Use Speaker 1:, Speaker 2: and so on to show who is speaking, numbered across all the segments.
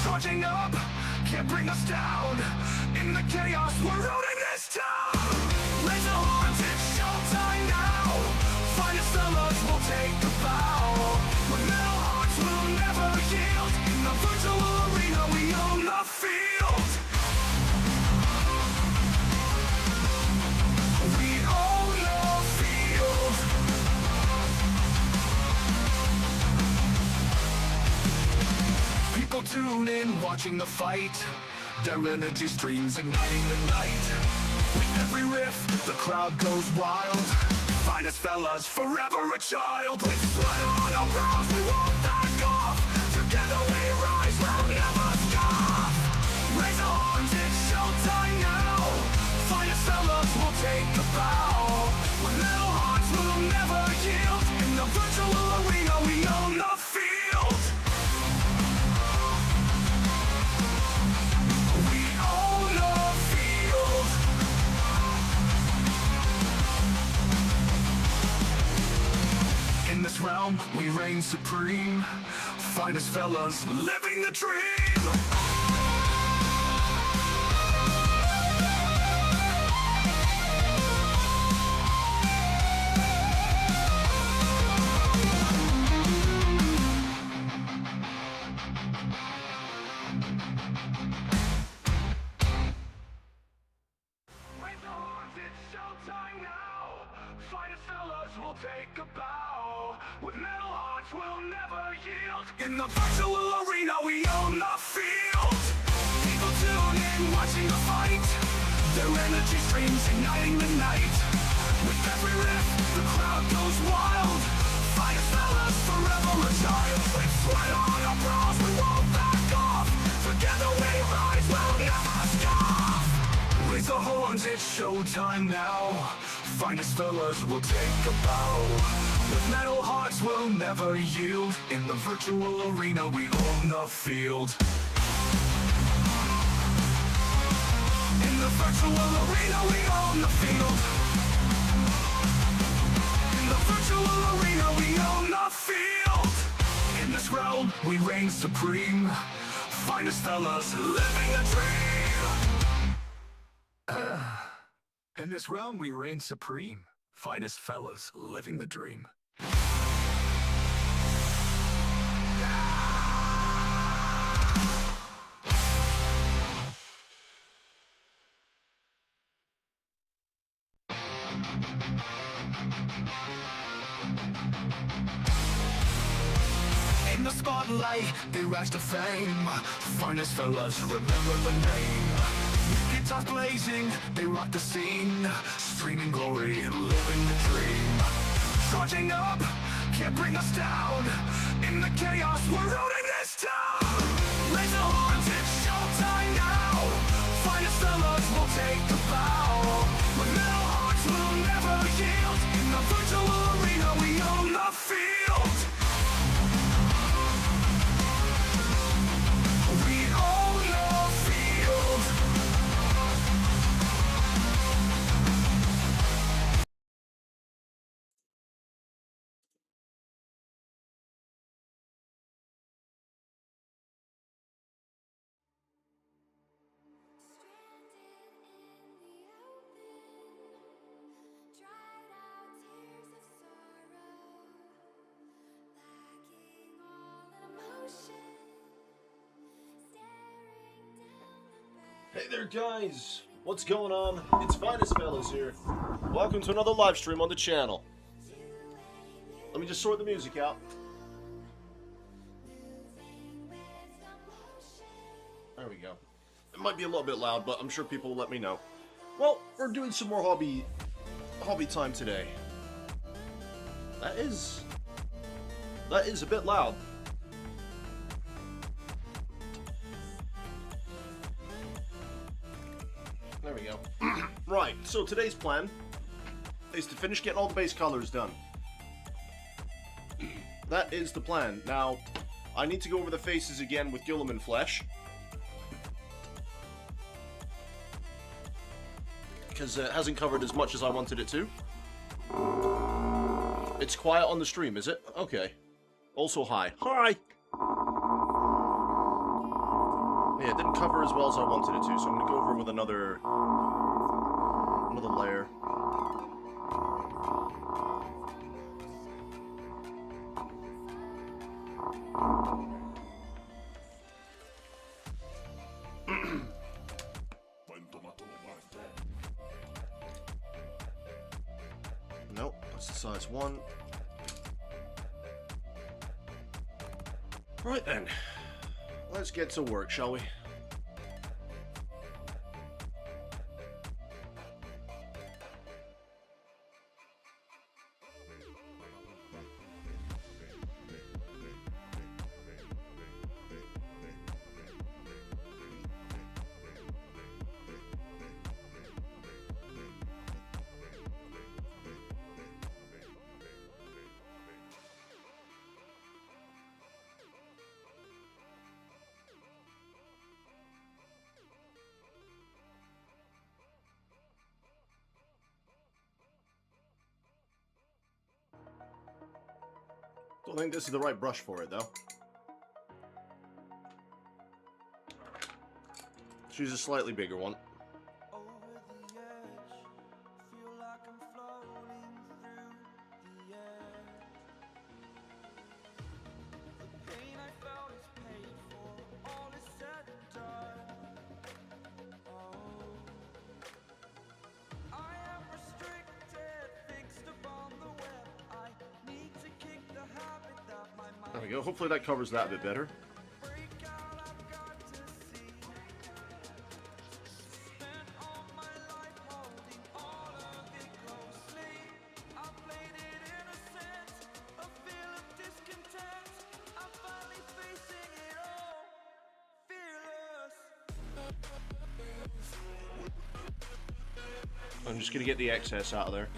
Speaker 1: charging up, can't bring us down. In the chaos, we're ruining this town. Raise the horns, it's showtime now. Finest fellas will take a bow. With metal hearts will never yield. In the virtual arena, we own the field. We own the field. People tune in, watching the fight. Their energy streams igniting the night. With every riff, the crowd goes wild. Finest fellas, forever a child. With sweat on our brows, we won't back off. Together we rise, we'll never stop. Raise the horns, it's showtime now. Finest fellas will take the bow. With metal hearts, we'll never yield. In the virtual arena, we own the field. We own the field. In this realm, we reign supreme. Finest fellas, living the dream. Raise the horns, it's showtime now. Finest fellas will take a bow. With metal hearts, we'll never yield. In the virtual arena, we own the field. People tune in, watching the fight. Their energy streams igniting the night. With every riff, the crowd goes wild. Finest fellas, forever a child. With sweat on our brows, we won't back off. Together we rise, we'll never stop. Raise the horns, it's showtime now. Finest fellas will take a bow. With metal hearts, we'll never yield. In the virtual arena, we own the field. In the virtual arena, we own the field. In the virtual arena, we own the field. In this realm, we reign supreme. Finest fellas, living the dream. In this realm, we reign supreme. Finest fellas, living the dream. In the spotlight, they rise to fame. Finest fellas, remember the name. Guitars blazing, they rock the scene. Streaming glory and living the dream. Charging up, can't bring us down. In the chaos, we're ruining this town. Raise the horns, it's showtime now. Finest fellas will take the bow. With metal hearts, we'll never yield. In the virtual arena, we own the field. We own the field.
Speaker 2: Hey there guys, what's going on? It's Finest Fellas here. Welcome to another live stream on the channel. Let me just sort the music out. There we go. It might be a little bit loud, but I'm sure people will let me know. Well, we're doing some more hobby time today. That is a bit loud. There we go. Right, so today's plan is to finish getting all the base colors done. That is the plan. Now, I need to go over the faces again with Gilliman Flesh. Because it hasn't covered as much as I wanted it to. It's quiet on the stream, is it? Okay. Also, hi. Hi! Yeah, it didn't cover as well as I wanted it to, so I'm going to go over with another layer. Nope, that's the size 1. Right then, let's get to work, shall we? Don't think this is the right brush for it, though. Let's use a slightly bigger one. There we go. Hopefully that covers that a bit better. I'm just going to get the excess out of there.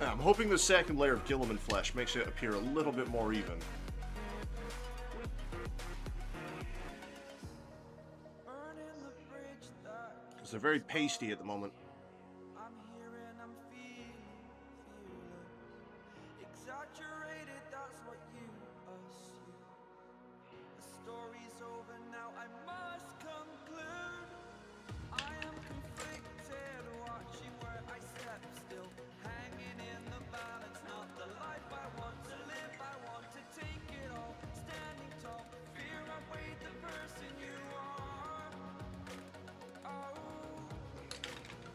Speaker 2: I'm hoping the second layer of Gilliman flesh makes it appear a little bit more even. Because they're very pasty at the moment.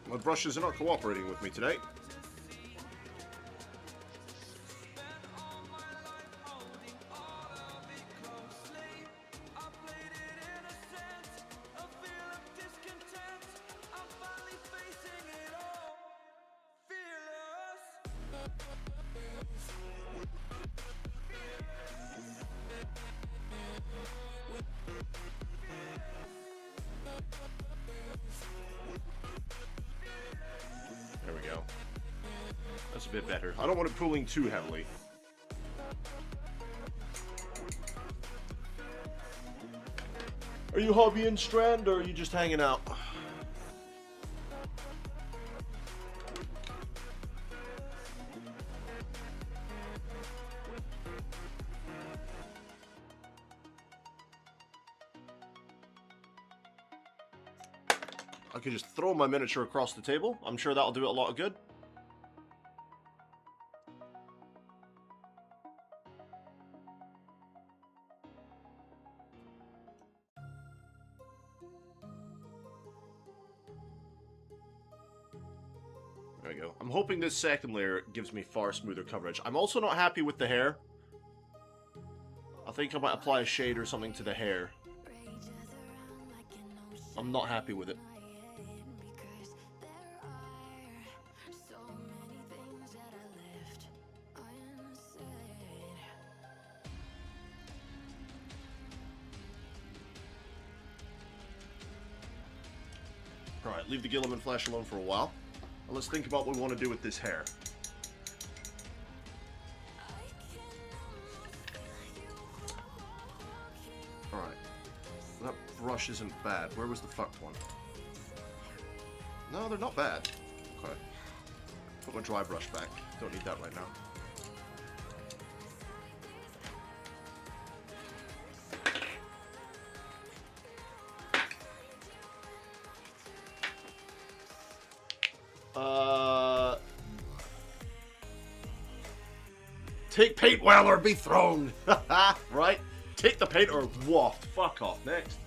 Speaker 2: My brushes are not cooperating with me today. There we go. That's a bit better. I don't want it pulling too heavily. Are you hobbying, Strand, or are you just hanging out? I could just throw my miniature across the table. I'm sure that'll do it a lot of good. There we go. I'm hoping this second layer gives me far smoother coverage. I'm also not happy with the hair. I think I might apply a shade or something to the hair. I'm not happy with it. Alright, leave the Gilliman flesh alone for a while. And let's think about what we want to do with this hair. brush isn't bad. Where was the fucked one? No, they're not bad. Okay. Put my dry brush back. Don't need that right now. Take paint well or be thrown. Right? Take the paint or waft. Fuck off. Next.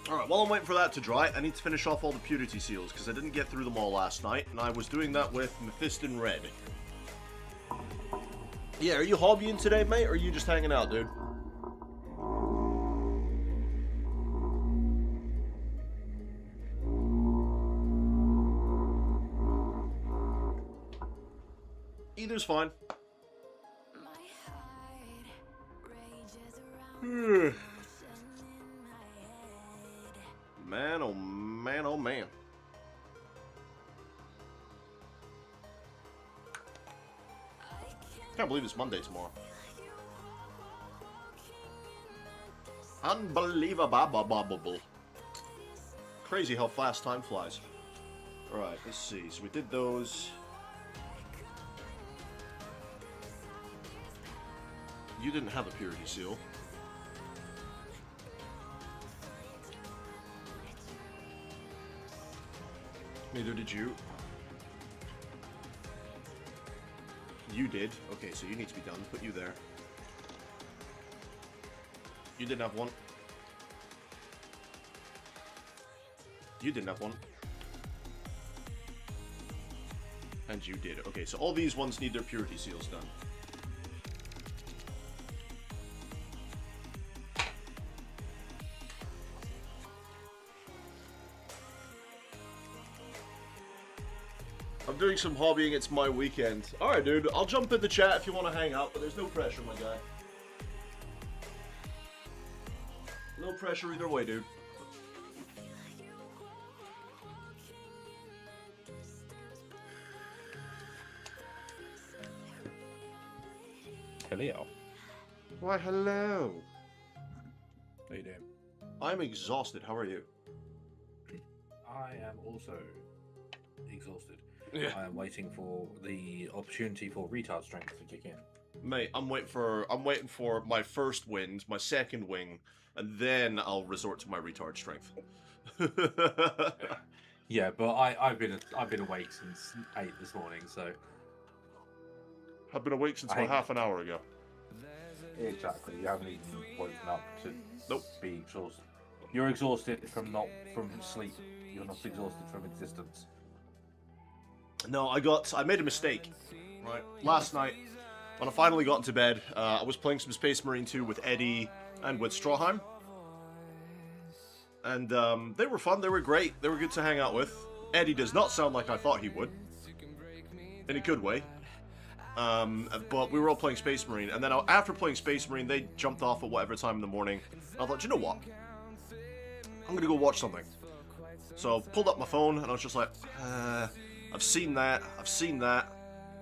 Speaker 2: Alright, while I'm waiting for that to dry, I need to finish off all the purity seals, because I didn't get through them all last night, and I was doing that with Mephiston Red. Yeah, are you hobbying today, mate, or are you just hanging out, dude? Either's fine. Man, oh man, oh man. Can't believe it's Monday tomorrow. Unbelievable. Crazy how fast time flies. Alright, let's see. So we did those. You didn't have a purity seal. Neither did you. You did. Okay, so you need to be done. Put you there. You didn't have one. You didn't have one. And you did. Okay, so all these ones need their purity seals done. I'm doing some hobbying, it's my weekend. Alright, dude, I'll jump in the chat if you want to hang out, but there's no pressure, my guy. No pressure either way, dude.
Speaker 3: Hello.
Speaker 2: Why, hello.
Speaker 3: How you doing?
Speaker 2: I'm exhausted, how are you?
Speaker 3: I am also exhausted.
Speaker 2: Yeah.
Speaker 3: I am waiting for the opportunity for retard strength to kick in.
Speaker 2: Mate, I'm waiting for my first wind, my second wing, and then I'll resort to my retard strength.
Speaker 3: Yeah, but I've been awake since 8 this morning, so
Speaker 2: I've been awake since about half an hour ago.
Speaker 3: exactly. You haven't even woken up to
Speaker 2: Nope.
Speaker 3: be exhausted. You're exhausted from sleep. You're not exhausted from existence.
Speaker 2: No, I made a mistake. Right, last night when I finally got into bed, I was playing some Space Marine 2 with Eddie and with Strawheim. And they were fun, they were great, they were good to hang out with. Eddie does not sound like I thought he would. In a good way. But we were all playing Space Marine, and then after playing Space Marine, they jumped off at whatever time in the morning. And I thought, you know what? I'm gonna go watch something. So I pulled up my phone, and I was just like, I've seen that,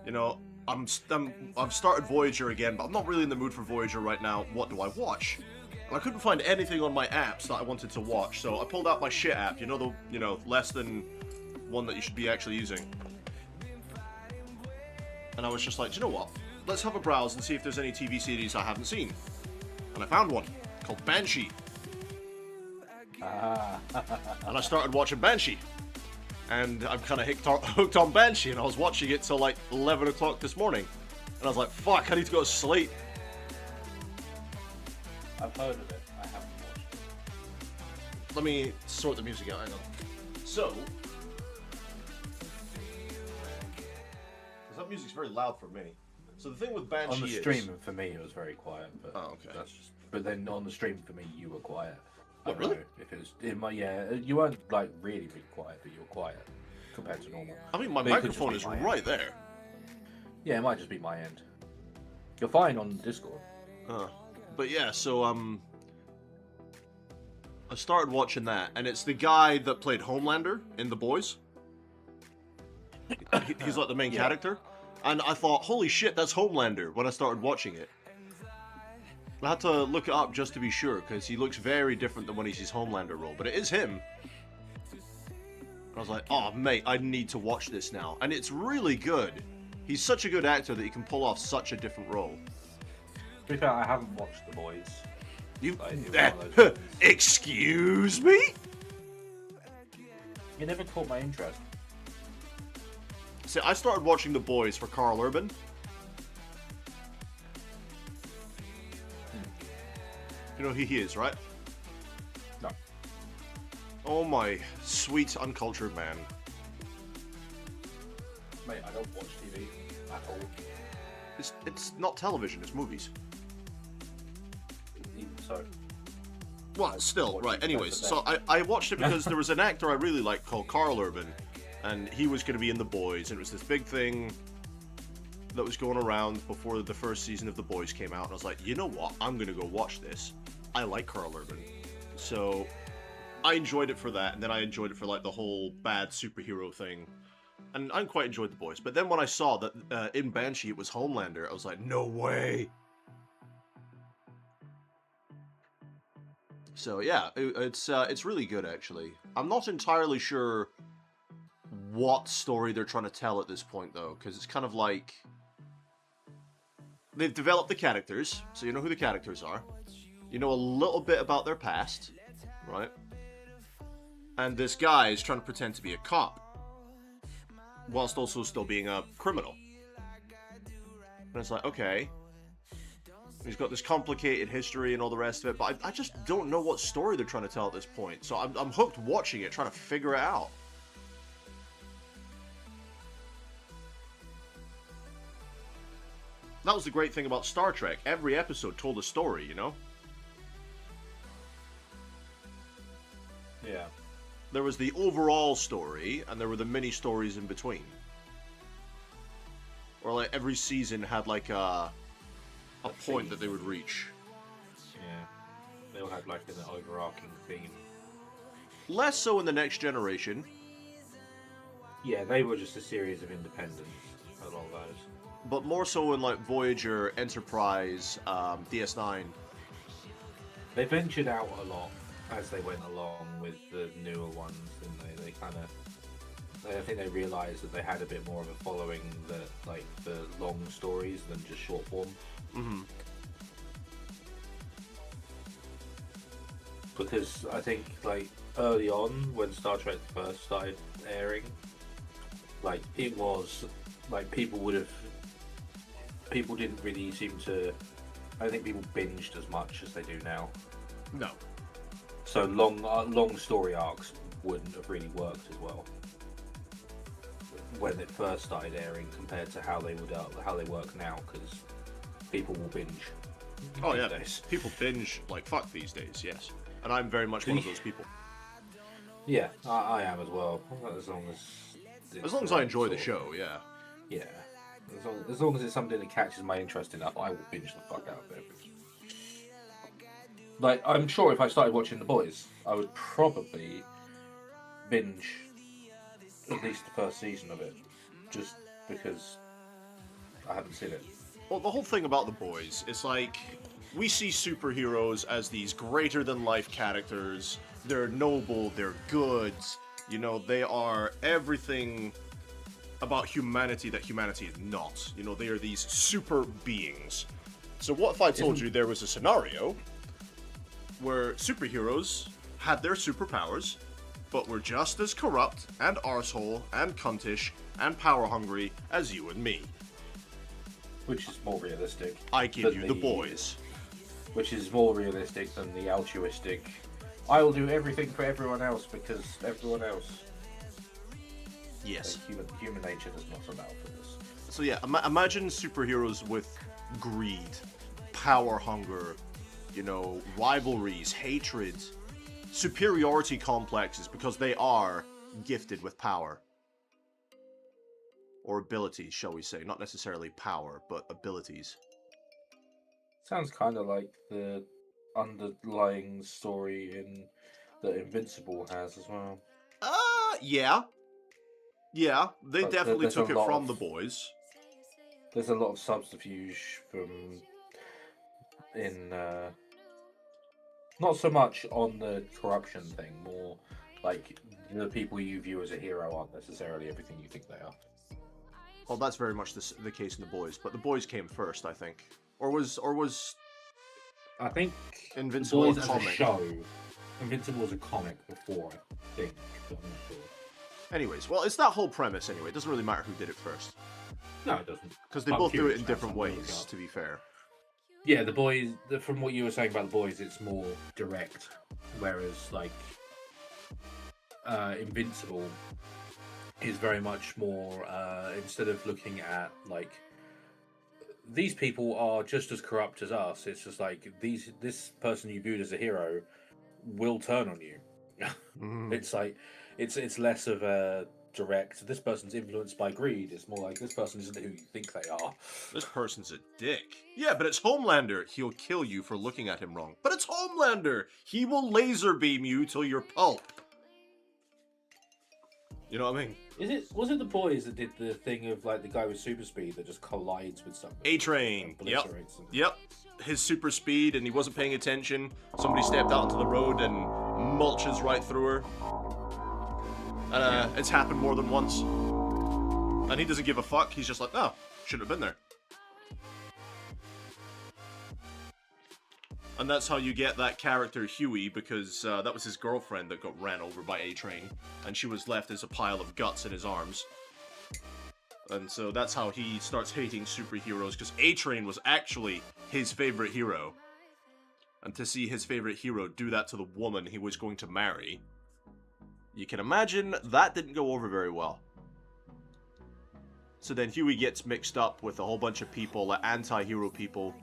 Speaker 2: you know, I've started Voyager again, but I'm not really in the mood for Voyager right now. What do I watch? And I couldn't find anything on my apps that I wanted to watch, so I pulled out my shit app, you know, less than one that you should be actually using. And I was just like, do you know what? Let's have a browse and see if there's any TV series I haven't seen. And I found one called Banshee. And I started watching Banshee. And I'm kind of hooked on Banshee, and I was watching it till like 11 o'clock this morning. And I was like, fuck, I need to go to sleep.
Speaker 3: I've heard of it. I haven't watched it.
Speaker 2: Let me sort the music out, hang on. So, because that music's very loud for me. So the thing with Banshee
Speaker 3: On the stream, for me, it was very quiet. But
Speaker 2: Oh, okay.
Speaker 3: That's just, but then on the stream, for me, you were quiet.
Speaker 2: What,
Speaker 3: I don't
Speaker 2: really?
Speaker 3: know if it was, you weren't like really quiet, but you were quiet compared to normal.
Speaker 2: I mean, my
Speaker 3: But it could
Speaker 2: microphone
Speaker 3: just
Speaker 2: is
Speaker 3: be my
Speaker 2: right
Speaker 3: end.
Speaker 2: there.
Speaker 3: Yeah, it might just be my end. You're fine on Discord.
Speaker 2: But yeah, so I started watching that, and it's the guy that played Homelander in The Boys. He's like the main
Speaker 3: Yeah.
Speaker 2: character. And I thought, holy shit, that's Homelander when I started watching it. I had to look it up just to be sure, because he looks very different than when he's his Homelander role, but it is him. I was like, oh mate, I need to watch this now. And it's really good. He's such a good actor that he can pull off such a different role.
Speaker 3: To be fair, I haven't watched The Boys.
Speaker 2: You...
Speaker 3: Like,
Speaker 2: excuse me?
Speaker 3: it never caught my interest.
Speaker 2: See, I started watching The Boys for Carl Urban. You know who he is, right?
Speaker 3: No.
Speaker 2: Oh my sweet, uncultured man.
Speaker 3: Mate, I don't watch TV at all.
Speaker 2: It's not television, it's movies.
Speaker 3: Even so.
Speaker 2: Well, still, right, anyways, so I watched it because there was an actor I really liked called Carl Urban, and he was going to be in The Boys, and it was this big thing that was going around before the first season of The Boys came out, and I was like, you know what, I'm going to go watch this. I like Carl Urban. So, I enjoyed it for that, and then I enjoyed it for, like, the whole bad superhero thing. And I quite enjoyed The Boys. But then when I saw that in Banshee it was Homelander, I was like, no way! So, yeah, it's really good, actually. I'm not entirely sure what story they're trying to tell at this point, though, because it's kind of like... They've developed the characters, so you know who the characters are. You know a little bit about their past, right? And this guy is trying to pretend to be a cop, whilst also still being a criminal. And it's like, okay. He's got this complicated history and all the rest of it, but I just don't know what story they're trying to tell at this point. So I'm hooked watching it, trying to figure it out. That was the great thing about Star Trek. Every episode told a story, you know?
Speaker 3: Yeah.
Speaker 2: There was the overall story, and there were the mini-stories in between. Or, like, every season had, like, a point that they would reach.
Speaker 3: Yeah. They all had, like, an overarching theme.
Speaker 2: Less so in The Next Generation.
Speaker 3: Yeah, they were just a series of independents, a lot of those.
Speaker 2: But more so in, like, Voyager, Enterprise, DS9.
Speaker 3: They ventured out a lot as they went along with the newer ones, didn't they? They kind of... I think they realised that they had a bit more of a following that, like, the long stories than just short form.
Speaker 2: Mm-hmm.
Speaker 3: Because I think, like, early on, when Star Trek first started airing, like, it was, like, people didn't really seem to... I don't think people binged as much as they do now.
Speaker 2: No.
Speaker 3: So long story arcs wouldn't have really worked as well when it first started airing compared to how they work now, because people will binge.
Speaker 2: Oh yeah,
Speaker 3: days.
Speaker 2: People binge like fuck these days, yes. And I'm very much one of those people.
Speaker 3: Yeah, I am as well. As long as
Speaker 2: I enjoy the show, yeah.
Speaker 3: Yeah. As long as it's something that catches my interest enough, I will binge the fuck out of it. Like, I'm sure if I started watching The Boys, I would probably binge at least the first season of it, just because I haven't seen it.
Speaker 2: Well, the whole thing about The Boys is like, we see superheroes as these greater-than-life characters. They're noble, they're good, you know, they are everything about humanity that humanity is not. You know, they are these super beings. So what if I told you there was a scenario where superheroes had their superpowers, but were just as corrupt and arsehole and cuntish and power-hungry as you and me?
Speaker 3: Which is more realistic.
Speaker 2: I give you The Boys.
Speaker 3: Which is more realistic than the altruistic, I will do everything for everyone else because everyone else.
Speaker 2: Yes.
Speaker 3: Like, human nature does not allow for this.
Speaker 2: So yeah, imagine superheroes with greed, power hunger, you know, rivalries, hatred, superiority complexes because they are gifted with power. Or abilities, shall we say. Not necessarily power, but abilities.
Speaker 3: Sounds kind of like the underlying story that Invincible has as well.
Speaker 2: Yeah. Yeah, they
Speaker 3: But
Speaker 2: definitely
Speaker 3: there's
Speaker 2: took
Speaker 3: a
Speaker 2: it
Speaker 3: lot
Speaker 2: from
Speaker 3: of-
Speaker 2: The Boys.
Speaker 3: there's a lot of subterfuge in not so much on the corruption thing, more like the people you view as a hero aren't necessarily everything you think they are.
Speaker 2: Well, that's very much the case in The Boys, but The Boys came first, I think. Or was
Speaker 3: I think
Speaker 2: Invincible
Speaker 3: Boys
Speaker 2: a
Speaker 3: as
Speaker 2: comic?
Speaker 3: a show. Invincible was a comic before, I think. But I'm not sure.
Speaker 2: Anyways, well, it's that whole premise anyway. It doesn't really matter who did it first.
Speaker 3: No, it doesn't.
Speaker 2: Because they
Speaker 3: I'm
Speaker 2: both do it
Speaker 3: curious
Speaker 2: in
Speaker 3: now,
Speaker 2: different
Speaker 3: so I'm gonna
Speaker 2: ways,
Speaker 3: look it up.
Speaker 2: to be fair.
Speaker 3: Yeah, the Boys. From what you were saying about the Boys, it's more direct, whereas like Invincible is very much more. Instead of looking at like these people are just as corrupt as us, it's just like this person you viewed as a hero will turn on you.
Speaker 2: Mhm.
Speaker 3: It's like it's less of a direct. This person's influenced by greed. It's more like this person isn't who you think they are.
Speaker 2: This person's a dick. Yeah, but it's Homelander. He'll kill you for looking at him wrong. But it's Homelander. He will laser beam you till you're pulp. You know what I mean?
Speaker 3: Was it the Boys that did the thing of like the guy with super speed that just collides with something?
Speaker 2: A-Train.
Speaker 3: and
Speaker 2: Yep.
Speaker 3: obliterates them?
Speaker 2: Yep. His super speed, and he wasn't paying attention. Somebody stepped out into the road and mulches right through her. And it's happened more than once. And he doesn't give a fuck. He's just like, oh, shouldn't have been there. And that's how you get that character Huey, because that was his girlfriend that got ran over by A-Train, and she was left as a pile of guts in his arms. And so that's how he starts hating superheroes, because A-Train was actually his favorite hero. And to see his favorite hero do that to the woman he was going to marry, you can imagine that didn't go over very well. So then Huey gets mixed up with a whole bunch of people, like anti-hero people.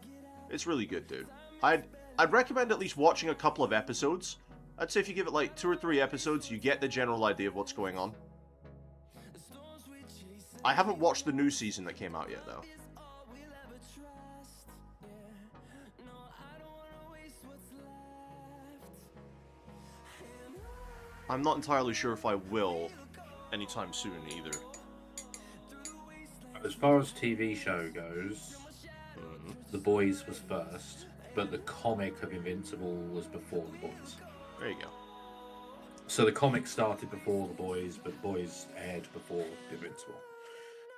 Speaker 2: It's really good, dude. I'd recommend at least watching a couple of episodes. I'd say if you give it like 2 or 3 episodes, you get the general idea of what's going on. I haven't watched the new season that came out yet, though. I'm not entirely sure if I will anytime soon, either.
Speaker 3: As far as TV show goes, The Boys was first, but the comic of Invincible was before The Boys.
Speaker 2: There you go.
Speaker 3: So the comic started before The Boys, but The Boys aired before Invincible.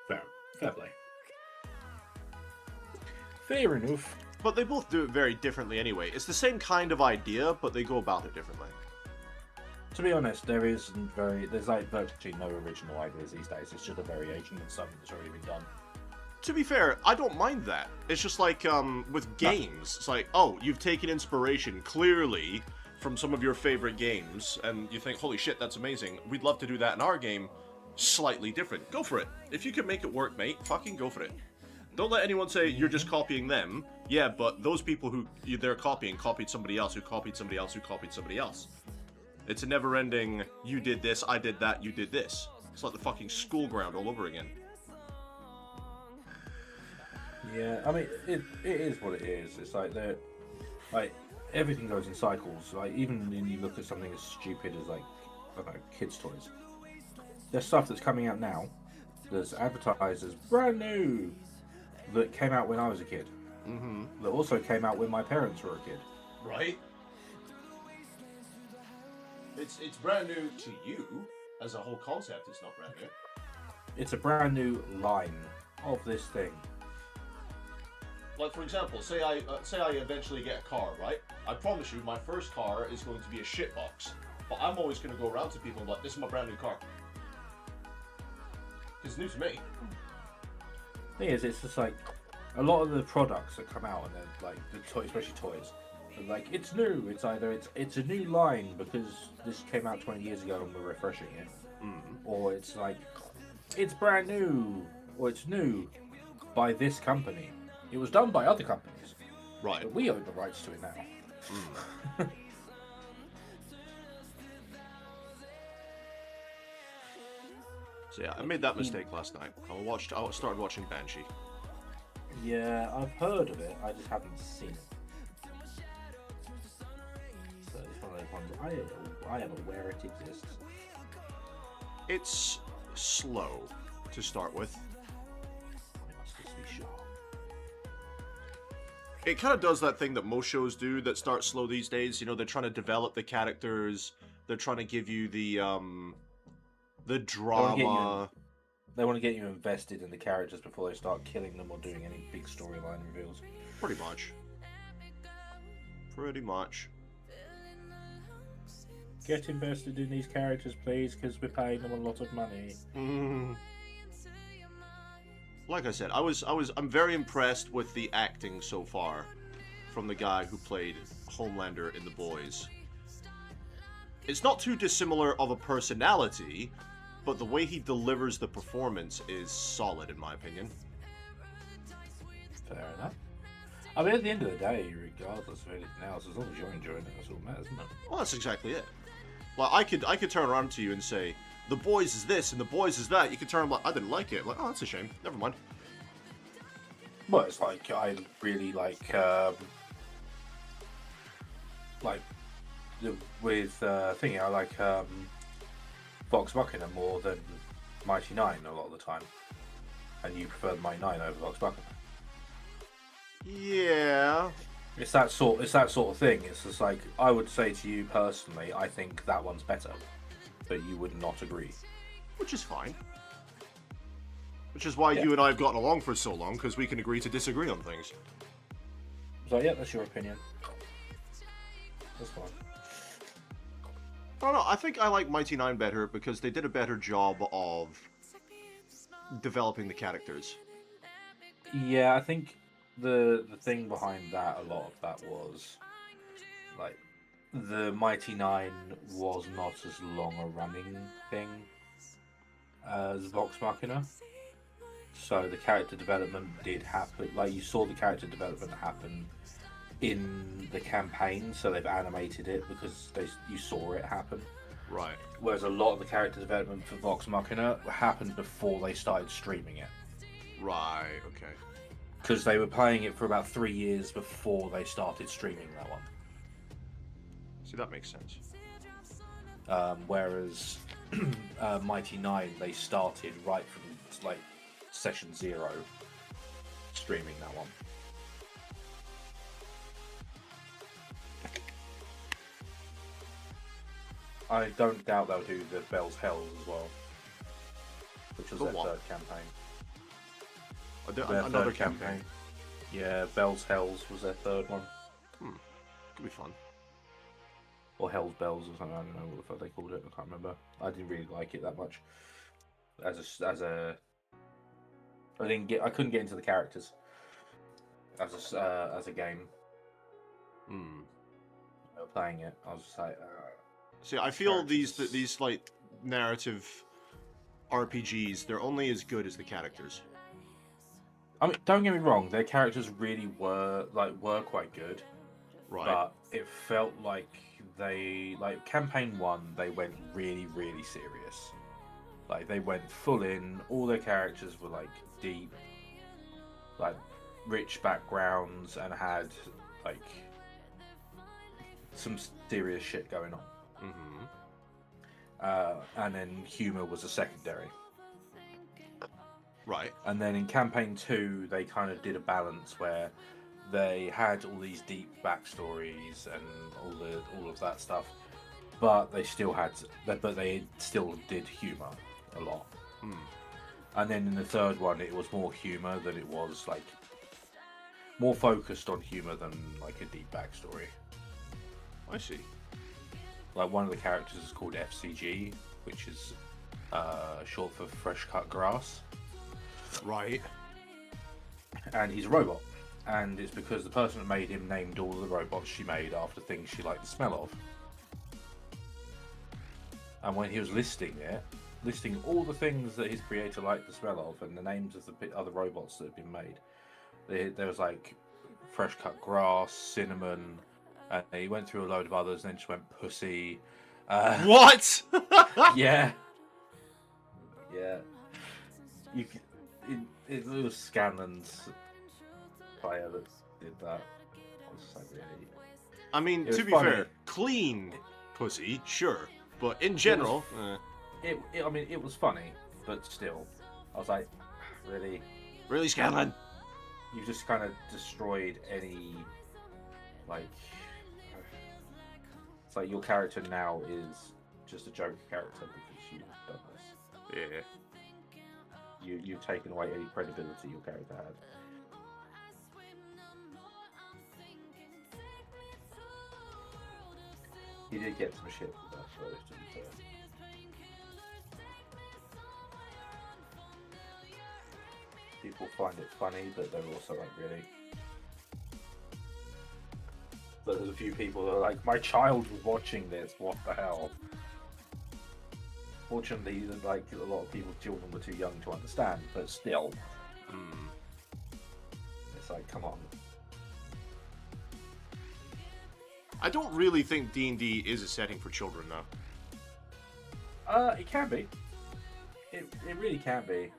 Speaker 3: Fair play. Fair enough.
Speaker 2: But they both do it very differently anyway. It's the same kind of idea, but they go about it differently.
Speaker 3: To be honest, there's like virtually no original ideas these days. It's just a variation of something that's already been done.
Speaker 2: To be fair, I don't mind that. It's just like, with games. It's like, oh, you've taken inspiration, clearly, from some of your favorite games, and you think, holy shit, that's amazing. We'd love to do that in our game. Slightly different. Go for it. If you can make it work, mate, fucking go for it. Don't let anyone say you're just copying them. Yeah, but those people who they're copying copied somebody else, who copied somebody else, who copied somebody else. It's a never-ending, you did this, I did that, you did this. It's like the fucking school ground all over again.
Speaker 3: Yeah, I mean, it is what it is. It's like everything goes in cycles. Like even when you look at something as stupid as like, I don't know, kids' toys. There's stuff that's coming out now. There's advertised as brand new that came out when I was a kid.
Speaker 2: Mm-hmm.
Speaker 3: That also came out when my parents were a kid.
Speaker 2: Right? It's brand new to you as a whole concept. It's not brand new.
Speaker 3: It's a brand new line of this thing.
Speaker 2: Like, for example, say I eventually get a car, right? I promise you, my first car is going to be a shitbox. But I'm always going to go around to people and be like, this is my brand new car. Because it's new to me.
Speaker 3: Thing is, it's just like a lot of the products that come out and then like the toys, especially toys, are like it's new. It's either it's a new line because this came out 20 years ago and we're refreshing it, or it's like it's brand new, or it's new by this company. It was done by other companies,
Speaker 2: Right.
Speaker 3: but we own the rights to it now.
Speaker 2: So yeah, I made that mistake last night. I started watching Banshee.
Speaker 3: Yeah, I've heard of it. I just haven't seen it. So it's one of those ones I am aware it exists.
Speaker 2: It's slow to start with.
Speaker 3: It must just be shite.
Speaker 2: It kind of does that thing that most shows do that start slow these days. You know, they're trying to develop the characters. They're trying to give you the drama.
Speaker 3: They want to get you invested in the characters before they start killing them or doing any big storyline reveals.
Speaker 2: Pretty much. Pretty much.
Speaker 3: Get invested in these characters, please, because we're paying them a lot of money.
Speaker 2: Like I said, I'm very impressed with the acting so far from the guy who played Homelander in The Boys. It's not too dissimilar of a personality, but the way he delivers the performance is solid, in my opinion.
Speaker 3: Fair enough. I mean, at the end of the day, regardless of anything else, as long as you're enjoying it, that's all that matters, isn't it?
Speaker 2: Well, that's exactly it. Like, I could turn around to you and say, The Boys is this and The Boys is that. You could turn like, I didn't like it. Like, oh, that's a shame. Never mind.
Speaker 3: Well, it's like, I really like with thinking, I like Vox Machina more than Mighty Nine a lot of the time. And you prefer the Mighty Nine over Vox Machina.
Speaker 2: Yeah.
Speaker 3: It's that sort of thing. It's just like, I would say to you personally, I think that one's better, but you would not agree.
Speaker 2: Which is fine. Which is why you and I have gotten along for so long, because we can agree to disagree on things.
Speaker 3: So yeah, that's your opinion. That's fine.
Speaker 2: I don't know, I think I like Mighty Nine better because they did a better job of developing the characters.
Speaker 3: Yeah, I think the thing behind that, a lot of that was, like, the Mighty Nine was not as long a running thing as Vox Machina. So the character development did happen, like, you saw the character development happen in the campaign, so they've animated it because you saw it happen.
Speaker 2: Right.
Speaker 3: Whereas a lot of the character development for Vox Machina happened before they started streaming it.
Speaker 2: Right, okay.
Speaker 3: Because they were playing it for about 3 years before they started streaming that one.
Speaker 2: See, that makes sense.
Speaker 3: Whereas Mighty Nine, they started right from, like, session 0 streaming that one. I don't doubt they'll do the Bell's Hells as well, which was their third campaign.
Speaker 2: Another campaign.
Speaker 3: Yeah, Bell's Hells was their third one.
Speaker 2: Could be fun.
Speaker 3: Or Hell's Bells or something, I don't know what the fuck they called it, I can't remember. I didn't really like it that much. I couldn't get into the characters as a game. Playing it, I was just like,
Speaker 2: see, I feel these like narrative RPGs, they're only as good as the characters.
Speaker 3: I mean, don't get me wrong, their characters really were quite good.
Speaker 2: Right.
Speaker 3: But it felt like campaign 1, they went really, really serious. Like, they went full in, all their characters were like deep, like rich backgrounds, and had like some serious shit going on. And then humor was a secondary.
Speaker 2: Right.
Speaker 3: And then in campaign 2, they kind of did a balance where they had all these deep backstories and all of that stuff, but they still did humor a lot. And then in the third one, it was more humor than it was like more focused on humor than like a deep backstory.
Speaker 2: I see.
Speaker 3: Like, one of the characters is called FCG, which is short for Fresh Cut Grass.
Speaker 2: Right.
Speaker 3: And he's a robot. And it's because the person that made him named all the robots she made after things she liked the smell of. And when he was listing all the things that his creator liked the smell of and the names of the other robots that had been made, there was like Fresh Cut Grass, Cinnamon, and he went through a load of others and then just went Pussy.
Speaker 2: What?
Speaker 3: Yeah. Yeah. It was Scanlan's player that did that. I was just like, really?
Speaker 2: I mean, to be
Speaker 3: funny.
Speaker 2: fair, clean pussy, sure, but in general,
Speaker 3: it was funny, but still, I was like, really?
Speaker 2: Really, Scanlan?
Speaker 3: you've just kind of destroyed any, like, it's like your character now is just a joke character because you've done this.
Speaker 2: Yeah.
Speaker 3: You've taken away any credibility your character had. He did get some shit for that, though, to be fair. People find it funny, but they're also like, really. But there's a few people that are like, my child was watching this, what the hell? Fortunately, like a lot of people's children were too young to understand, but still. It's like, come on.
Speaker 2: I don't really think D&D is a setting for children, though.
Speaker 3: It can be. It really can be.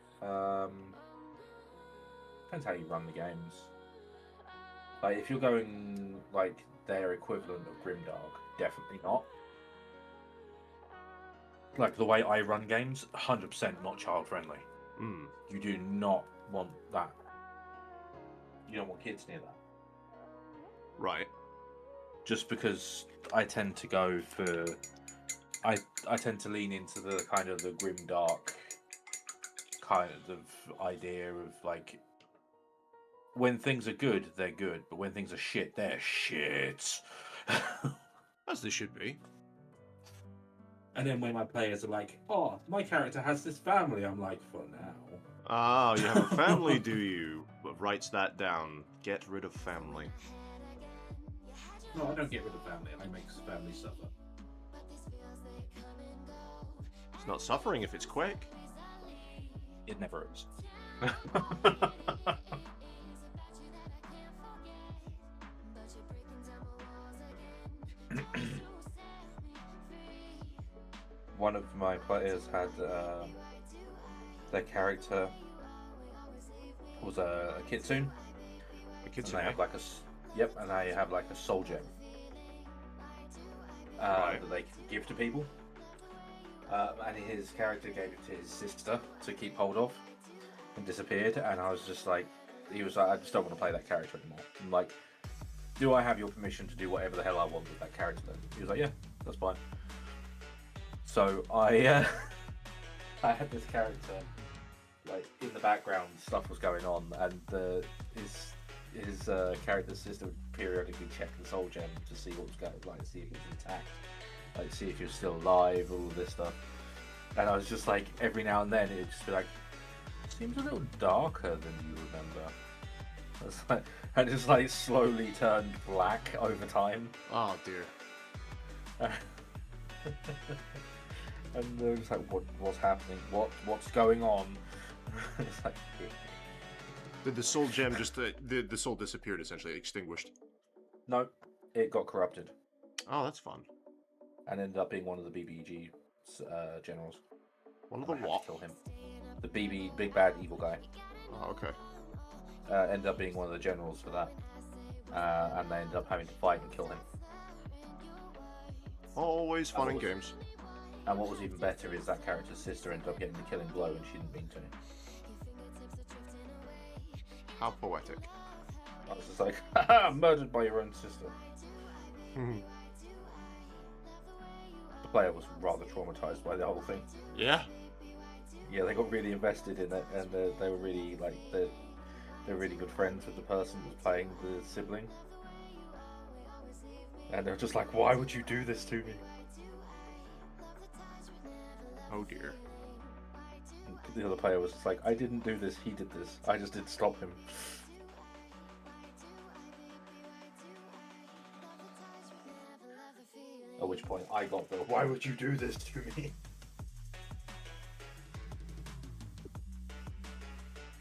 Speaker 3: Depends how you run the games. Like, if you're going, like, their equivalent of Grimdark, definitely not. Like, the way I run games, 100% not child-friendly. You do not want that. You don't want kids near that.
Speaker 2: Right.
Speaker 3: Just because I tend to go for... I tend to lean into the kind of the grimdark kind of idea of, like, when things are good, they're good, but when things are shit, they're shit.
Speaker 2: As they should be.
Speaker 3: And then when my players are like, oh, my character has this family, I'm like, for now.
Speaker 2: Ah, you have a family, do you? But writes that down. Get rid of family.
Speaker 3: No, I don't get rid of family, I make family suffer.
Speaker 2: It's not suffering if it's quick.
Speaker 3: It never is. One of my players had their character was a kitsune.
Speaker 2: A kitsune.
Speaker 3: And they have like and they have like a soul gem
Speaker 2: Right.
Speaker 3: that they can give to people. And his character gave it to his sister to keep hold of, and disappeared. And I was just like, he was like, I just don't want to play that character anymore. I'm like, do I have your permission to do whatever the hell I want with that character then? He was like, yeah, that's fine. So I had this character, like, in the background, stuff was going on, and his character's sister would periodically check the soul gem to see what was going, like, see if he was intact, like, see if he was still alive, all of this stuff. And I was just like, every now and then it'd just be like, seems a little darker than you remember. It's like, and just like slowly turned black over time.
Speaker 2: Oh dear.
Speaker 3: And they're just like, what's happening? What's going on? It's like,
Speaker 2: Did the soul gem just the soul disappeared, essentially extinguished?
Speaker 3: no, it got corrupted
Speaker 2: Oh, that's fun.
Speaker 3: and ended up being one of the BBG generals.
Speaker 2: One of
Speaker 3: And
Speaker 2: the
Speaker 3: I had
Speaker 2: what?
Speaker 3: to kill him. The BB, big bad evil guy,
Speaker 2: Oh, okay.
Speaker 3: ended up being one of the generals for that, and they ended up having to fight and kill him.
Speaker 2: Always fun in
Speaker 3: was-
Speaker 2: games.
Speaker 3: And what was even better is that character's sister ended up getting the killing blow, and she didn't mean to.
Speaker 2: How poetic.
Speaker 3: I was just like, haha, murdered by your own sister. The player was rather traumatized by the whole thing.
Speaker 2: Yeah.
Speaker 3: Yeah, they got really invested in it, and they were really like they're really good friends with the person who was playing the sibling, and they're just like, why would you do this to me?
Speaker 2: Oh dear.
Speaker 3: And the other player was just like, I didn't do this, he did this. I just did stop him. At which point I got the, why would you do this to me?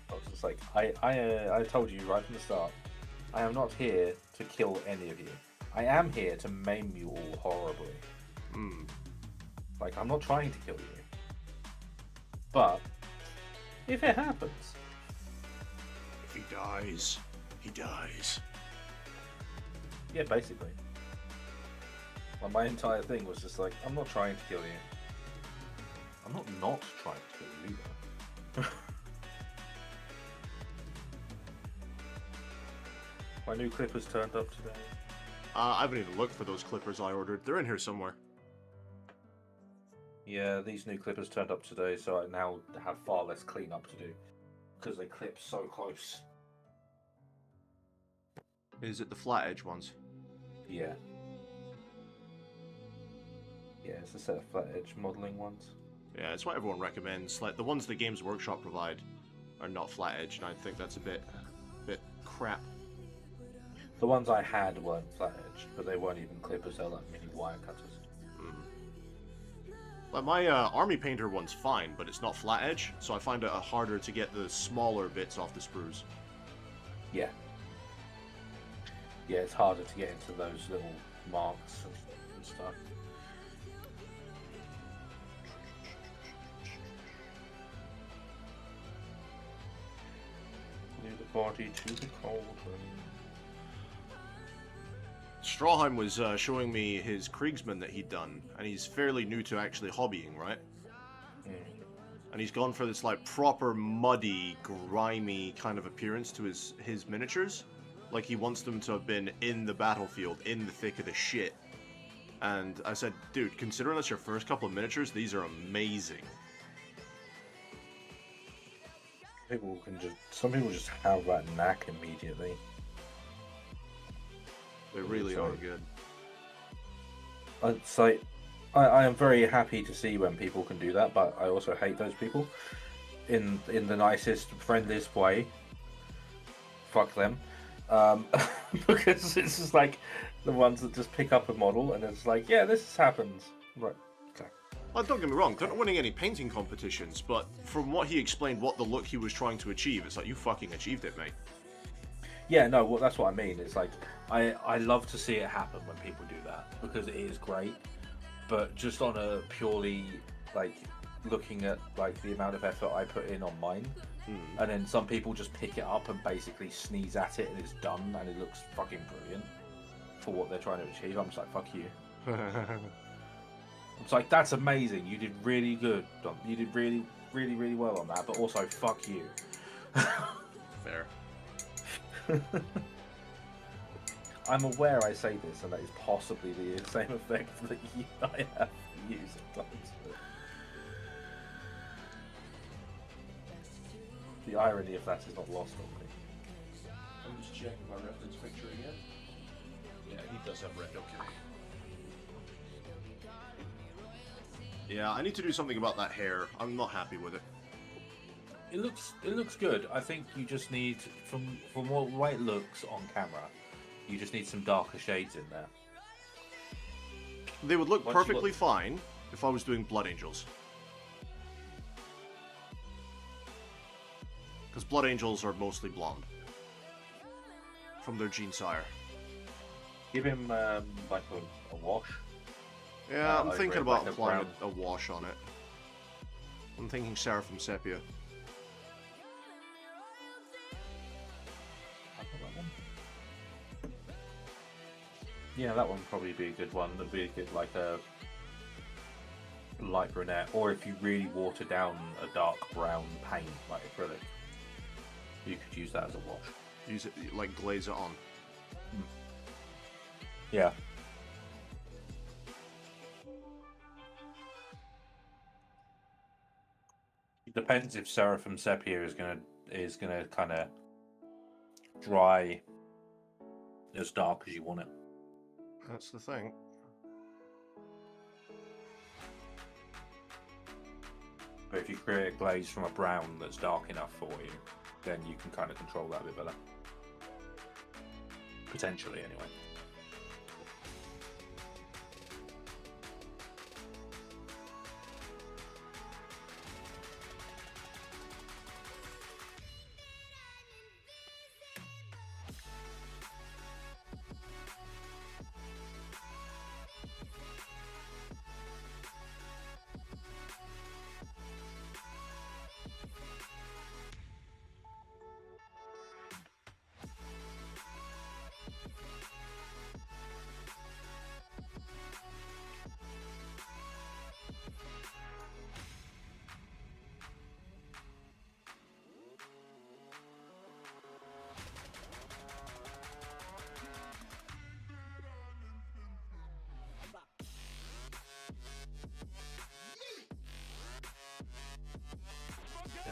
Speaker 3: I was just like, I told you right from the start, I am not here to kill any of you. I am here to maim you all horribly. Like, I'm not trying to kill you. But, if it happens...
Speaker 2: If he dies, he dies.
Speaker 3: Yeah, basically. Like, my entire thing was just like, I'm not trying to kill you. I'm not trying to kill you either. My new clippers turned up today.
Speaker 2: I haven't even looked for those clippers I ordered. They're in here somewhere.
Speaker 3: Yeah, these new clippers turned up today, so I now have far less cleanup to do because they clip so close.
Speaker 2: Is it the flat edge ones?
Speaker 3: Yeah. Yeah, it's a set of flat edge modeling ones.
Speaker 2: Yeah, it's what everyone recommends. Like, the ones that Games Workshop provide are not flat edge, and I think that's a bit crap.
Speaker 3: The ones I had weren't flat edged, but they weren't even clippers, they're like mini wire cutters.
Speaker 2: Like, my Army Painter one's fine, but it's not flat edge, so I find it harder to get the smaller bits off the sprues.
Speaker 3: Yeah. Yeah, it's harder to get into those little marks and stuff. Near the body to the cauldron.
Speaker 2: Strawheim was showing me his Kriegsman that he'd done, and he's fairly new to actually hobbying, right? And he's gone for this, like, proper muddy, grimy kind of appearance to his miniatures. Like, he wants them to have been in the battlefield, in the thick of the shit. And I said, dude, considering that's your first couple of miniatures, these are amazing.
Speaker 3: Some people just have that knack immediately.
Speaker 2: They really are good.
Speaker 3: It's like, I am very happy to see when people can do that, but I also hate those people in the nicest, friendliest way. Fuck them. Because it's just like the ones that just pick up a model and it's like, yeah, this happens. Right. Okay.
Speaker 2: Well, don't get me wrong, they're not winning any painting competitions, but from what he explained what the look he was trying to achieve, it's like, you fucking achieved it, mate.
Speaker 3: Yeah, no, well, that's what I mean. It's like, I love to see it happen when people do that, because it is great. But just on a purely, like, looking at, like, the amount of effort I put in on mine, and then some people just pick it up and basically sneeze at it and it's done and it looks fucking brilliant for what they're trying to achieve. I'm just like, fuck you. It's like, that's amazing. You did really good. You did really, really, really well on that, but also, fuck you.
Speaker 2: Fair.
Speaker 3: I'm aware I say this, and that is possibly the same effect that I have used sometimes. The irony of that is not lost on me.
Speaker 2: I'm just checking my reference picture again. Yeah, he does have red, okay. Yeah, I need to do something about that hair. I'm not happy with it.
Speaker 3: It looks good. I think you just need, from what the way it looks on camera, you just need some darker shades in there.
Speaker 2: They would look perfectly fine if I was doing Blood Angels. Because Blood Angels are mostly blonde. From their gene sire.
Speaker 3: Give him, like a wash.
Speaker 2: Yeah, I'm thinking about
Speaker 3: like
Speaker 2: applying a wash on it. I'm thinking Seraphim Sepia.
Speaker 3: Yeah, that one would probably be a good one. That'd be a good, like, a light brunette. Or if you really water down a dark brown paint, like acrylic, you could use that as a wash.
Speaker 2: Use it, like, glaze it on.
Speaker 3: Yeah. It depends if Seraphim Sepia is gonna kind of dry as dark as you want it.
Speaker 2: That's the thing.
Speaker 3: But if you create a glaze from a brown that's dark enough for you, then you can kind of control that a bit better. Potentially, anyway.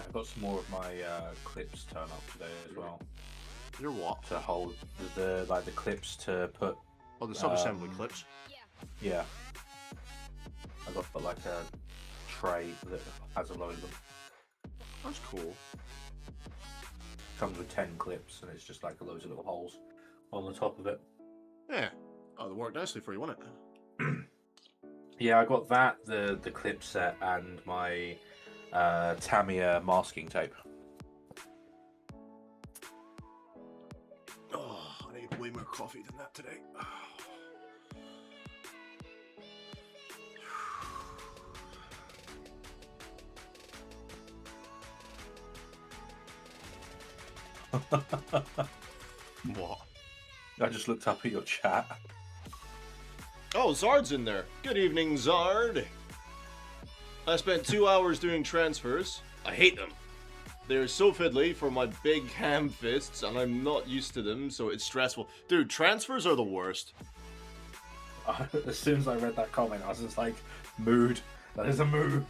Speaker 3: I got some more of my clips turn up today as well
Speaker 2: You're what?
Speaker 3: to hold the clips to put.
Speaker 2: Oh, the sub-assembly clips.
Speaker 3: Yeah, I got like a tray that has a load of them.
Speaker 2: That's cool.
Speaker 3: Comes with 10 clips, and it's just like loads of little holes on the top of it.
Speaker 2: Yeah. Oh, they worked nicely for you, wouldn't it?
Speaker 3: Yeah, I got that, the clip set, and my Tamiya masking tape.
Speaker 2: Oh, I need way more coffee than that today. What?
Speaker 3: I just looked up at your chat.
Speaker 2: Oh, Zard's in there. Good evening, Zard. I spent 2 hours doing transfers. I hate them. They're so fiddly for my big ham fists, and I'm not used to them, so it's stressful. Dude, transfers are the worst.
Speaker 3: As soon as I read that comment, I was just like, mood. That is a mood.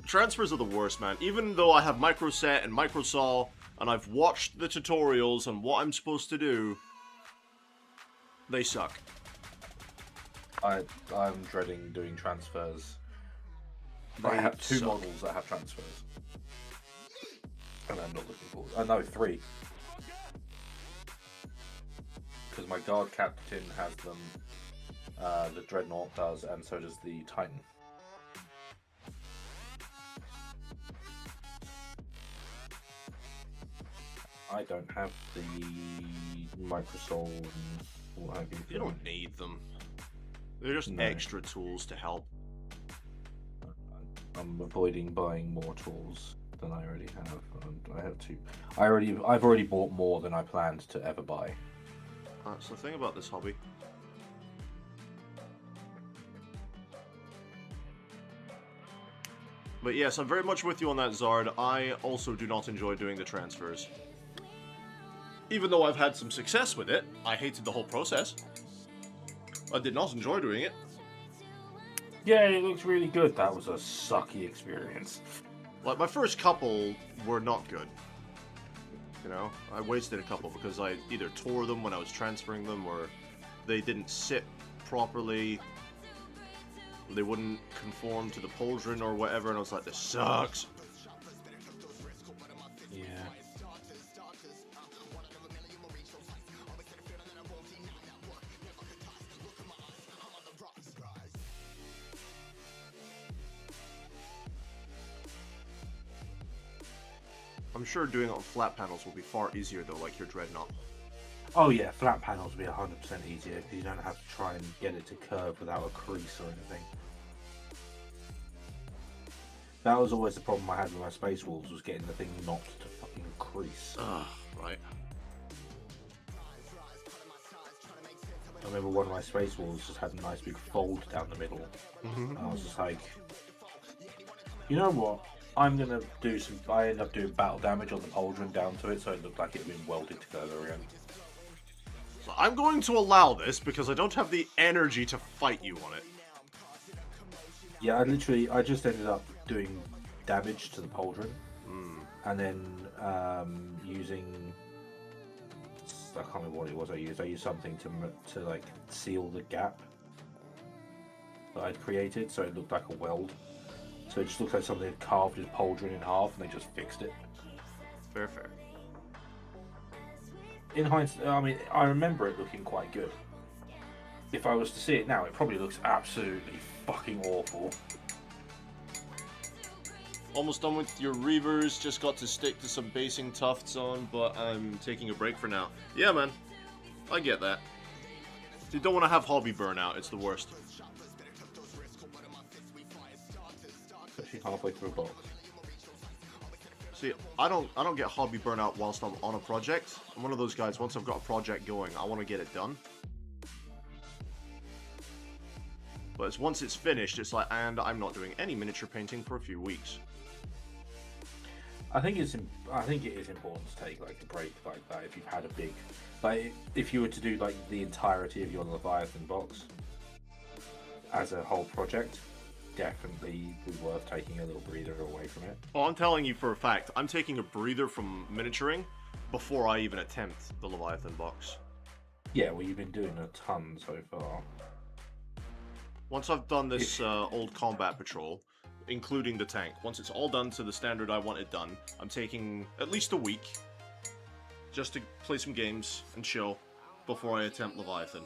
Speaker 2: Transfers are the worst, man. Even though I have microset and microsol, and I've watched the tutorials on what I'm supposed to do, they suck.
Speaker 3: I'm dreading doing transfers. I
Speaker 2: They
Speaker 3: have 2
Speaker 2: suck.
Speaker 3: models that have transfers. And I'm not looking forward. No, 3. Because my guard captain has them, the Dreadnought does, and so does the Titan. I don't have the Microsol and what have you.
Speaker 2: You don't need them. They're just
Speaker 3: No.
Speaker 2: extra tools to help.
Speaker 3: I'm avoiding buying more tools than I already have. I have to. I've already bought more than I planned to ever buy.
Speaker 2: That's the thing about this hobby. But yes, I'm very much with you on that, Zard. I also do not enjoy doing the transfers. Even though I've had some success with it, I hated the whole process. I did not enjoy doing it.
Speaker 3: Yeah, it looks really good. That was a sucky experience.
Speaker 2: Like, my first couple were not good. You know, I wasted a couple because I either tore them when I was transferring them, or they didn't sit properly. They wouldn't conform to the pauldron or whatever, and I was like, this sucks.
Speaker 3: Yeah.
Speaker 2: I'm sure doing it on flat panels will be far easier though, like your Dreadnought.
Speaker 3: Oh yeah, flat panels will be 100% easier because you don't have to try and get it to curve without a crease or anything. That was always the problem I had with my Space Wolves, was getting the thing not to fucking crease.
Speaker 2: Ugh, right.
Speaker 3: I remember one of my Space Wolves just had a nice big fold down the middle. And I was just like, you know what? I'm gonna do some. I ended up doing battle damage on the pauldron down to it, so it looked like it had been welded together again.
Speaker 2: So I'm going to allow this because I don't have the energy to fight you on it.
Speaker 3: Yeah, I just ended up doing damage to the pauldron, and then using. I can't remember what it was I used. I used something to like seal the gap that I'd created, so it looked like a weld. So it just looks like somebody had carved his pauldron in half and they just fixed it.
Speaker 2: Fair, fair.
Speaker 3: In hindsight, I mean, I remember it looking quite good. If I was to see it now, it probably looks absolutely fucking awful.
Speaker 2: Almost done with your Reavers, just got to stick to some basing tufts on, but I'm taking a break for now. Yeah, man. I get that. You don't want to have hobby burnout, it's the worst.
Speaker 3: Especially halfway through a box.
Speaker 2: See, I don't get hobby burnout whilst I'm on a project. I'm one of those guys, once I've got a project going, I want to get it done. But it's, once it's finished, it's like, and I'm not doing any miniature painting for a few weeks.
Speaker 3: I think it is important to take like a break like that if you've had a big, like if you were to do like the entirety of your Leviathan box as a whole project, definitely be worth taking a little breather away from it.
Speaker 2: Well, I'm telling you for a fact, I'm taking a breather from miniaturing before I even attempt the Leviathan box.
Speaker 3: Yeah, well, you've been doing a ton so far.
Speaker 2: Once I've done this old combat patrol, including the tank, once it's all done to the standard I want it done, I'm taking at least a week just to play some games and chill before I attempt Leviathan.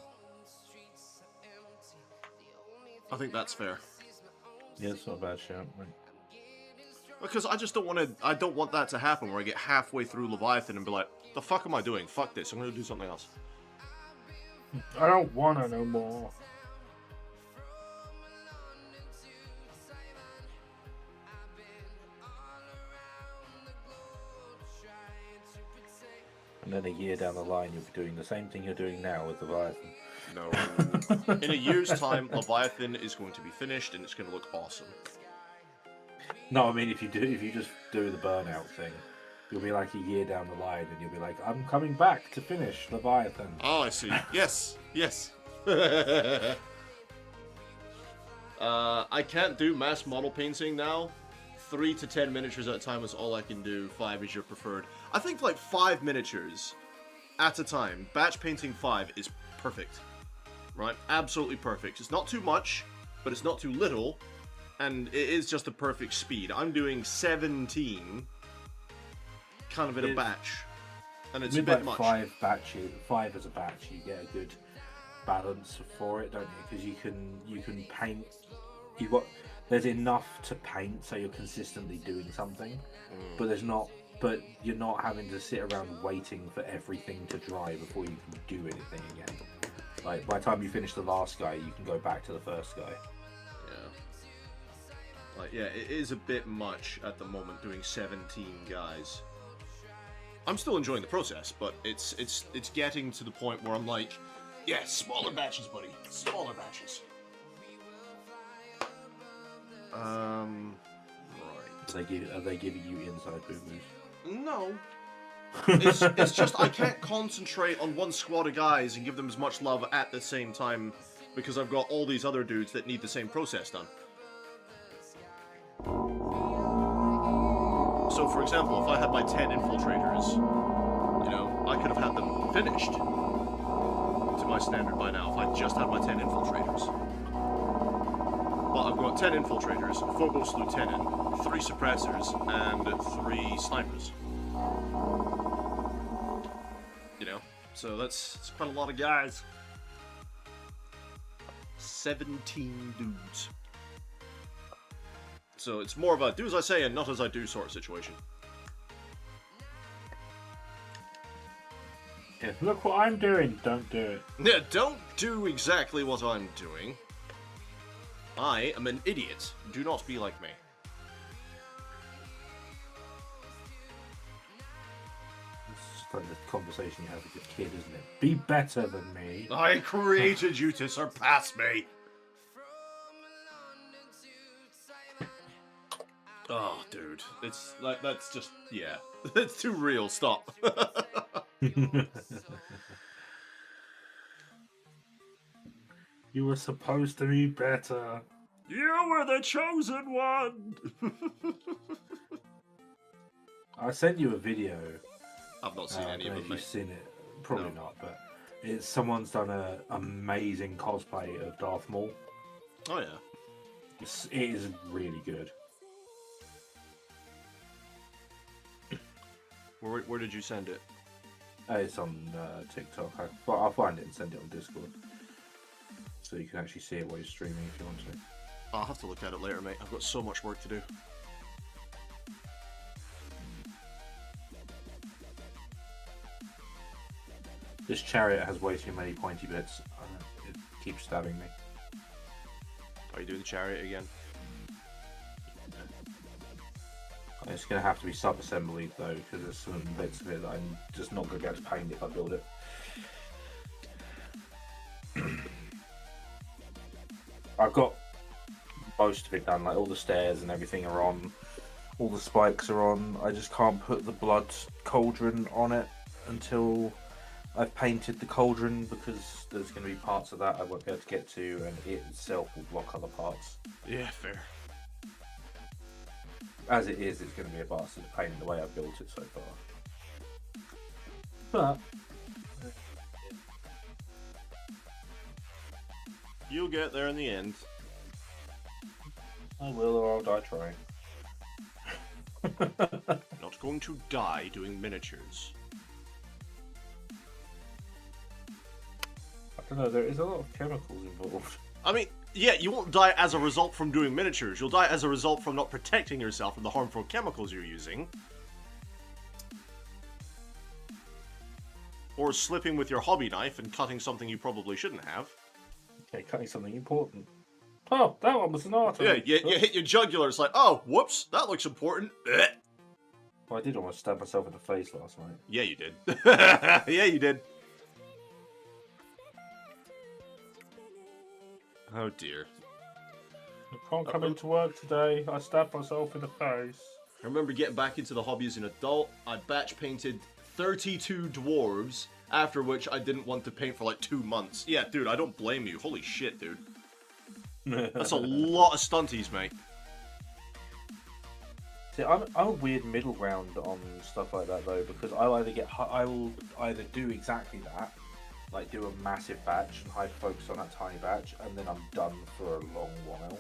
Speaker 2: I think that's fair.
Speaker 3: Yeah, it's not a bad shout. Right?
Speaker 2: Because I just don't want to. I don't want that to happen where I get halfway through Leviathan and be like, "The fuck am I doing? Fuck this! I'm gonna do something else."
Speaker 3: I don't wanna no more. And then a year down the line, you'll be doing the same thing you're doing now with Leviathan.
Speaker 2: No. In a year's time, Leviathan is going to be finished and it's going to look awesome.
Speaker 3: No, I mean if you just do the burnout thing, you'll be like a year down the line, and you'll be like, I'm coming back to finish Leviathan.
Speaker 2: Oh, I see. Yes, yes. I can't do mass model painting now. 3 to 10 miniatures at a time is all I can do. 5 is your preferred. I think like 5 miniatures at a time. Batch painting 5 is perfect. Right? Absolutely perfect. It's not too much, but it's not too little. And it is just a perfect speed. I'm doing 17 kind of in a batch. And it's a bit much. 5 as a batch, you get a good balance for it, don't you? Because you can paint. There's enough to paint, so you're consistently doing something, but you're not having to sit around waiting for everything to dry before you can do anything again. Like by the time you finish the last guy, you can go back to the first guy. Yeah. Like, yeah, it is a bit much at the moment doing 17 guys. I'm still enjoying the process, but it's getting to the point where I'm like, yeah, smaller batches, buddy. Smaller batches. Right.
Speaker 3: Are they giving you inside boo-boos?
Speaker 2: No. It's just I can't concentrate on one squad of guys and give them as much love at the same time because I've got all these other dudes that need the same process done. So, for example, if I had my 10 infiltrators, you know, I could have had them finished to my standard by now if I just had my 10 infiltrators. But I've got 10 infiltrators, a Phobos lieutenant, 3 suppressors, and 3 snipers. You know, so that's quite a lot of guys. 17 dudes. So it's more of a do as I say and not as I do sort of situation.
Speaker 3: Yeah, look what I'm doing, don't do it.
Speaker 2: Yeah, don't do exactly what I'm doing. I am an idiot. Do not be like me.
Speaker 3: It's like the conversation you have with your kid, isn't it? Be better than me.
Speaker 2: I created you to surpass me. Oh, dude. It's like, that's just, yeah. It's too real. Stop.
Speaker 3: You were supposed to be better.
Speaker 2: You were the chosen one.
Speaker 3: I sent you a video.
Speaker 2: I've not seen any of them,
Speaker 3: If
Speaker 2: mate.
Speaker 3: you've seen it, probably
Speaker 2: No.
Speaker 3: not. But it's someone's done an amazing cosplay of Darth Maul.
Speaker 2: Oh, yeah.
Speaker 3: It is really good.
Speaker 2: Where did you send it?
Speaker 3: It's on TikTok. I'll find it and send it on Discord, so you can actually see it while you're streaming if you want to.
Speaker 2: I'll have to look at it later, mate. I've got so much work to do.
Speaker 3: This chariot has way too many pointy bits. It keeps stabbing me.
Speaker 2: Are you doing the chariot again?
Speaker 3: It's going to have to be sub-assembly though, because there's some bits of it that I'm just not going to be able to paint if I build it. I've got most of it done, like all the stairs and everything are on, all the spikes are on. I just can't put the blood cauldron on it until I've painted the cauldron because there's going to be parts of that I won't be able to get to, and it itself will block other parts.
Speaker 2: Yeah, fair.
Speaker 3: As it is, it's going to be a bastard pain the way I've built it so far. But
Speaker 2: You'll get there in the end.
Speaker 3: I will, or I'll die trying.
Speaker 2: Not going to die doing miniatures.
Speaker 3: I don't know, there is a lot of chemicals involved.
Speaker 2: I mean, yeah, you won't die as a result from doing miniatures. You'll die as a result from not protecting yourself from the harmful chemicals you're using. Or slipping with your hobby knife and cutting something you probably shouldn't have.
Speaker 3: Okay, cutting something important. Oh, that one was an artery.
Speaker 2: Yeah, you hit your jugular, it's like, oh, whoops, that looks important. Blech.
Speaker 3: Well, I did almost stab myself in the face last night.
Speaker 2: Yeah, you did. Yeah, you did. Oh, dear.
Speaker 3: I can't come into work today. I stabbed myself in the face.
Speaker 2: I remember getting back into the hobby as an adult. I batch painted 32 dwarves, after which I didn't want to paint for like 2 months. Yeah, dude, I don't blame you. Holy shit, dude. That's a lot of stunties, mate.
Speaker 3: See, I'm a weird middle ground on stuff like that though, because I will either do exactly that, like do a massive batch and hyper focus on that tiny batch, and then I'm done for a long while.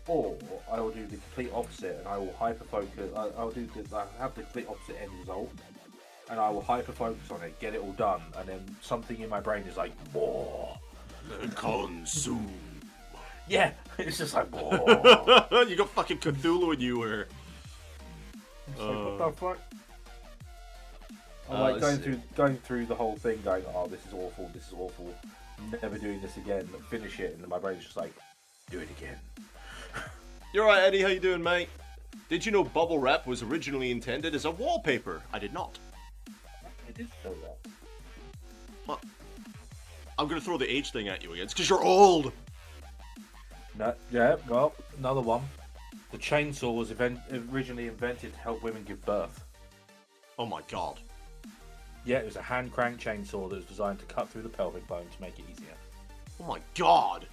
Speaker 3: Or I will do the complete opposite, and I will hyper focus. I have the complete opposite end result, and I will hyper focus on it, get it all done, and then something in my brain is like, more
Speaker 2: Consume.
Speaker 3: Yeah, it's just like, more.
Speaker 2: You got fucking Cthulhu in you, or...
Speaker 3: What the fuck? I'm like going through the whole thing, going, oh, this is awful, never doing this again, finish it, and then my brain's just like, do it again.
Speaker 2: You're right, Eddie, how you doing, mate? Did you know bubble wrap was originally intended as a wallpaper? I did not.
Speaker 3: I did know that.
Speaker 2: What? I'm gonna throw the age thing at you again. It's because you're old!
Speaker 3: No, yeah, well, another one. The chainsaw was originally invented to help women give birth.
Speaker 2: Oh my god.
Speaker 3: Yeah, it was a hand crank chainsaw that was designed to cut through the pelvic bone to make it easier.
Speaker 2: Oh my god.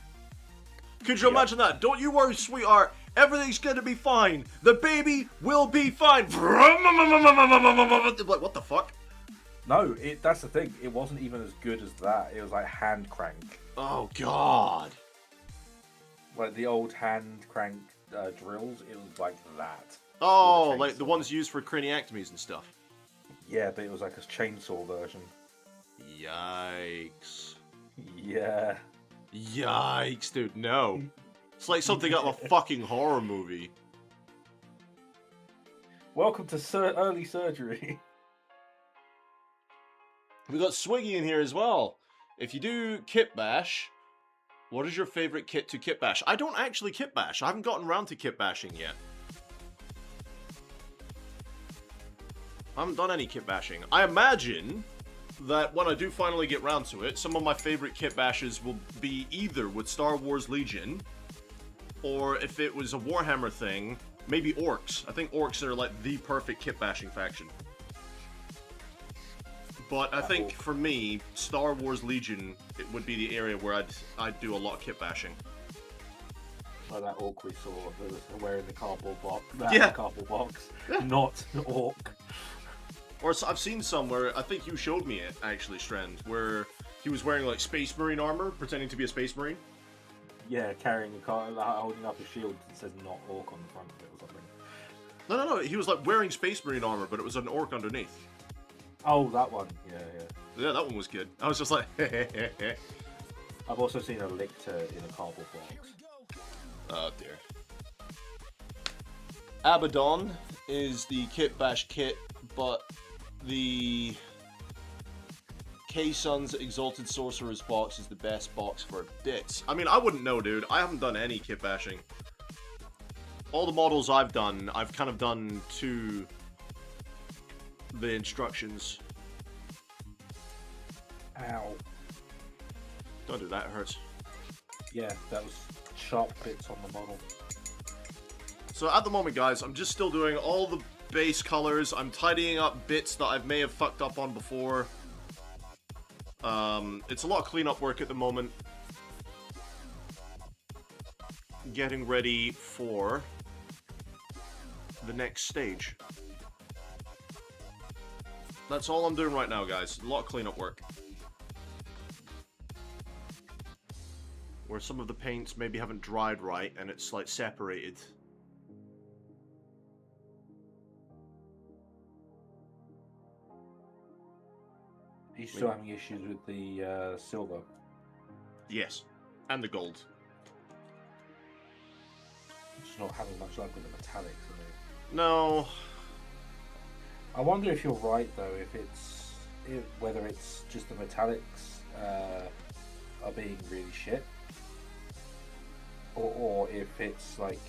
Speaker 2: Could you imagine that? Don't you worry, sweetheart. Everything's gonna be fine. The baby will be fine. Like, what the fuck?
Speaker 3: No, that's the thing. It wasn't even as good as that. It was like hand crank.
Speaker 2: Oh god.
Speaker 3: Like the old hand crank drills, it was like that.
Speaker 2: Oh, like the ones used for craniectomies and stuff.
Speaker 3: Yeah, but it was like a chainsaw version.
Speaker 2: Yikes.
Speaker 3: Yeah.
Speaker 2: Yikes, dude, no. It's like something out of a fucking horror movie.
Speaker 3: Welcome to early surgery.
Speaker 2: We got Swiggy in here as well. If you do kit bash, what is your favorite kit to kit bash? I don't actually kit bash. I haven't gotten around to kit bashing yet. I haven't done any kit bashing. I imagine that when I do finally get round to it, some of my favorite kit bashes will be either with Star Wars Legion, or if it was a Warhammer thing, maybe Orcs. I think Orcs are like the perfect kit bashing faction. But I think for me, Star Wars Legion, it would be the area where I'd do a lot of kit bashing.
Speaker 3: Like that orc we saw wearing the cardboard box.
Speaker 2: Yeah.
Speaker 3: Cardboard box, not an orc.
Speaker 2: Or I've seen somewhere, I think you showed me it, actually, Strand, where he was wearing, like, Space Marine armor, pretending to be a Space Marine.
Speaker 3: Yeah, carrying a car, holding up a shield that says not orc on the front of it or something.
Speaker 2: No, he was, like, wearing Space Marine armor, but it was an orc underneath.
Speaker 3: Oh, that one. Yeah.
Speaker 2: Yeah, that one was good. I was just like,
Speaker 3: I've also seen a lictor in a cardboard box.
Speaker 2: Oh, dear. Abaddon is the kit bash kit, but the K-Sun's Exalted Sorcerer's box is the best box for bits. I mean, I wouldn't know, dude. I haven't done any kit bashing. All the models I've done, I've kind of done to the instructions.
Speaker 3: Ow.
Speaker 2: Don't do that, it hurts.
Speaker 3: Yeah, that was sharp bits on the model.
Speaker 2: So at the moment, guys, I'm just still doing all the base colors. I'm tidying up bits that I may have fucked up on before. It's a lot of cleanup work at the moment. Getting ready for the next stage. That's all I'm doing right now, guys. A lot of cleanup work. Where some of the paints maybe haven't dried right and it's like separated.
Speaker 3: Are you still having issues with the silver?
Speaker 2: Yes. And the gold.
Speaker 3: Just not having much luck with the metallics, are they?
Speaker 2: No.
Speaker 3: I wonder if you're right though. Whether it's just the metallics are being really shit, or if it's like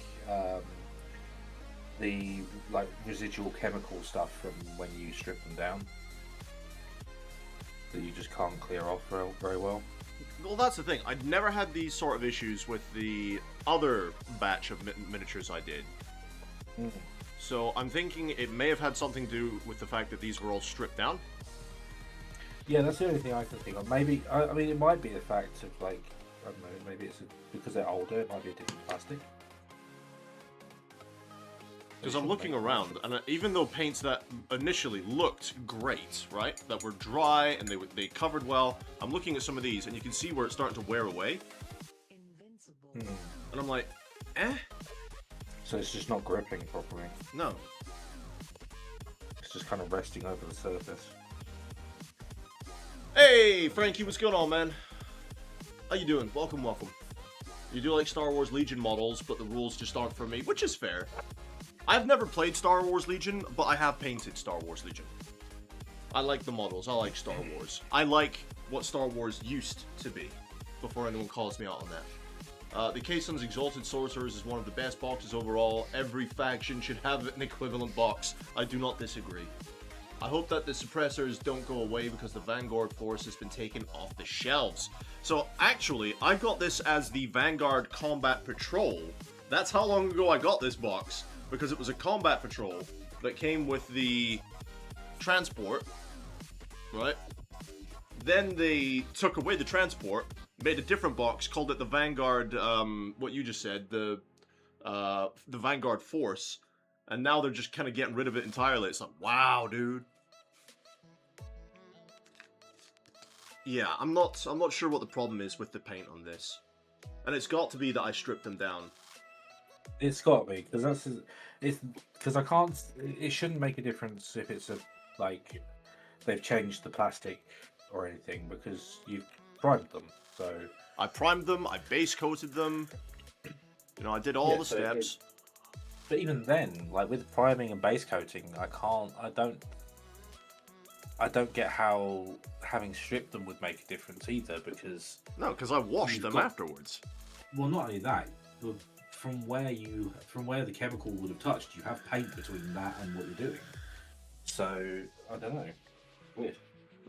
Speaker 3: the residual chemical stuff from when you strip them down that you just can't clear off very well.
Speaker 2: Well, that's the thing. I'd never had these sort of issues with the other batch of miniatures I did.
Speaker 3: Mm.
Speaker 2: So I'm thinking it may have had something to do with the fact that these were all stripped down.
Speaker 3: Yeah, that's the only thing I can think of. Maybe, I mean, it might be the fact of, like, I don't know, maybe it's because they're older, it might be a different plastic.
Speaker 2: Because I'm looking around, and even though paints that initially looked great, right, that were dry and they covered well, I'm looking at some of these, and you can see where it's starting to wear away.
Speaker 3: Hmm.
Speaker 2: And I'm like, eh?
Speaker 3: So it's just not gripping properly.
Speaker 2: No.
Speaker 3: It's just kind of resting over the surface.
Speaker 2: Hey, Frankie, what's going on, man? How you doing? Welcome, welcome. You do like Star Wars Legion models, but the rules just aren't for me, which is fair. I've never played Star Wars Legion, but I have painted Star Wars Legion. I like the models. I like Star Wars. I like what Star Wars used to be, before anyone calls me out on that. The Kaison's Exalted Sorcerers is one of the best boxes overall. Every faction should have an equivalent box. I do not disagree. I hope that the suppressors don't go away because the Vanguard force has been taken off the shelves. So actually, I got this as the Vanguard Combat Patrol. That's how long ago I got this box. Because it was a combat patrol that came with the transport, right? Then they took away the transport, made a different box, called it the Vanguard, what you just said, the Vanguard Force, and now they're just kind of getting rid of it entirely. It's like, wow, dude. Yeah, I'm not sure what the problem is with the paint on this, and it's got to be that I stripped them down.
Speaker 3: It's got to be, because I can't. It shouldn't make a difference if it's like they've changed the plastic or anything, because you've primed them. So
Speaker 2: I primed them, I base coated them. You know, I did all the steps.
Speaker 3: But even then, like with priming and base coating, I don't get how having stripped them would make a difference either, because
Speaker 2: no, because I washed them afterwards.
Speaker 3: Well, not only that, but from where the chemical would have touched, you have paint between that and what you're doing. So I don't know. Weird.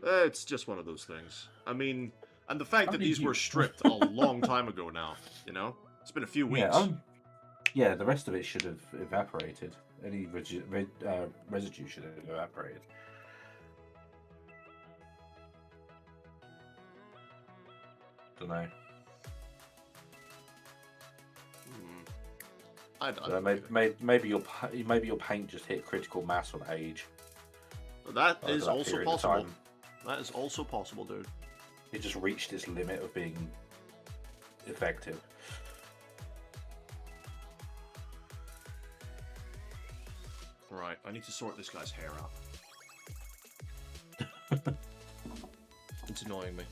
Speaker 2: It's just one of those things. I mean, and the fact that these were stripped a long time ago now, you know? It's been a few weeks.
Speaker 3: Yeah, the rest of it should have evaporated. Any residue should have evaporated. Don't know. Maybe your paint just hit critical mass on age.
Speaker 2: That is also possible. That is also possible, dude.
Speaker 3: It just reached its limit of being effective.
Speaker 2: Right, I need to sort this guy's hair out. It's annoying me.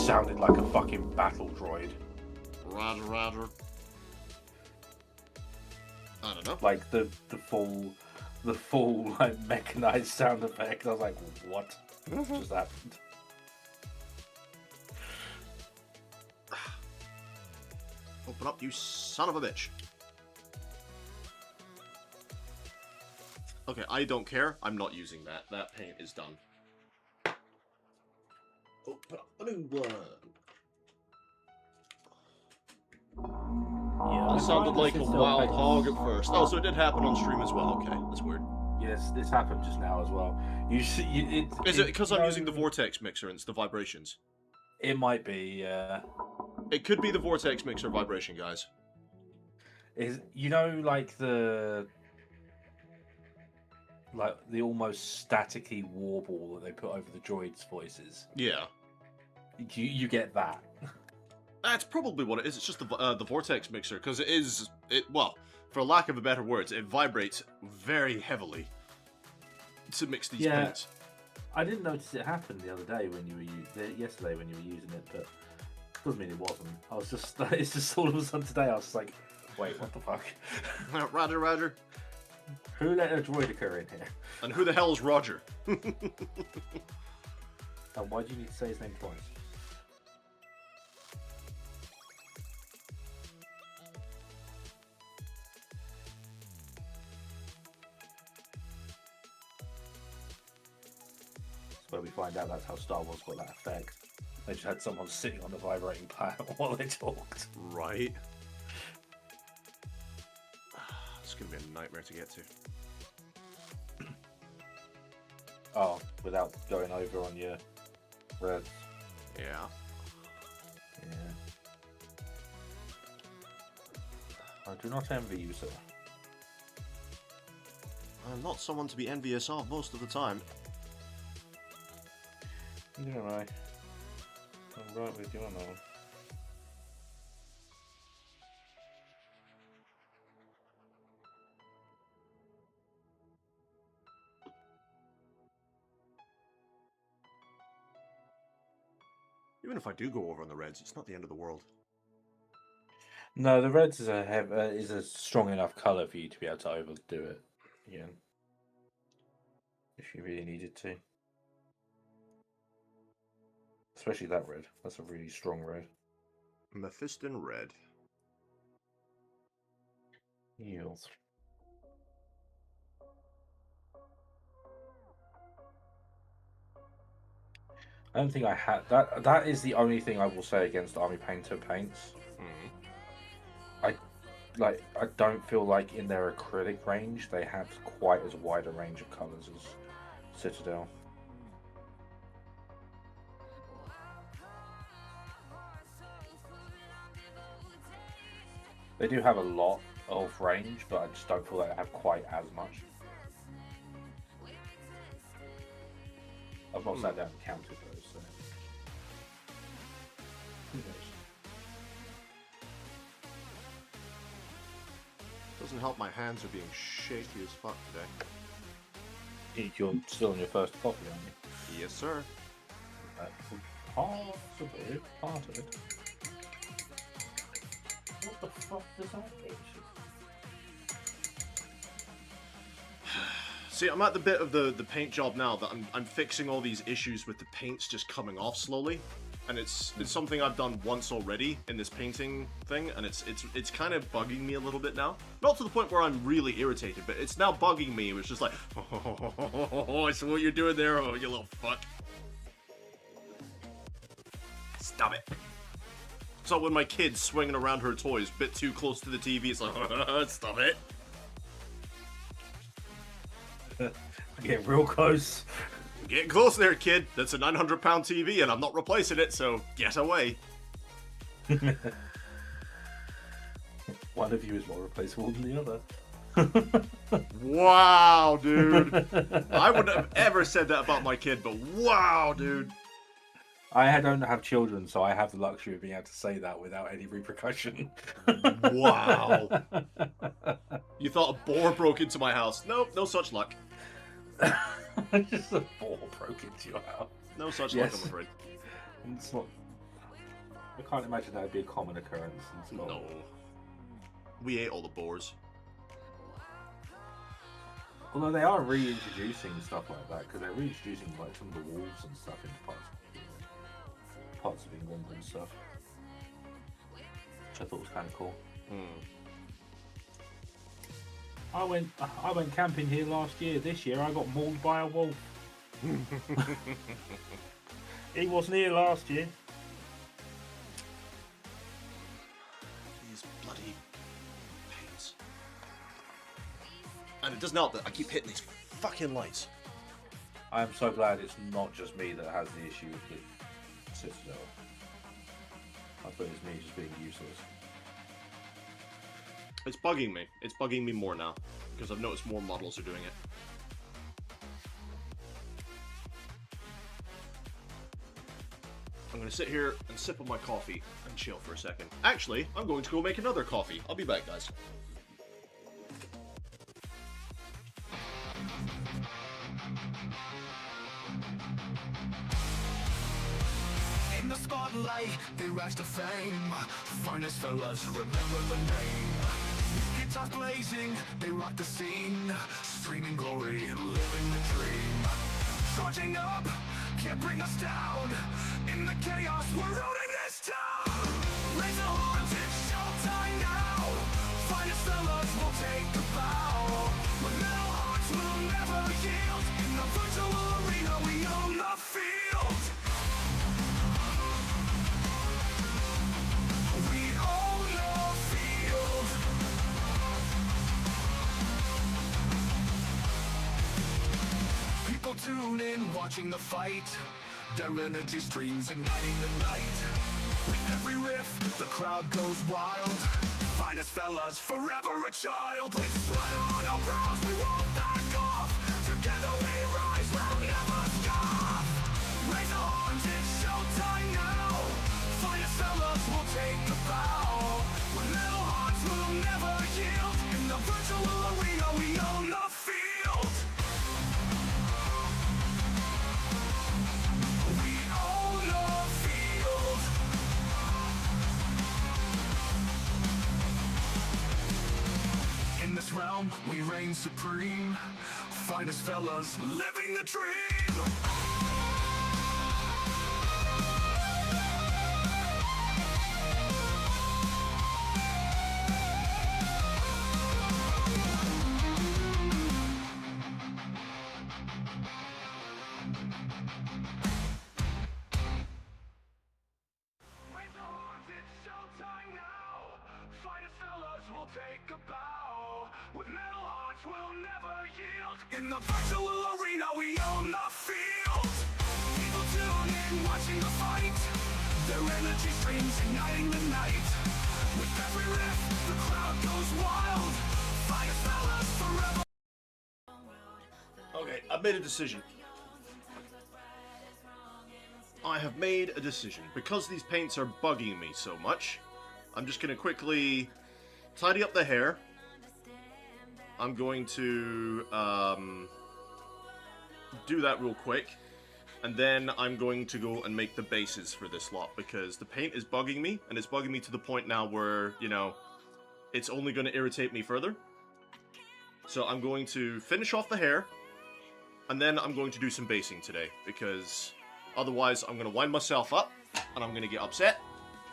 Speaker 3: Sounded like a fucking battle droid.
Speaker 2: Roger. I don't know.
Speaker 3: Like the full like mechanized sound effect. I was like, what just happened?
Speaker 2: Open up, you son of a bitch. Okay, I don't care. I'm not using that. That paint is done. Open up a new one.
Speaker 3: Yeah,
Speaker 2: It sounded like a wild hog at first. Oh, so it did happen on stream as well. Okay, that's weird.
Speaker 3: Yes, this happened just now as well. You see,
Speaker 2: Is it because I'm using the vortex mixer and it's the vibrations?
Speaker 3: It might be.
Speaker 2: It could be the vortex mixer vibration, guys.
Speaker 3: Is like the almost staticky warble that they put over the droids' voices.
Speaker 2: Yeah.
Speaker 3: You get that.
Speaker 2: That's probably what it is. It's just the vortex mixer, because well, for lack of a better words, it vibrates very heavily to mix these paints.
Speaker 3: I didn't notice it happen the other day when you were yesterday when you were using it, but doesn't mean it wasn't. I was just it's just all of a sudden today I was just like, wait, what the fuck?
Speaker 2: Roger.
Speaker 3: Who let a droid occur in here?
Speaker 2: And who the hell is Roger?
Speaker 3: And why do you need to say his name twice? Where we find out that's how Star Wars got that effect. They just had someone sitting on the vibrating planet while they talked.
Speaker 2: Right. It's gonna be a nightmare to get to.
Speaker 3: Oh, without going over on your reds.
Speaker 2: Yeah.
Speaker 3: I do not envy you, sir.
Speaker 2: I'm not someone to be envious of most of the time.
Speaker 3: Neither am I. I'm right with you on that one.
Speaker 2: Even if I do go over on the reds, it's not the end of the world.
Speaker 3: No, the reds is a strong enough colour for you to be able to overdo it again. If you really needed to. Especially that red. That's a really strong red.
Speaker 2: Mephiston red.
Speaker 3: Yields. I don't think I had that. That is the only thing I will say against Army Painter paints. I don't feel like in their acrylic range they have quite as wide a range of colours as Citadel. They do have a lot of range, but I just don't feel like they have quite as much. I've not sat down and counted those, so who knows?
Speaker 2: Doesn't help my hands are being shaky as fuck today.
Speaker 3: You're still on your first copy, aren't you?
Speaker 2: Yes, sir.
Speaker 3: Possibly part of it. What the fuck does that get you?
Speaker 2: See, I'm at the bit of the paint job now that I'm fixing all these issues with the paints just coming off slowly, and it's something I've done once already in this painting thing, and it's kind of bugging me a little bit now. Not to the point where I'm really irritated, but it's now bugging me. It's just like, oh, I see what you're doing there, oh, you little fuck. Stop it. So when my kid's swinging around her toys a bit too close to the TV, it's like, stop it.
Speaker 3: Get real close.
Speaker 2: Get close there, kid. That's a 900-pound TV, and I'm not replacing it, so get away.
Speaker 3: One of you is more replaceable than the other.
Speaker 2: Wow, dude. I wouldn't have ever said that about my kid, but wow, dude.
Speaker 3: I don't have children, so I have the luxury of being able to say that without any repercussion.
Speaker 2: Wow. You thought a boar broke into my house. Nope, no such luck.
Speaker 3: Just a ball broke into your house.
Speaker 2: No such luck, I'm afraid.
Speaker 3: It's not... I can't imagine that would be a common occurrence in Scotland.
Speaker 2: No. We ate all the boars.
Speaker 3: Although they are reintroducing stuff like that, because they're reintroducing like some of the wolves and stuff into parts of England and stuff, which I thought was kind of cool. I went camping here last year. This year I got mauled by a wolf. He wasn't here last year.
Speaker 2: These bloody paints. And it doesn't help that I keep hitting these fucking lights.
Speaker 3: I am so glad it's not just me that has the issue with the Citadel. I thought it was me just being useless.
Speaker 2: It's bugging me. It's bugging me more now. Because I've noticed more models are doing it. I'm going to sit here and sip on my coffee and chill for a second. Actually, I'm going to go make another coffee. I'll be back, guys.
Speaker 1: In the spotlight, they rise to fame. Finest fellas, remember the name. Guitars blazing, they rock the scene. Streaming glory and living the dream. Charging up, can't bring us down. In the chaos, we're owning this town. Raise the horns, it's showtime now. Finest fellas will take the bow. But metal hearts will never yield. In the virtual arena, we own the field. We own the field. People tune in, watching the fight. Their energy streams igniting the night. With every riff, the crowd goes wild. Finest fellas, forever a child. With sweat on our brows, we won't back off. Together we rise, we'll never scoff. Raise the horns, it's showtime now. Finest fellas will take the bow. When metal hearts will never yield. In the virtual arena, we own the field. We own the field. In this realm, we reign supreme. Finest fellas, living the dream. Raise the horns, it's showtime now. Finest fellas will take a bow. With metal hearts, we'll never yield. In the virtual arena, we own the field. People tune in, watching the fight. Their energy streams igniting the night. With every riff, the crowd goes wild. Finest fellas forever.
Speaker 2: Okay, I've made a decision. I have made a decision. Because these paints are bugging me so much, I'm just going to quickly tidy up the hair. I'm going to do that real quick. And then I'm going to go and make the bases for this lot. Because the paint is bugging me. And it's bugging me to the point now where, you know, it's only going to irritate me further. So I'm going to finish off the hair. And then I'm going to do some basing today. Because otherwise I'm going to wind myself up. And I'm going to get upset.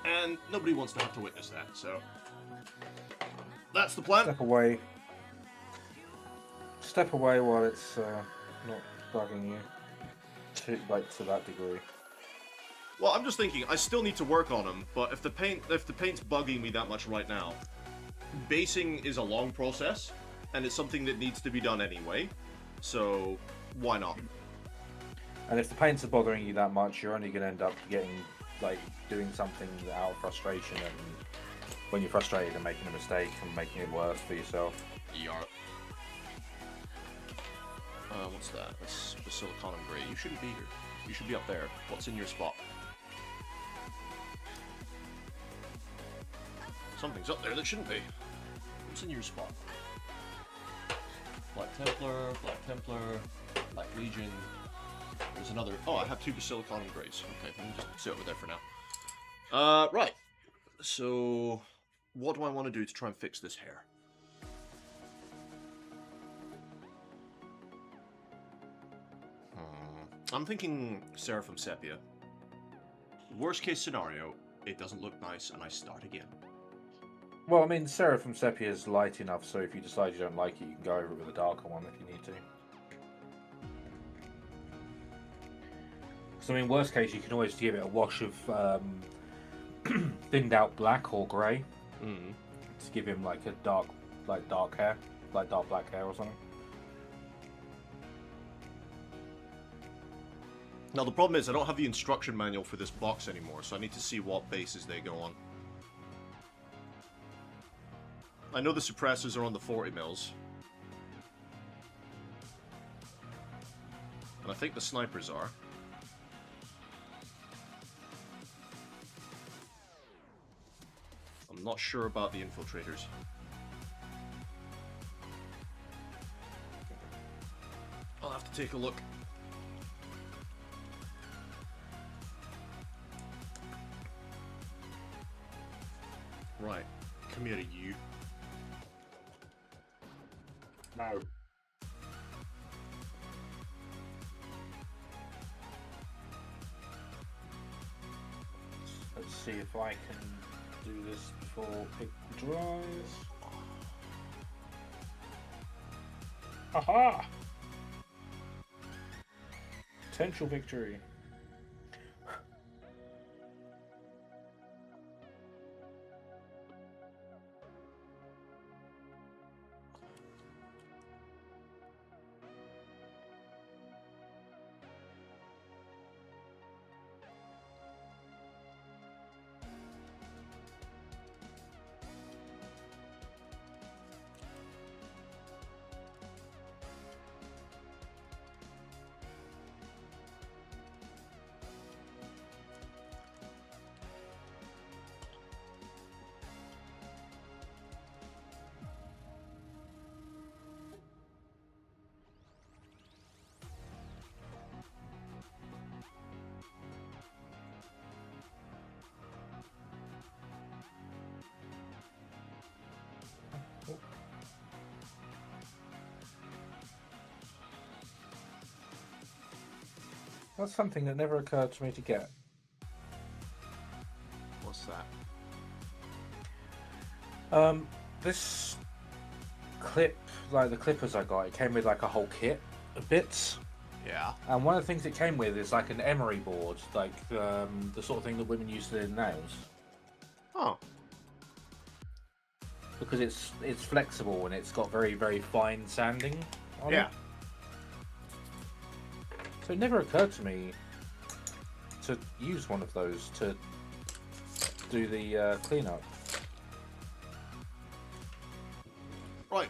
Speaker 2: And nobody wants to have to witness that. So that's the plan.
Speaker 3: Step away. Step away while it's not bugging you to that degree.
Speaker 2: Well, I'm just thinking, I still need to work on them, but if the paint's bugging me that much right now, basing is a long process, and it's something that needs to be done anyway, so why not?
Speaker 3: And if the paints are bothering you that much, you're only going to end up doing something out of frustration, and when you're frustrated and making a mistake and making it worse for yourself.
Speaker 2: Yarp. What's that? That's the silicon and gray. You shouldn't be here. You should be up there. What's in your spot? Something's up there that shouldn't be. What's in your spot? Black Templar, Black Legion. There's another. Oh, I have two silicon and grays. Okay, let me just sit over there for now. Right. So, what do I want to do to try and fix this hair? I'm thinking Seraphim Sepia. Worst case scenario, it doesn't look nice and I start again.
Speaker 3: Well, I mean, Seraphim Sepia is light enough, so if you decide you don't like it, you can go over it with a darker one if you need to. So I mean, worst case, you can always give it a wash of thinned out black or grey to give him like a dark hair, like dark black hair or something.
Speaker 2: Now the problem is I don't have the instruction manual for this box anymore, so I need to see what bases they go on. I know the suppressors are on the 40 mils. And I think the snipers are. I'm not sure about the infiltrators. I'll have to take a look. Right, come here to you.
Speaker 3: No. Let's see if I can do this before it dries. Aha! Potential victory. That's something that never occurred to me to get.
Speaker 2: What's that?
Speaker 3: This clip, like the clippers I got, it came with like a whole kit of bits.
Speaker 2: Yeah.
Speaker 3: And one of the things it came with is like an emery board, like the sort of thing that women use to do nails.
Speaker 2: Oh.
Speaker 3: Because it's flexible and it's got very, very fine sanding on it. So it never occurred to me to use one of those to do the cleanup.
Speaker 2: Right.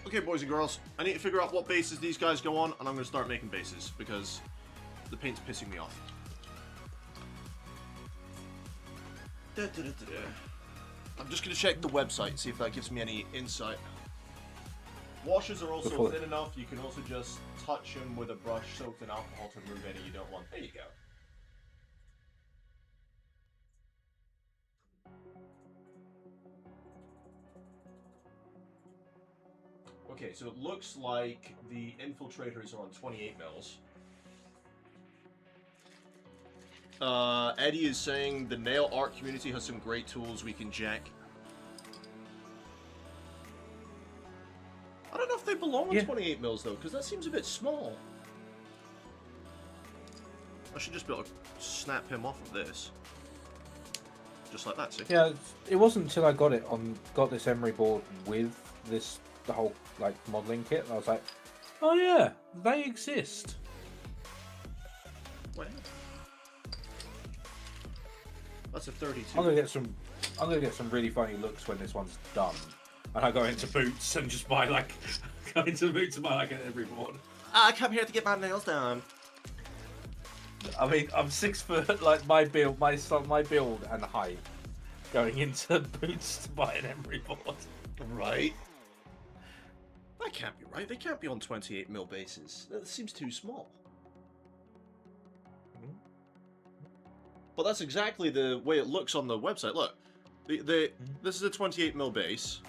Speaker 2: Okay, boys and girls. I need to figure out what bases these guys go on, and I'm going to start making bases, because the paint's pissing me off. I'm just going to check the website and see if that gives me any insight. Washes are also thin enough. You can also just touch them with a brush soaked in alcohol to remove any you don't want. There you go. Okay, so it looks like the infiltrators are on 28 mils. Eddie is saying the nail art community has some great tools we can jack. I don't know if they belong on 28 mils though, because that seems a bit small. I should just be able to snap him off of this. Just like that, see?
Speaker 3: Yeah, it wasn't until I got this emery board with the whole like modelling kit, and I was like, oh yeah, they exist.
Speaker 2: Well, that's a 32.
Speaker 3: I'm gonna get some really funny looks when this one's done. And I go into Boots and just buy like an emery board.
Speaker 2: I come here to get my nails done.
Speaker 3: I mean, I'm 6 foot, like my build and height, going into Boots to buy an emery board.
Speaker 2: Right. That can't be right. They can't be on 28 mil bases. That seems too small. But that's exactly the way it looks on the website. Look, this is a 28 mil base.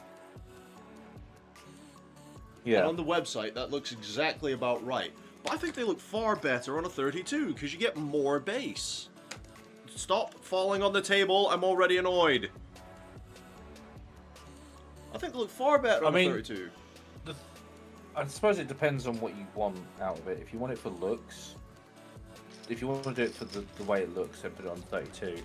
Speaker 3: Yeah.
Speaker 2: And on the website, that looks exactly about right. But I think they look far better on a 32, because you get more base. Stop falling on the table, I'm already annoyed. I think they look far better on a 32.
Speaker 3: I suppose it depends on what you want out of it. If you want it for looks, if you want to do it for the way it looks, then put it on 32.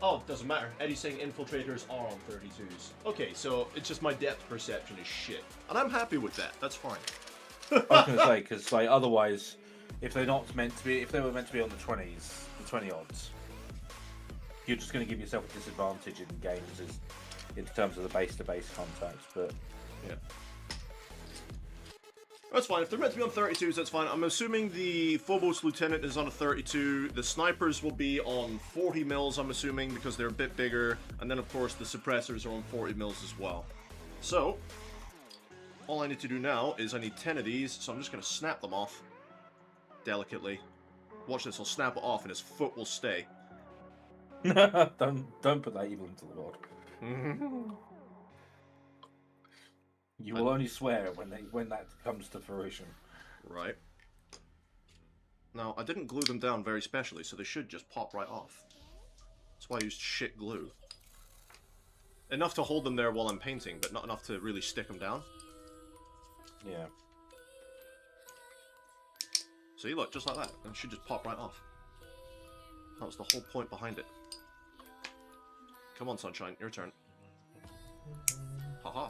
Speaker 2: Oh, it doesn't matter. Eddie's saying infiltrators are on 32s. Okay, so it's just my depth perception is shit. And I'm happy with that. That's fine.
Speaker 3: I was going to say, because like, otherwise, if they're not meant to be, if they were meant to be on the 20s, the 20 odds, you're just going to give yourself a disadvantage in games in terms of the base-to-base contacts, but
Speaker 2: yeah. That's fine. If they're meant to be on 32s, that's fine. I'm assuming the Phobos Lieutenant is on a 32. The snipers will be on 40 mils, I'm assuming, because they're a bit bigger. And then, of course, the suppressors are on 40 mils as well. So, all I need to do now is I need 10 of these, so I'm just going to snap them off delicately. Watch this, I'll snap it off and his foot will stay.
Speaker 3: don't put that evil into the world. You will only swear when that comes to fruition.
Speaker 2: Right. Now, I didn't glue them down very specially, so they should just pop right off. That's why I used shit glue. Enough to hold them there while I'm painting, but not enough to really stick them down.
Speaker 3: Yeah.
Speaker 2: See, look, just like that. It should just pop right off. That was the whole point behind it. Come on, Sunshine, your turn. Haha.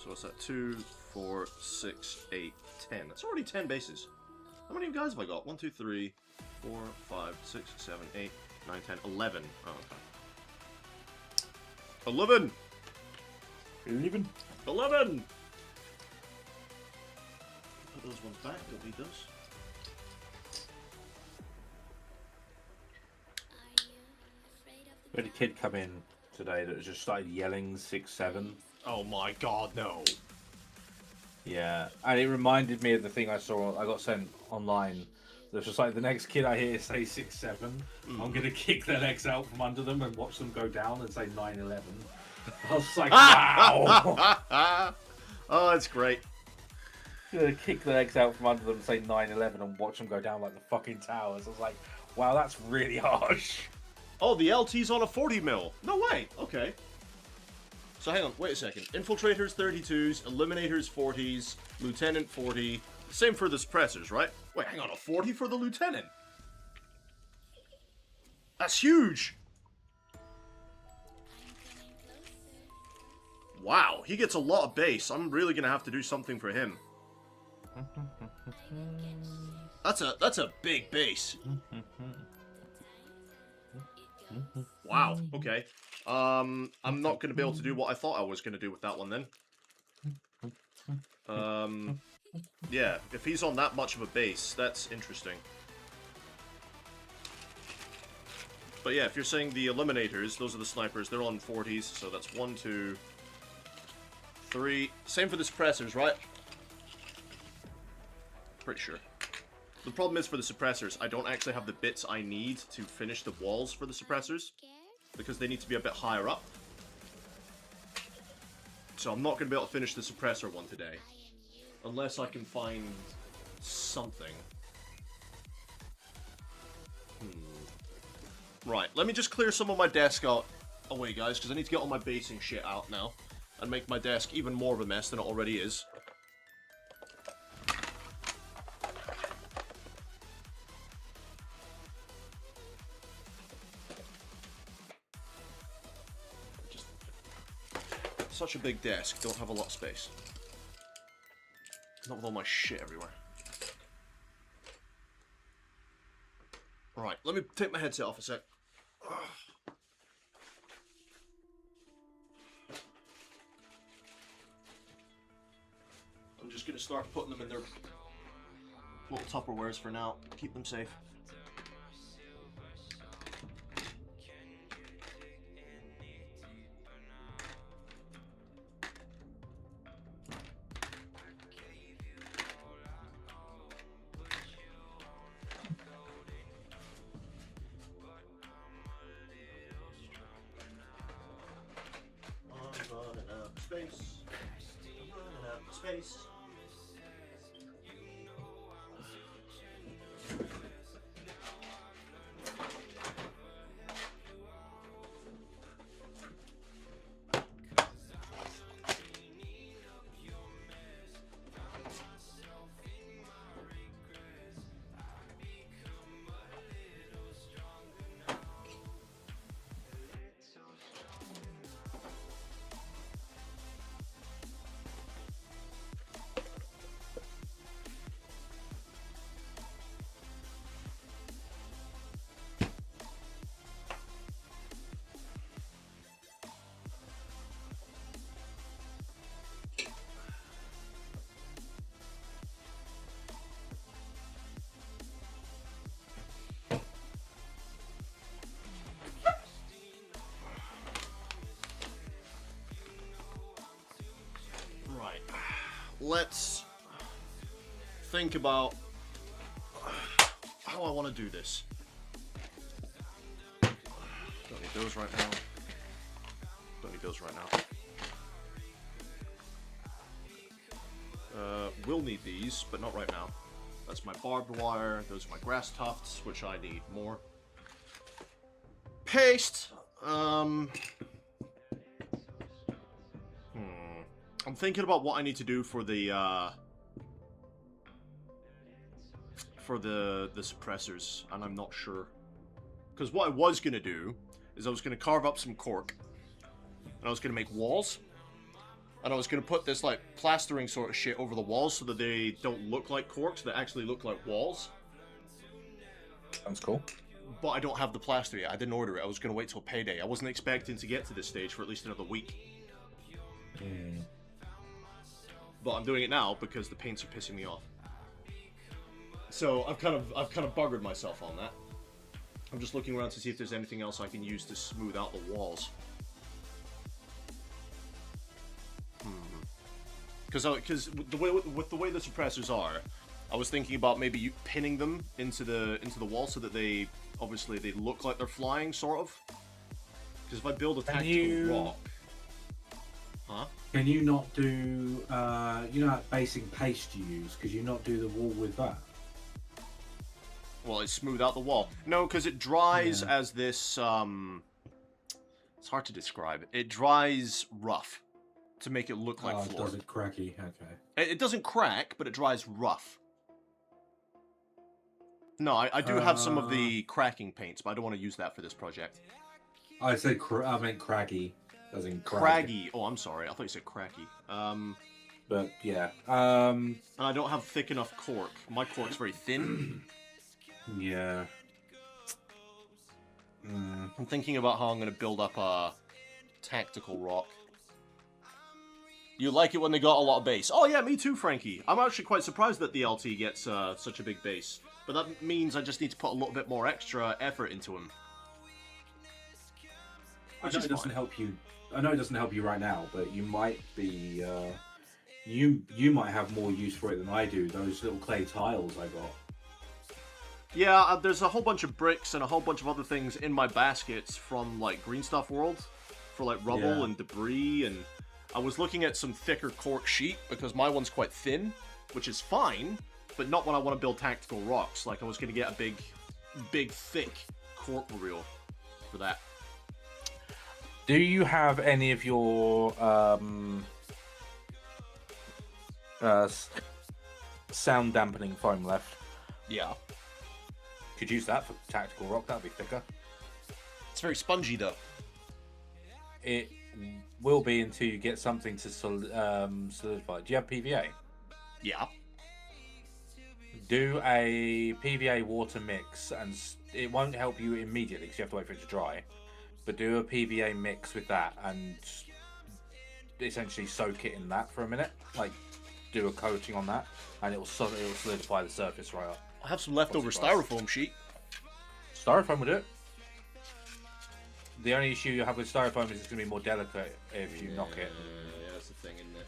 Speaker 2: So what's that? 2, 4, 6, 8, 10. That's already 10 bases. How many guys have I got? 1, 2, 3, 4, 5, 6, 7, 8, 9, 10, 11. Oh, okay. 11!
Speaker 3: 11.
Speaker 2: 11! Put those ones back, don't need those.
Speaker 3: We had a kid come in today that just started yelling 6-7.
Speaker 2: Oh my god, no.
Speaker 3: Yeah, and it reminded me of the thing I got sent online. There's just like, the next kid I hear say 6-7, I'm gonna kick their legs out from under them and watch them go down and say 9-11. I was like, wow.
Speaker 2: Oh, it's great.
Speaker 3: Gonna kick their legs out from under them and say 9-11 and watch them go down like the fucking towers. I was like, wow, that's really harsh.
Speaker 2: Oh, the LT's on a 40 mil. No way. Okay. So hang on, wait a second. Infiltrators 32s, Eliminators 40s, Lieutenant 40. Same for the suppressors, right? Wait, hang on, a 40 for the Lieutenant? That's huge! Wow, he gets a lot of base. I'm really gonna have to do something for him. That's a big base. Wow, okay. I'm not going to be able to do what I thought I was going to do with that one then. Yeah, if he's on that much of a base, that's interesting. But yeah, if you're saying the Eliminators, those are the snipers, they're on 40s, so that's 1, 2, 3. Same for the suppressors, right? Pretty sure. The problem is for the suppressors, I don't actually have the bits I need to finish the walls for the suppressors, because they need to be a bit higher up. So I'm not going to be able to finish the suppressor one today, unless I can find something. Right, let me just clear some of my desk away, guys, because I need to get all my basing shit out now, and make my desk even more of a mess than it already is. Such a big desk, don't have a lot of space. Not with all my shit everywhere. Alright, let me take my headset off a sec. I'm just gonna start putting them in their little Tupperwares for now. Keep them safe. Space. I'm running out of space. let's think about how I want to do this. Don't need those right now. Don't need those right now. Will need these, but not right now. That's my barbed wire. Those are my grass tufts, which I need more. Paste. I'm thinking about what I need to do for the suppressors, and I'm not sure. Because what I was gonna do is I was gonna carve up some cork, and I was gonna make walls, and I was gonna put this like plastering sort of shit over the walls so that they don't look like corks, they actually look like walls.
Speaker 3: Sounds cool.
Speaker 2: But I don't have the plaster yet. I didn't order it. I was gonna wait till payday. I wasn't expecting to get to this stage for at least another week. But I'm doing it now because the paints are pissing me off. So I've kind of buggered myself on that. I'm just looking around to see if there's anything else I can use to smooth out the walls. Because with the way the suppressors are, I was thinking about maybe pinning them into the wall so that they obviously they look like they're flying, sort of. Because if I build a tactical rock,
Speaker 3: Can you not do you know that basing paste you use? Could you not do the wall with that?
Speaker 2: well, it smooth out the wall. No, because it dries as this. It's hard to describe. It dries rough to make it look like floor.
Speaker 3: Does it cracky? Okay.
Speaker 2: It doesn't crack, but it dries rough. No, I do have some of the cracking paints, but I don't want to use that for this project.
Speaker 3: I said I meant craggy, as in
Speaker 2: craggy. Oh, I'm sorry. I thought you said cracky.
Speaker 3: But yeah.
Speaker 2: And I don't have thick enough cork. My cork's very thin.
Speaker 3: Yeah.
Speaker 2: I'm thinking about how I'm going to build up a tactical rock. You like it when they got a lot of base. Oh yeah, me too, Frankie. I'm actually quite surprised that the LT gets such a big base. But that means I just need to put a little bit more extra effort into him.
Speaker 3: I know it doesn't help you. I know it doesn't help you right now, but you might be. You might have more use for it than I do. Those little clay tiles I got.
Speaker 2: Yeah, there's a whole bunch of bricks and a whole bunch of other things in my baskets from like Green Stuff World for like rubble and debris, and I was looking at some thicker cork sheet because my one's quite thin, which is fine, but not when I want to build tactical rocks. Like I was going to get a big thick cork reel for that.
Speaker 3: Do you have any of your sound dampening foam left?
Speaker 2: Yeah.
Speaker 3: Could use that for tactical rock. That'd be thicker.
Speaker 2: It's very spongy though.
Speaker 3: It will be until you get something to solidify. Do you have PVA?
Speaker 2: Yeah.
Speaker 3: Do a PVA water mix, and it won't help you immediately because you have to wait for it to dry. But do a PVA mix with that and essentially soak it in that for a minute. Like, do a coating on that, and it will solidify the surface right up.
Speaker 2: I have some leftover styrofoam sheet.
Speaker 3: Styrofoam will do it. The only issue you have with styrofoam is it's going to be more delicate if you knock it.
Speaker 2: Yeah, that's the thing, isn't it?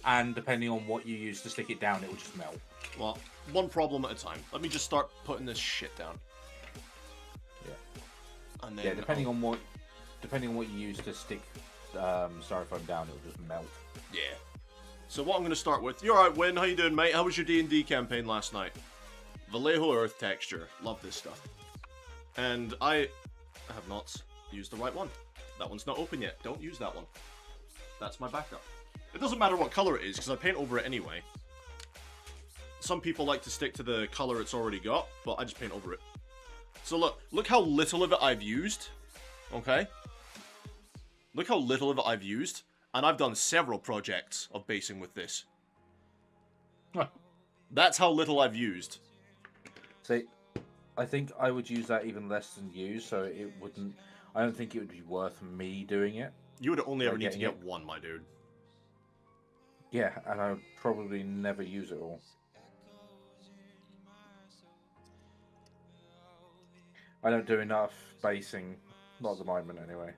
Speaker 3: And depending on what you use to stick it down, it will just melt.
Speaker 2: Well, one problem at a time. Let me just start putting this shit down.
Speaker 3: Yeah.
Speaker 2: And then
Speaker 3: depending on what you use to stick styrofoam down, it'll just melt.
Speaker 2: Yeah. So what I'm going to start with... You're alright, Win. How you doing, mate? How was your D&D campaign last night? Vallejo Earth texture. Love this stuff. And I have not used the right one. That one's not open yet. Don't use that one. That's my backup. It doesn't matter what color it is, because I paint over it anyway. Some people like to stick to the color it's already got, but I just paint over it. So look how little of it I've used. Okay? Look how little of it I've used. And I've done several projects of basing with this. That's how little I've used.
Speaker 3: See, I think I would use that even less than you, so it wouldn't... I don't think it would be worth me doing it.
Speaker 2: You would only ever need to get one, my dude.
Speaker 3: Yeah, and I would probably never use it all. I don't do enough basing, not at the moment anyway.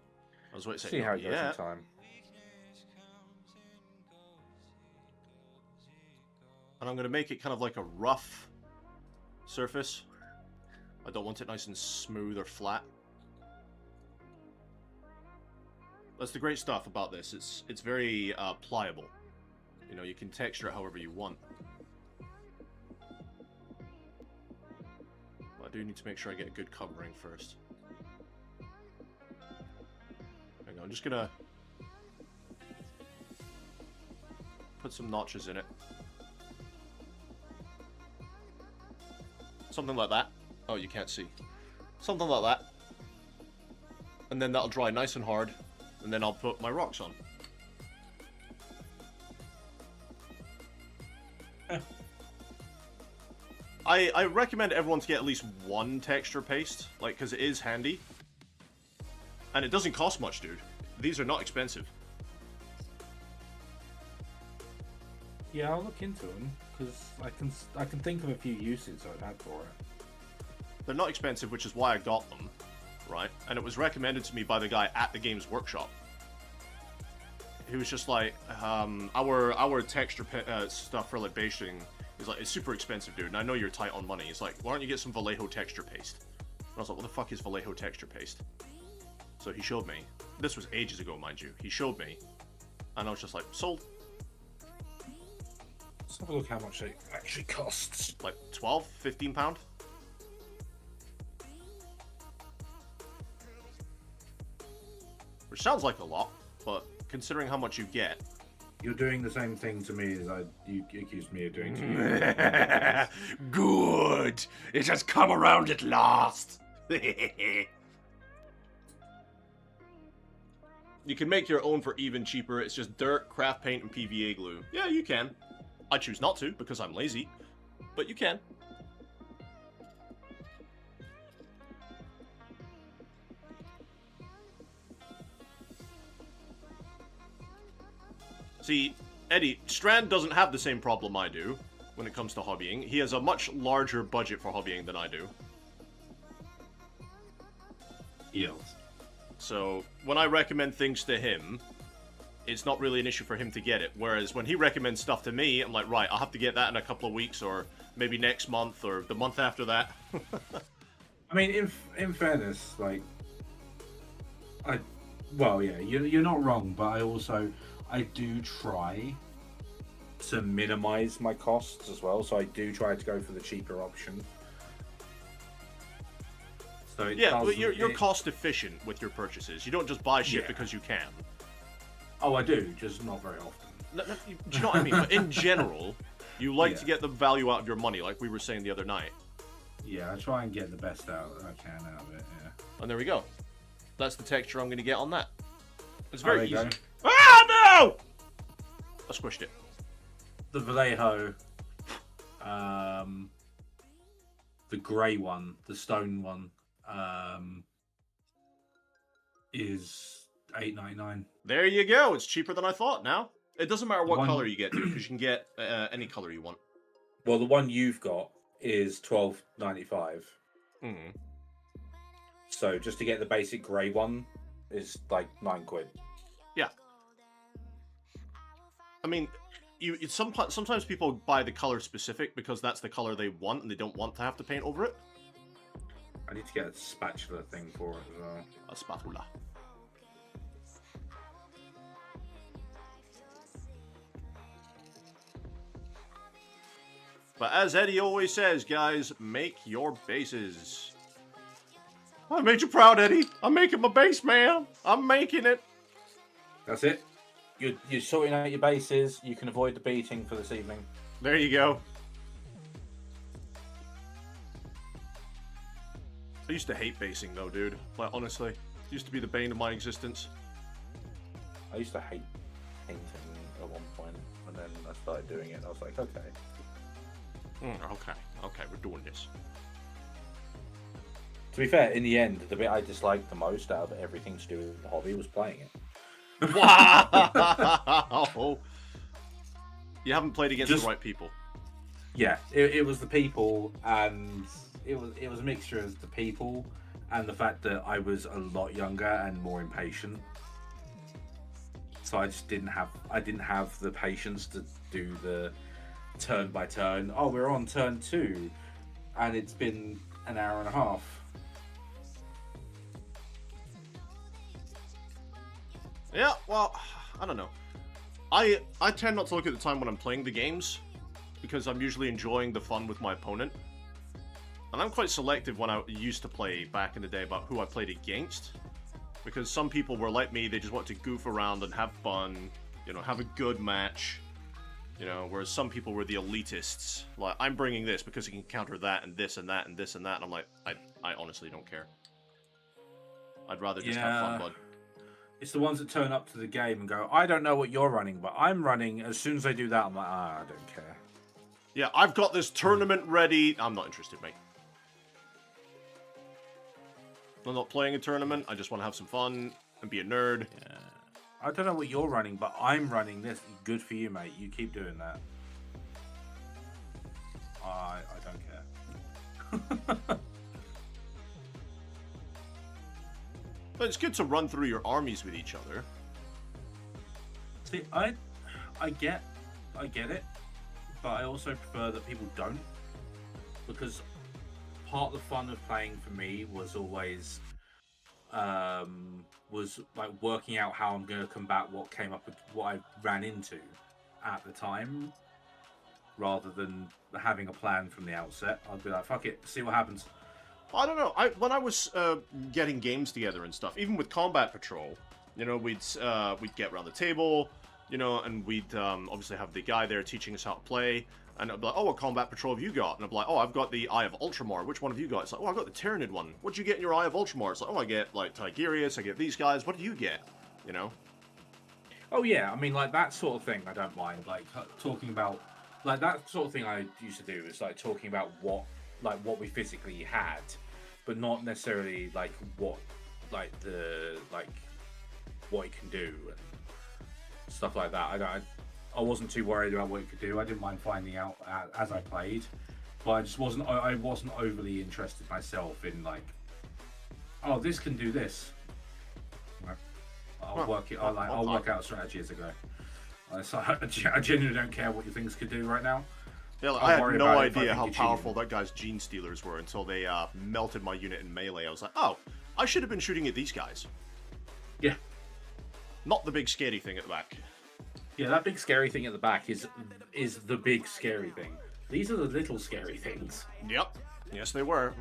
Speaker 2: I was waiting to say,
Speaker 3: see how it goes in time.
Speaker 2: And I'm going to make it kind of like a rough surface. I don't want it nice and smooth or flat. That's the great stuff about this. It's very pliable. You know, you can texture it however you want. But I do need to make sure I get a good covering first. Hang on, I'm just gonna put some notches in it. Something like that. Oh, you can't see. Something like that. And then that'll dry nice and hard. And then I'll put my rocks on. I recommend everyone to get at least one texture paste, like, because it is handy. And it doesn't cost much, dude. These are not expensive.
Speaker 3: Yeah, I'll look into them, because I can think of a few uses I've had for it.
Speaker 2: They're not expensive, which is why I got them, right? And it was recommended to me by the guy at the Games Workshop. He was just like, our texture stuff for like basing is like, it's super expensive, dude, and I know you're tight on money. He's like, why don't you get some Vallejo texture paste? And I was like, what the fuck is Vallejo texture paste? So he showed me. This was ages ago, mind you. He showed me, and I was just like, sold.
Speaker 3: Let's have a look how much it actually costs.
Speaker 2: Like 12, 15 pound? Which sounds like a lot, but considering how much you get.
Speaker 3: You're doing the same thing to me as you accused me of doing to you.
Speaker 2: Good! It has come around at last! You can make your own for even cheaper. It's just dirt, craft paint, and PVA glue. Yeah, you can. I choose not to, because I'm lazy. But you can. See, Eddie, Strand doesn't have the same problem I do when it comes to hobbying. He has a much larger budget for hobbying than I do.
Speaker 3: Yes.
Speaker 2: So, when I recommend things to him, it's not really an issue for him to get it. Whereas when he recommends stuff to me, I'm like, right, I'll have to get that in a couple of weeks, or maybe next month, or the month after that.
Speaker 3: I mean, in fairness, like, well, yeah, you're not wrong, but I do try to minimize my costs as well, so I do try to go for the cheaper option. So
Speaker 2: yeah, but you're cost efficient with your purchases. You don't just buy shit because you can.
Speaker 3: Oh, I do, just not very often.
Speaker 2: No, do you know what I mean? But in general, you like to get the value out of your money, like we were saying the other night.
Speaker 3: Yeah, I try and get the best out I can out of it, yeah.
Speaker 2: And there we go. That's the texture I'm going to get on that. It's very easy.
Speaker 3: Go.
Speaker 2: Ah, no! I squished it.
Speaker 3: The Vallejo, the grey one, the stone one, is $8.99.
Speaker 2: There you go. It's cheaper than I thought now. It doesn't matter what color you get, dude, because you can get any color you want.
Speaker 3: Well, the one you've got is $12.95.
Speaker 2: Mm.
Speaker 3: So just to get the basic grey one is like £9.
Speaker 2: Yeah. I mean, sometimes people buy the color specific because that's the color they want and they don't want to have to paint over it.
Speaker 3: I need to get a spatula thing for it as well.
Speaker 2: A spatula. But as Eddie always says, guys, make your bases. I made you proud, Eddie. I'm making my base, man. I'm making it.
Speaker 3: That's it. You're sorting out your bases. You can avoid the beating for this evening.
Speaker 2: There you go. I used to hate basing, though, dude. Like, honestly. It used to be the bane of my existence.
Speaker 3: I used to hate painting at one point, and then I started doing it, and I was like, okay.
Speaker 2: Okay, we're doing this.
Speaker 3: To be fair, in the end, the bit I disliked the most out of everything to do with the hobby was playing it.
Speaker 2: Wow! You haven't played against the right people.
Speaker 3: Yeah, it was the people, and it was a mixture of the people and the fact that I was a lot younger and more impatient. So I just didn't have the patience to do the turn by turn. Oh, we're on turn 2, and it's been an hour and a half.
Speaker 2: Yeah, well, I don't know. I tend not to look at the time when I'm playing the games, because I'm usually enjoying the fun with my opponent. And I'm quite selective when I used to play back in the day about who I played against. Because some people were like me, they just want to goof around and have fun, you know, have a good match. You know, whereas some people were the elitists. Like, I'm bringing this because it can counter that and this and that and this and that. And I'm like, I honestly don't care. I'd rather just have fun, bud.
Speaker 3: It's the ones that turn up to the game and go, I don't know what you're running, but I'm running. As soon as I do that, I'm like, I don't care.
Speaker 2: Yeah, I've got this tournament ready. I'm not interested, mate. I'm not playing a tournament. I just want to have some fun and be a nerd.
Speaker 3: Yeah. I don't know what you're running, but I'm running this. Good for you, mate. You keep doing that. I don't care.
Speaker 2: But it's good to run through your armies with each other.
Speaker 3: See, I get it, but I also prefer that people don't, because part of the fun of playing for me was always was like working out how I'm going to combat what came up with what I ran into at the time, rather than having a plan from the outset. I'd be like, fuck it, see what happens.
Speaker 2: I don't know. When I was getting games together and stuff, even with Combat Patrol, you know, we'd get around the table, you know, and we'd obviously have the guy there teaching us how to play. And I'd be like, oh, what Combat Patrol have you got? And I'd be like, oh, I've got the Eye of Ultramar. Which one have you got? It's like, oh, I've got the Tyranid one. What'd you get in your Eye of Ultramar? It's like, oh, I get, like, Tigerius, I get these guys. What do you get? You know?
Speaker 3: Oh, yeah. I mean, like, that sort of thing, I don't mind. Like, talking about... Like, that sort of thing I used to do is, like, talking about what we physically had, but not necessarily, like, what it can do and stuff like that. I wasn't too worried about what it could do. I didn't mind finding out as I played, but I wasn't overly interested myself in, like, oh, this can do this. I'll work out a strategy as I go. So I genuinely don't care what your things could do right now.
Speaker 2: Yeah, like, I had no idea how powerful that guy's Gene Stealers were until they melted my unit in melee. I was like, oh, I should have been shooting at these guys.
Speaker 3: Yeah.
Speaker 2: Not the big scary thing at the back.
Speaker 3: Yeah, that big scary thing at the back is the big scary thing. These are the little scary things.
Speaker 2: Yep. Yes, they were.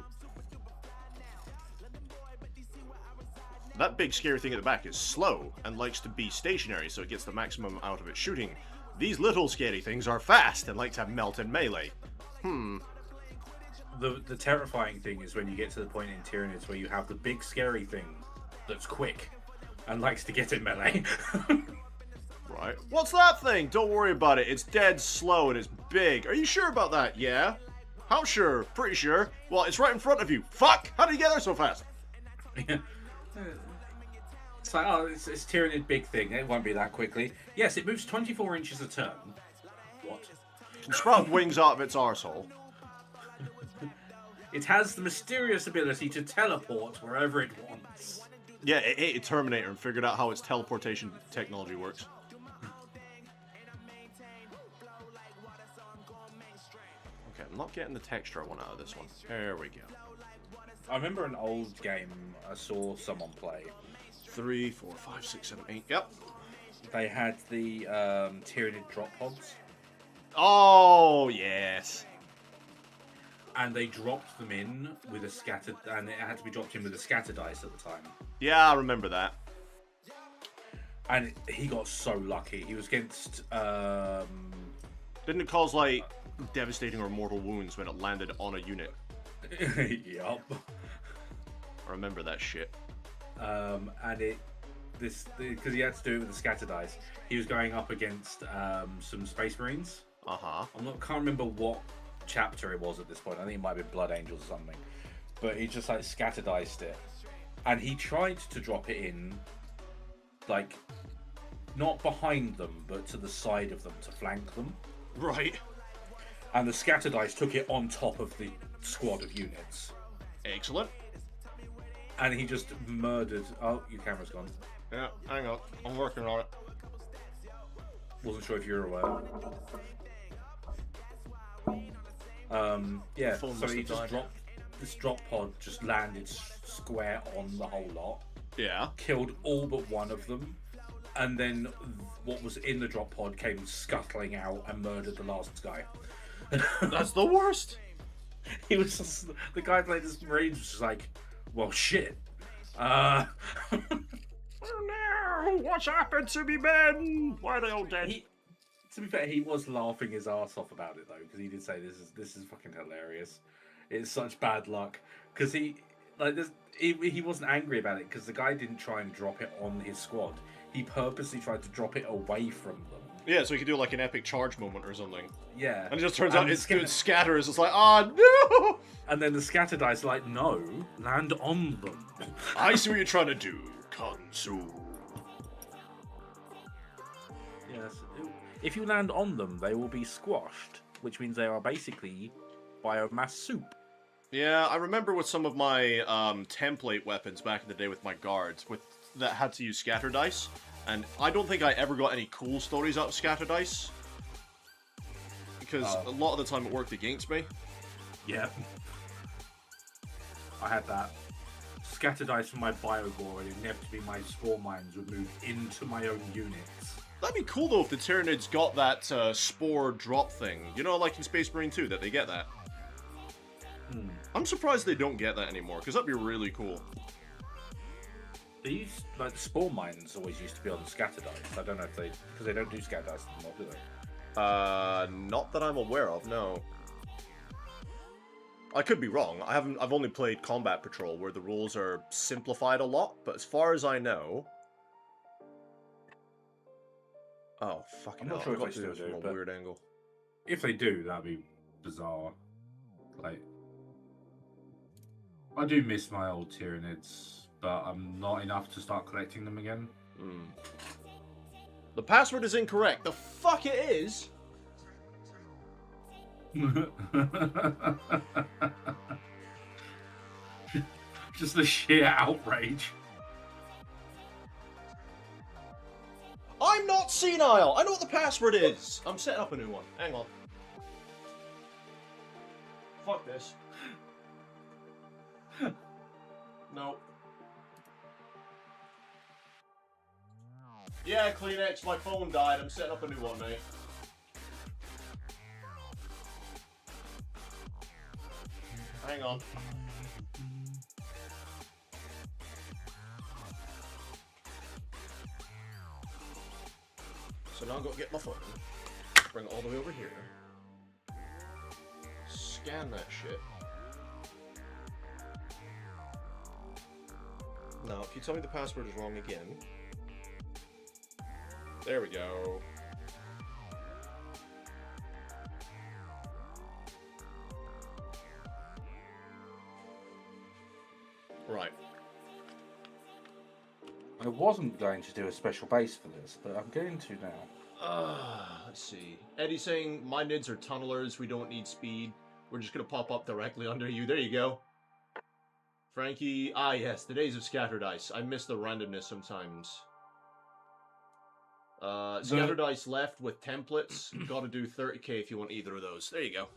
Speaker 2: That big scary thing at the back is slow and likes to be stationary, so it gets the maximum out of its shooting. These little scary things are fast and like to melt in melee.
Speaker 3: The terrifying thing is when you get to the point in Tyranids where you have the big scary thing that's quick and likes to get in melee.
Speaker 2: Right. What's that thing? Don't worry about it. It's dead slow and it's big. Are you sure about that? Yeah? How sure? Pretty sure. Well, it's right in front of you. Fuck! How did you get there so fast?
Speaker 3: It's like, oh, it's Tyranid big thing. It won't be that quickly. Yes, it moves 24 inches a turn. What?
Speaker 2: It can sprout wings out of its arsehole.
Speaker 3: It has the mysterious ability to teleport wherever it wants.
Speaker 2: Yeah, it ate a Terminator and figured out how its teleportation technology works. Okay, I'm not getting the texture I want out of this one. There we go.
Speaker 3: I remember an old game I saw someone play.
Speaker 2: 3, 4, 5, 6, 7, 8. Yep.
Speaker 3: They had the Tyranid drop pods.
Speaker 2: Oh, yes.
Speaker 3: And they dropped them in with a scattered, and it had to be dropped in with a scatter dice at the time.
Speaker 2: Yeah, I remember that.
Speaker 3: And he got so lucky. He was against.
Speaker 2: Didn't it cause like devastating or mortal wounds when it landed on a unit?
Speaker 3: Yup.
Speaker 2: I remember that shit.
Speaker 3: And because he had to do it with the scatter dice, he was going up against some Space Marines. Can't remember what chapter it was at this point. I think it might have been Blood Angels or something. But he just like scatter diced it, and he tried to drop it in, like, not behind them, but to the side of them to flank them.
Speaker 2: Right.
Speaker 3: And the scatter dice took it on top of the squad of units.
Speaker 2: Excellent.
Speaker 3: And he just murdered. Oh, your camera's gone.
Speaker 2: Yeah, hang on. I'm working on it.
Speaker 3: Wasn't sure if you were aware. Yeah,
Speaker 2: Phone
Speaker 3: so
Speaker 2: must
Speaker 3: he
Speaker 2: have
Speaker 3: just
Speaker 2: died.
Speaker 3: dropped this drop pod, just landed square on the whole lot,
Speaker 2: Yeah.
Speaker 3: killed all but one of them, and then what was in the drop pod came scuttling out and murdered the last guy.
Speaker 2: That's the worst.
Speaker 3: He was just, the guy playing this Marine was just like, well, shit. Oh
Speaker 2: no! What's happened to me, men? Why are they all dead?
Speaker 3: To be fair, he was laughing his ass off about it though, because he did say this is fucking hilarious. It's such bad luck because he wasn't angry about it because the guy didn't try and drop it on his squad. He purposely tried to drop it away from them.
Speaker 2: Yeah, so he could do like an epic charge moment or something.
Speaker 3: Yeah,
Speaker 2: and it just turns out it's doing scatters. It's like, no!
Speaker 3: And then the scatter dice are like, no, land on them.
Speaker 2: I see what you're trying to do, Kansu.
Speaker 3: Yes. If you land on them, they will be squashed, which means they are basically biomass soup.
Speaker 2: Yeah, I remember with some of my template weapons back in the day with my guards, that had to use scatter dice, and I don't think I ever got any cool stories out of scatter dice, because a lot of the time it worked against me.
Speaker 3: Yeah. I had that. Scatter dice from my Biogore, and inevitably my spore mines would move into my own units.
Speaker 2: That'd be cool though if the Tyranids got that spore drop thing. You know, like in Space Marine 2, that they get that. I'm surprised they don't get that anymore, because that'd be really cool.
Speaker 3: These, like, the spore mines always used to be on the scatter dice. I don't know if they, because they don't do scatter dice anymore, do they?
Speaker 2: Not that I'm aware of, no. I could be wrong. I've only played Combat Patrol, where the rules are simplified a lot, but as far as I know... Oh, fucking hell,
Speaker 3: sure
Speaker 2: I've got
Speaker 3: if
Speaker 2: to
Speaker 3: they
Speaker 2: do this
Speaker 3: still
Speaker 2: from
Speaker 3: do,
Speaker 2: a
Speaker 3: but-
Speaker 2: weird angle.
Speaker 3: If they do, that'd be bizarre. Like, I do miss my old Tyranids, but I'm not enough to start collecting them again.
Speaker 2: The password is incorrect. The fuck it is?
Speaker 3: Just the sheer outrage.
Speaker 2: I'm not senile! I know what the password is! I'm setting up a new one. Hang on. Fuck this. No. Yeah, Kleenex, my phone died. I'm setting up a new one, mate. Hang on. So now I've got to get my phone, bring it all the way over here, scan that shit. Now, if you tell me the password is wrong again, there we go. Right.
Speaker 3: I wasn't going to do a special base for this, but I'm going to now.
Speaker 2: Let's see. Eddie's saying, my nids are tunnelers, we don't need speed. We're just gonna pop up directly under you. There you go. Frankie, yes, the days of scatter dice. I miss the randomness sometimes. Scatter dice left with templates. Gotta do 30k if you want either of those. There you go.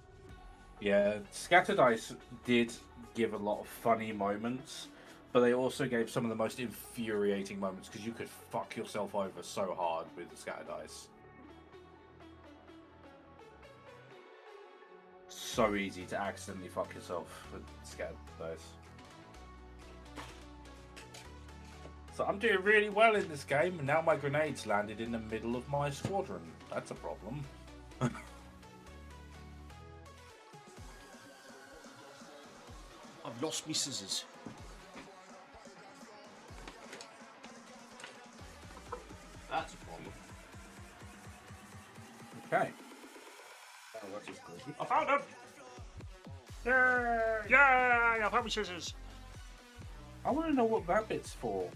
Speaker 3: Yeah, scatter dice did give a lot of funny moments, but they also gave some of the most infuriating moments because you could fuck yourself over so hard with the scatter dice. So easy to accidentally fuck yourself with scatter dice. So I'm doing really well in this game, and now my grenades landed in the middle of my squadron. That's a problem.
Speaker 2: I've lost me scissors. That's a problem.
Speaker 3: Okay.
Speaker 2: I found them! Yay! Yay! I found my scissors!
Speaker 3: I want to know what that bit's for.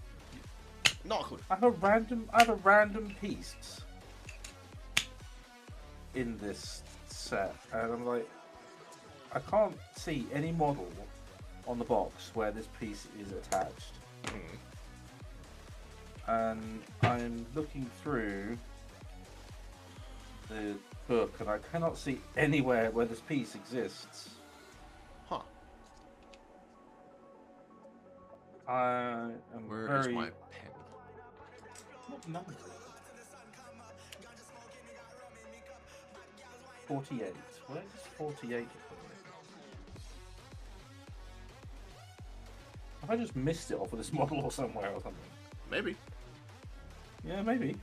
Speaker 2: Not a clue.
Speaker 3: I have a random piece in this set, and I'm like, I can't see any model on the box where this piece is attached. And I'm looking through the book, and I cannot see anywhere where this piece exists.
Speaker 2: Huh.
Speaker 3: I am
Speaker 2: Where is
Speaker 3: very...
Speaker 2: my pen?
Speaker 3: What number? 48. Where is 48? Have I just missed it off of this model or somewhere or something?
Speaker 2: Maybe.
Speaker 3: Yeah, maybe.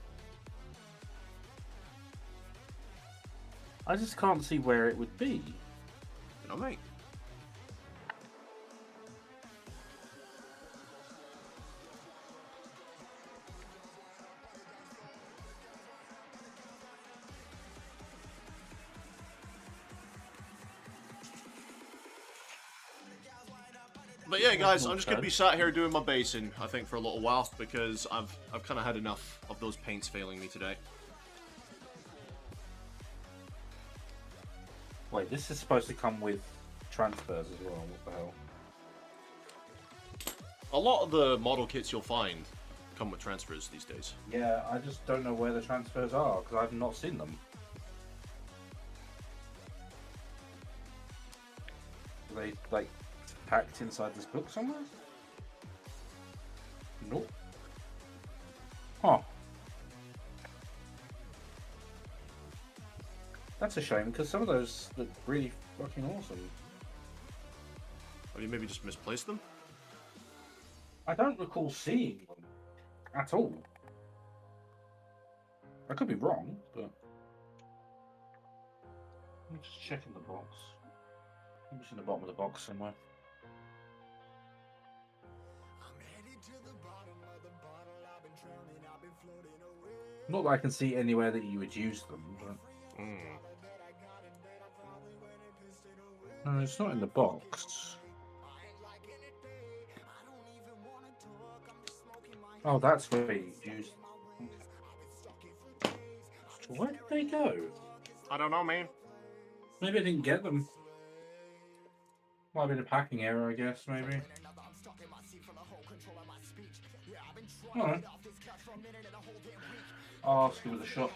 Speaker 3: I just can't see where it would be.
Speaker 2: You know, mate. But yeah, guys, I'm just gonna be sat here doing my basing, I think, for a little while because I've kind of had enough of those paints failing me today.
Speaker 3: Wait, this is supposed to come with transfers as well. What the hell?
Speaker 2: A lot of the model kits you'll find come with transfers these days.
Speaker 3: Yeah, I just don't know where the transfers are because I've not seen them. Are they like packed inside this book somewhere? Nope. Huh. That's a shame because some of those look really fucking awesome.
Speaker 2: Have you maybe just misplaced them?
Speaker 3: I don't recall seeing them at all. I could be wrong, but let me just check in the box. Maybe it's in the bottom of the box somewhere. Not that I can see anywhere that you would use them, but... No, it's not in the box. Oh, that's where you use them. Where did they go?
Speaker 2: I don't know, man.
Speaker 3: Maybe I didn't get them. Might have been a packing error, I guess, maybe. Alright. I'll ask him at the shop.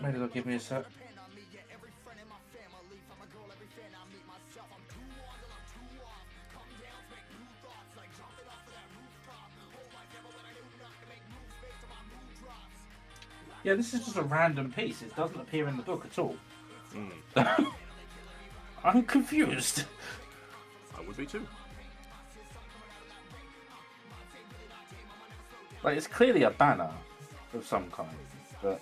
Speaker 3: Maybe they'll give me a set. Yeah, this is just a random piece. It doesn't appear in the book at all. I'm confused.
Speaker 2: I would be too.
Speaker 3: Like, it's clearly a banner of some kind, but...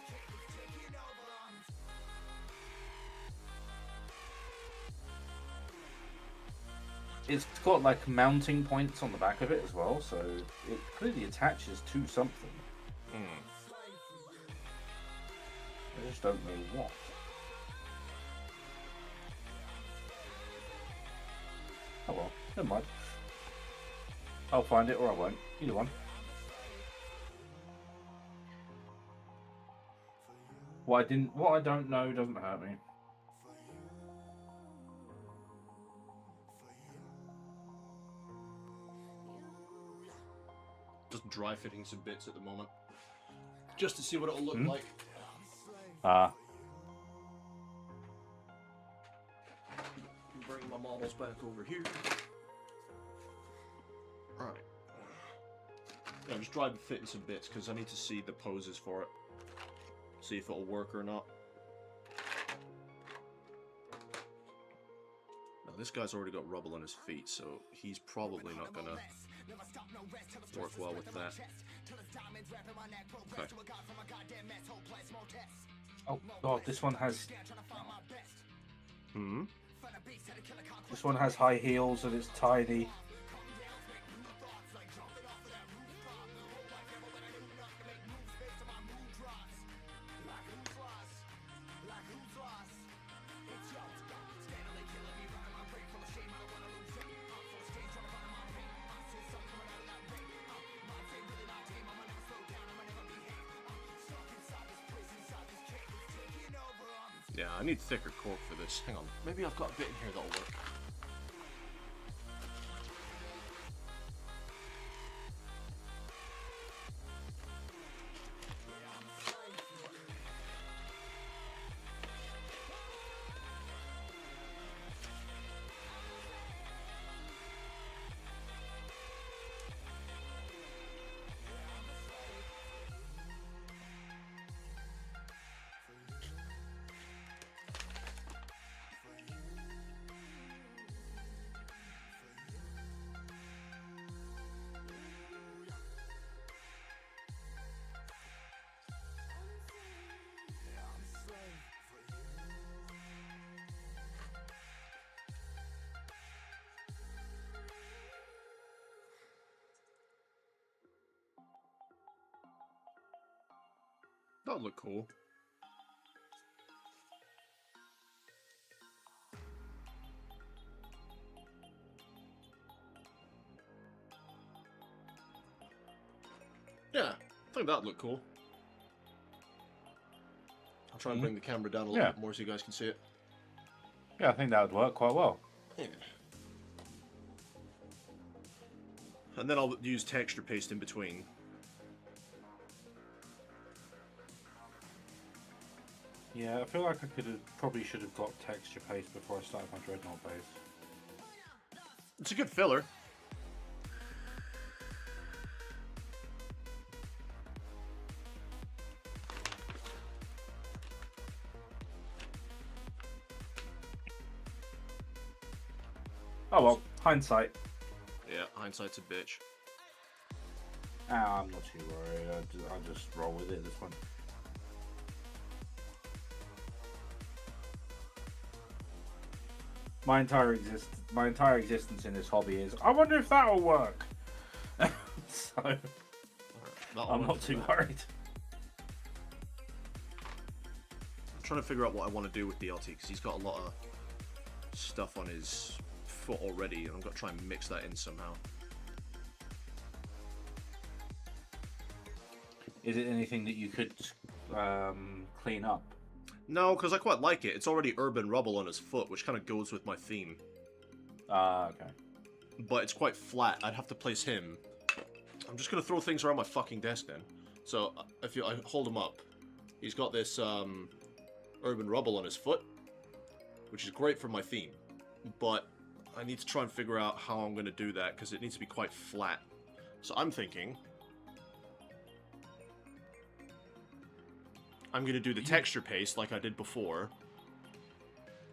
Speaker 3: It's got, like, mounting points on the back of it as well, so it clearly attaches to something. I just don't know what. Oh well, never mind. I'll find it or I won't. Either one. What I don't know doesn't hurt me.
Speaker 2: Just dry fitting some bits at the moment. Just to see what it'll look like. Bring my models back over here. Alright. Yeah, I'm just dry fitting some bits because I need to see the poses for it. See if it'll work or not. Now this guy's already got rubble on his feet, so he's probably not gonna work well with that. Okay.
Speaker 3: Oh god, this one has... This one has high heels and it's tiny.
Speaker 2: Yeah, I need thicker cork for this. Hang on. Maybe I've got a bit in here that'll work. That would look cool. Yeah, I think that'd look cool. I'll try and bring the camera down a little bit more so you guys can see it.
Speaker 3: Yeah, I think that would work quite well.
Speaker 2: Yeah. And then I'll use texture paste in between.
Speaker 3: Yeah, I feel like I probably should have got texture paste before I started my Dreadnought base.
Speaker 2: It's a good filler.
Speaker 3: Oh well, hindsight.
Speaker 2: Yeah, hindsight's a bitch.
Speaker 3: I'm not too worried. I'll just roll with it at this point. My entire existence in this hobby is, I wonder if that'll work. So I'm not too worried.
Speaker 2: I'm trying to figure out what I want to do with DLT because he's got a lot of stuff on his foot already, and I've got to try and mix that in somehow.
Speaker 3: Is it anything that you could clean up?
Speaker 2: No, because I quite like it. It's already urban rubble on his foot, which kind of goes with my theme.
Speaker 3: Okay.
Speaker 2: But it's quite flat. I'd have to place him. I'm just going to throw things around my fucking desk then. So, if I hold him up, he's got this urban rubble on his foot, which is great for my theme. But I need to try and figure out how I'm going to do that, because it needs to be quite flat. So I'm thinking I'm going to do the texture paste like I did before.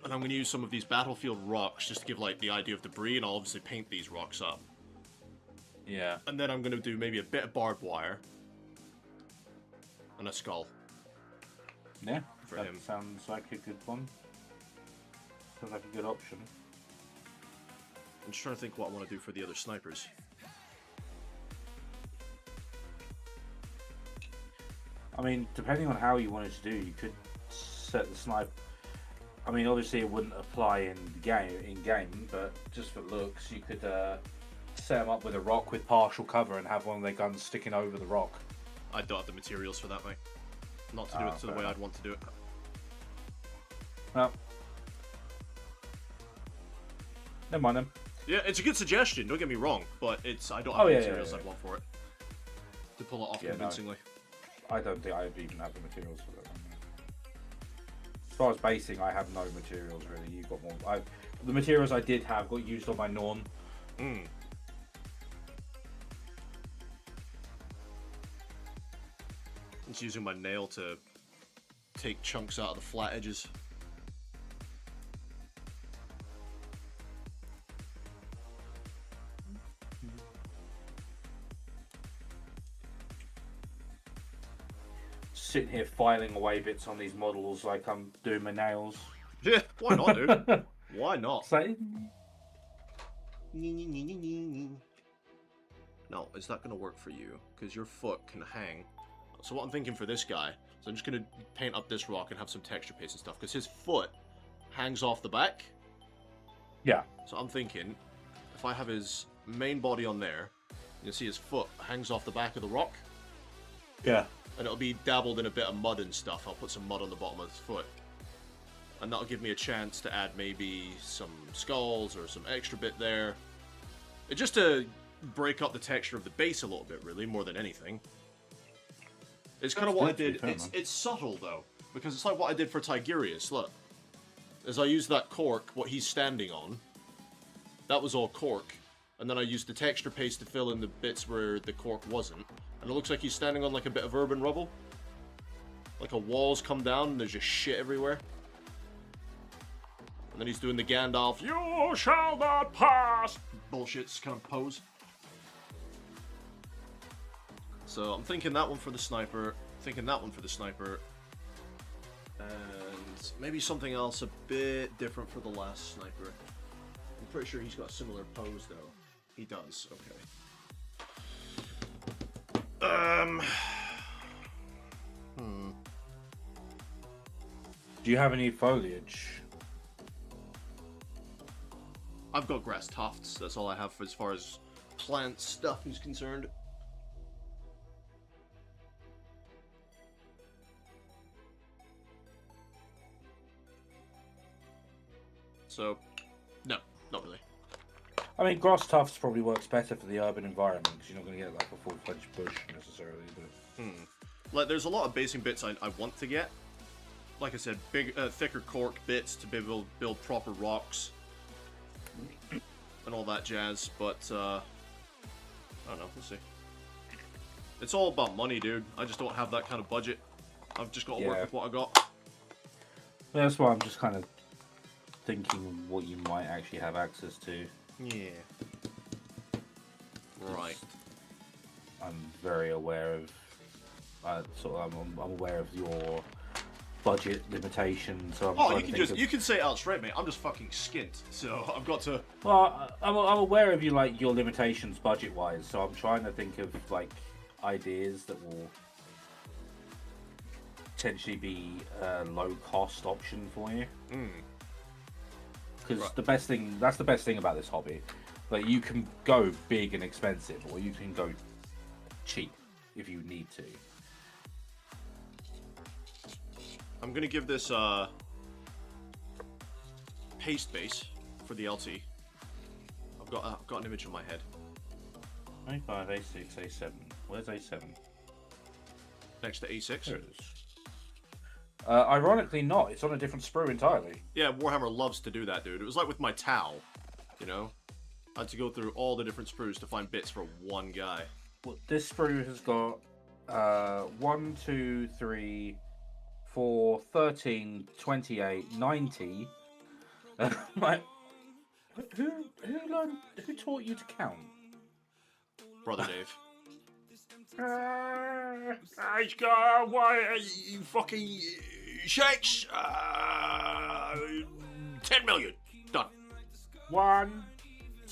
Speaker 2: And I'm going to use some of these battlefield rocks just to give like the idea of debris, and I'll obviously paint these rocks up.
Speaker 3: Yeah.
Speaker 2: And then I'm going to do maybe a bit of barbed wire. And a skull.
Speaker 3: Yeah,
Speaker 2: for
Speaker 3: that
Speaker 2: him.
Speaker 3: Sounds like a good one. Sounds like a good option.
Speaker 2: I'm just trying to think what I want to do for the other snipers.
Speaker 3: I mean, depending on how you wanted to do, you could set the snipe. I mean, obviously it wouldn't apply in game, but just for looks, you could set them up with a rock with partial cover and have one of their guns sticking over the rock.
Speaker 2: I don't have the materials for that, mate. Not to do it to the way I'd want to do it.
Speaker 3: Well, never mind then.
Speaker 2: Yeah, it's a good suggestion, don't get me wrong, but I don't have the materials I'd want for it. To pull it off convincingly.
Speaker 3: No. I don't think I even have the materials for that one. As far as basing, I have no materials really. You got more. The materials I did have got used on my Norn.
Speaker 2: Just using my nail to take chunks out of the flat edges.
Speaker 3: Sitting here filing away bits on these models like I'm doing my nails.
Speaker 2: Yeah, why not, dude? Why not?
Speaker 3: So,
Speaker 2: No, is that going to work for you? Because your foot can hang. So what I'm thinking for this guy, so I'm just going to paint up this rock and have some texture paste and stuff, because his foot hangs off the back.
Speaker 3: yeah.
Speaker 2: So I'm thinking, if I have his main body on there, you can see his foot hangs off the back of the rock.
Speaker 3: Yeah.
Speaker 2: And it'll be dabbled in a bit of mud and stuff. I'll put some mud on the bottom of his foot. And that'll give me a chance to add maybe some skulls or some extra bit there. Just to break up the texture of the base a little bit, really, more than anything. It's kind of what I did. It's subtle, though, because it's like what I did for Tigurius. Look. As I used that cork, what he's standing on, that was all cork. And then I used the texture paste to fill in the bits where the cork wasn't. And it looks like he's standing on like a bit of urban rubble. Like a wall's come down and there's just shit everywhere. And then he's doing the Gandalf, "You shall not pass!" bullshit kind of pose. So I'm thinking that one for the sniper, thinking that one for the sniper. And maybe something else a bit different for the last sniper. I'm pretty sure he's got a similar pose though. He does, okay.
Speaker 3: Do you have any foliage?
Speaker 2: I've got grass tufts. That's all I have as far as plant stuff is concerned. So, no, not really.
Speaker 3: I mean, grass tufts probably works better for the urban environment because you're not going to get like a full-fledged bush necessarily. But
Speaker 2: Like, there's a lot of basing bits I want to get. Like I said, big, thicker cork bits to be able to build proper rocks and all that jazz. But I don't know. We'll see. It's all about money, dude. I just don't have that kind of budget. I've just got to work with what I got.
Speaker 3: yeah, that's why I'm just kind of thinking what you might actually have access to.
Speaker 2: Yeah. Right.
Speaker 3: I'm very aware of. I'm aware of your budget limitations. So I'm
Speaker 2: Oh,
Speaker 3: trying
Speaker 2: you
Speaker 3: to
Speaker 2: can
Speaker 3: think
Speaker 2: just you can say it out straight, mate. I'm just fucking skint, so I've got to.
Speaker 3: Well, I'm aware of your limitations budget-wise. So I'm trying to think of like ideas that will potentially be a low-cost option for you. Because the best thing about this hobby, like you can go big and expensive, or you can go cheap if you need to.
Speaker 2: I'm gonna give this paste base for the LT. I've got an image in my head.
Speaker 3: A5, A6, A7. Where's A7?
Speaker 2: Next to A6.
Speaker 3: There it is. Ironically not. It's on a different sprue entirely.
Speaker 2: Yeah, Warhammer loves to do that, dude. It was like with my Tau, you know? I had to go through all the different sprues to find bits for one guy.
Speaker 3: Well, this sprue has got 1, 2, 3, 4, 13, 28, 90. Like, who taught you to count?
Speaker 2: Brother Dave.
Speaker 3: He's got
Speaker 2: You fucking shakes. 10 million. Done.
Speaker 3: 1,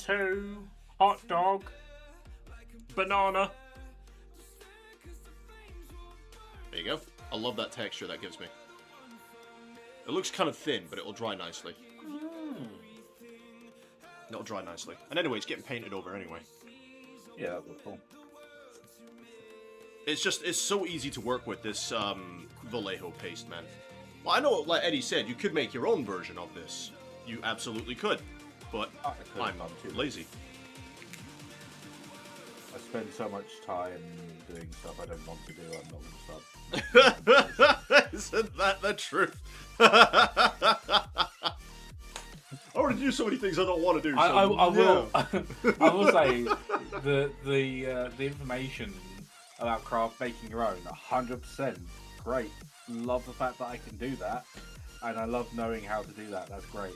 Speaker 3: 2, hot dog, banana.
Speaker 2: There you go. I love that texture that gives me. It looks kind of thin, but it will dry nicely. It'll dry nicely. And anyway, it's getting painted over anyway.
Speaker 3: Yeah, that looks cool.
Speaker 2: It's so easy to work with this Vallejo paste, man. Well, I know, like Eddie said, you could make your own version of this. You absolutely could. But I'm too lazy.
Speaker 3: I spend so much time doing stuff I don't want to do, I'm not going to start.
Speaker 2: Isn't that the truth? I want to do so many things I don't want to do. So
Speaker 3: I will.
Speaker 2: yeah.
Speaker 3: I will say the information about craft making your own, 100% great. Love the fact that I can do that, and I love knowing how to do that. That's great.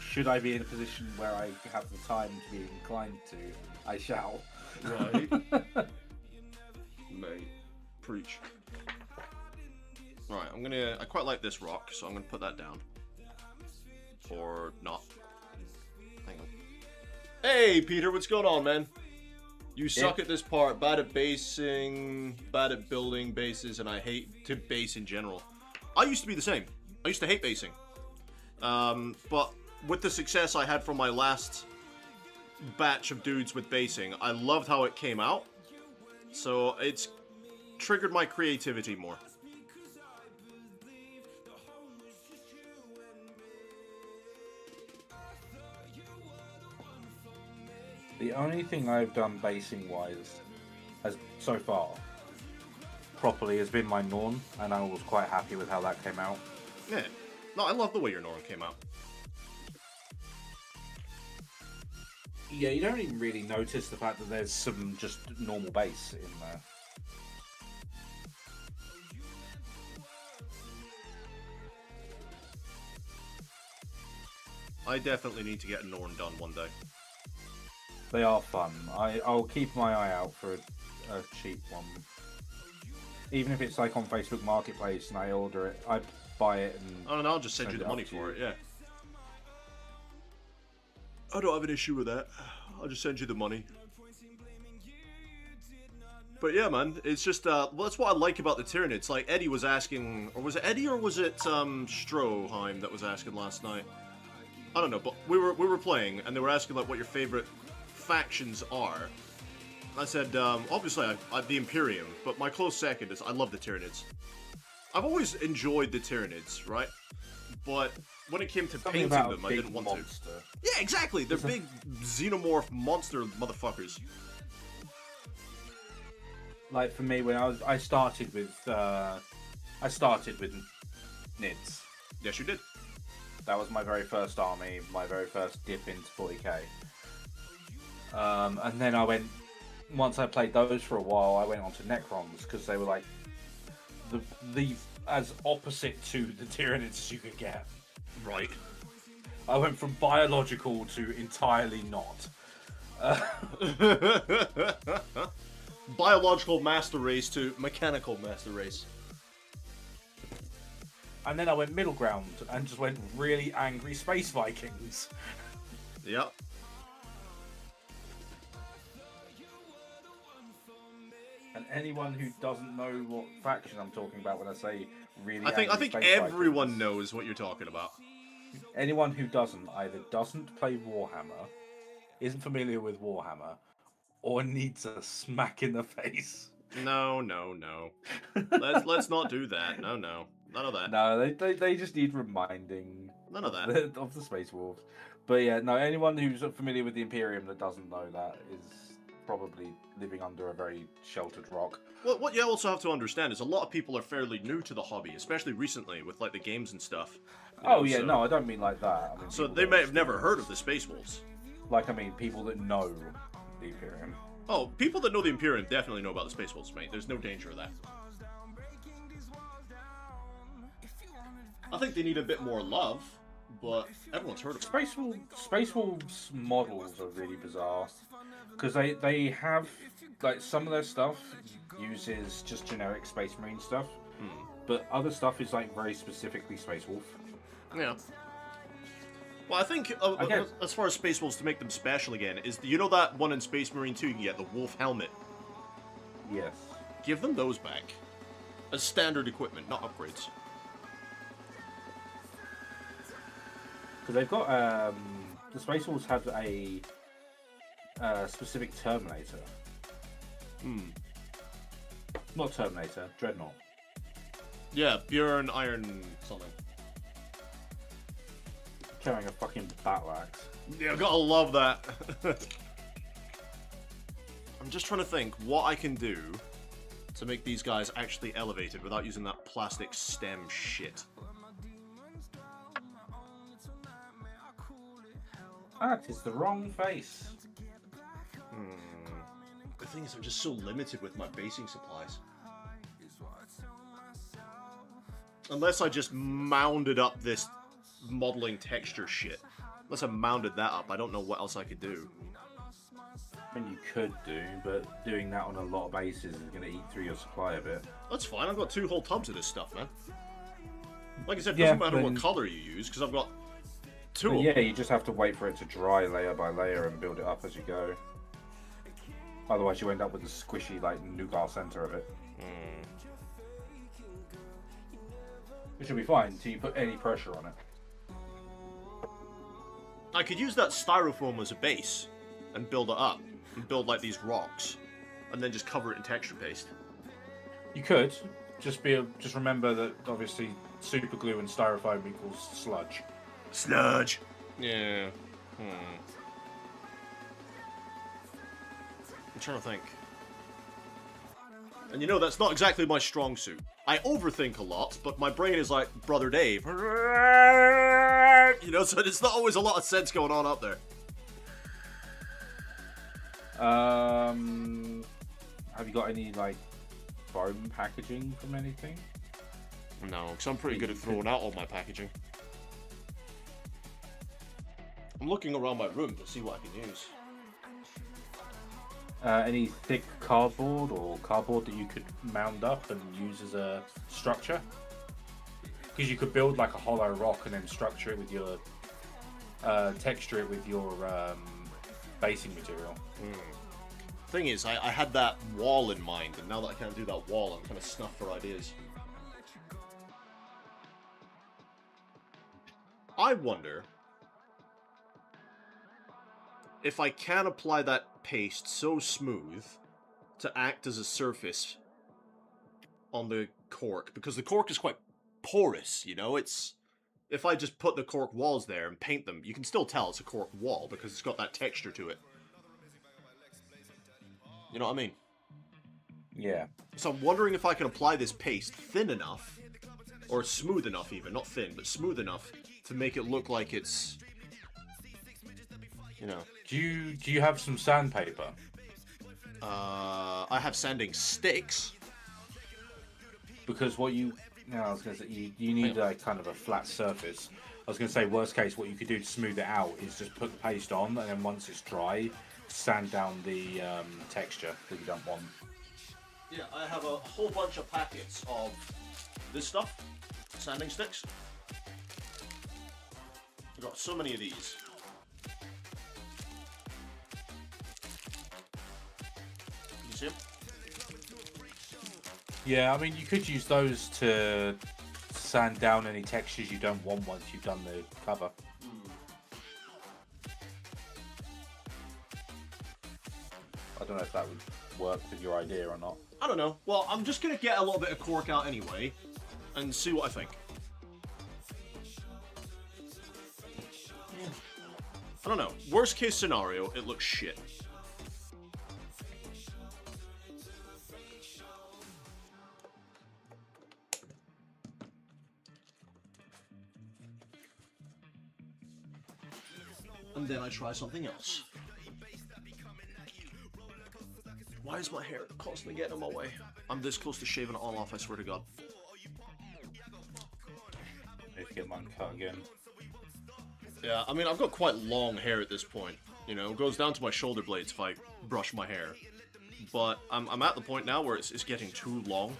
Speaker 3: Should I be in a position where I have the time to be inclined to, I shall.
Speaker 2: Right. Mate, preach. Right, I quite like this rock, so I'm gonna put that down. Or not. Hang on. Hey, Peter, what's going on, man? You suck at this part, bad at basing, bad at building bases, and I hate to base in general. I used to be the same. I used to hate basing. But with the success I had from my last batch of dudes with basing, I loved how it came out. So it's triggered my creativity more.
Speaker 3: The only thing I've done basing wise, as so far, properly has been my Norn, and I was quite happy with how that came out.
Speaker 2: Yeah. No, I love the way your Norn came out.
Speaker 3: Yeah, you don't even really notice the fact that there's some just normal base in there.
Speaker 2: I definitely need to get a Norn done one day.
Speaker 3: They are fun. I'll keep my eye out for a cheap one. Even if it's like on Facebook Marketplace and I order it, I buy it and...
Speaker 2: Oh, and I'll just send you the money for it, yeah. I don't have an issue with that. I'll just send you the money. But yeah, man, it's just, well, that's what I like about the Tyranids. Like, Eddie was asking, or was it Eddie or was it, Stroheim that was asking last night? I don't know, but we were playing, and they were asking, like, what your favorite factions are. I said, obviously, the Imperium, but my close second is I love the Tyranids. I've always enjoyed the Tyranids, right? But when it came to painting them, I didn't want to. Yeah, exactly! They're big xenomorph monster motherfuckers.
Speaker 3: Like for me, when I started with Nids.
Speaker 2: Yes, you did.
Speaker 3: That was my very first army, my very first dip into 40k. And then I went. Once I played those for a while, I went on to Necrons because they were like the as opposite to the Tyranids as you could get.
Speaker 2: Right.
Speaker 3: I went from biological to entirely not.
Speaker 2: Biological master race to mechanical master race.
Speaker 3: And then I went middle ground and just went really angry space Vikings.
Speaker 2: Yep.
Speaker 3: And anyone who doesn't know what faction I'm talking about when I say really
Speaker 2: I think
Speaker 3: angry space
Speaker 2: everyone
Speaker 3: Vikings,
Speaker 2: knows what you're talking about.
Speaker 3: anyone who doesn't either doesn't play Warhammer, isn't familiar with Warhammer, or needs a smack in the face.
Speaker 2: No. Let's not do that. No. None of that.
Speaker 3: No, they just need reminding.
Speaker 2: None of that.
Speaker 3: Of the Space Wolves. But yeah, no, anyone who's familiar with the Imperium that doesn't know that is probably living under a very sheltered rock.
Speaker 2: Well, what you also have to understand is a lot of people are fairly new to the hobby, especially recently with like the games and stuff.
Speaker 3: No, I don't mean like that. I mean,
Speaker 2: so they may have never heard of the Space Wolves.
Speaker 3: Like, I mean, people that know the Imperium.
Speaker 2: Oh, people that know the Imperium definitely know about the Space Wolves, mate. There's no danger of that. I think they need a bit more love, but everyone's heard of it.
Speaker 3: Space Wolves models are really bizarre. Because they have, like, some of their stuff uses just generic Space Marine stuff, but other stuff is, like, very specifically Space Wolf.
Speaker 2: Yeah. Well, I think, as far as Space Wolves, to make them special again, is, you know that one in Space Marine 2 you can get, the Wolf Helmet?
Speaker 3: Yes.
Speaker 2: Give them those back. As standard equipment, not upgrades.
Speaker 3: Because they've got, the Space Wolves have a specific Terminator. Not Terminator, Dreadnought.
Speaker 2: Yeah, Bjorn Iron something.
Speaker 3: Carrying a fucking battle axe.
Speaker 2: Yeah, gotta love that. I'm just trying to think what I can do to make these guys actually elevated without using that plastic stem shit.
Speaker 3: That is the wrong face.
Speaker 2: The thing is, I'm just so limited with my basing supplies. Unless I just mounded up this modeling texture shit. Unless I mounded that up, I don't know what else I could do.
Speaker 3: I mean, you could do, but doing that on a lot of bases is going to eat through your supply a bit.
Speaker 2: That's fine, I've got 2 whole tubs of this stuff, man. Like I said, it doesn't matter what colour you use, because I've got 2 of them.
Speaker 3: Yeah, you just have to wait for it to dry layer by layer and build it up as you go. Otherwise, you end up with a squishy, like, nougat center of it. Which will be fine until you put any pressure on it.
Speaker 2: I could use that styrofoam as a base and build it up. And build, like, these rocks. And then just cover it in texture paste.
Speaker 3: You could. Just remember that, obviously, super glue and styrofoam equals sludge.
Speaker 2: Sludge! Yeah. I'm trying to think. And you know, that's not exactly my strong suit. I overthink a lot, but my brain is like Brother Dave. You know, so there's not always a lot of sense going on up there.
Speaker 3: Have you got any, like, foam packaging from anything?
Speaker 2: No, because I'm pretty good at throwing out all my packaging. I'm looking around my room to see what I can use.
Speaker 3: Any thick cardboard or cardboard that you could mound up and use as a structure? Because you could build like a hollow rock and then structure it with your texture it with your basing material.
Speaker 2: Thing is, I had that wall in mind, and now that I can't do that wall, I'm kind of snuffed for ideas. I wonder if I can apply that paste so smooth to act as a surface on the cork, because the cork is quite porous, you know? It's... If I just put the cork walls there and paint them, you can still tell it's a cork wall, because it's got that texture to it. You know what I mean?
Speaker 3: Yeah.
Speaker 2: So I'm wondering if I can apply this paste thin enough, or smooth enough even, not thin, but smooth enough, to make it look like it's... You know.
Speaker 3: Do you have some sandpaper?
Speaker 2: I have sanding sticks.
Speaker 3: Because what you... No, I was going to say, you need like kind of a flat surface. I was going to say, worst case, what you could do to smooth it out is just put the paste on, and then once it's dry, sand down the texture that you don't want.
Speaker 2: Yeah, I have a whole bunch of packets of this stuff, sanding sticks. I've got so many of these. You see them?
Speaker 3: Yeah, I mean, you could use those to sand down any textures you don't want once you've done the cover. I don't know if that would work with your idea or not.
Speaker 2: I don't know. Well, I'm just going to get a little bit of cork out anyway, and see what I think. I don't know. Worst case scenario, it looks shit. And then I try something else. Why is my hair constantly getting in my way? I'm this close to shaving it all off, I swear to God.
Speaker 3: Need to get mine cut again.
Speaker 2: Yeah, I mean, I've got quite long hair at this point. You know, it goes down to my shoulder blades if I brush my hair. But I'm at the point now where it's getting too long.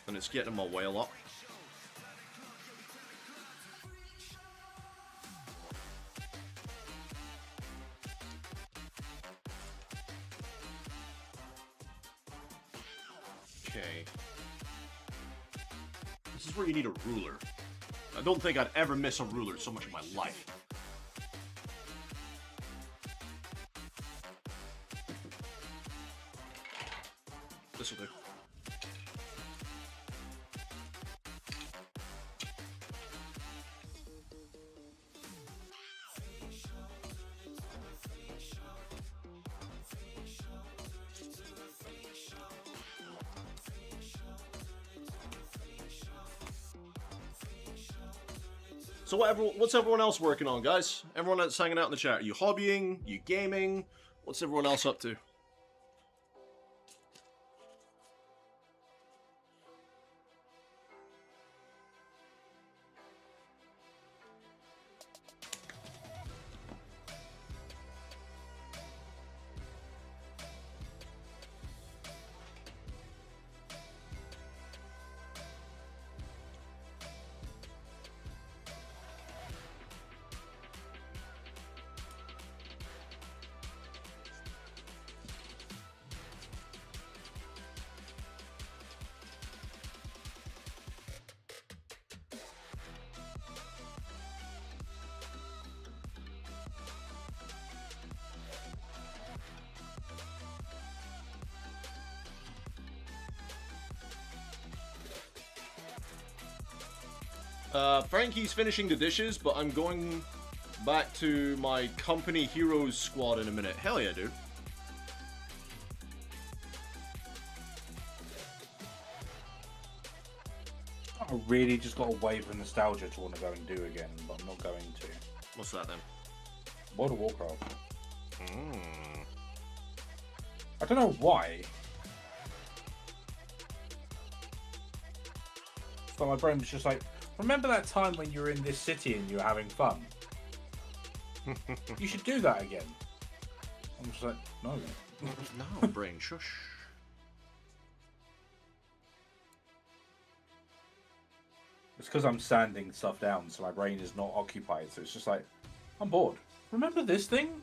Speaker 2: And it's getting in my way a lot. Okay. This is where you need a ruler. I don't think I'd ever miss a ruler so much in my life. This'll do. So what's everyone else working on, guys? Everyone that's hanging out in the chat. Are you hobbying? You gaming? What's everyone else up to? Frankie's finishing the dishes, but I'm going back to my company heroes squad in a minute. Hell yeah, dude.
Speaker 3: I really just got a wave of nostalgia to want to go and do again, but I'm not going to.
Speaker 2: What's that then?
Speaker 3: World of Warcraft. I don't know why. So my brain was just like, remember that time when you were in this city and you were having fun? You should do that again. I'm just like, no.
Speaker 2: No, brain, shush.
Speaker 3: It's because I'm sanding stuff down, so my brain is not occupied. So it's just like, I'm bored. Remember this thing?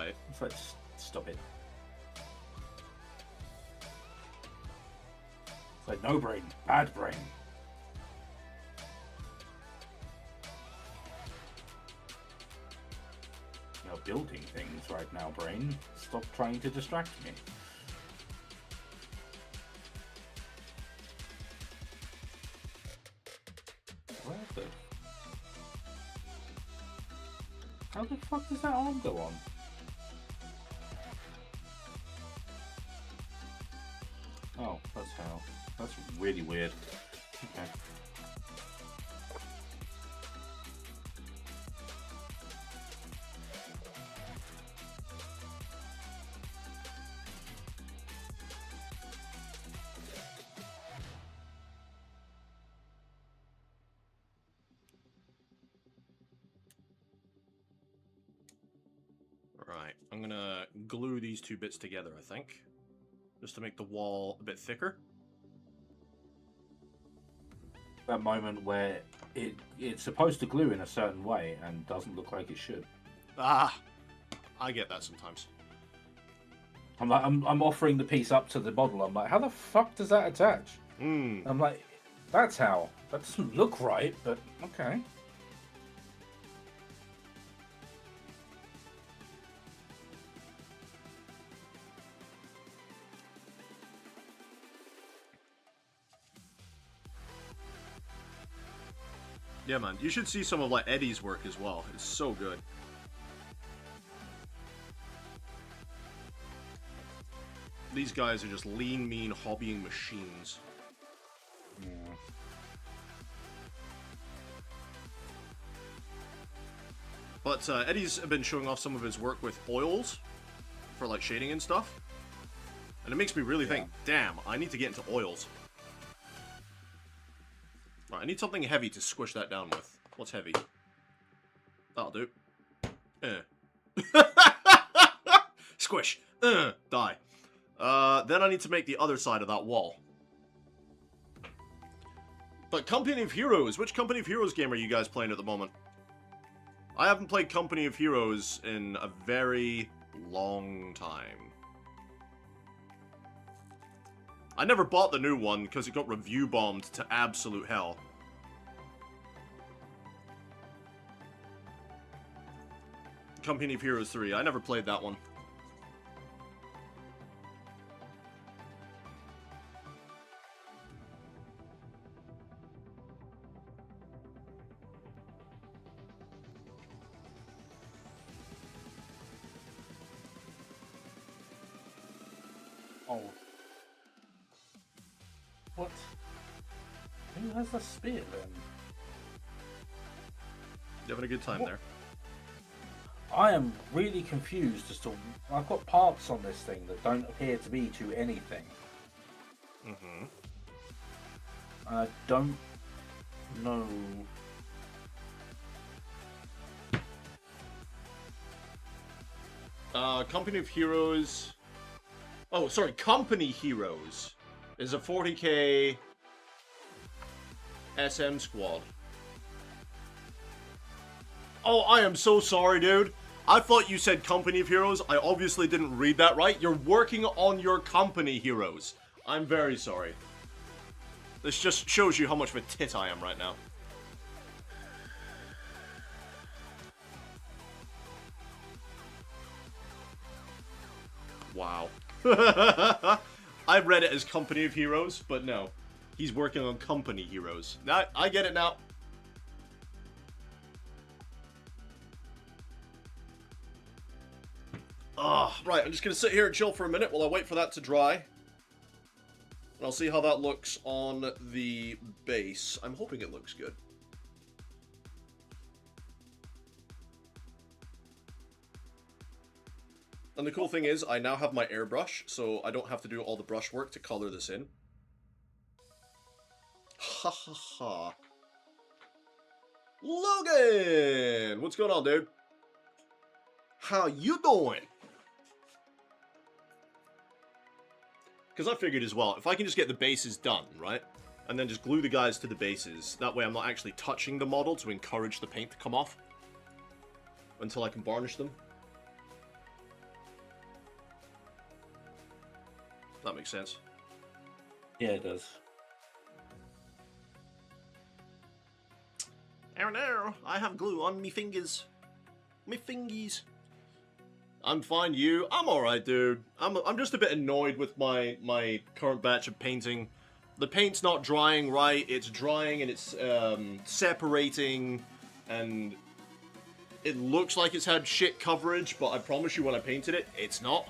Speaker 2: Right.
Speaker 3: It's like, stop it. It's like, no brain, bad brain. You're building things right now, brain. Stop trying to distract me. Where the... How the fuck does that arm go on? Oh, that's how. That's really weird. Okay.
Speaker 2: Right, I'm gonna glue these two bits together, I think. Just to make the wall a bit thicker.
Speaker 3: That moment where it's supposed to glue in a certain way and doesn't look like it should.
Speaker 2: Ah, I get that sometimes.
Speaker 3: I'm offering the piece up to the model. I'm like, how the fuck does that attach? I'm like, that's how. That doesn't look right, but okay.
Speaker 2: Yeah, man, you should see some of like Eddie's work as well. It's so good. These guys are just lean, mean, hobbying machines.
Speaker 3: Yeah.
Speaker 2: But Eddie's been showing off some of his work with oils for like shading and stuff. And it makes me really think, damn, I need to get into oils. Right, I need something heavy to squish that down with. What's heavy? That'll do. Squish. Die. Then I need to make the other side of that wall. But Company of Heroes. Which Company of Heroes game are you guys playing at the moment? I haven't played Company of Heroes in a very long time. I never bought the new one because it got review bombed to absolute hell. Company of Heroes 3. I never played that one.
Speaker 3: Oh. What? Who has the spear then?
Speaker 2: You having a good time there?
Speaker 3: I am really confused as to... I've got parts on this thing that don't appear to be to anything.
Speaker 2: Mm-hmm.
Speaker 3: I don't know...
Speaker 2: Company of Heroes... Oh, sorry, Company Heroes is a 40k SM squad. Oh, I am so sorry, dude. I thought you said Company of Heroes. I obviously didn't read that right. You're working on your Company Heroes. I'm very sorry. This just shows you how much of a tit I am right now. Wow. I read it as Company of Heroes, but no. He's working on Company Heroes. Now, I get it now. Right, I'm just going to sit here and chill for a minute while I wait for that to dry. And I'll see how that looks on the base. I'm hoping it looks good. And the cool thing is, I now have my airbrush, so I don't have to do all the brush work to color this in. Ha ha ha. Logan! What's going on, dude? How you doing? Because I figured as well, if I can just get the bases done, right? And then just glue the guys to the bases, that way I'm not actually touching the model to encourage the paint to come off. Until I can varnish them. That makes sense.
Speaker 3: Yeah, it does.
Speaker 2: Oh no, I have glue on me fingers. Me fingies. I'm fine, you. I'm alright, dude. I'm just a bit annoyed with my current batch of painting. The paint's not drying right. It's drying and it's separating, and it looks like it's had shit coverage, but I promise you when I painted it, it's not.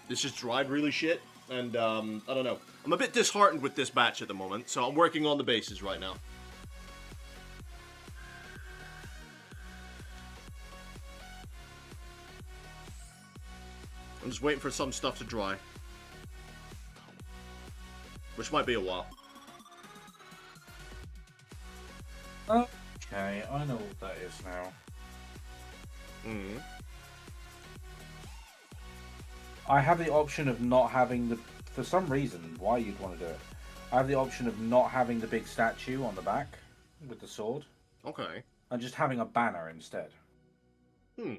Speaker 2: This just dried really shit, and I don't know. I'm a bit disheartened with this batch at the moment, so I'm working on the bases right now. I'm just waiting for some stuff to dry. Which might be a while.
Speaker 3: Okay, I know what that is now.
Speaker 2: Mm.
Speaker 3: I have the option of not having the... For some reason, why you'd want to do it. I have the option of not having the big statue on the back with the sword.
Speaker 2: Okay.
Speaker 3: And just having a banner instead.
Speaker 2: Hmm.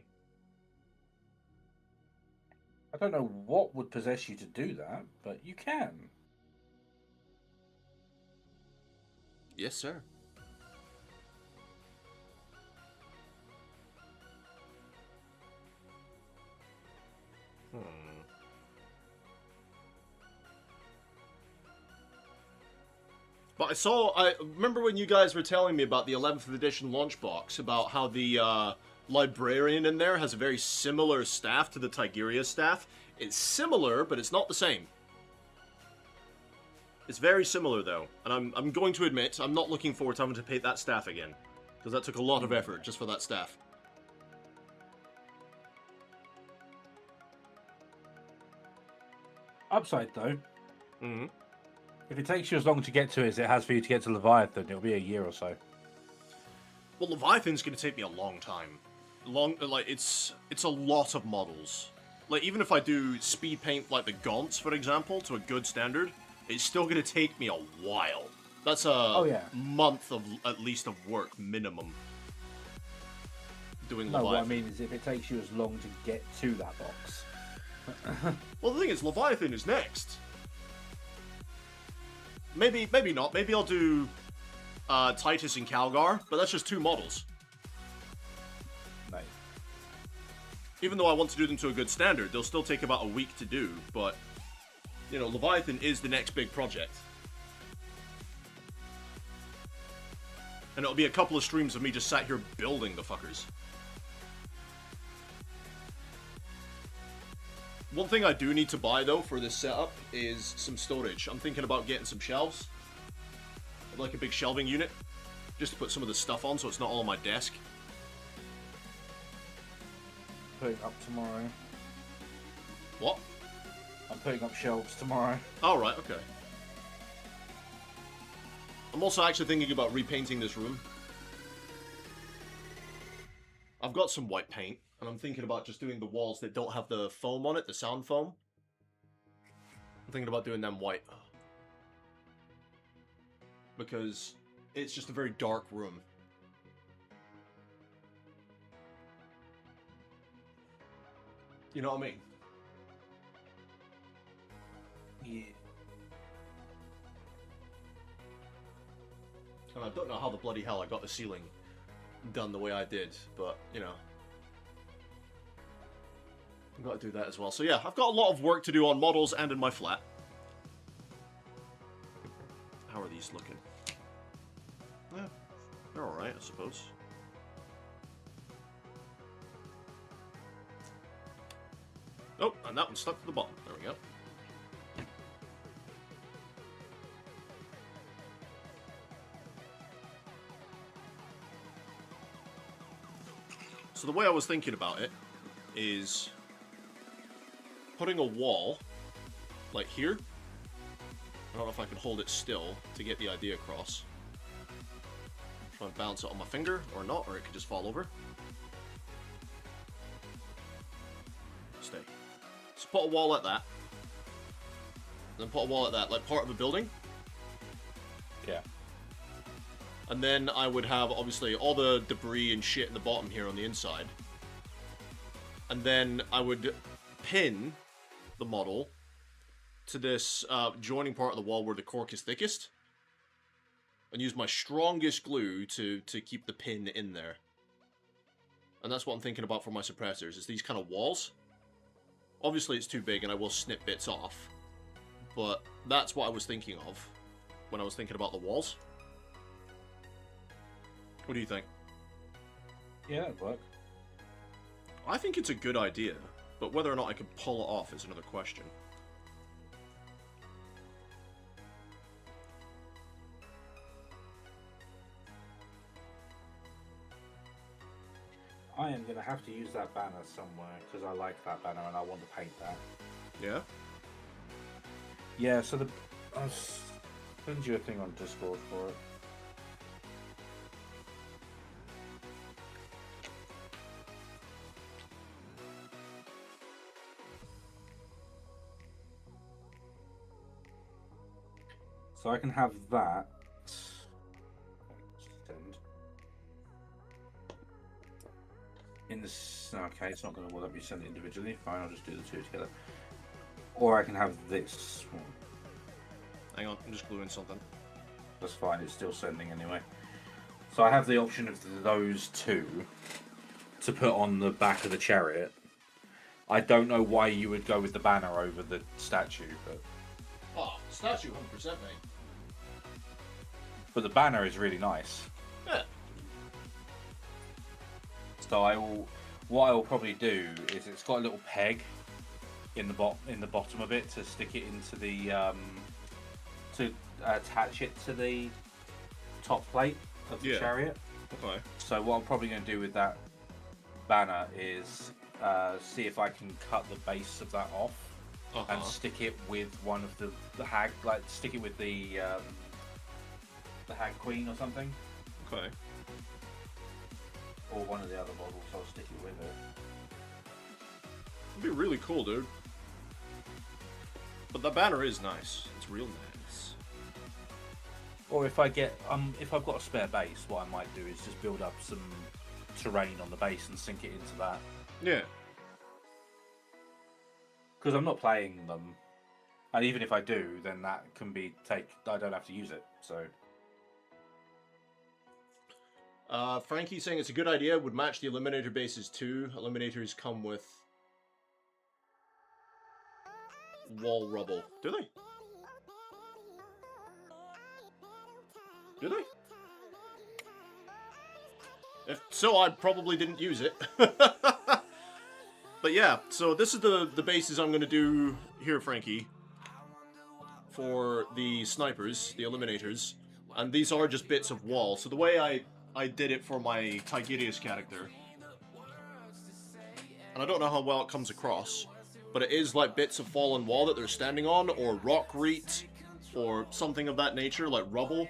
Speaker 3: I don't know what would possess you to do that, but you can.
Speaker 2: Yes, sir. Hmm. But I remember when you guys were telling me about the 11th edition launch box, about how the librarian in there has a very similar staff to the Tigurius staff. It's similar, but it's not the same. It's very similar, though, and I'm going to admit, I'm not looking forward to having to paint that staff again, because that took a lot of effort just for that staff.
Speaker 3: Upside, though.
Speaker 2: Mm-hmm.
Speaker 3: If it takes you as long to get to it as it has for you to get to Leviathan, it'll be a year or so.
Speaker 2: Well, Leviathan's going to take me a long time. It's a lot of models. Like, even if I do speed paint, like the Gaunts, for example, to a good standard, it's still going to take me a while. That's a month of, at least, of work, minimum. Doing
Speaker 3: No,
Speaker 2: Leviathan.
Speaker 3: what I mean is if it takes you as long to get to that box.
Speaker 2: Well, the thing is, Leviathan is next. Maybe not. Maybe I'll do Titus and Calgar, but that's just 2 models.
Speaker 3: Nice.
Speaker 2: Even though I want to do them to a good standard, they'll still take about a week to do, but, you know, Leviathan is the next big project. And it'll be a couple of streams of me just sat here building the fuckers. One thing I do need to buy, though, for this setup is some storage. I'm thinking about getting some shelves. Like a big shelving unit. Just to put some of the stuff on so it's not all on my desk.
Speaker 3: Putting up tomorrow.
Speaker 2: What?
Speaker 3: I'm putting up shelves tomorrow.
Speaker 2: Oh, right, okay. I'm also actually thinking about repainting this room. I've got some white paint, and I'm thinking about just doing the walls that don't have the foam on it, the sound foam. I'm thinking about doing them white. Because it's just a very dark room. You know what I mean?
Speaker 3: Yeah.
Speaker 2: And I don't know how the bloody hell I got the ceiling done the way I did, but, you know. I've got to do that as well. So yeah, I've got a lot of work to do on models and in my flat. How are these looking? Yeah, they're alright, I suppose. Oh, and that one's stuck to the bottom. There we go. So the way I was thinking about it is putting a wall, like here. I don't know if I can hold it still to get the idea across. Try and bounce it on my finger, or not, or it could just fall over. Stay. So put a wall like that. Then put a wall like that, like part of a building.
Speaker 3: Yeah.
Speaker 2: And then I would have, obviously, all the debris and shit in the bottom here on the inside. And then I would pin the model to this joining part of the wall where the cork is thickest, and use my strongest glue to keep the pin in there. And that's what I'm thinking about for my suppressors, is these kind of walls. Obviously it's too big and I will snip bits off, but that's what I was thinking of when I was thinking about the walls. What do you think?
Speaker 3: Yeah, that'd work.
Speaker 2: I think it's a good idea, but whether or not I can pull it off is another question.
Speaker 3: I am going to have to use that banner somewhere, because I like that banner and I want to paint that.
Speaker 2: Yeah?
Speaker 3: Yeah, so I'll send you a thing on Discord for it. So I can have that. Send. In this, okay, it's not going to let me send it individually. Fine, I'll just do the two together. Or I can have this one.
Speaker 2: Hang on, I'm just gluing something.
Speaker 3: That's fine, it's still sending anyway. So I have the option of those two to put on the back of the chariot. I don't know why you would go with the banner over the statue, but...
Speaker 2: Oh, statue 100%, mate.
Speaker 3: But the banner is really nice.
Speaker 2: Yeah.
Speaker 3: So what I will probably do is it's got a little peg in the bottom of it to stick it into the to attach it to the top plate of the chariot.
Speaker 2: Okay.
Speaker 3: So what I'm probably going to do with that banner is see if I can cut the base of that off and stick it with one of the hag, like stick it with the hag queen or something.
Speaker 2: Okay.
Speaker 3: Or one of the other models, I'll stick it with it.
Speaker 2: It'd be really cool, dude. But the banner is nice. It's real nice.
Speaker 3: Or if I get if I've got a spare base, what I might do is just build up some terrain on the base and sink it into that.
Speaker 2: Yeah.
Speaker 3: Because I'm not playing them, and even if I do, then that can be I don't have to use it. So.
Speaker 2: Frankie's saying it's a good idea, would match the Eliminator bases too. Eliminators come with wall rubble. Do they? Do they? If so, I probably didn't use it. But yeah, so this is the bases I'm going to do here, Frankie, for the snipers, the Eliminators. And these are just bits of wall. So the way I did it for my Tigirius character, and I don't know how well it comes across, but it is like bits of fallen wall that they're standing on, or rockreet, or something of that nature, like rubble.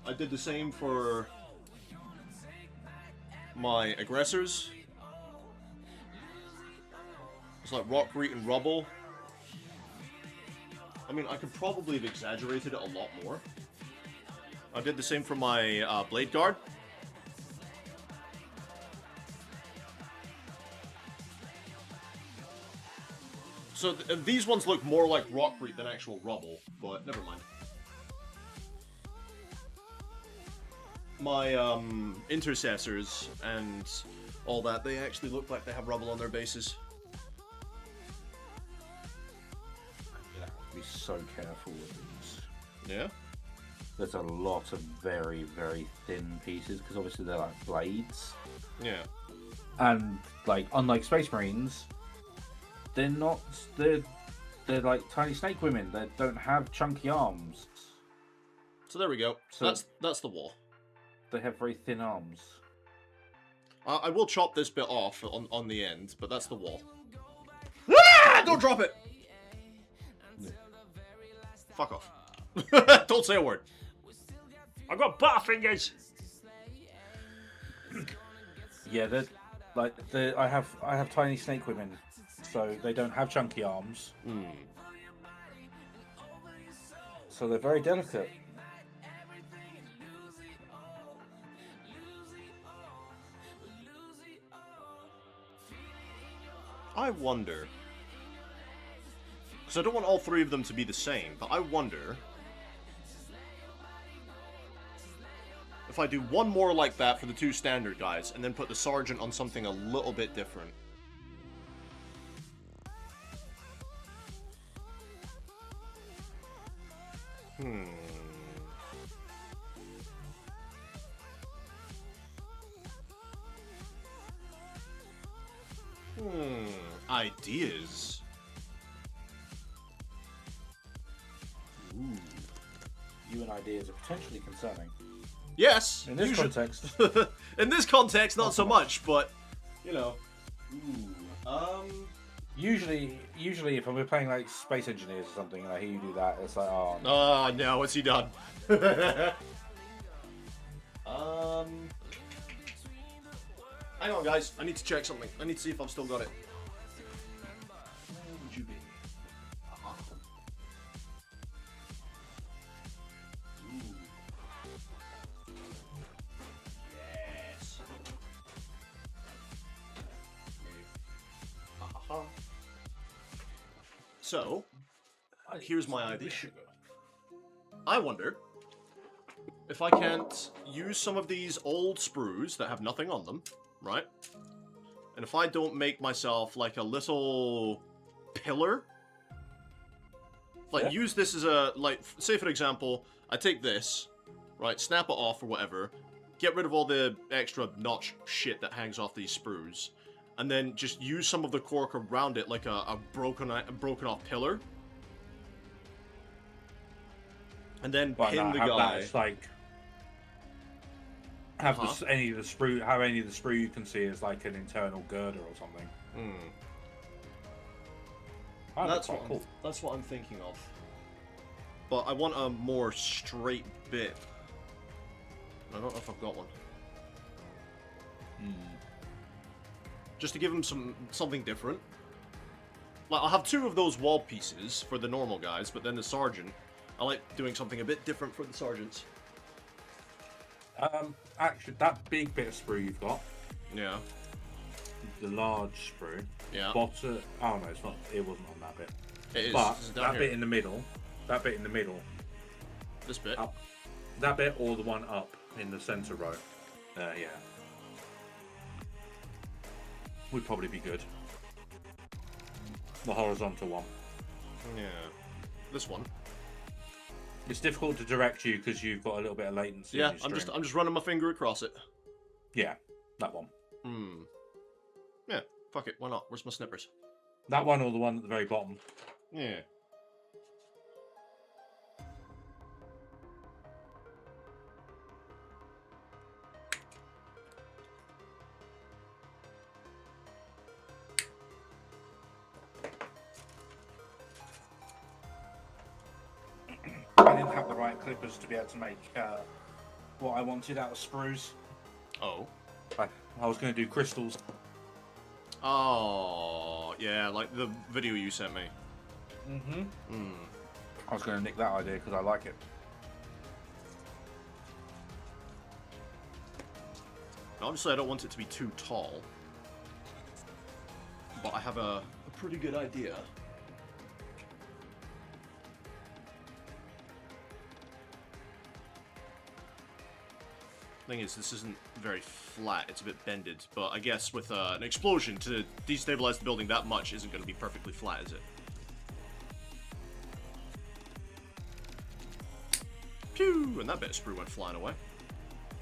Speaker 2: I did the same for my aggressors. It's like rockreet and rubble. I mean, I could probably have exaggerated it a lot more. I did the same for my blade guard. So these ones look more like rockreet than actual rubble, but never mind. My intercessors and all that, they actually look like they have rubble on their bases.
Speaker 3: You have to be so careful with these.
Speaker 2: Yeah?
Speaker 3: There's a lot of very, very thin pieces, because obviously they're like blades.
Speaker 2: Yeah.
Speaker 3: And, like, unlike Space Marines, they're not... They're like tiny snake women. They don't have chunky arms.
Speaker 2: So there we go. So that's the wall.
Speaker 3: They have very thin arms.
Speaker 2: I will chop this bit off on the end, but that's the wall. Ah! Don't drop it!
Speaker 3: Yeah.
Speaker 2: Fuck off. Don't say a word. I've got butterfingers!
Speaker 3: Yeah, they're like I have tiny snake women, so they don't have chunky arms. So they're very delicate.
Speaker 2: I wonder. Because I don't want all three of them to be the same, but I wonder if I do one more like that for the two standard guys, and then put the sergeant on something a little bit different. Ideas. Ooh.
Speaker 3: You and ideas are potentially concerning.
Speaker 2: Yes.
Speaker 3: In this context.
Speaker 2: In this context, not so much, but you know.
Speaker 3: Usually, if we're playing like Space Engineers or something, and I hear you do that, it's like, oh.
Speaker 2: Oh no, what's he done? Hang on, guys. I need to check something. I need to see if I've still got it. Where would you be? Ooh. Yes. So, here's my idea. I wonder if I can't use some of these old sprues that have nothing on them, right? And if I don't make myself like a little pillar, like use this as a, like, say for example, I take this, right, snap it off or whatever, get rid of all the extra notch shit that hangs off these sprues, and then just use some of the cork around it like a broken off pillar. And then pin the guy.
Speaker 3: It's like have any of the sprue you can see as like an internal girder or something.
Speaker 2: That's what I'm thinking of. But I want a more straight bit. I don't know if I've got one. Just to give him something different. Like, I'll have two of those wall pieces for the normal guys, but then the sergeant, I like doing something a bit different for the sergeants.
Speaker 3: Actually, that big bit of sprue you've got.
Speaker 2: Yeah.
Speaker 3: The large sprue.
Speaker 2: Yeah.
Speaker 3: Oh no, it's not. It wasn't on that bit.
Speaker 2: It is.
Speaker 3: But
Speaker 2: that
Speaker 3: bit in the middle. That bit in the middle.
Speaker 2: This bit.
Speaker 3: Up. That bit or the one up in the center row. Yeah. Would probably be good. The horizontal one.
Speaker 2: Yeah. This one.
Speaker 3: It's difficult to direct you because you've got a little bit of latency.
Speaker 2: Yeah, I'm just running my finger across it.
Speaker 3: Yeah, that one.
Speaker 2: Yeah, fuck it. Why not? Where's my snippers?
Speaker 3: That one or the one at the very bottom.
Speaker 2: Yeah.
Speaker 3: I didn't have the right clippers to be able to make what I wanted out of sprues.
Speaker 2: Oh.
Speaker 3: I was going to do crystals.
Speaker 2: Oh, yeah, like the video you sent me.
Speaker 3: I was going to nick that idea because I like it.
Speaker 2: Obviously, I don't want it to be too tall. But I have a pretty good idea. Thing is, this isn't very flat, it's a bit bended, but I guess with an explosion to destabilize the building that much isn't going to be perfectly flat, is it? Pew! And that bit of sprue went flying away.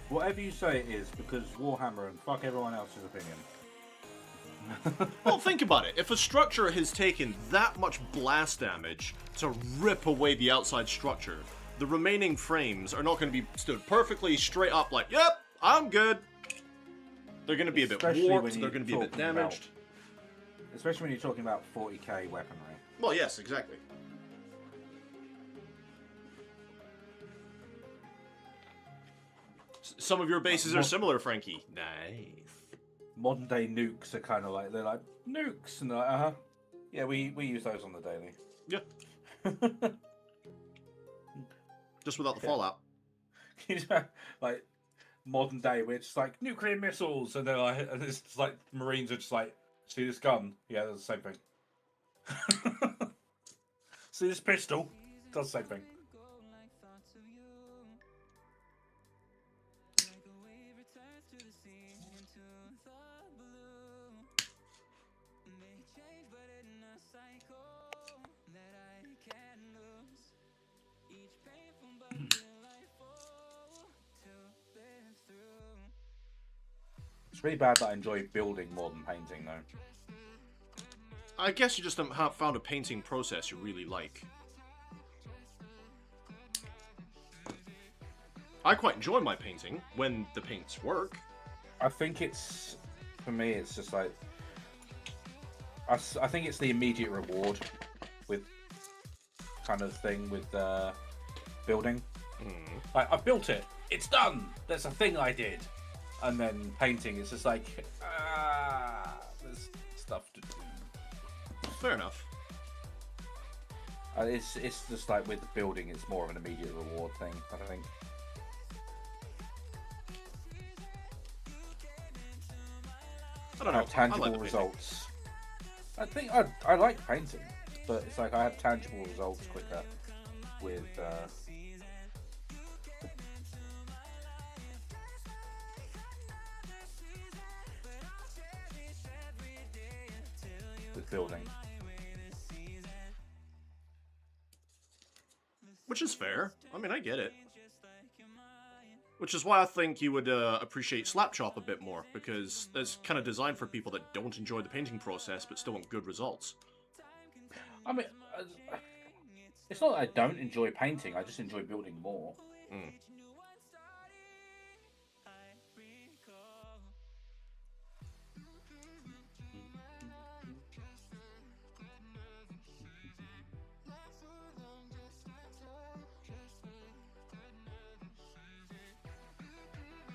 Speaker 3: Whatever you say it is, because Warhammer and fuck everyone else's opinion.
Speaker 2: Well, think about it. If a structure has taken that much blast damage to rip away the outside structure, the remaining frames are not going to be stood perfectly straight up like, yep, I'm good. They're going to be a bit warped, they're going to be a bit damaged.
Speaker 3: Especially when you're talking about 40k weaponry.
Speaker 2: Well, yes, exactly. Some of your bases are similar, Frankie. Nice.
Speaker 3: Modern day nukes are kind of like, they're like, nukes, and they're like, yeah, we use those on the daily.
Speaker 2: Yeah. Just without the fallout.
Speaker 3: Like, modern day, where it's like, nuclear missiles, and they're like, and it's like, Marines are just like, see this gun? Yeah, that's the same thing. See this pistol? Does the same thing. It's really bad that I enjoy building more than painting, though.
Speaker 2: I guess you just haven't found a painting process you really like. I quite enjoy my painting when the paints work.
Speaker 3: I think it's, for me, it's just like, I think it's the immediate reward with kind of thing with building. Like, I've built it, it's done, there's a thing I did. And then painting, it's just like, there's stuff to do.
Speaker 2: Fair enough.
Speaker 3: It's just like with building, it's more of an immediate reward thing, I think.
Speaker 2: I don't know.
Speaker 3: Tangible
Speaker 2: I like
Speaker 3: results. I think I like painting, but it's like I have tangible results quicker with building.
Speaker 2: Which is fair. I mean, I get it. Which is why I think you would appreciate Slapchop a bit more, because it's kind of designed for people that don't enjoy the painting process but still want good results.
Speaker 3: I mean, it's not that I don't enjoy painting, I just enjoy building more.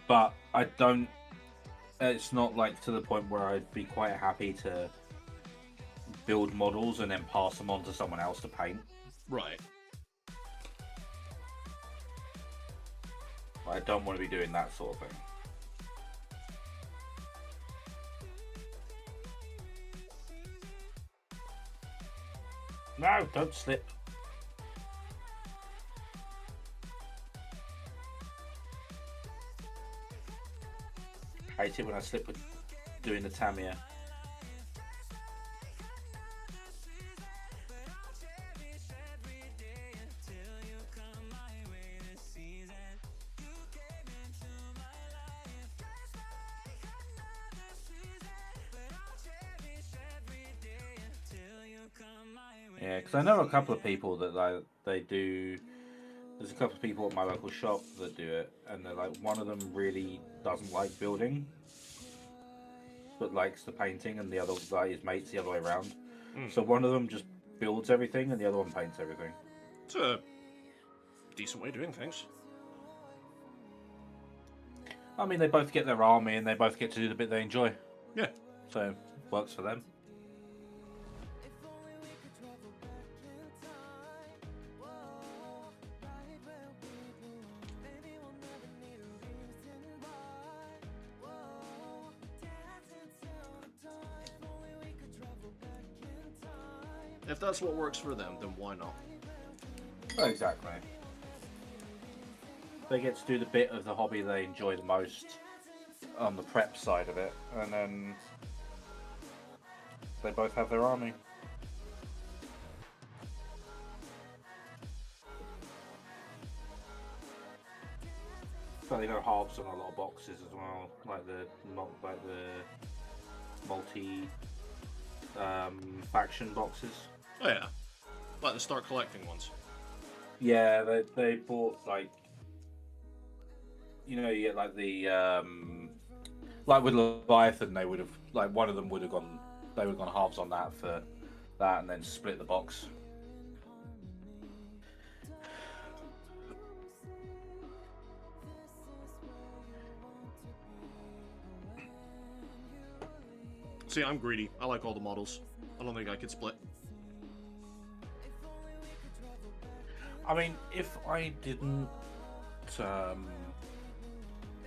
Speaker 3: But I don't, it's not like to the point where I'd be quite happy to build models and then pass them on to someone else to paint.
Speaker 2: Right.
Speaker 3: I don't want to be doing that sort of thing. No, don't slip. I hate it when I slip with doing the Tamiya. Yeah, because I know a couple of people that they do. There's a couple of people at my local shop that do it, and they're like, one of them really doesn't like building, but likes the painting, and the other guy, his mate's the other way around. So one of them just builds everything, and the other one paints everything.
Speaker 2: It's a decent way of doing things.
Speaker 3: I mean, they both get their army, and they both get to do the bit they enjoy.
Speaker 2: Yeah.
Speaker 3: So, works for them.
Speaker 2: If that's what works for them, then why not?
Speaker 3: Exactly. They get to do the bit of the hobby they enjoy the most on the prep side of it, and then they both have their army. So they go halves on a lot of boxes as well, like the multi faction boxes.
Speaker 2: Oh yeah. Like the start collecting ones.
Speaker 3: Yeah, they bought like, you know, you get like the like with Leviathan, they would have, like, one of them would have gone, they would have gone halves on that for that, and then split the box.
Speaker 2: See, I'm greedy. I like all the models. I don't think I could split.
Speaker 3: I mean, if I didn't,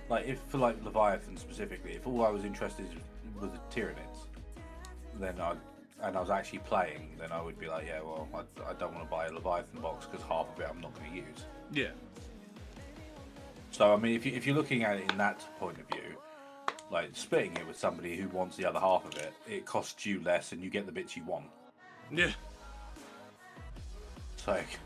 Speaker 3: like, if for like Leviathan specifically, if all I was interested in was the Tyranids, then I'd and I was actually playing, then I would be like, yeah, well, I don't want to buy a Leviathan box because half of it I'm not going to use.
Speaker 2: Yeah.
Speaker 3: So I mean, if you're looking at it in that point of view, like splitting it with somebody who wants the other half of it, it costs you less and you get the bits you want.
Speaker 2: Yeah.
Speaker 3: It's like,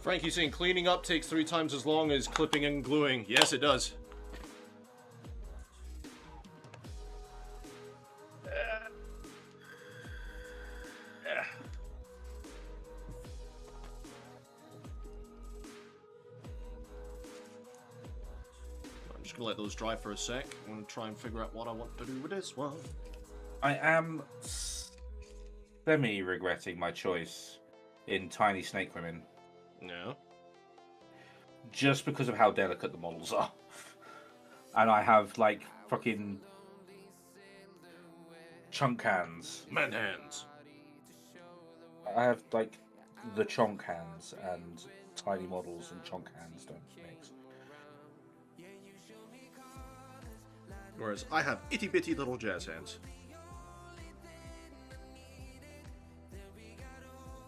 Speaker 2: Frankie saying cleaning up takes 3 times as long as clipping and gluing. Yes, it does. I'm just gonna let those dry for a sec. I'm gonna try and figure out what I want to do with this one.
Speaker 3: I am semi-regretting my choice in Tiny Snake Women.
Speaker 2: No.
Speaker 3: Just because of how delicate the models are. And I have, like, fucking chunk hands.
Speaker 2: Man hands.
Speaker 3: I have, like, the chonk hands, and tiny models and chonk hands don't mix.
Speaker 2: Whereas I have itty bitty little jazz hands.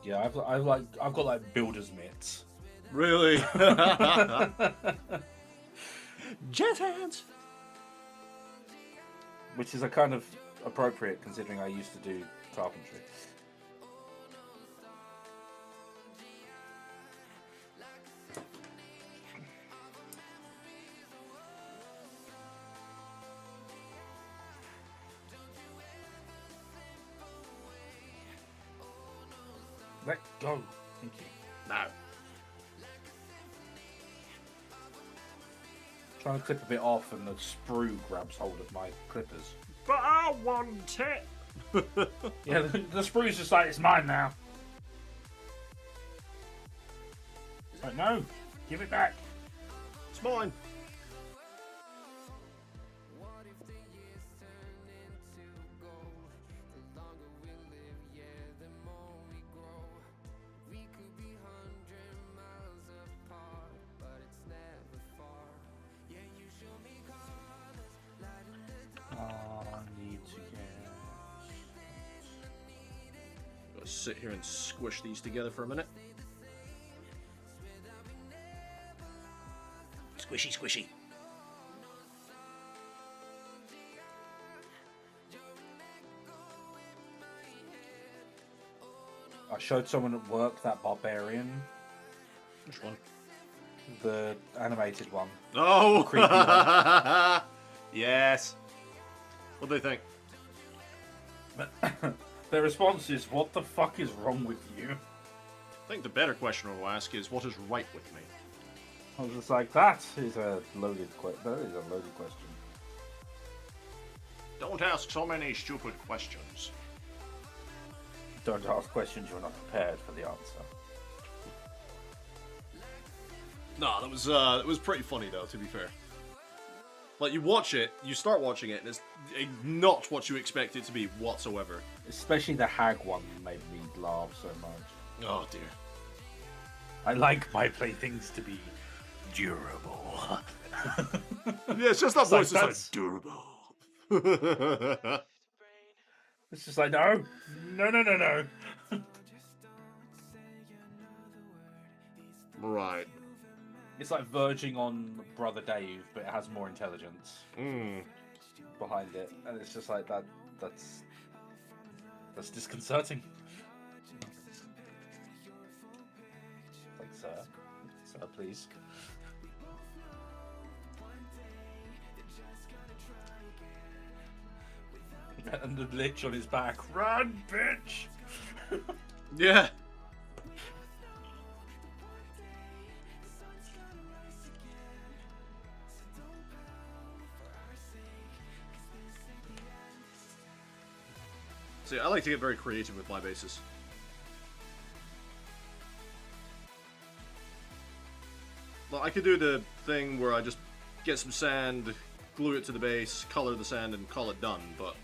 Speaker 3: Yeah, I've got like builder's mitts.
Speaker 2: Really? Jazz hands!
Speaker 3: Which is a kind of appropriate considering I used to do carpentry. Let go. Thank you.
Speaker 2: No.
Speaker 3: Trying to clip a bit off and the sprue grabs hold of my clippers.
Speaker 2: But I want it!
Speaker 3: Yeah, the sprue's just like, it's mine now. It's like, no, give it back.
Speaker 2: It's mine. Sit here and squish these together for a minute. Squishy, squishy.
Speaker 3: I showed someone at work that barbarian,
Speaker 2: Which one?
Speaker 3: the animated one.
Speaker 2: Oh!
Speaker 3: Creepy one.
Speaker 2: Yes. What do they think?
Speaker 3: Their response is, what the fuck is wrong with you?
Speaker 2: I think the better question I will ask is, what is right with me?
Speaker 3: I was just like, that is a loaded question.
Speaker 2: Don't ask so many stupid questions.
Speaker 3: Don't ask questions you're not prepared for the answer.
Speaker 2: No, that was pretty funny though, to be fair. Like, you watch it, you start watching it, and it's not what you expect it to be whatsoever.
Speaker 3: Especially the hag one made me laugh so much.
Speaker 2: Oh dear.
Speaker 3: I like my playthings to be durable.
Speaker 2: Yeah, it's just that voice
Speaker 3: like,
Speaker 2: is like, durable.
Speaker 3: It's just like, no.
Speaker 2: Right.
Speaker 3: It's like verging on Brother Dave, but it has more intelligence behind it, and it's just like that's disconcerting. Like, sir, please. And the lich on his back, run, bitch!
Speaker 2: Yeah. See, I like to get very creative with my bases. Well, I could do the thing where I just get some sand, glue it to the base, color the sand, and call it done, but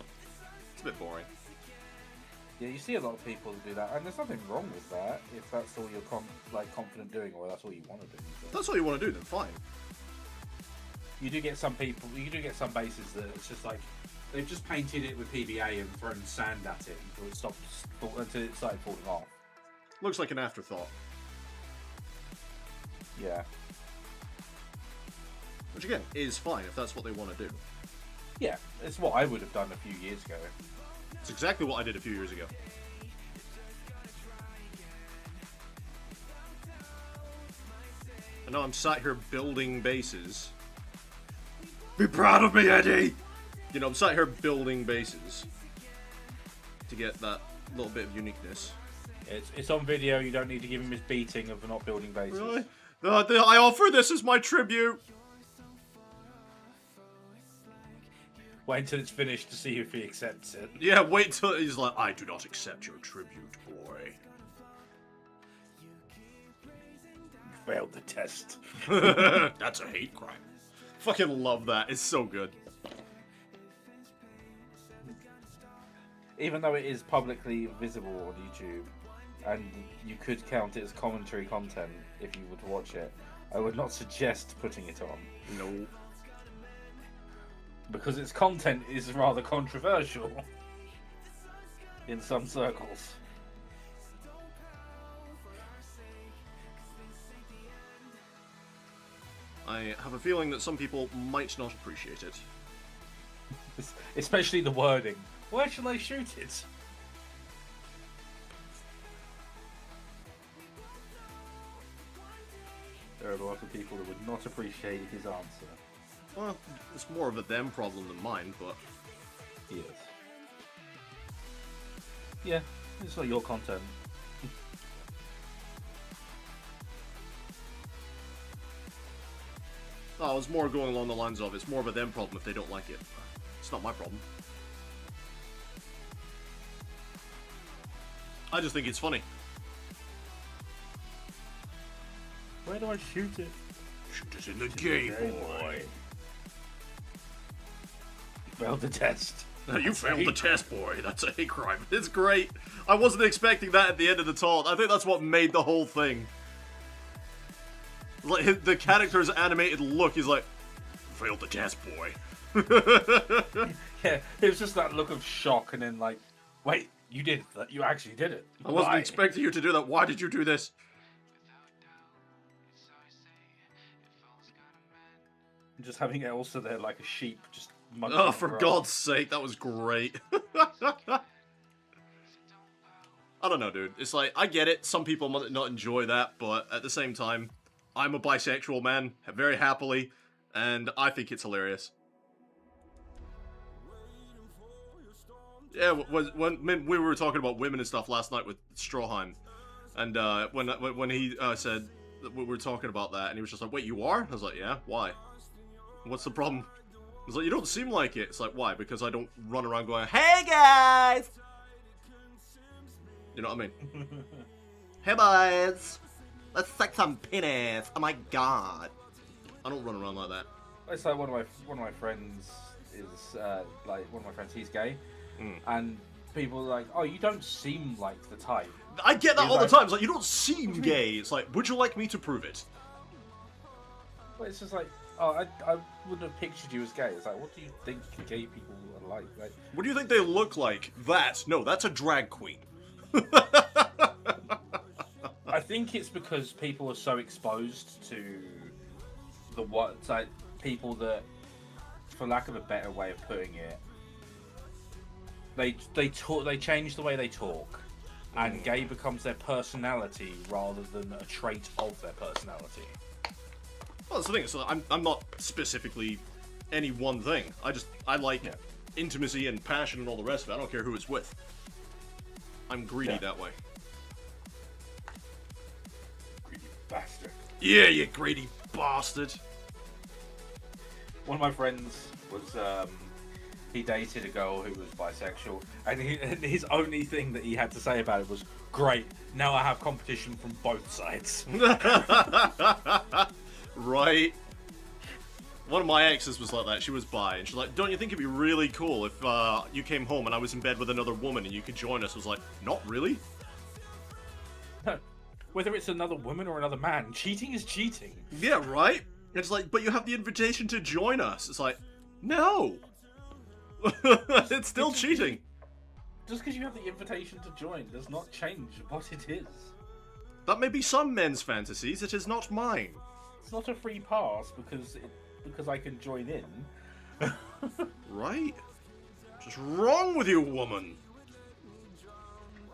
Speaker 2: it's a bit boring.
Speaker 3: Yeah, you see a lot of people do that, and there's nothing wrong with that if that's all you're confident doing, or that's all you want to do.
Speaker 2: If that's all you want to do, then fine.
Speaker 3: You do get some people, you do get some bases that it's just like they've just painted it with PVA and thrown sand at it until it started falling off.
Speaker 2: Looks like an afterthought.
Speaker 3: Yeah.
Speaker 2: Which again, is fine if that's what they want to do.
Speaker 3: Yeah, it's what I would have done a few years ago.
Speaker 2: It's exactly what I did a few years ago. And now I'm sat here building bases. Be proud of me, Eddie! You know, I'm sat here building bases to get that little bit of uniqueness.
Speaker 3: It's on video, you don't need to give him his beating of not building bases.
Speaker 2: Really? I offer this as my tribute.
Speaker 3: Wait until it's finished to see if he accepts it.
Speaker 2: Yeah, wait till he's like, I do not accept your tribute, boy.
Speaker 3: You failed the test.
Speaker 2: That's a hate crime. Fucking love that. It's so good.
Speaker 3: Even though it is publicly visible on YouTube, and you could count it as commentary content if you were to watch it, I would not suggest putting it on.
Speaker 2: No.
Speaker 3: Because its content is rather controversial in some circles.
Speaker 2: I have a feeling that some people might not appreciate it.
Speaker 3: Especially the wording. Where shall I shoot it? There are a lot of people that would not appreciate his answer.
Speaker 2: Well, it's more of a them problem than mine, but...
Speaker 3: Yes. Yeah, it's not your content.
Speaker 2: I was more going along the lines of, it's more of a them problem if they don't like it. It's not my problem. I just think it's funny.
Speaker 3: Where do I shoot it?
Speaker 2: Shoot it in the game, boy.
Speaker 3: You failed the test.
Speaker 2: You failed the test, boy. That's a hate crime. It's great. I wasn't expecting that at the end of the taunt. I think that's what made the whole thing. Like, the character's animated look is like, failed the test, boy.
Speaker 3: Yeah, it was just that look of shock, and then like, wait, you did that? You actually did it?
Speaker 2: I wasn't
Speaker 3: Why?
Speaker 2: expecting you to do that. Why did you do this?
Speaker 3: Just having Elsa there like a sheep, just munching
Speaker 2: Oh,
Speaker 3: on
Speaker 2: for
Speaker 3: grass.
Speaker 2: God's sake, that was great. I don't know, dude. It's like, I get it. Some people might not enjoy that, but at the same time, I'm a bisexual man, very happily, and I think it's hilarious. Yeah, when we were talking about women and stuff last night with Stroheim, and when he said that we were talking about that, and he was just like, "Wait, you are?" I was like, "Yeah, why? What's the problem?" He's like, "You don't seem like it." It's like, why? Because I don't run around going, "Hey guys!" You know what I mean? Hey boys! Let's suck some penis! Oh my god! I don't run around like that.
Speaker 3: It's like one of my friends is like one of my friends. He's gay, and people are like, "Oh, you don't seem like the type."
Speaker 2: I get that
Speaker 3: He's
Speaker 2: all
Speaker 3: like,
Speaker 2: the time. It's like, you don't seem gay. It's like, would you like me to prove it?
Speaker 3: But it's just like, oh, I wouldn't have pictured you as gay. It's like, what do you think gay people are like? Like,
Speaker 2: What do you think they look like? That? No, that's a drag queen.
Speaker 3: I think it's because people are so exposed to the like people that, for lack of a better way of putting it, they change the way they talk, and gay becomes their personality rather than a trait of their personality.
Speaker 2: Well, that's the thing. So I'm not specifically any one thing. I like intimacy and passion and all the rest of it. I don't care who it's with. I'm greedy that way.
Speaker 3: Greedy bastard.
Speaker 2: Yeah, you greedy bastard.
Speaker 3: One of my friends was he dated a girl who was bisexual, and his only thing that he had to say about it was, "Great, now I have competition from both sides."
Speaker 2: Right. One of my exes was like that. She was bi, and she's like, "Don't you think it'd be really cool if you came home and I was in bed with another woman and you could join us?" I was like, "Not really."
Speaker 3: Whether it's another woman or another man, cheating is cheating.
Speaker 2: Yeah, right? It's like, but you have the invitation to join us. It's like, no. It's still cheating.
Speaker 3: Just because you have the invitation to join does not change what it is.
Speaker 2: That may be some men's fantasies, it is not mine.
Speaker 3: It's not a free pass because I can join in.
Speaker 2: Right? What's wrong with you, woman?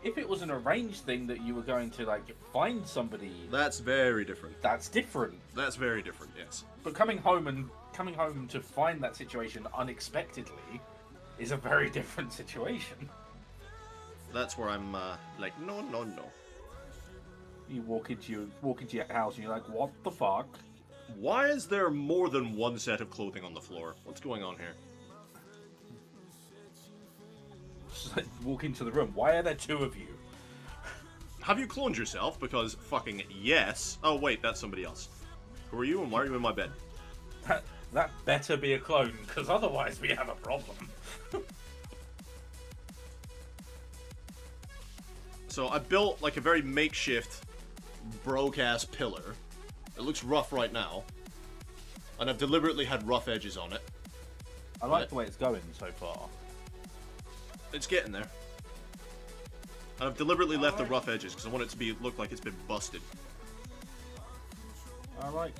Speaker 3: If it was an arranged thing that you were going to, like, find somebody...
Speaker 2: That's very different.
Speaker 3: That's different.
Speaker 2: That's very different, yes.
Speaker 3: But coming home to find that situation unexpectedly is a very different situation.
Speaker 2: That's where I'm, like, no.
Speaker 3: You walk into your house and you're like, what the fuck?
Speaker 2: Why is there more than one set of clothing on the floor? What's going on here?
Speaker 3: Just like, walk into the room. Why are there two of you?
Speaker 2: Have you cloned yourself? Because fucking yes. Oh wait, that's somebody else. Who are you and why are you in my bed?
Speaker 3: That better be a clone, because otherwise we have a problem.
Speaker 2: So I built like a very makeshift broke-ass pillar. It looks rough right now. And I've deliberately had rough edges on it.
Speaker 3: I like the way it's going so far.
Speaker 2: It's getting there. And I've deliberately left the rough edges because I want it to look like it's been busted.
Speaker 3: I like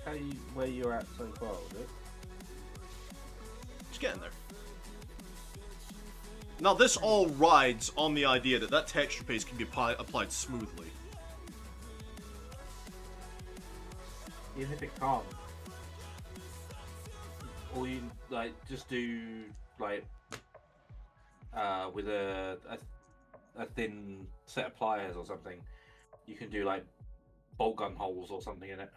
Speaker 3: where you're at so far with it.
Speaker 2: It's getting there. Now this all rides on the idea that texture paste can be applied smoothly.
Speaker 3: Even if it can't. Or you like just do like with a thin set of pliers or something. You can do like bolt gun holes or something in it.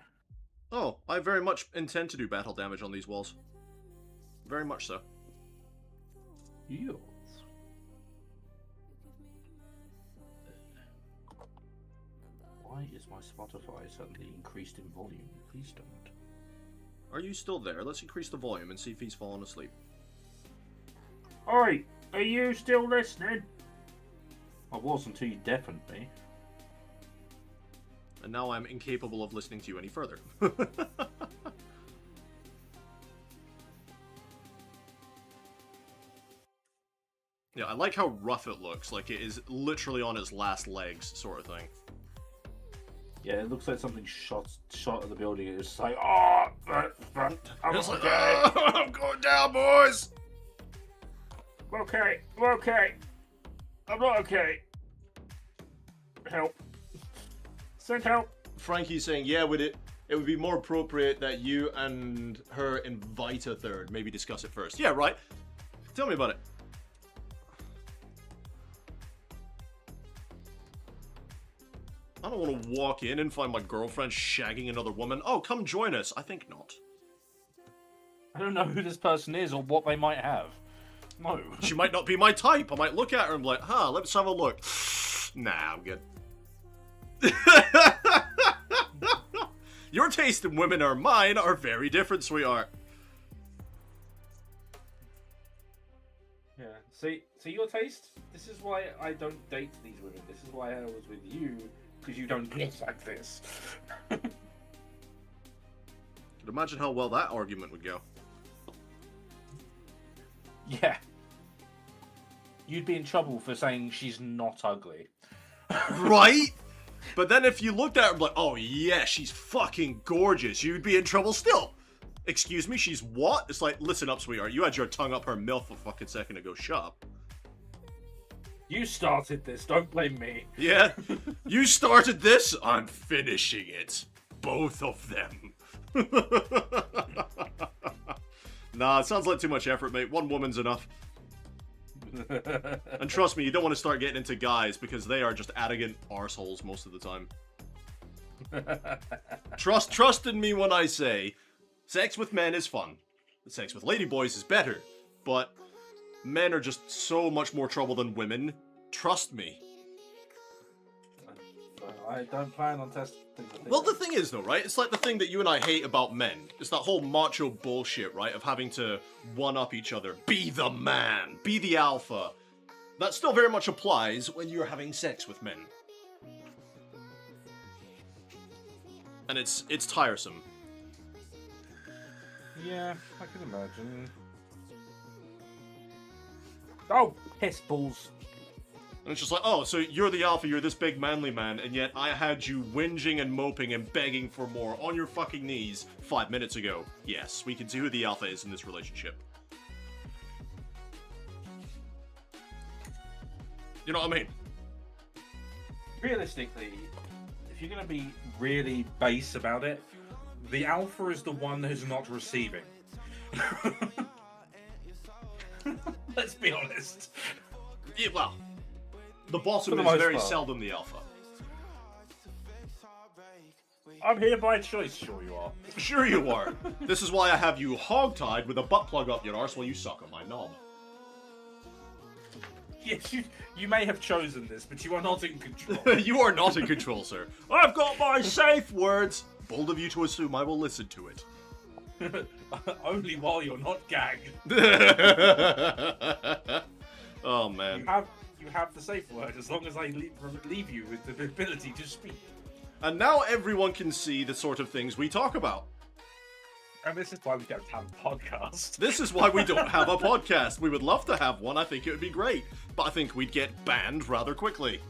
Speaker 2: Oh, I very much intend to do battle damage on these walls. Very much so.
Speaker 3: Yes. Why is my Spotify suddenly increased in volume? Please don't.
Speaker 2: Are you still there? Let's increase the volume and see if he's fallen asleep.
Speaker 3: Oi! Are you still listening? I was until you deafened me.
Speaker 2: And now I'm incapable of listening to you any further. Yeah, I like how rough it looks. Like it is literally on its last legs, sort of thing.
Speaker 3: Yeah, it looks like something shot at the building. It's just like, oh, I'm
Speaker 2: It's like,
Speaker 3: okay.
Speaker 2: "Oh, I'm going down, boys.
Speaker 3: I'm okay. I'm not okay. Help. Send help.
Speaker 2: Frankie's saying, yeah, it would be more appropriate that you and her invite a third. Maybe discuss it first. Yeah, right. Tell me about it. I don't want to walk in and find my girlfriend shagging another woman. Oh, come join us. I think not.
Speaker 3: I don't know who this person is or what they might have. No.
Speaker 2: She might not be my type. I might look at her and be like, huh, let's have a look. Nah, I'm good. Your taste in women or mine are very different, sweetheart.
Speaker 3: Yeah. See your taste? This is why I don't date these women. This is why I was with you, because you don't look like this.
Speaker 2: Could imagine how well that argument would go.
Speaker 3: Yeah. You'd be in trouble for saying she's not ugly.
Speaker 2: Right? But then if you looked at her and like, oh yeah, she's fucking gorgeous, you'd be in trouble still. Excuse me, she's what? It's like, listen up, sweetheart. You had your tongue up her MILF a fucking second ago. Shut up.
Speaker 3: You started this, don't blame me.
Speaker 2: Yeah? You started this? I'm finishing it. Both of them. Nah, it sounds like too much effort, mate. One woman's enough. And trust me, you don't want to start getting into guys because they are just arrogant arseholes most of the time. Trust in me when I say, sex with men is fun. Sex with ladyboys is better. But men are just so much more trouble than women. Trust me.
Speaker 3: I don't plan on testing the theory.
Speaker 2: Well, the thing is, though, right? It's like the thing that you and I hate about men. It's that whole macho bullshit, right? Of having to one-up each other. Be the man. Be the alpha. That still very much applies when you're having sex with men. And it's tiresome.
Speaker 3: Yeah, I can imagine. Oh, piss balls.
Speaker 2: And it's just like, oh, so you're the alpha, you're this big manly man, and yet I had you whinging and moping and begging for more on your fucking knees 5 minutes ago. Yes, we can see who the alpha is in this relationship. You know what I mean?
Speaker 3: Realistically, if you're going to be really base about it, the alpha is the one who's not receiving. Let's be honest.
Speaker 2: Yeah, well, the bottom
Speaker 3: For the
Speaker 2: is
Speaker 3: most
Speaker 2: very
Speaker 3: part.
Speaker 2: seldom the alpha.
Speaker 3: I'm here by choice, sure you are.
Speaker 2: Sure you are. This is why I have you hog-tied with a butt plug up your arse while you suck on my knob.
Speaker 3: Yes, you may have chosen this, but you are not in control.
Speaker 2: You are not in control, sir. I've got my safe words. Bold of you to assume I will listen to it.
Speaker 3: Only while you're not gagged.
Speaker 2: Oh, man.
Speaker 3: You have the safe word as long as I leave you with the ability to speak.
Speaker 2: And now everyone can see the sort of things we talk about.
Speaker 3: And this is why we don't have a podcast.
Speaker 2: This is why we don't have a podcast. We would love to have one. I think it would be great. But I think we'd get banned rather quickly.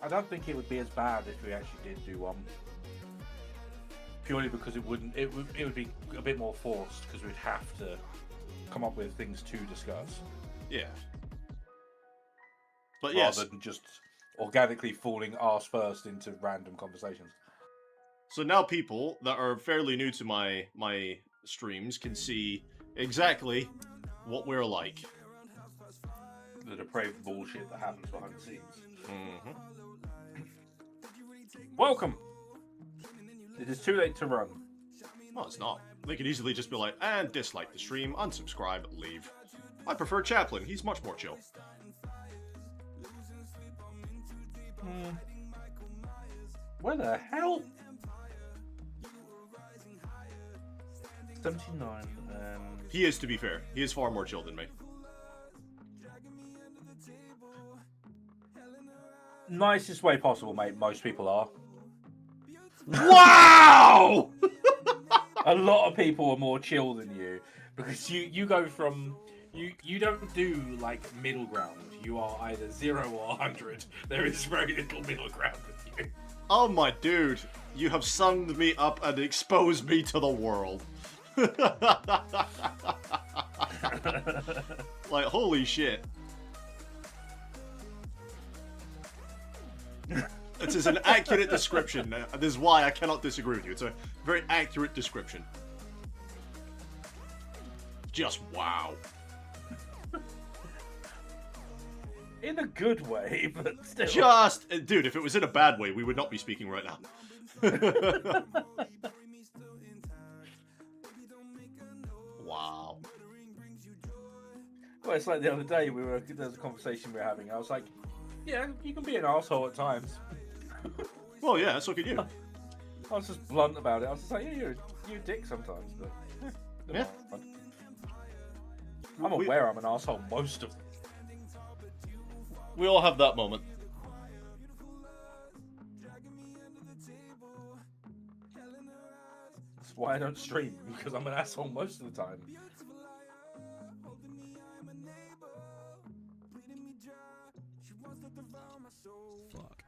Speaker 3: I don't think it would be as bad if we actually did do one. Purely because it would be a bit more forced because we'd have to come up with things to discuss.
Speaker 2: Yeah. But yes.
Speaker 3: Rather than just organically falling arse first into random conversations.
Speaker 2: So now people that are fairly new to my streams can see exactly what we're like.
Speaker 3: The depraved bullshit that happens behind the scenes.
Speaker 2: Mm-hmm.
Speaker 3: Welcome! It is too late to run.
Speaker 2: No, it's not. They could easily just be like, and dislike the stream, unsubscribe, leave. I prefer Chaplin. He's much more chill.
Speaker 3: Where the hell? 79 and...
Speaker 2: He is, to be fair. He is far more chill than me.
Speaker 3: Nicest way possible, mate. Most people are.
Speaker 2: Wow!
Speaker 3: A lot of people are more chill than you because you go from you don't do like middle ground. You are either 0 or 100. There is very little middle ground with you.
Speaker 2: Oh my dude, you have summed me up and exposed me to the world. Like, holy shit. It is an accurate description. This is why I cannot disagree with you. It's a very accurate description. Just wow.
Speaker 3: In a good way, but still.
Speaker 2: Just, dude, if it was in a bad way, we would not be speaking right now. Wow.
Speaker 3: Well, it's like the other day there was a conversation we were having. I was like, yeah, you can be an asshole at times.
Speaker 2: Well, yeah, so can you.
Speaker 3: I was just blunt about it. I was just like, yeah, you're a dick sometimes, but
Speaker 2: Yeah.
Speaker 3: I'm aware I'm an asshole most of the time.
Speaker 2: We all have that moment.
Speaker 3: That's why I don't stream, because I'm an asshole most of the time.
Speaker 2: Fuck.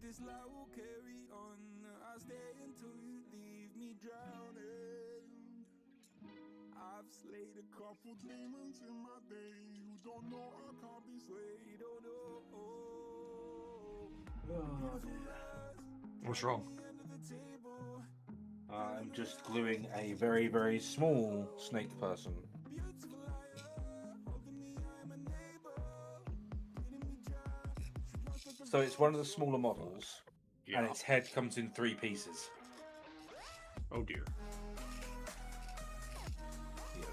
Speaker 1: This life will carry on. I'll stay until you leave me drowning. I've
Speaker 4: slayed a couple demons in my day. You don't know I can't be slayed.
Speaker 2: What's wrong?
Speaker 3: I'm just gluing a very, very small snake person. So it's one of the smaller models, and its head comes in 3 pieces.
Speaker 2: Oh dear.
Speaker 3: Yes.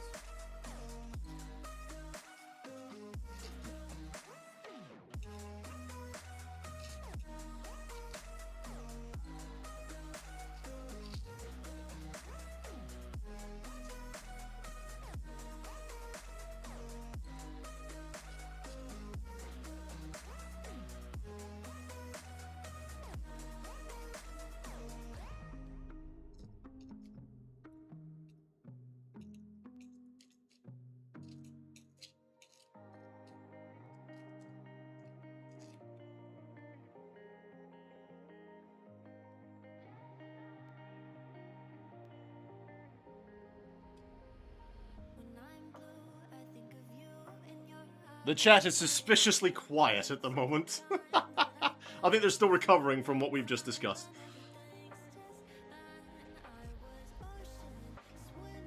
Speaker 2: The chat is suspiciously quiet at the moment. I think they're still recovering from what we've just discussed.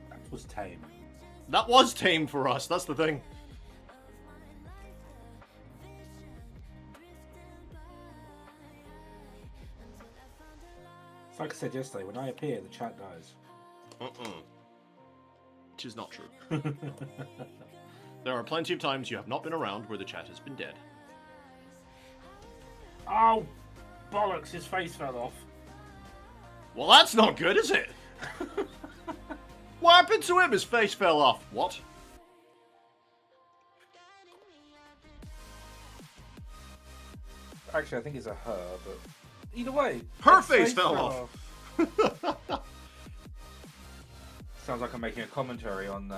Speaker 3: That was tame.
Speaker 2: That was tame for us, that's the thing.
Speaker 3: It's like I said yesterday, when I appear, the chat dies.
Speaker 2: Which is not true. There are plenty of times you have not been around where the chat has been dead.
Speaker 3: Oh, bollocks, his face fell off.
Speaker 2: Well, that's not good, is it? What happened to him? His face fell off. What?
Speaker 3: Actually, I think it's a her, but either way,
Speaker 2: Her
Speaker 3: its
Speaker 2: face fell off.
Speaker 3: Sounds like I'm making a commentary on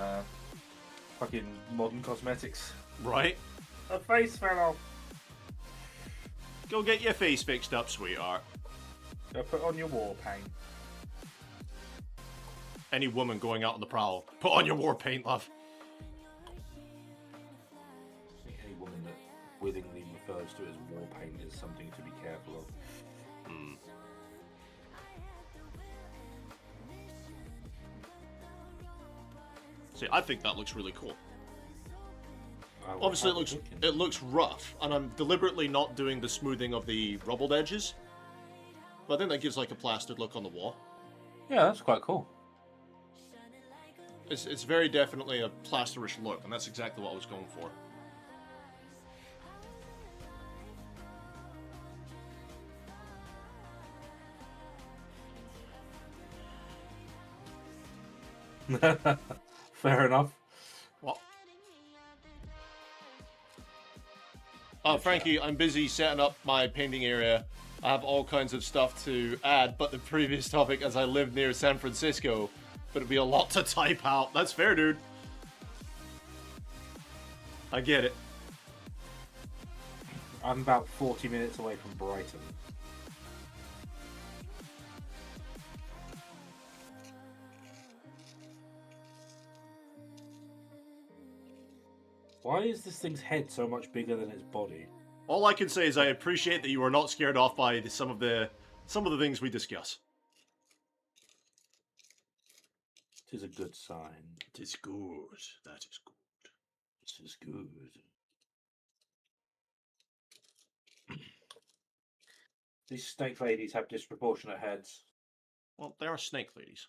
Speaker 3: fucking modern cosmetics.
Speaker 2: Right?
Speaker 3: Her face fell off.
Speaker 2: Go get your face fixed up, sweetheart.
Speaker 3: Go put on your war paint.
Speaker 2: Any woman going out on the prowl, put on your war paint, love.
Speaker 3: I think any woman that willingly refers to it as war paint is something to be careful of.
Speaker 2: See, I think that looks really cool.
Speaker 3: I will
Speaker 2: Obviously,
Speaker 3: have a look in.
Speaker 2: it looks rough, and I'm deliberately not doing the smoothing of the rubbled edges. But I think that gives like a plastered look on the wall.
Speaker 3: Yeah, that's quite cool.
Speaker 2: It's very definitely a plasterish look, and that's exactly what I was going for.
Speaker 3: Fair enough.
Speaker 2: What? Oh, Frankie, I'm busy setting up my painting area. I have all kinds of stuff to add, but the previous topic, as I live near San Francisco, but it'd be a lot to type out. That's fair, dude. I get it.
Speaker 3: I'm about 40 minutes away from Brighton. Why is this thing's head so much bigger than its body?
Speaker 2: All I can say is I appreciate that you are not scared off by some of the things we discuss.
Speaker 3: It is a good sign.
Speaker 2: It is good. That is good.
Speaker 3: This is good. These snake ladies have disproportionate heads.
Speaker 2: Well, they are snake ladies.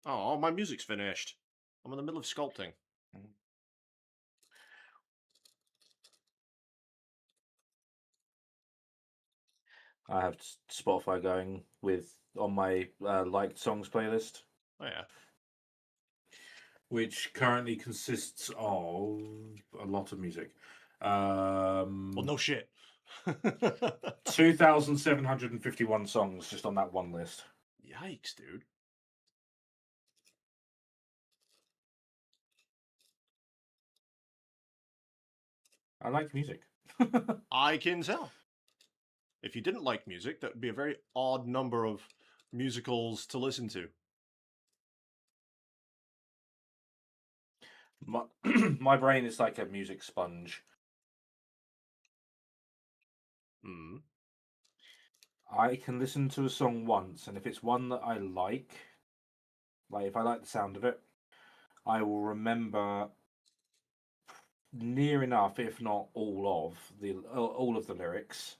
Speaker 2: Oh, my music's finished. I'm in the middle of sculpting.
Speaker 3: I have Spotify going with on my liked songs playlist,
Speaker 2: Oh yeah.
Speaker 3: which currently consists of a lot of music.
Speaker 2: Well, no shit.
Speaker 3: 2,751 songs just on that one list.
Speaker 2: Yikes, dude.
Speaker 3: I like music.
Speaker 2: I can tell. If you didn't like music, that would be a very odd number of musicals to listen to.
Speaker 3: My, my brain is like a music sponge.
Speaker 2: Hmm.
Speaker 3: I can listen to a song once, and if it's one that I like if I like the sound of it, I will remember near enough, if not all of the lyrics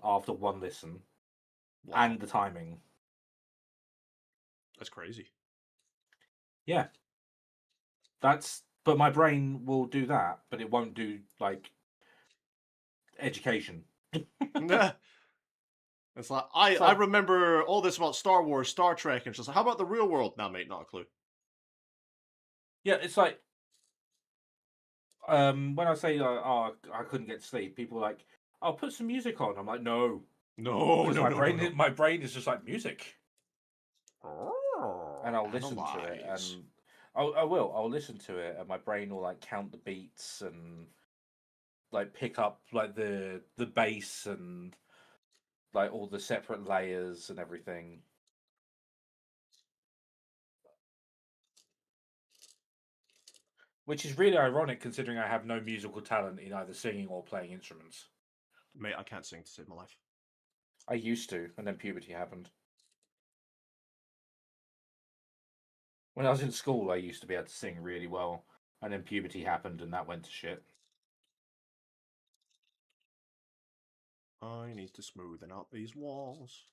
Speaker 3: after one listen,
Speaker 2: Wow.
Speaker 3: and the timing.
Speaker 2: That's crazy.
Speaker 3: Yeah, but my brain will do that, but it won't do like education.
Speaker 2: It's like I remember all this about Star Wars, Star Trek, and it's just like, how about the real world? Now, mate, not a clue.
Speaker 3: Yeah, it's like when I say oh I couldn't get to sleep, people are like, I'll put some music on. I'm like, no,
Speaker 2: No,
Speaker 3: because
Speaker 2: no,
Speaker 3: my
Speaker 2: no,
Speaker 3: brain
Speaker 2: no, no.
Speaker 3: my brain is just like music, and I'll listen to it,
Speaker 2: Analyze.
Speaker 3: and I'll listen to it, and my brain will like count the beats and like pick up like the bass and like all the separate layers and everything. Which is really ironic considering I have no musical talent in either singing or playing instruments.
Speaker 2: Mate, I can't sing to save my life.
Speaker 3: I used to, and then puberty happened. When I was in school, I used to be able to sing really well, and then puberty happened, and that went to shit.
Speaker 2: I need to smoothen out these walls.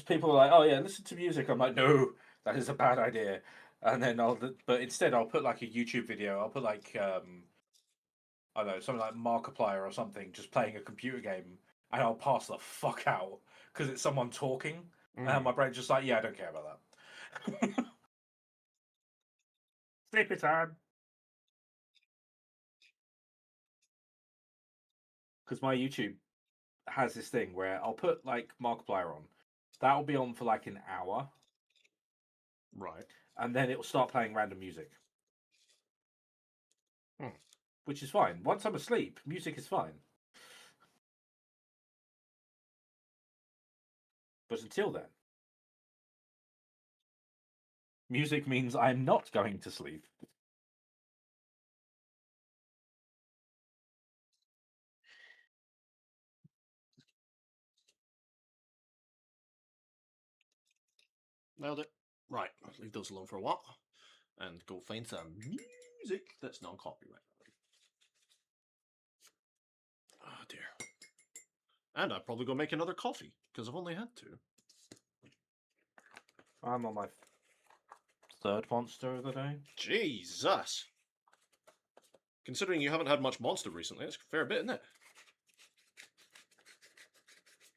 Speaker 3: People are like, "Oh yeah, listen to music." I'm like, "No, that is a bad idea." And then but instead I'll put like a YouTube video. I'll put like I don't know, something like Markiplier or something, just playing a computer game, and I'll pass the fuck out because it's someone talking, and my brain's just like, "Yeah, I don't care about that." Sleepy time. Because my YouTube has this thing where I'll put like Markiplier on. That'll be on for like an hour,
Speaker 2: Right.
Speaker 3: and then it'll start playing random music.
Speaker 2: Hmm.
Speaker 3: Which is fine. Once I'm asleep, music is fine. But until then, music means I'm not going to sleep.
Speaker 2: Nailed it. Right, leave those alone for a while. And go find some music that's non-copyright. Oh dear. And I'll probably go make another coffee, because I've only had two.
Speaker 3: I'm on my third monster of the day.
Speaker 2: Jesus! Considering you haven't had much monster recently, that's a fair bit, isn't it?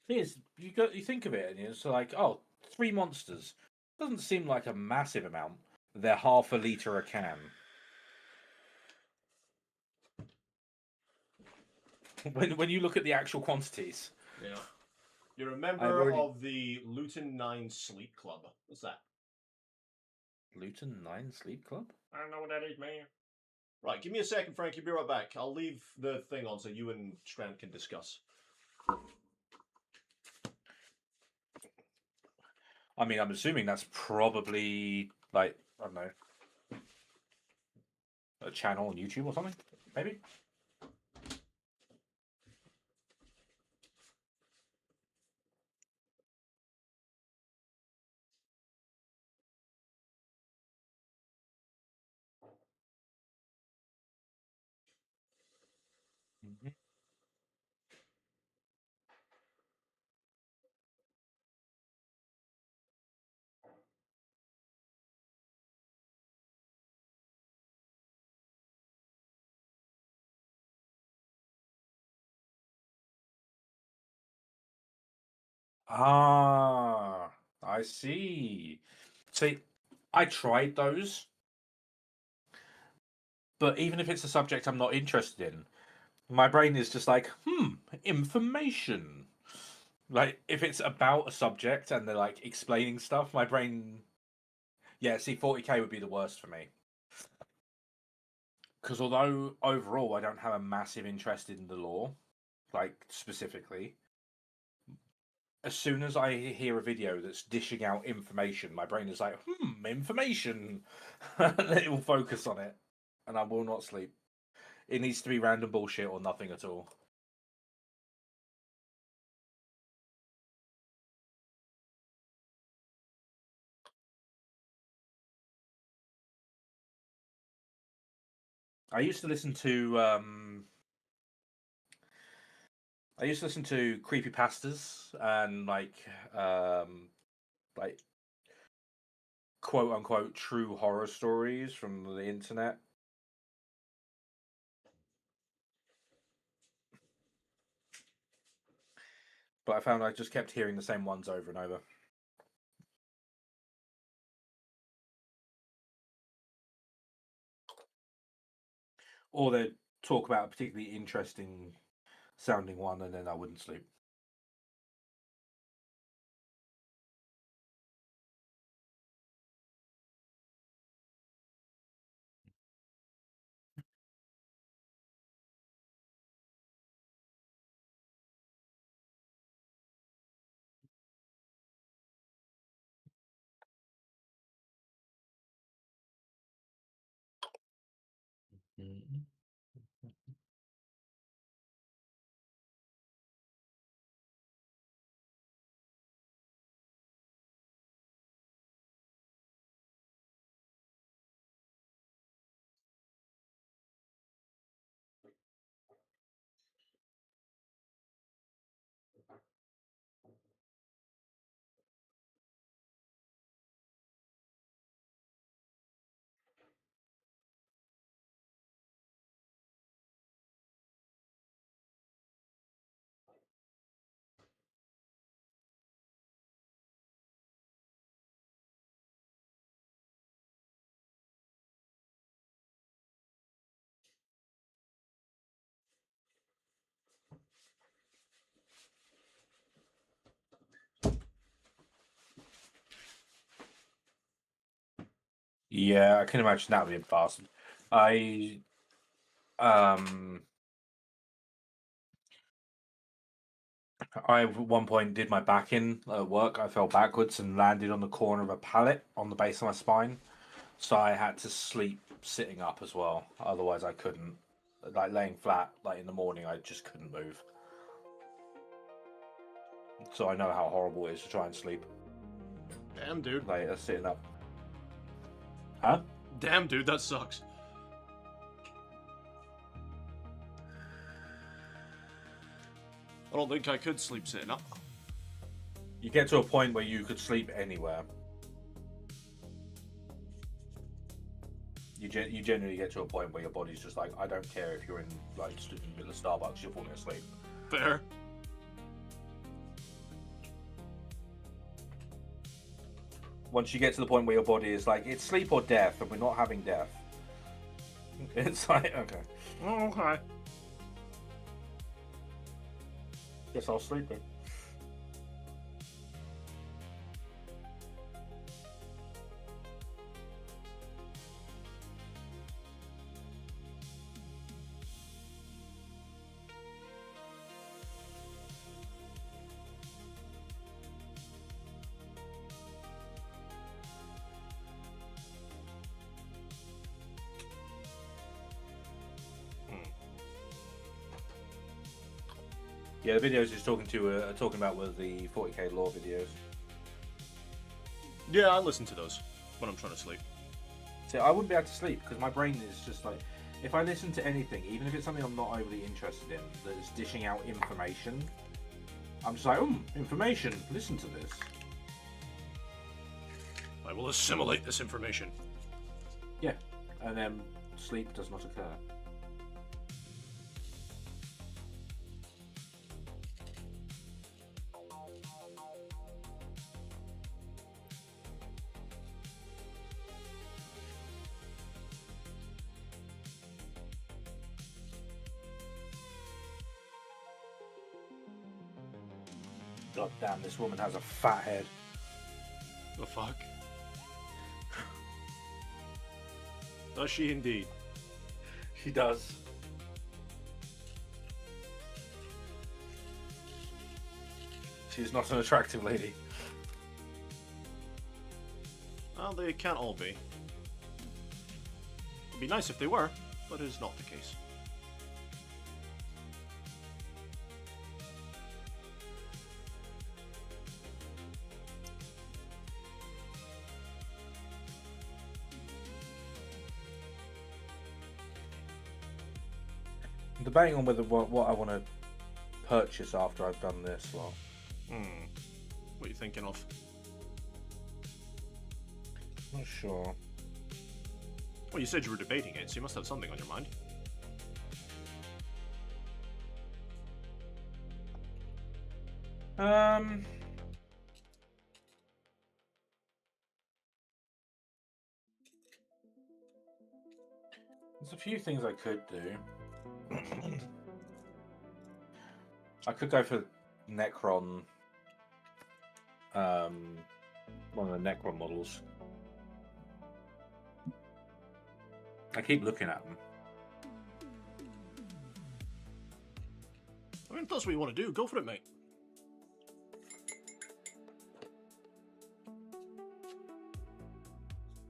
Speaker 3: Thing is, you think of it and it's like, oh, 3 monsters. Doesn't seem like a massive amount. They're half a litre a can. When you look at the actual quantities.
Speaker 2: Yeah. You're a member of the Luton 9 Sleep Club. What's that?
Speaker 3: Luton 9 Sleep Club?
Speaker 2: I don't know what that is, man. Right, give me a second, Frankie. Be right back. I'll leave the thing on so you and Strand can discuss.
Speaker 3: I mean, I'm assuming that's probably, like, I don't know, a channel on YouTube or something, maybe? Mhm. Ah, I see. See, I tried those, but even if it's a subject I'm not interested in, my brain is just like, information. Like, if it's about a subject and they're like explaining stuff, my brain Yeah, see, 40k would be the worst for me. Because although overall I don't have a massive interest in the lore, like specifically, as soon as I hear a video that's dishing out information, my brain is like, information. It will focus on it, and I will not sleep. It needs to be random bullshit or nothing at all. I used to listen to creepypastas and like quote unquote true horror stories from the internet. But I found I just kept hearing the same ones over and over. Or they'd talk about a particularly interesting sounding one, and then I wouldn't sleep. Yeah, I can imagine that would be a bastard. Um, I at one point did my back in at work. I fell backwards and landed on the corner of a pallet on the base of my spine. So I had to sleep sitting up as well. Otherwise, I couldn't. Like laying flat, like in the morning, I just couldn't move. So I know how horrible it is to try and sleep.
Speaker 2: Damn, dude.
Speaker 3: Like sitting up. Huh?
Speaker 2: Damn, dude, that sucks. I don't think I could sleep sitting up.
Speaker 3: You get to a point where you could sleep anywhere. You generally get to a point where your body's just like, I don't care if you're in like stood in the middle of Starbucks, you're falling asleep.
Speaker 2: Fair.
Speaker 3: Once you get to the point where your body is like, it's sleep or death, and we're not having death. It's like, okay.
Speaker 2: Oh, okay.
Speaker 3: Guess I'll sleep then. Yeah, the videos he's talking about were the 40k lore videos.
Speaker 2: Yeah, I listen to those when I'm trying to sleep.
Speaker 3: So I wouldn't be able to sleep because my brain is just like, if I listen to anything, even if it's something I'm not overly interested in, that's dishing out information, I'm just like, information, listen to this.
Speaker 2: I will assimilate this information.
Speaker 3: Yeah, and then sleep does not occur. God damn, this woman has a fat head.
Speaker 2: The fuck? Does she indeed?
Speaker 3: She does. She's not an attractive lady.
Speaker 2: Well, they can't all be. It'd be nice if they were, but it is not the case.
Speaker 3: I'm debating on whether what I want to purchase after I've done this lot.
Speaker 2: What are you thinking of?
Speaker 3: Not sure.
Speaker 2: Well, you said you were debating it, so you must have something on your mind.
Speaker 3: There's a few things I could do. I could go for Necron. One of the Necron models. I keep looking at them.
Speaker 2: I mean, if that's what you want to do, go for it, mate.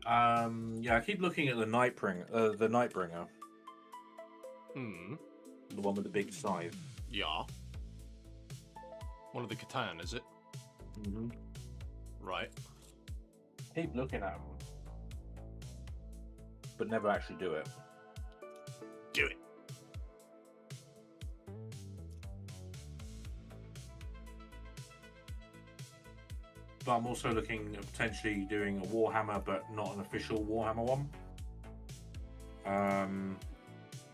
Speaker 3: Yeah, I keep looking at the Nightbringer. The one with the big scythe.
Speaker 2: Yeah. One of the Catan, is it?
Speaker 3: Mm-hmm.
Speaker 2: Right.
Speaker 3: Keep looking at them, but never actually do it.
Speaker 2: Do it.
Speaker 3: But I'm also looking at potentially doing a Warhammer, but not an official Warhammer one.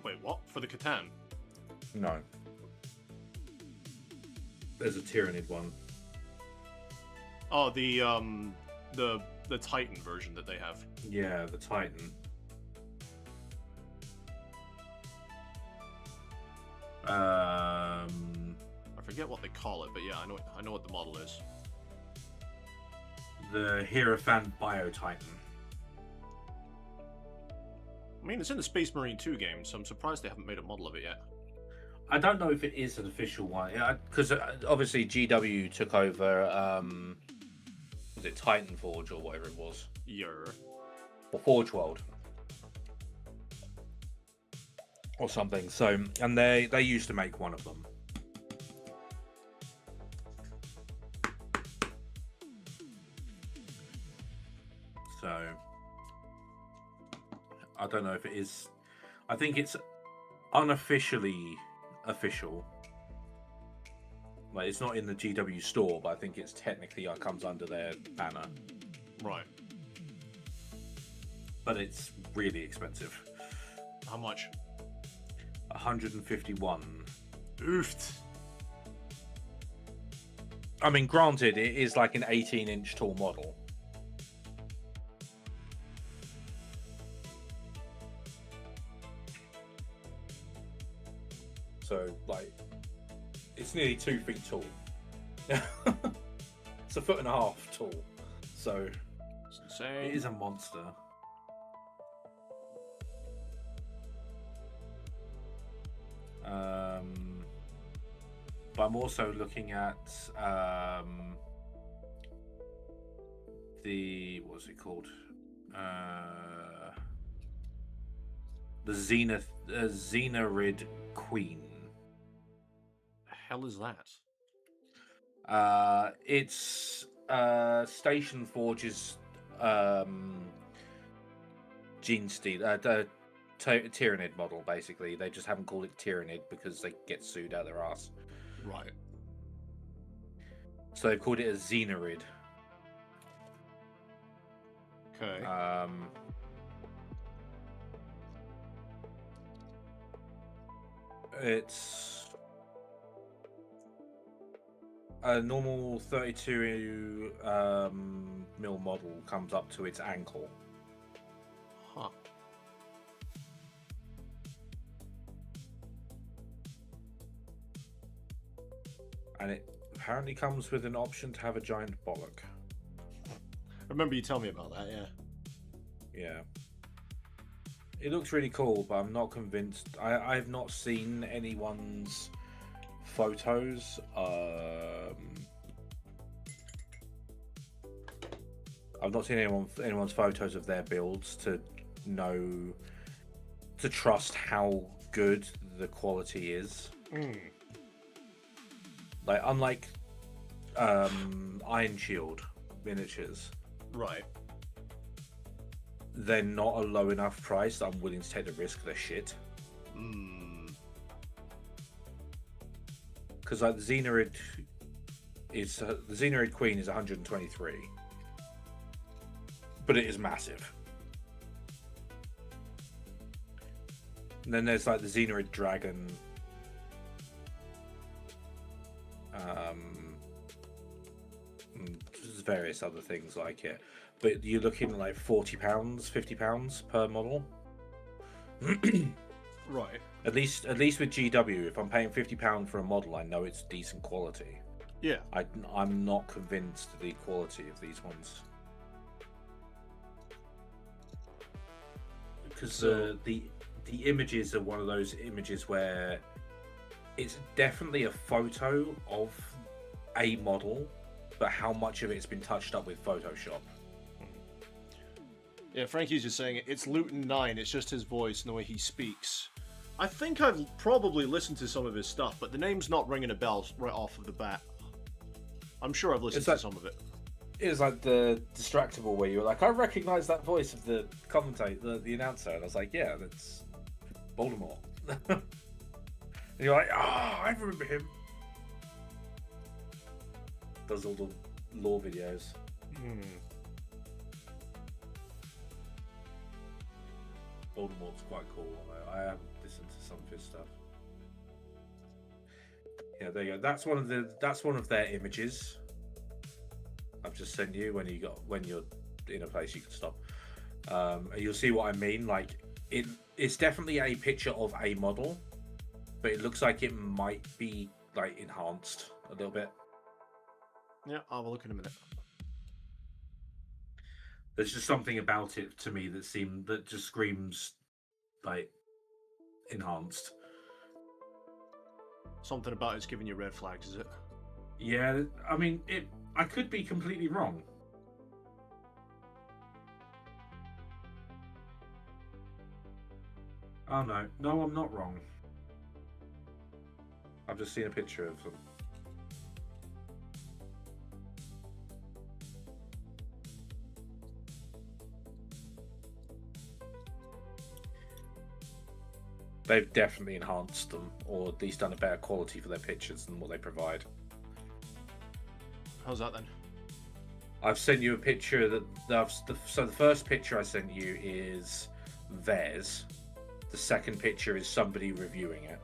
Speaker 2: Wait, what? For the Catan?
Speaker 3: No. There's a Tyranid one.
Speaker 2: Oh, the Titan version that they have.
Speaker 3: Yeah, the Titan.
Speaker 2: I forget what they call it, but yeah, I know what the model is.
Speaker 3: The Hierophant Bio Titan.
Speaker 2: I mean, it's in the Space Marine 2 game, so I'm surprised they haven't made a model of it yet.
Speaker 3: I don't know if it is an official one, because obviously GW took over. Was it Titan Forge or whatever it was?
Speaker 2: Yeah.
Speaker 3: Or Forge World. Or something. So, and they used to make one of them. So, I don't know if it is. I think it's unofficially official. Like, it's not in the GW store, but I think it's technically comes under their banner.
Speaker 2: Right.
Speaker 3: But it's really expensive.
Speaker 2: How much?
Speaker 3: 151.
Speaker 2: Oofed.
Speaker 3: I mean, granted, it is like an 18-inch tall model. So, like, it's nearly 2 feet tall. It's 1.5 feet tall. So,
Speaker 2: It's insane.
Speaker 3: it is a monster. But I'm also looking at the, what's it called? The Xenarid Queen.
Speaker 2: The hell is that?
Speaker 3: It's Station Forge's Gene Steal, Tyranid model, basically. They just haven't called it Tyranid because they get sued out their ass.
Speaker 2: Right.
Speaker 3: So they've called it a Xenarid.
Speaker 2: Okay.
Speaker 3: It's a normal 32 mil model comes up to its ankle.
Speaker 2: Huh.
Speaker 3: And it apparently comes with an option to have a giant bollock.
Speaker 2: I remember you telling me about that, yeah.
Speaker 3: Yeah. It looks really cool, but I'm not convinced. I've not seen anyone's photos. I've not seen anyone's photos of their builds to trust how good the quality is. Like unlike Iron Shield miniatures,
Speaker 2: Right.
Speaker 3: they're not a low enough price that I'm willing to take the risk they're shit. Because like the Xenoid Queen is 123, but it is massive. And then there's like the Xenoid Dragon. There's various other things like it, but you're looking at like £40, £50 per model.
Speaker 2: Right.
Speaker 3: At least with GW, if I'm paying £50 for a model, I know it's decent quality.
Speaker 2: Yeah.
Speaker 3: I'm not convinced of the quality of these ones. Because the images are one of those images where it's definitely a photo of a model, but how much of it's been touched up with Photoshop.
Speaker 2: Yeah, Frankie's just saying it's Luton 9, it's just his voice and the way he speaks. I think I've probably listened to some of his stuff, but the name's not ringing a bell right off of the bat. I'm sure I've listened to some of it.
Speaker 3: It was like the Distractable where you were like, I recognise that voice of the commentator, the announcer, and I was like, yeah, that's Voldemort. And you're like, I remember him. Does all the lore videos. Voldemort's quite cool, although I have listened to some of his stuff. Yeah, there you go. That's one of their images. I've just sent you when you're in a place you can stop. And you'll see what I mean. Like it's definitely a picture of a model, but it looks like it might be like enhanced a little bit.
Speaker 2: Yeah, I'll have a look in a minute.
Speaker 3: There's just something about it to me that just screams like enhanced.
Speaker 2: Something about it's giving you red flags, is it?
Speaker 3: Yeah, I mean I could be completely wrong. Oh no, I'm not wrong. I've just seen a picture of them. They've definitely enhanced them, or at least done a better quality for their pictures than what they provide.
Speaker 2: How's that then?
Speaker 3: I've sent you a picture so the first picture I sent you is theirs. The second picture is somebody reviewing it,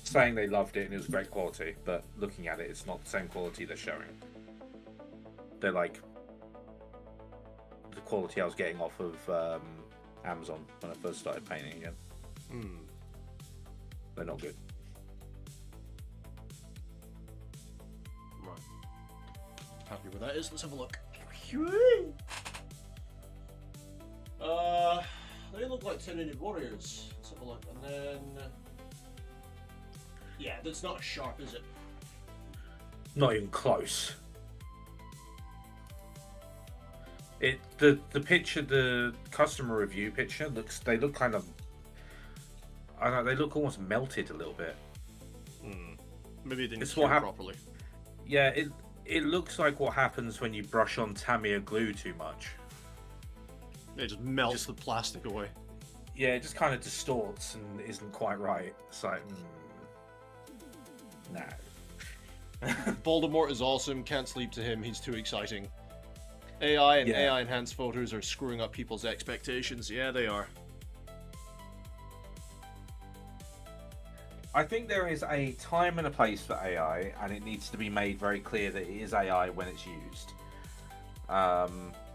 Speaker 3: saying they loved it and it was great quality, but looking at it, it's not the same quality they're showing. They're like the quality I was getting off of Amazon when I first started painting again. They're not good.
Speaker 2: Right. Happy with that is. Let's have a look. They look like 10-inch warriors. Let's have a look. And then... yeah, that's not as sharp, is it?
Speaker 3: Not even close. The picture, the customer review picture they look kind of, I don't know, they look almost melted a little bit.
Speaker 2: Maybe it didn't
Speaker 3: It's
Speaker 2: cure
Speaker 3: what
Speaker 2: properly.
Speaker 3: Yeah, it looks like what happens when you brush on Tamiya glue too much.
Speaker 2: It just melts the plastic away.
Speaker 3: Yeah, it just kind of distorts and isn't quite right. It's like, nah.
Speaker 2: Voldemort is awesome. Can't sleep to him. He's too exciting. AI and
Speaker 3: Yeah.
Speaker 2: AI enhanced photos are screwing up people's expectations. Yeah, they are.
Speaker 3: I think there is a time and a place for AI, and it needs to be made very clear that it is AI when it's used.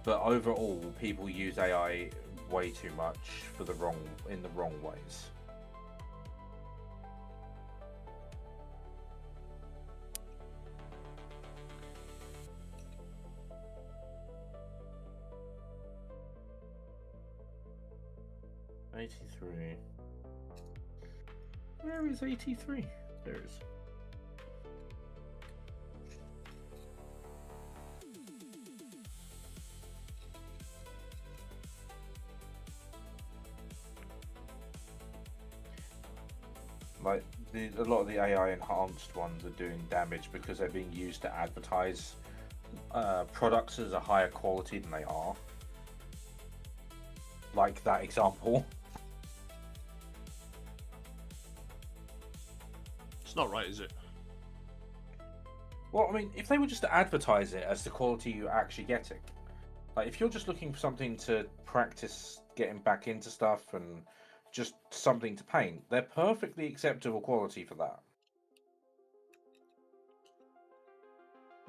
Speaker 3: But overall, people use AI way too much in the wrong ways. 83. Where is 83? There it is. Like a lot of the AI enhanced ones are doing damage because they're being used to advertise products as a higher quality than they are. Like that example.
Speaker 2: It's not right, is it?
Speaker 3: Well, I mean, if they were just to advertise it as the quality you're actually getting, like if you're just looking for something to practice getting back into stuff and just something to paint, they're perfectly acceptable quality for that.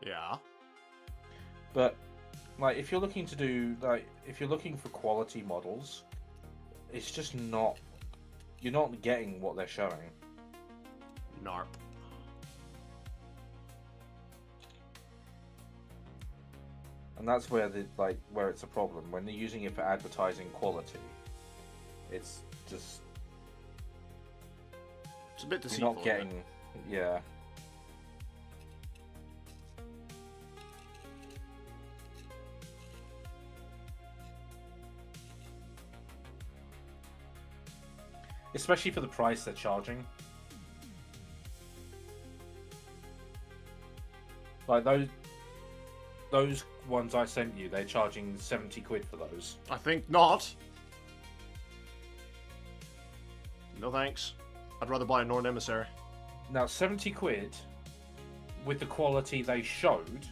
Speaker 2: Yeah.
Speaker 3: But like if you're looking to do if you're looking for quality models, it's just not, you're not getting what they're showing.
Speaker 2: Narp.
Speaker 3: And that's where where it's a problem when they're using it for advertising quality. It's just
Speaker 2: It's a bit
Speaker 3: you're
Speaker 2: deceitful.
Speaker 3: not getting, yeah. Especially for the price they're charging. Like those ones I sent you, they're charging 70 quid for those.
Speaker 2: I think not. No thanks. I'd rather buy a Norn Emissary.
Speaker 3: Now 70 quid with the quality they showed,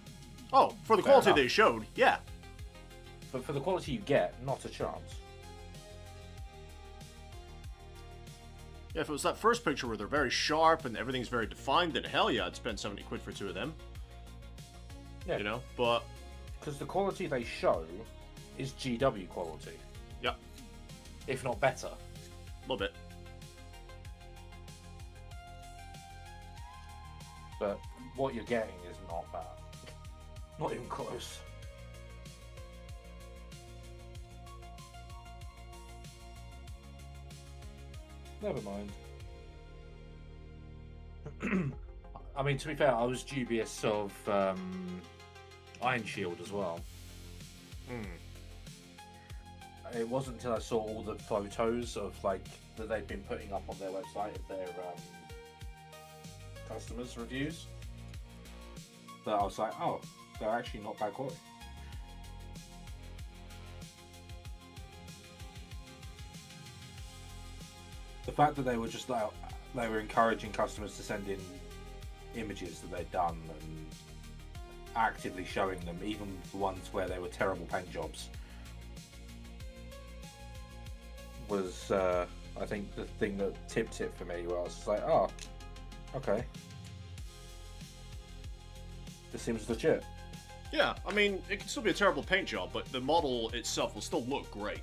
Speaker 2: Oh, for the
Speaker 3: Fair
Speaker 2: quality
Speaker 3: enough.
Speaker 2: they showed, yeah.
Speaker 3: but for the quality you get, not a chance.
Speaker 2: Yeah, if it was that first picture where they're very sharp and everything's very defined, then hell yeah, I'd spend 70 quid for two of them.
Speaker 3: Yeah.
Speaker 2: You know, but
Speaker 3: Because the quality they show is GW quality,
Speaker 2: yeah,
Speaker 3: if not better.
Speaker 2: a little bit.
Speaker 3: But what you're getting is not bad. Not even close. Never mind. I mean, to be fair, I was dubious of Iron Shield as well. It wasn't until I saw all the photos of that they've been putting up on their website of their customers' reviews that I was like, oh, they're actually not bad quality. The fact that they were just they were encouraging customers to send in images that they'd done and actively showing them, even the ones where they were terrible paint jobs, was I think the thing that tipped it for me, where I was just like, oh, okay, this seems legit.
Speaker 2: Yeah, I mean, it can still be a terrible paint job, but the model itself will still look great.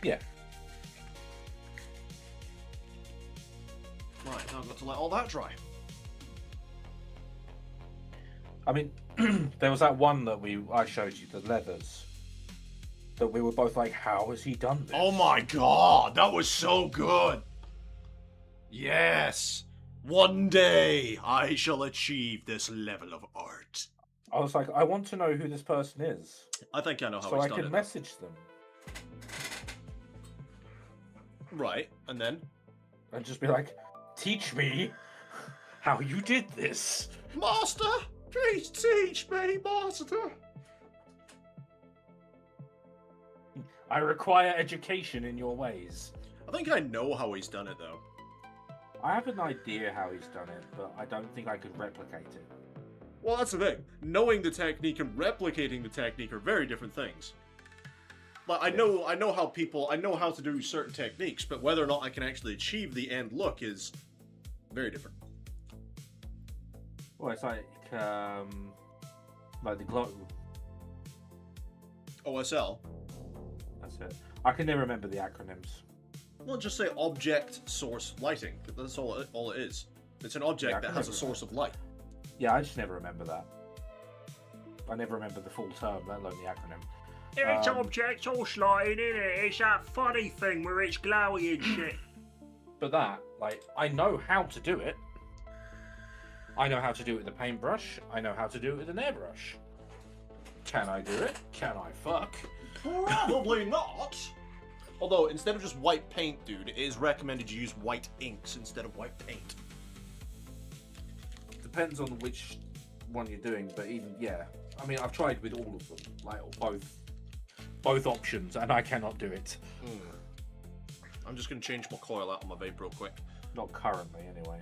Speaker 3: Yeah.
Speaker 2: Right, now I've got to let all that dry.
Speaker 3: I mean, there was that one that I showed you, the leathers, that we were both like, how has he done this?
Speaker 2: Oh my god, that was so good! Yes! One day I shall achieve this level of art.
Speaker 3: I was like, I want to know who this person is,
Speaker 2: I think I know how
Speaker 3: so
Speaker 2: he's
Speaker 3: I
Speaker 2: done
Speaker 3: can
Speaker 2: it.
Speaker 3: message them
Speaker 2: Right, and then?
Speaker 3: and just be like, teach me how you did this.
Speaker 2: Master! Please teach me, Master!
Speaker 3: I require education in your ways.
Speaker 2: I think I know how he's done it, though.
Speaker 3: I have an idea how he's done it, but I don't think I could replicate it.
Speaker 2: Well, that's the thing. Knowing the technique and replicating the technique are very different things. Like, I know how to do certain techniques, but whether or not I can actually achieve the end look is very different.
Speaker 3: Well, it's like the glow.
Speaker 2: OSL.
Speaker 3: That's it. I can never remember the acronyms.
Speaker 2: Well, just say object source lighting. That's all it is. It's an object
Speaker 3: Yeah, I
Speaker 2: that
Speaker 3: can
Speaker 2: has a
Speaker 3: remember
Speaker 2: source of light.
Speaker 3: Yeah, I just never remember that. I never remember the full term, let alone the acronym.
Speaker 5: It's object horse lighting, isn't it? It's that funny thing where it's glowy and shit.
Speaker 3: But that, like, I know how to do it. I know how to do it with a paintbrush. I know how to do it with an airbrush. Can I do it? Can I fuck?
Speaker 2: Probably not. Although, instead of just white paint, dude, it is recommended you use white inks instead of white paint.
Speaker 3: Depends on which one you're doing, but even, yeah. I mean, I've tried with all of them, like, both options, and I cannot do it.
Speaker 2: I'm just going to change my coil out on my vape real quick.
Speaker 3: Not currently, anyway.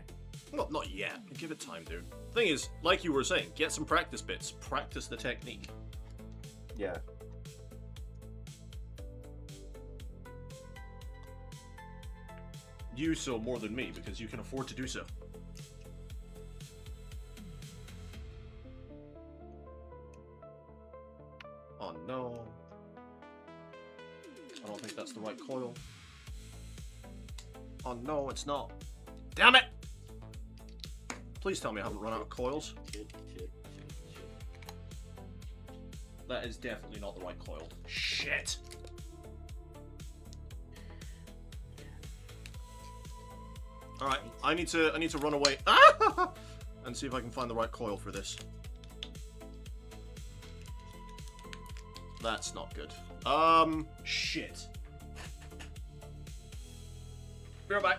Speaker 2: Well, not yet. Give it time, dude. Thing is, like you were saying, get some practice bits. Practice the technique.
Speaker 3: Yeah.
Speaker 2: You so more than me, because you can afford to do so. Oh no. I don't think that's the right coil. Oh no, it's not. Damn it! Please tell me I haven't run out of coils. That is definitely not the right coil. Shit! Alright, I need to run away and see if I can find the right coil for this. That's not good. Shit. Be right back.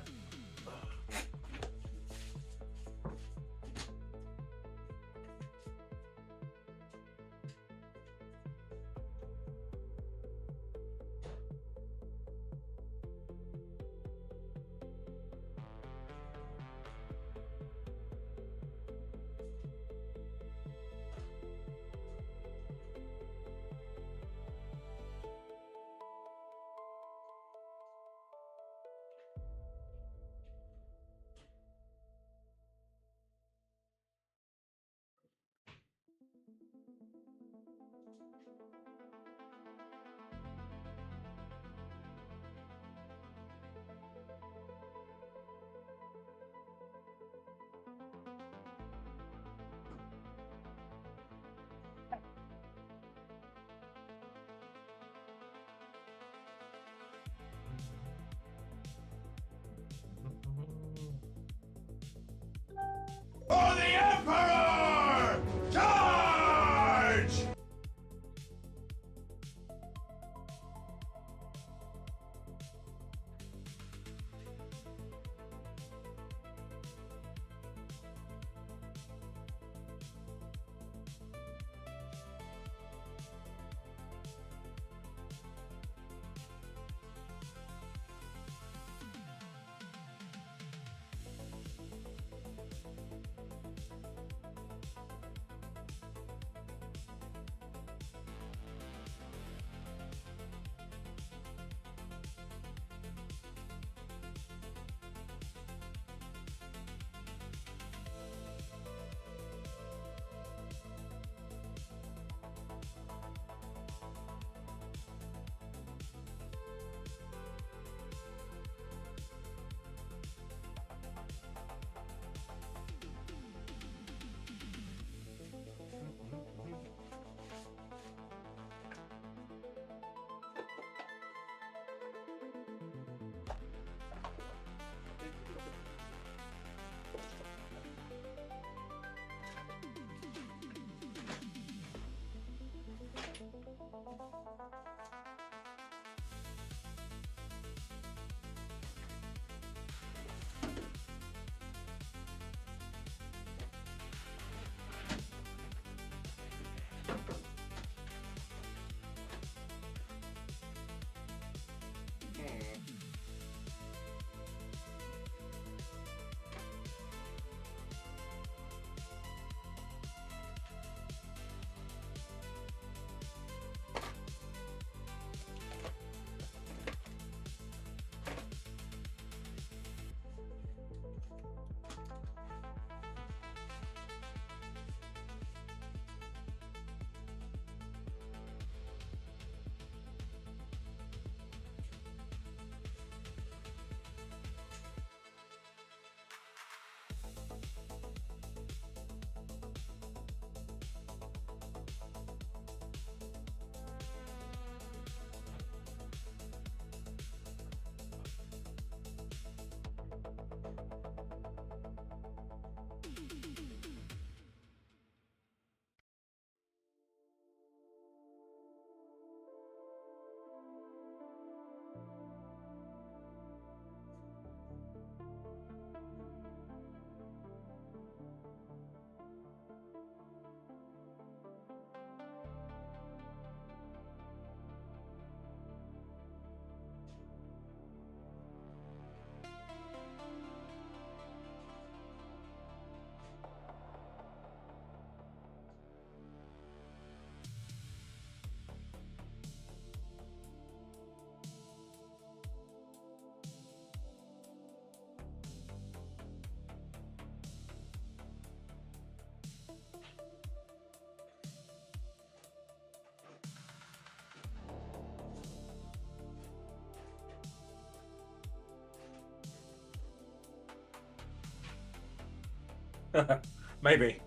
Speaker 3: Maybe.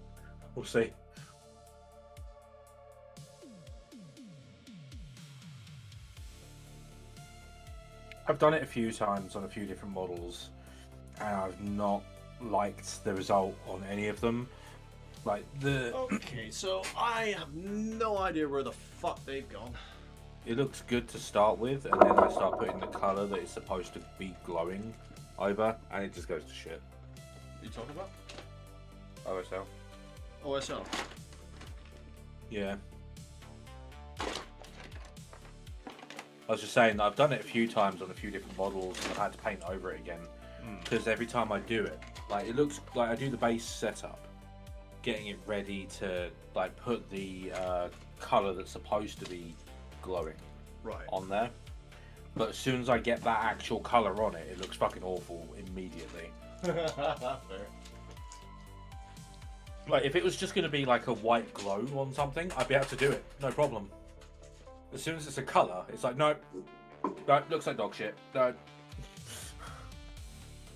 Speaker 3: We'll see. I've done it a few times on a few different models, and I've not liked the result on any of them. Like the
Speaker 2: Okay, so I have no idea where the fuck they've gone.
Speaker 3: it looks good to start with, and then I start putting the color that it's supposed to be glowing over, and it just goes to shit.
Speaker 2: What are you talking about?
Speaker 3: OSL.
Speaker 2: OSL.
Speaker 3: Yeah. I was just saying that I've done it a few times on a few different models, and I've had to paint over it again because every time I do it, like it looks like I do the base setup, getting it ready to like put the color that's supposed to be glowing
Speaker 2: Right.
Speaker 3: on there. But as soon as I get that actual color on it, it looks fucking awful immediately.
Speaker 2: Fair.
Speaker 3: Like if it was just going to be like a white glow on something, I'd be able to do it, no problem. As soon as it's a color, it's like no, looks like dog shit. No.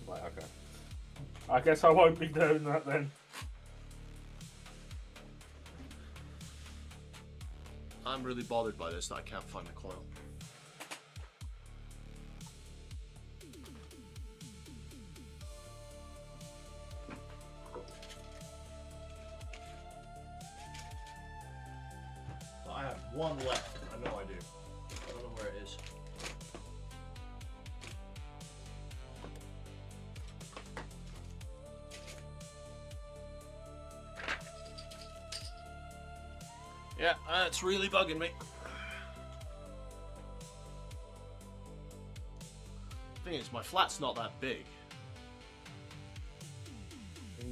Speaker 3: Like okay. I guess I won't be doing that then.
Speaker 2: I'm really bothered by this that I can't find the coil. So I have one left. I know I do. I don't know where it is. Yeah, that's really bugging me. Thing is, my flat's not that big.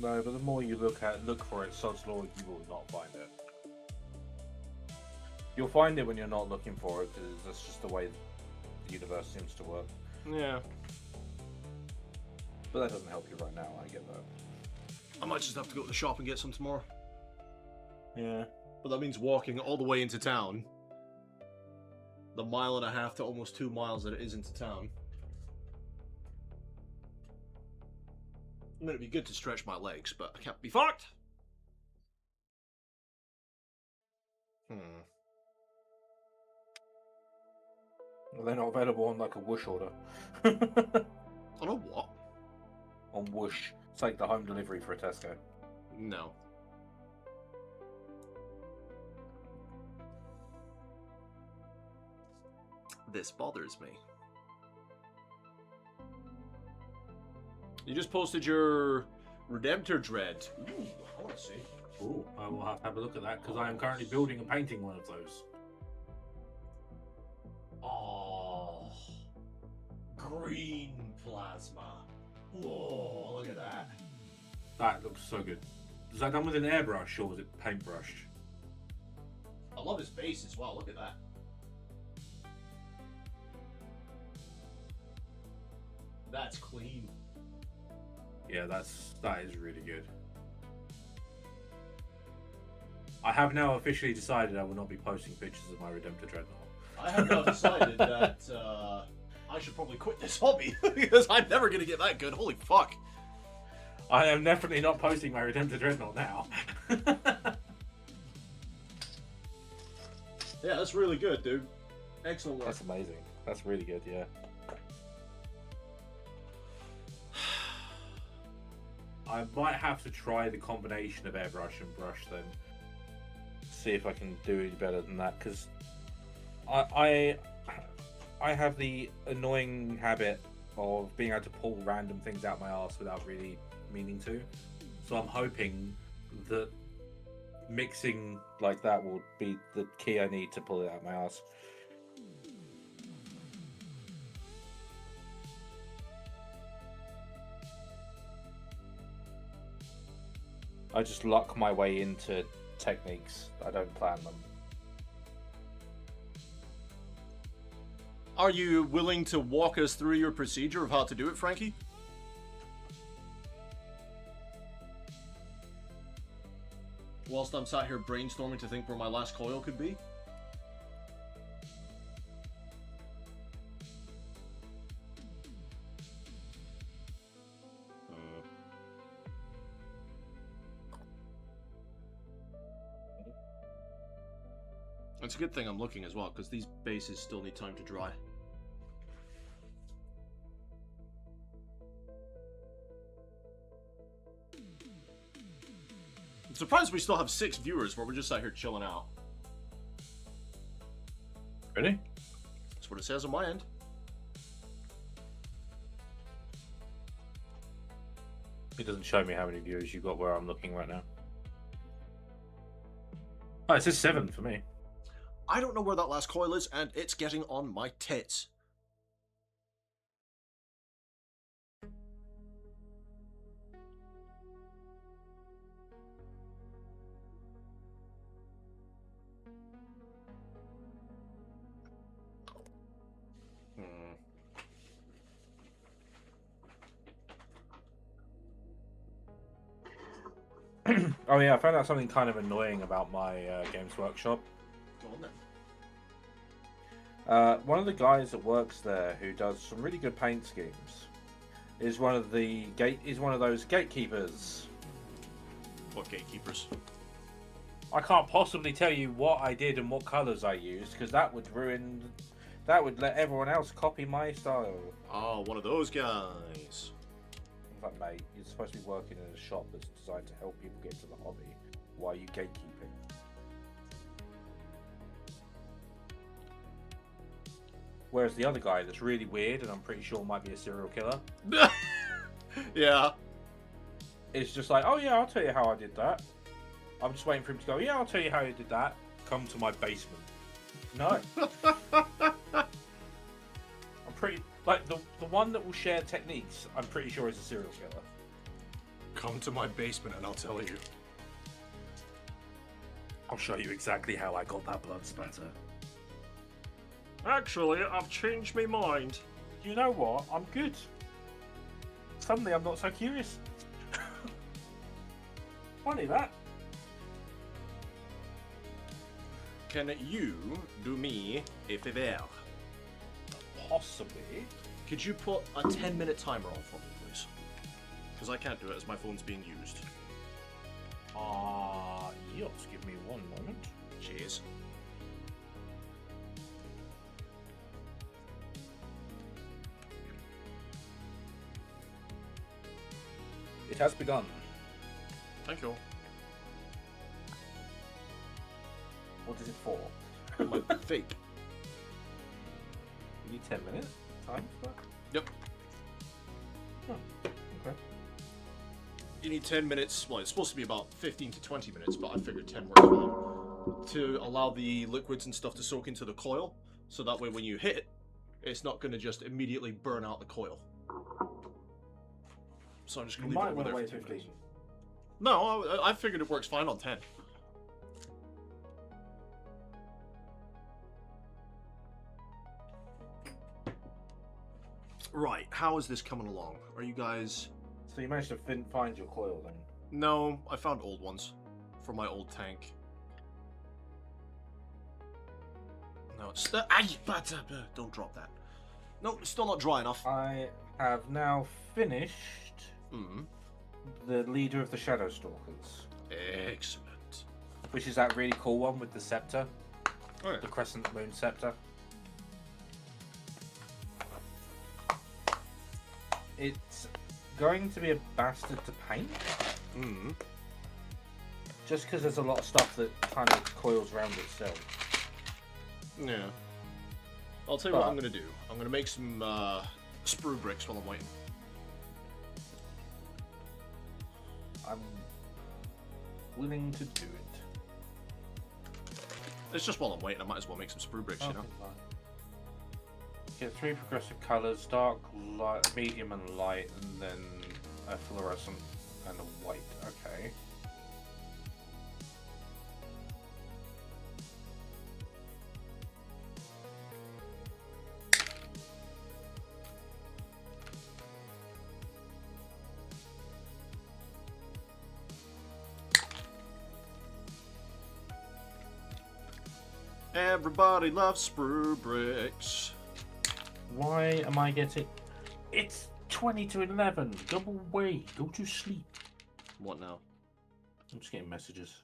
Speaker 3: No, but the more you look for it, sod's law, you will not find it. You'll find it when you're not looking for it, because that's just the way the universe seems to work.
Speaker 2: Yeah.
Speaker 3: But that doesn't help you right now, I get that.
Speaker 2: I might just have to go to the shop and get some tomorrow.
Speaker 3: Yeah.
Speaker 2: But that means walking all the way into town. The 1.5 miles to almost 2 miles that it is into town. I mean, it'd be good to stretch my legs, but I can't be fucked!
Speaker 3: Well, they're not available on like a Whoosh order.
Speaker 2: On a what?
Speaker 3: On Whoosh. It's like the home delivery for a Tesco.
Speaker 2: No. This bothers me. You just posted your Redemptor Dread. Ooh, I want to see.
Speaker 3: Ooh, I will have to have a look at that because I am currently building and painting one of those.
Speaker 2: Oh, green plasma. Whoa, look at that.
Speaker 3: That looks so good. Is that done with an airbrush or was it paintbrush?
Speaker 2: I love his base as well. Look at that. That's clean.
Speaker 3: Yeah, that is really good. I have now officially decided I will not be posting pictures of my Redemptor Dreadnought.
Speaker 2: I have now decided that I should probably quit this hobby because I'm never going to get that good. Holy fuck.
Speaker 3: I am definitely not posting my Redemptor Dreadnought now.
Speaker 2: Yeah, that's really good, dude. Excellent work.
Speaker 3: That's amazing. That's really good, yeah. I might have to try the combination of airbrush and brush then. See if I can do any better than that, because I have the annoying habit of being able to pull random things out my arse without really meaning to. So I'm hoping that mixing like that will be the key I need to pull it out my arse. I just luck my way into techniques. I don't plan them.
Speaker 2: Are you willing to walk us through your procedure of how to do it, Frankie? Whilst I'm sat here brainstorming to think where my last coil could be. It's a good thing I'm looking as well, because these bases still need time to dry. I'm surprised we still have 6 viewers where we're just out here chilling out.
Speaker 3: Really?
Speaker 2: That's what it says on my end.
Speaker 3: It doesn't show me how many viewers you've got where I'm looking right now. Oh, it says 7 for me.
Speaker 2: I don't know where that last coil is, and it's getting on my tits.
Speaker 3: Oh yeah, I found out something kind of annoying about my Games Workshop.
Speaker 2: Go on then.
Speaker 3: One of the guys that works there, who does some really good paint schemes, is one of those gatekeepers.
Speaker 2: What gatekeepers?
Speaker 3: I can't possibly tell you what I did and what colours I used, because that would let everyone else copy my style.
Speaker 2: Oh, one of those guys.
Speaker 3: In fact, mate, you're supposed to be working in a shop that's designed to help people get into the hobby. Why are you gatekeeping? Whereas the other guy that's really weird, and I'm pretty sure might be a serial killer,
Speaker 2: Yeah.
Speaker 3: is just like, oh yeah, I'll tell you how I did that. I'm just waiting for him to go, yeah, I'll tell you how you did that. Come to my basement. No. I'm pretty... Like, the one that will share techniques, I'm pretty sure is a serial killer.
Speaker 2: Come to my basement and I'll tell you.
Speaker 3: I'll show you exactly how I got that blood spatter.
Speaker 5: Actually, I've changed my mind.
Speaker 3: You know what? I'm good. Suddenly I'm not so curious. Funny that.
Speaker 2: Can you do me a favor?
Speaker 3: Possibly.
Speaker 2: Could you put a 10-minute timer on for me, please? Because I can't do it as my phone's being used.
Speaker 3: Yes, give me one moment.
Speaker 2: Cheers.
Speaker 3: It has begun.
Speaker 2: Thank you.
Speaker 3: What is it for?
Speaker 2: My fake.
Speaker 3: You need 10 minutes time for that?
Speaker 2: Yep.
Speaker 3: Oh, okay.
Speaker 2: You need 10 minutes. Well, it's supposed to be about 15 to 20 minutes, but I figured 10 works well. To allow the liquids and stuff to soak into the coil, so that way when you hit it, it's not going to just immediately burn out the coil. So I'm just going
Speaker 3: You
Speaker 2: to leave
Speaker 3: might
Speaker 2: it over
Speaker 3: want to
Speaker 2: there
Speaker 3: wait
Speaker 2: for 10
Speaker 3: 15.
Speaker 2: minutes. No, I figured it works fine on 10. Right, how is this coming along? Are you guys...
Speaker 3: So you managed to find your coil then?
Speaker 2: No, I found old ones for my old tank. No, it's still... Don't drop that. No, it's still not dry enough.
Speaker 3: I have now finished
Speaker 2: Mm.
Speaker 3: the leader of the Shadow Stalkers,
Speaker 2: Excellent.
Speaker 3: which is that really cool one with the scepter,
Speaker 2: Oh, yeah.
Speaker 3: the crescent moon scepter. It's going to be a bastard to paint,
Speaker 2: Mm.
Speaker 3: just because there's a lot of stuff that kind of coils around itself.
Speaker 2: Yeah. I'll tell you what I'm going to do. I'm going to make some sprue bricks while I'm waiting.
Speaker 3: I'm willing to do it.
Speaker 2: It's just while I'm waiting, I might as well make some sprue bricks, you know?
Speaker 3: Get 3 progressive colours, dark, light, medium and light, and then a fluorescent and a white. Okay.
Speaker 2: Everybody loves sprue bricks.
Speaker 3: Why am I getting... It's 20 to 11. Double way. Go to sleep.
Speaker 2: What now?
Speaker 3: I'm just getting messages.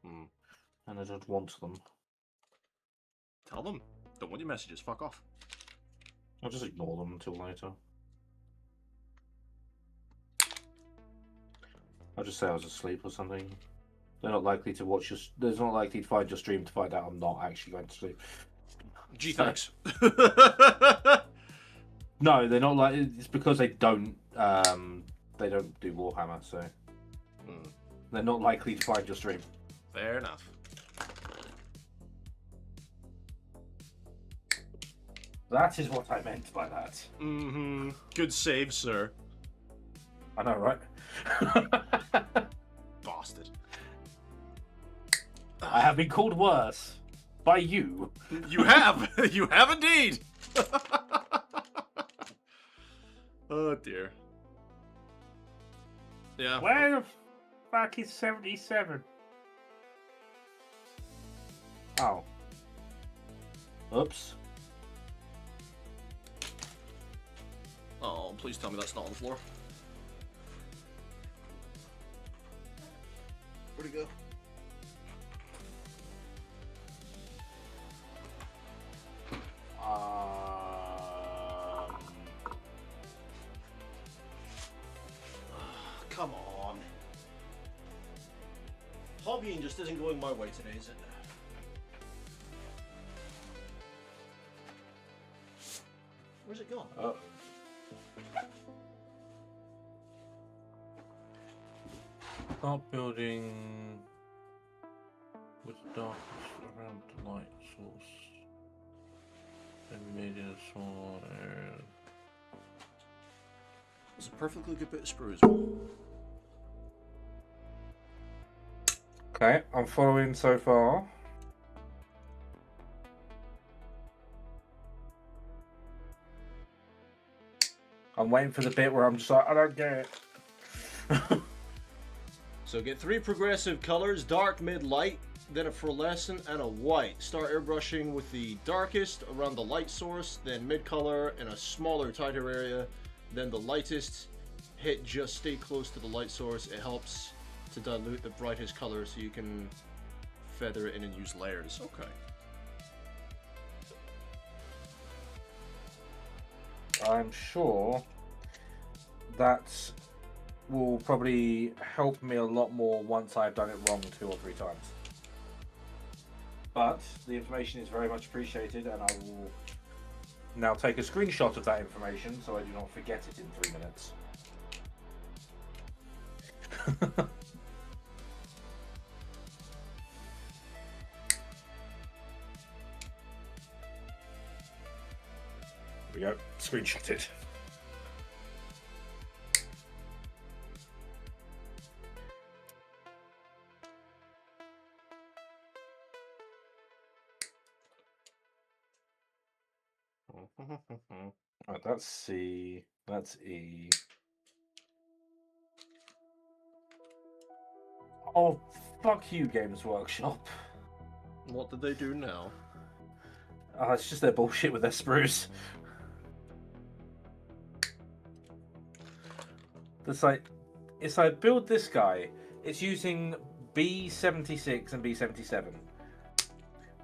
Speaker 2: Hmm.
Speaker 3: And I don't want them.
Speaker 2: Tell them. Don't want your messages. Fuck off.
Speaker 3: I'll just ignore them until later. I'll just say I was asleep or something. They're not likely to watch your. They're not likely to find your stream to find out I'm not actually going to sleep.
Speaker 2: Gee, thanks.
Speaker 3: No, they're not like. It's because they don't. They don't do Warhammer, so they're not likely to find your stream.
Speaker 2: Fair enough.
Speaker 3: That is what I meant by that.
Speaker 2: Mm-hmm. Good save, sir.
Speaker 3: I know, right?
Speaker 2: Bastard.
Speaker 3: I have been called worse by you.
Speaker 2: You have! You have indeed! Oh dear. Yeah.
Speaker 3: Where the fuck is 77? Oh. Oops.
Speaker 2: Oh, please tell me that's not on the floor. Where'd he go? Come on. Hobbying just isn't going my way today, is it? Where's it gone?
Speaker 3: Oh. Start building with darkness around the light source. And medium solar area.
Speaker 2: It's a perfectly good bit of sprues.
Speaker 3: Okay, I'm following so far. I'm waiting for the bit where I'm just like, I don't get it.
Speaker 2: So get 3 progressive colors, dark, mid, light, then a fluorescent and a white. Start airbrushing with the darkest around the light source, then mid color in a smaller, tighter area, then the lightest. Hit just stay close to the light source. It helps to dilute the brightest color so you can feather it in and use layers. Okay.
Speaker 3: I'm sure that will probably help me a lot more once I've done it wrong 2 or 3 times. But the information is very much appreciated, and I will now take a screenshot of that information so I do not forget it in 3 minutes. Here we go, screenshotted. Right, that's C, that's E. Oh, fuck you, Games Workshop.
Speaker 2: What did they do now?
Speaker 3: It's just their bullshit with their sprues. It's like build this guy. It's using B76 and B77.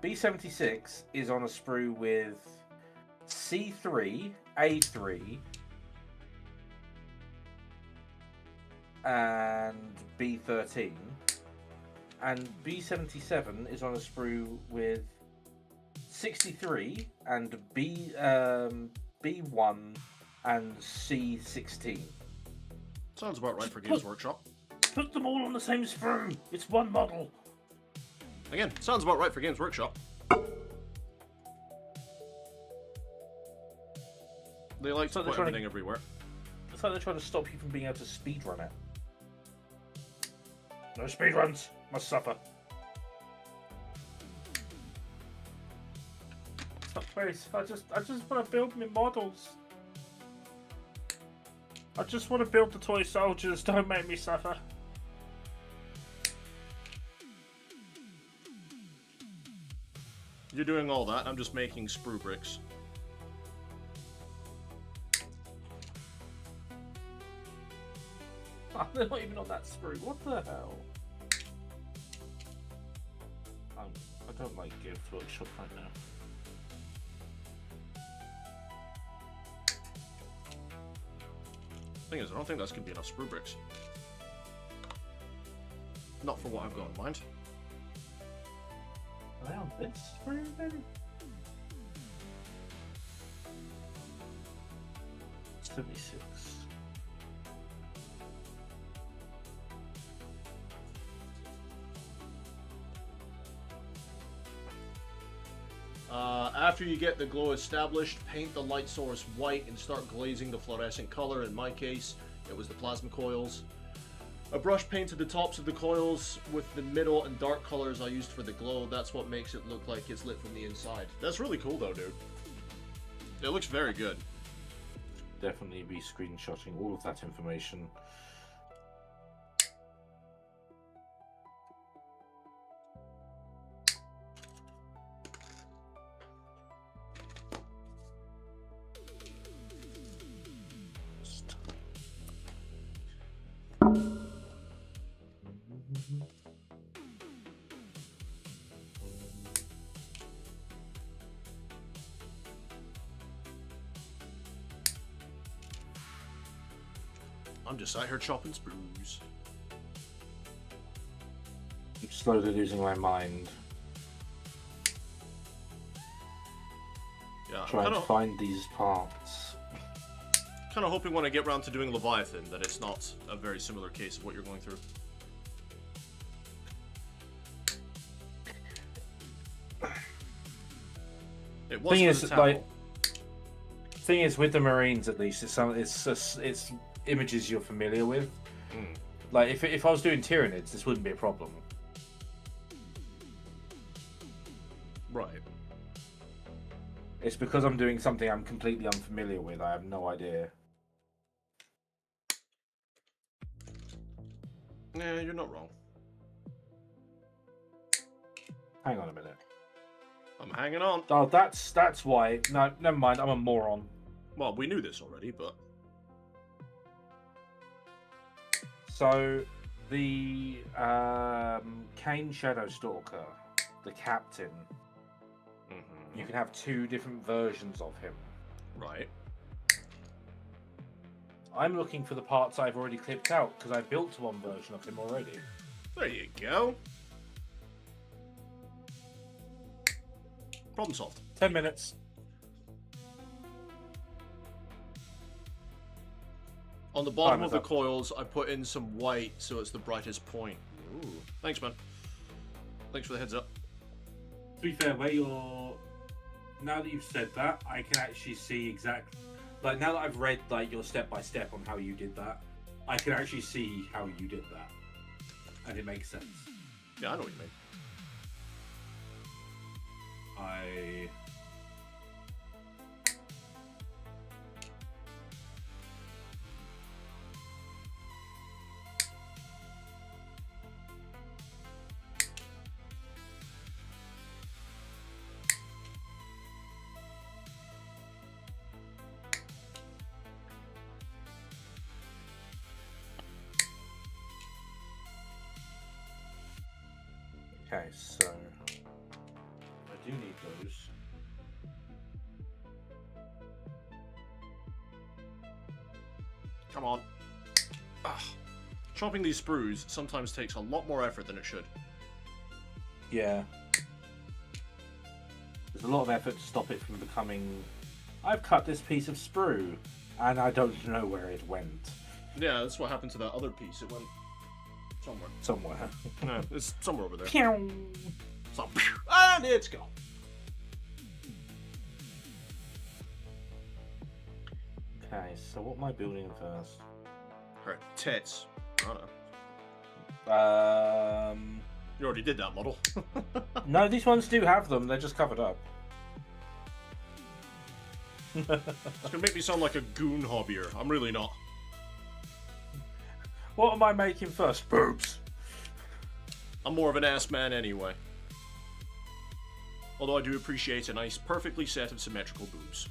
Speaker 3: B76 is on a sprue with C3, A3, and B13, and B77 is on a sprue with 63 and B1 and C16.
Speaker 2: Sounds about right for Games Workshop.
Speaker 3: Put them all on the same sprue. It's one model.
Speaker 2: Again, sounds about right for Games Workshop. They like to put everything everywhere.
Speaker 3: It's like they're trying to stop you from being able to speedrun it. No speedruns. Must suffer. Stop, please. I just want to build my models. I just want to build the toy soldiers. Don't make me suffer.
Speaker 2: You're doing all that, I'm just making sprue bricks.
Speaker 3: They're not even on that sprue. What the hell? I don't like Games Workshop right now.
Speaker 2: Thing is, I don't think that's gonna be enough sprue bricks. Not for what I've got in mind.
Speaker 3: Are they on this sprue then? 76.
Speaker 2: After you get the glow established, paint the light source white and start glazing the fluorescent color. In my case, it was the plasma coils. A brush painted the tops of the coils with the middle and dark colors I used for the glow. That's what makes it look like it's lit from the inside. That's really cool though, dude. It looks very good.
Speaker 3: Definitely be screenshotting all of that information.
Speaker 2: I'm just out here chopping sprues.
Speaker 3: I'm slowly losing my mind.
Speaker 2: Yeah,
Speaker 3: Trying
Speaker 2: I'm
Speaker 3: to find these parts.
Speaker 2: kind of hoping when I get round to doing Leviathan that it's not a very similar case of what you're going through. It was
Speaker 3: Thing
Speaker 2: for
Speaker 3: is,
Speaker 2: the town.
Speaker 3: like, thing is, with the Marines at least, it's images you're familiar with.
Speaker 2: Mm.
Speaker 3: Like, if I was doing Tyranids, this wouldn't be a problem.
Speaker 2: Right.
Speaker 3: It's because I'm doing something I'm completely unfamiliar with. I have no idea.
Speaker 2: Yeah, you're not wrong.
Speaker 3: Hang on a minute.
Speaker 2: I'm hanging on.
Speaker 3: Oh, that's why. No, never mind. I'm a moron.
Speaker 2: Well, we knew this already, but...
Speaker 3: So, the Kane Shadowstalker, the captain, you can have 2 different versions of him.
Speaker 2: Right.
Speaker 3: I'm looking for the parts I've already clipped out, because I built one version of him already.
Speaker 2: There you go. Problem solved.
Speaker 3: 10 minutes.
Speaker 2: On the bottom
Speaker 3: Time
Speaker 2: of
Speaker 3: is
Speaker 2: the
Speaker 3: up.
Speaker 2: coils, I put in some white so it's the brightest point. Ooh. Thanks, man. Thanks for the heads up.
Speaker 6: To be fair, where you're now that you've said that, I can actually see exactly. Like now that I've read like your step by step on how you did that, I can actually see how you did that, and it makes sense.
Speaker 2: Yeah, I know what you mean.
Speaker 6: I
Speaker 3: Okay, so I do need those.
Speaker 2: Come on. Ugh. Chopping these sprues sometimes takes a lot more effort than it should.
Speaker 3: Yeah. There's a lot of effort to stop it from becoming, I've cut this piece of sprue, and I don't know where it went.
Speaker 2: Yeah, that's what happened to that other piece. It went somewhere.
Speaker 3: Somewhere.
Speaker 2: No, it's somewhere over there.
Speaker 3: Pew!
Speaker 2: So, and it's gone.
Speaker 3: Okay, so what am I building first?
Speaker 2: Her tits. I don't know.
Speaker 3: Um,
Speaker 2: You already did that model.
Speaker 3: no, these ones do have them. They're just covered up.
Speaker 2: It's gonna make me sound like a goon hobbyer. I'm really not.
Speaker 3: What am I making first? Boobs.
Speaker 2: I'm more of an ass man anyway. Although I do appreciate a nice, perfectly set of symmetrical boobs.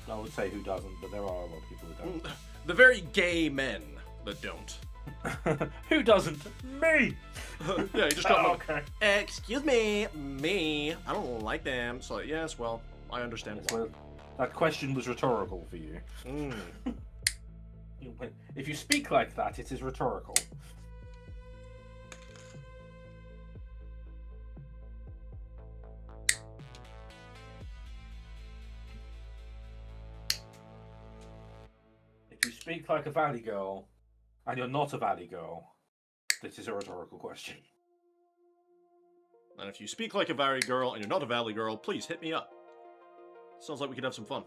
Speaker 3: I would say who doesn't, but there are a lot of people who don't.
Speaker 2: The very gay men that don't.
Speaker 3: Who doesn't? Me!
Speaker 2: Yeah, you just got
Speaker 3: okay.
Speaker 2: Excuse me, me. I don't like them. So yes, well, I understand
Speaker 3: It's
Speaker 2: why.
Speaker 3: like, That question was rhetorical for you.
Speaker 2: Mm.
Speaker 3: If you speak like that, it is rhetorical. If you speak like a valley girl, and you're not a valley girl, this is a rhetorical question.
Speaker 2: And if you speak like a valley girl and you're not a valley girl, please hit me up. Sounds like we could have some fun.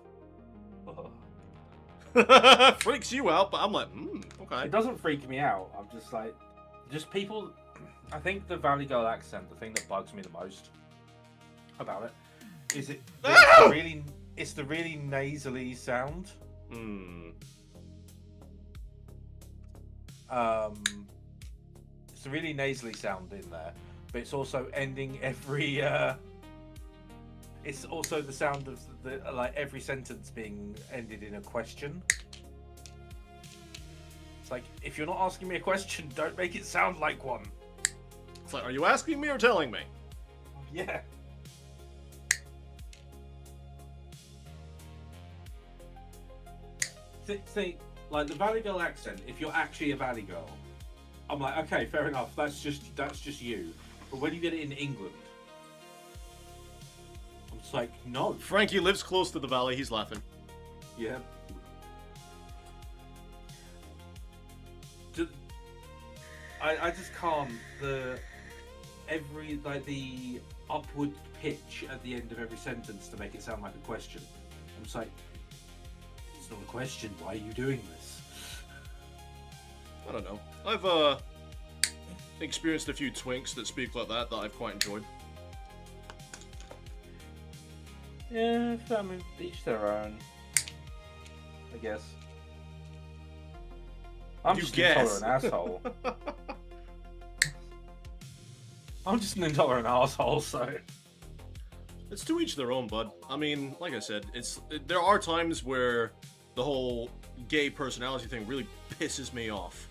Speaker 2: Freaks you out, but I'm like, okay.
Speaker 3: It doesn't freak me out. I'm just like, just people. I think the Valley Girl accent, the thing that bugs me the most about it, is it's the really nasally sound. It's a really nasally sound in there, but it's also ending every. It's also the sound of the like every sentence being ended in a question. It's like, if you're not asking me a question, don't make it sound like one.
Speaker 2: It's like, are you asking me or telling me?
Speaker 3: Yeah. See, like the Valley Girl accent, if you're actually a Valley Girl, I'm like, okay, fair enough, that's just you. But when you get it in England, I'm just like, no.
Speaker 2: Frankie lives close to the valley, he's laughing.
Speaker 3: Yeah. I just can't. The upward pitch at the end of every sentence to make it sound like a question. I'm just like, it's not a question. Why are you doing this?
Speaker 2: I don't know. I've experienced a few twinks that speak like that I've quite enjoyed.
Speaker 3: Yeah, I mean, each their own. I guess. I'm
Speaker 2: You
Speaker 3: just
Speaker 2: guess.
Speaker 3: an intolerant asshole. I'm just an intolerant asshole, so.
Speaker 2: It's to each their own, bud. I mean, like I said, there are times where the whole gay personality thing really pisses me off.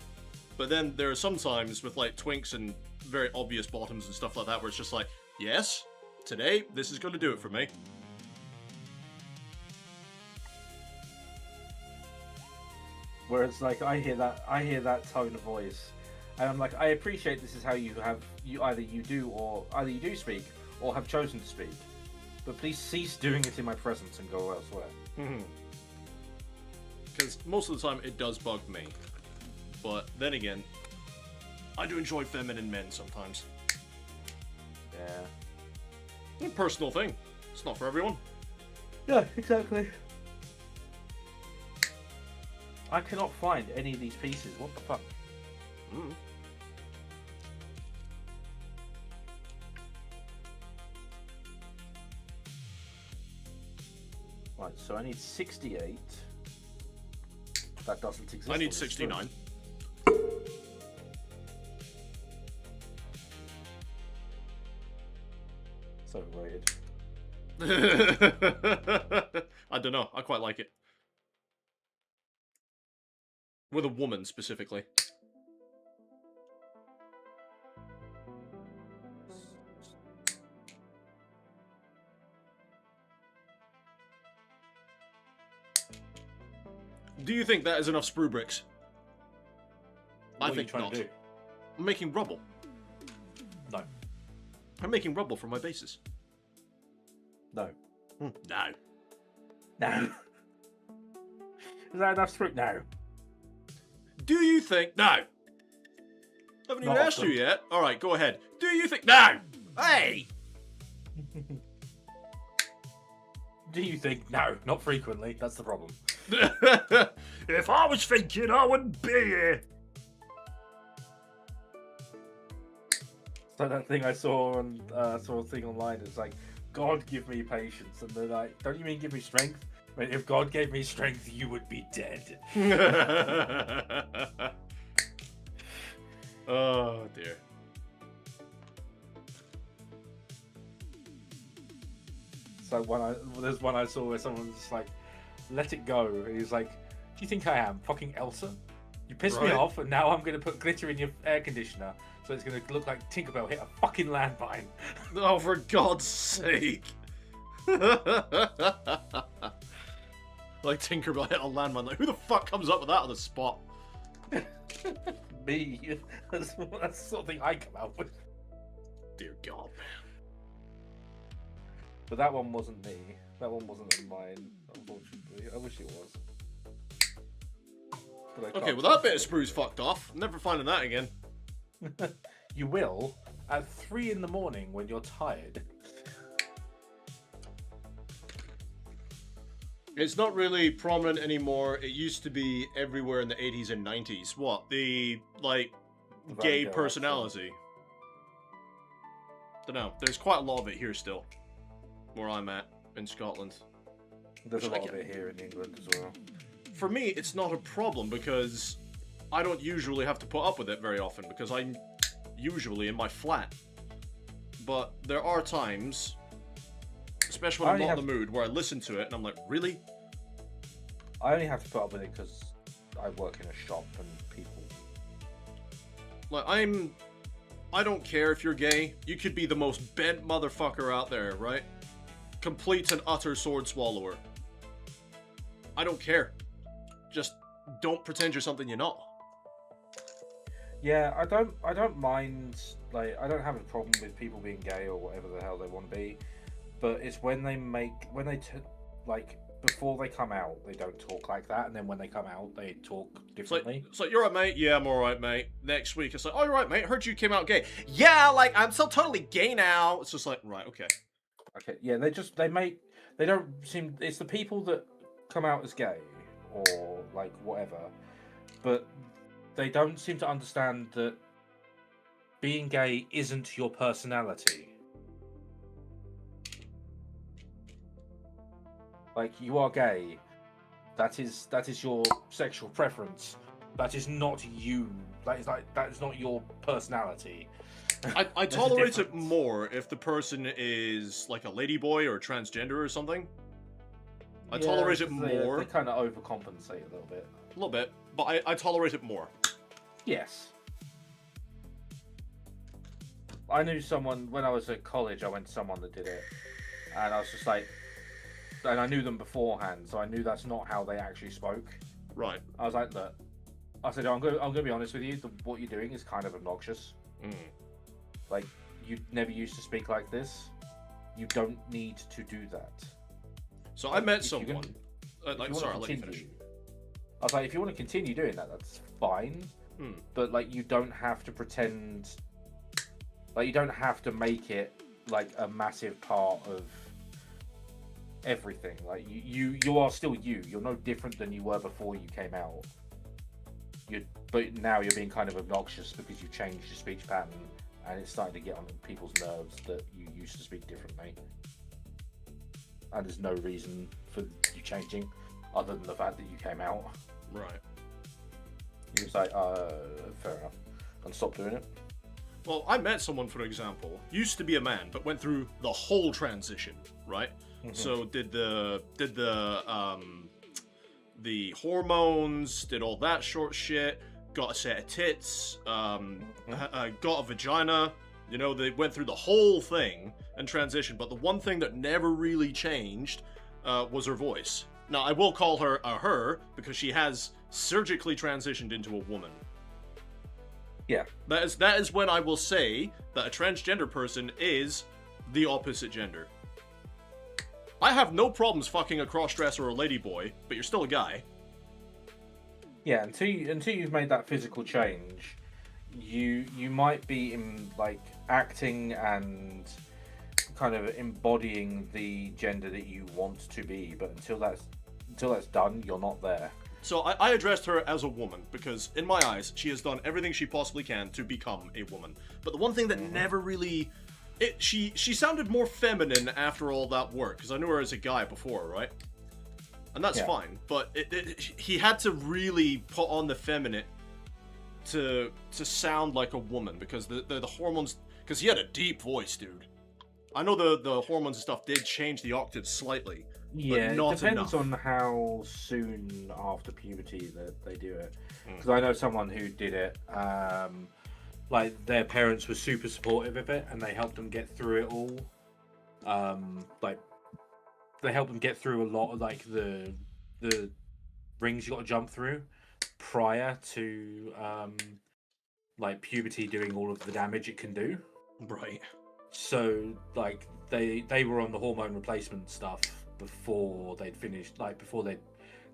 Speaker 2: But then there are some times with like twinks and very obvious bottoms and stuff like that where it's just like, yes, today this is going to do it for me.
Speaker 3: Whereas, like, I hear that tone of voice, and I'm like, I appreciate this is how you either you do speak or have chosen to speak, but please cease doing it in my presence and go elsewhere.
Speaker 2: Because most of the time it does bug me, but then again, I do enjoy feminine men sometimes.
Speaker 3: Yeah.
Speaker 2: A personal thing. It's not for everyone.
Speaker 3: Yeah, exactly. I cannot find any of these pieces. What the fuck? Right, so I need 68. That doesn't exist.
Speaker 2: I
Speaker 3: on
Speaker 2: need
Speaker 3: this
Speaker 2: 69.
Speaker 3: So overrated.
Speaker 2: I don't know. I quite like it. With a woman, specifically. Do you think that is enough sprue bricks?
Speaker 3: What
Speaker 2: I think
Speaker 3: are you trying
Speaker 2: not.
Speaker 3: to do?
Speaker 2: I'm making rubble.
Speaker 3: No.
Speaker 2: I'm making rubble from my bases.
Speaker 3: No.
Speaker 2: No.
Speaker 3: No. Is that enough fruit? No.
Speaker 2: Do you think... No! Haven't even
Speaker 3: Not
Speaker 2: asked
Speaker 3: often.
Speaker 2: you yet. Alright, go ahead. Do you think... No! Hey!
Speaker 3: Do you think? No, not frequently. That's the problem.
Speaker 5: If I was thinking, I wouldn't be here.
Speaker 3: So that thing I saw on saw a thing online. It's like, God give me patience, and they're like, don't you mean give me strength? I mean, if God gave me strength, you would be dead.
Speaker 2: Oh dear.
Speaker 3: So there's one I saw where someone's just like, let it go. And he's like, do you think I am fucking Elsa? You pissed me
Speaker 2: Right.
Speaker 3: off, and now I'm going to put glitter in your air conditioner, so it's going to look like Tinkerbell hit a fucking landmine.
Speaker 2: Oh, for God's sake. Like Tinkerbell hit a landmine. Like, who the fuck comes up with that on the spot?
Speaker 3: Me. That's the sort of thing I come out with.
Speaker 2: Dear God, man.
Speaker 3: But that one wasn't me. That one wasn't mine, unfortunately. I wish it was. But I
Speaker 2: Okay,
Speaker 3: can't
Speaker 2: well that
Speaker 3: tell
Speaker 2: bit of sprue's fucked off. Never finding that again.
Speaker 3: You will at 3 in the morning when you're tired.
Speaker 2: It's not really prominent anymore. It used to be everywhere in the 80s and 90s. What? The, like, gay
Speaker 3: Vanguard,
Speaker 2: personality. Dunno. There's quite a lot of it here still. Where I'm at, in Scotland.
Speaker 3: There's a
Speaker 2: Which I
Speaker 3: lot of
Speaker 2: get.
Speaker 3: it here in England as well.
Speaker 2: For me, it's not a problem because I don't usually have to put up with it very often because I'm usually in my flat. But there are times, especially when
Speaker 3: I
Speaker 2: I'm
Speaker 3: only
Speaker 2: not in the mood, where I listen to it and I'm like, really?
Speaker 3: I only have to put up with it because I work in a shop and people.
Speaker 2: Like, I don't care if you're gay. You could be the most bent motherfucker out there, right? Complete and utter sword swallower. I don't care. Just don't pretend you're something you're not.
Speaker 3: Yeah, I don't mind, like, I don't have a problem with people being gay or whatever the hell they want to be, but it's when they like, before they come out, they don't talk like that, and then when they come out, they talk differently.
Speaker 2: It's like, you're right, mate. Yeah, I'm alright, mate. Next week, it's like, oh, you're right, mate. Heard you came out gay. Yeah, like, I'm so totally gay now. It's just like, right, okay.
Speaker 3: Okay, yeah, they don't seem, it's the people that come out as gay, or, like, whatever, but they don't seem to understand that being gay isn't your personality. Like, you are gay. That is your sexual preference. That is not you. That is not your personality.
Speaker 2: I
Speaker 3: There's a
Speaker 2: tolerate it
Speaker 3: difference.
Speaker 2: more if the person is like a ladyboy or transgender or something. I tolerate it more.
Speaker 3: They kind of overcompensate a little bit.
Speaker 2: A little bit, but I tolerate it more.
Speaker 3: Yes. I knew someone, when I was at college, I went to someone that did it. And I was just like, and I knew them beforehand, so I knew that's not how they actually spoke.
Speaker 2: Right.
Speaker 3: I was like, look, I said, I'm gonna be honest with you, what you're doing is kind of obnoxious.
Speaker 2: Mm.
Speaker 3: Like, you never used to speak like this. You don't need to do that.
Speaker 2: So I met
Speaker 3: If you're
Speaker 2: someone.
Speaker 3: gonna-
Speaker 2: Like,
Speaker 3: if you
Speaker 2: sorry,
Speaker 3: wanna
Speaker 2: I'll let you
Speaker 3: continue-
Speaker 2: finish.
Speaker 3: I was like, if you want to continue doing that, that's fine.
Speaker 2: Hmm.
Speaker 3: But like, you don't have to pretend. Like, you don't have to make it like a massive part of everything. Like, you are still you. You're no different than you were before you came out. But now you're being kind of obnoxious because you changed your speech pattern, and it's starting to get on people's nerves that you used to speak differently. And there's no reason for you changing, other than the fact that you came out.
Speaker 2: Right.
Speaker 3: He was like, fair enough, and stop doing it.
Speaker 2: Well, I met someone, for example, used to be a man, but went through the whole transition, right?
Speaker 3: Mm-hmm.
Speaker 2: So did the hormones, did all that short shit, got a set of tits, got a vagina. You know, they went through the whole thing and transitioned. But the one thing that never really changed was her voice. Now, I will call her a her because she has surgically transitioned into a woman.
Speaker 3: Yeah.
Speaker 2: That is when I will say that a transgender person is the opposite gender. I have no problems fucking a crossdresser or a ladyboy, but you're still a guy.
Speaker 3: Yeah, until you've made that physical change, you might be in like acting and kind of embodying the gender that you want to be, but until that's done, you're not there.
Speaker 2: So I addressed her as a woman because, in my eyes, she has done everything she possibly can to become a woman. But the one thing that never really... She sounded more feminine after all that work, because I knew her as a guy before, right? And that's fine, but he had to really put on the feminine to sound like a woman, because the hormones... Because he had a deep voice, dude. I know the hormones and stuff did change the octaves slightly,
Speaker 3: Yeah,
Speaker 2: but not
Speaker 3: it depends
Speaker 2: enough.
Speaker 3: on how soon after puberty that they do it. Because I know someone who did it. Like, their parents were super supportive of it, and they helped them get through it all. Like, they helped them get through a lot of like the the rings you got to jump through prior to like puberty doing all of the damage it can do.
Speaker 2: Right.
Speaker 3: So like they were on the hormone replacement stuff before they'd finished, like before they'd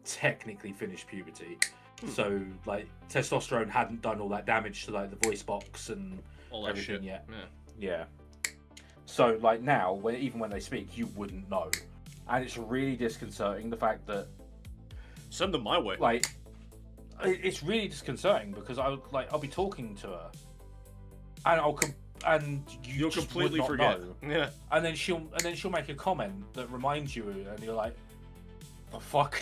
Speaker 3: technically finished puberty. So like testosterone hadn't done all that damage to like the voice box and
Speaker 2: All that
Speaker 3: everything
Speaker 2: shit.
Speaker 3: yet.
Speaker 2: Yeah.
Speaker 3: Yeah. So like now, even when they speak, you wouldn't know, and it's really disconcerting the fact that
Speaker 2: Send them my way.
Speaker 3: like it's really disconcerting because I'll be talking to her, and
Speaker 2: You'll
Speaker 3: just
Speaker 2: completely
Speaker 3: would
Speaker 2: forget.
Speaker 3: not know.
Speaker 2: Yeah.
Speaker 3: And then she'll make a comment that reminds you, and you're like, the fuck.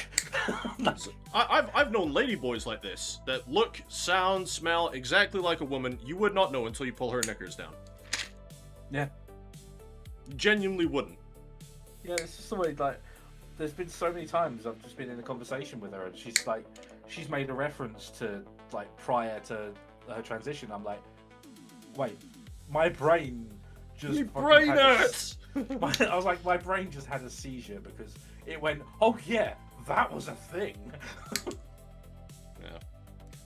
Speaker 2: I've known ladyboys like this that look, sound, smell exactly like a woman. You would not know until you pull her knickers down.
Speaker 3: Yeah.
Speaker 2: Genuinely wouldn't.
Speaker 3: Yeah, it's just the way, like, there's been so many times I've just been in a conversation with her and she's made a reference to, like, prior to her transition. I'm like, wait, my brain just...
Speaker 2: Your
Speaker 3: fucking
Speaker 2: brain
Speaker 3: had a
Speaker 2: hurts!
Speaker 3: I was like, my brain just had a seizure because it went, oh yeah, that was a thing.
Speaker 2: Yeah.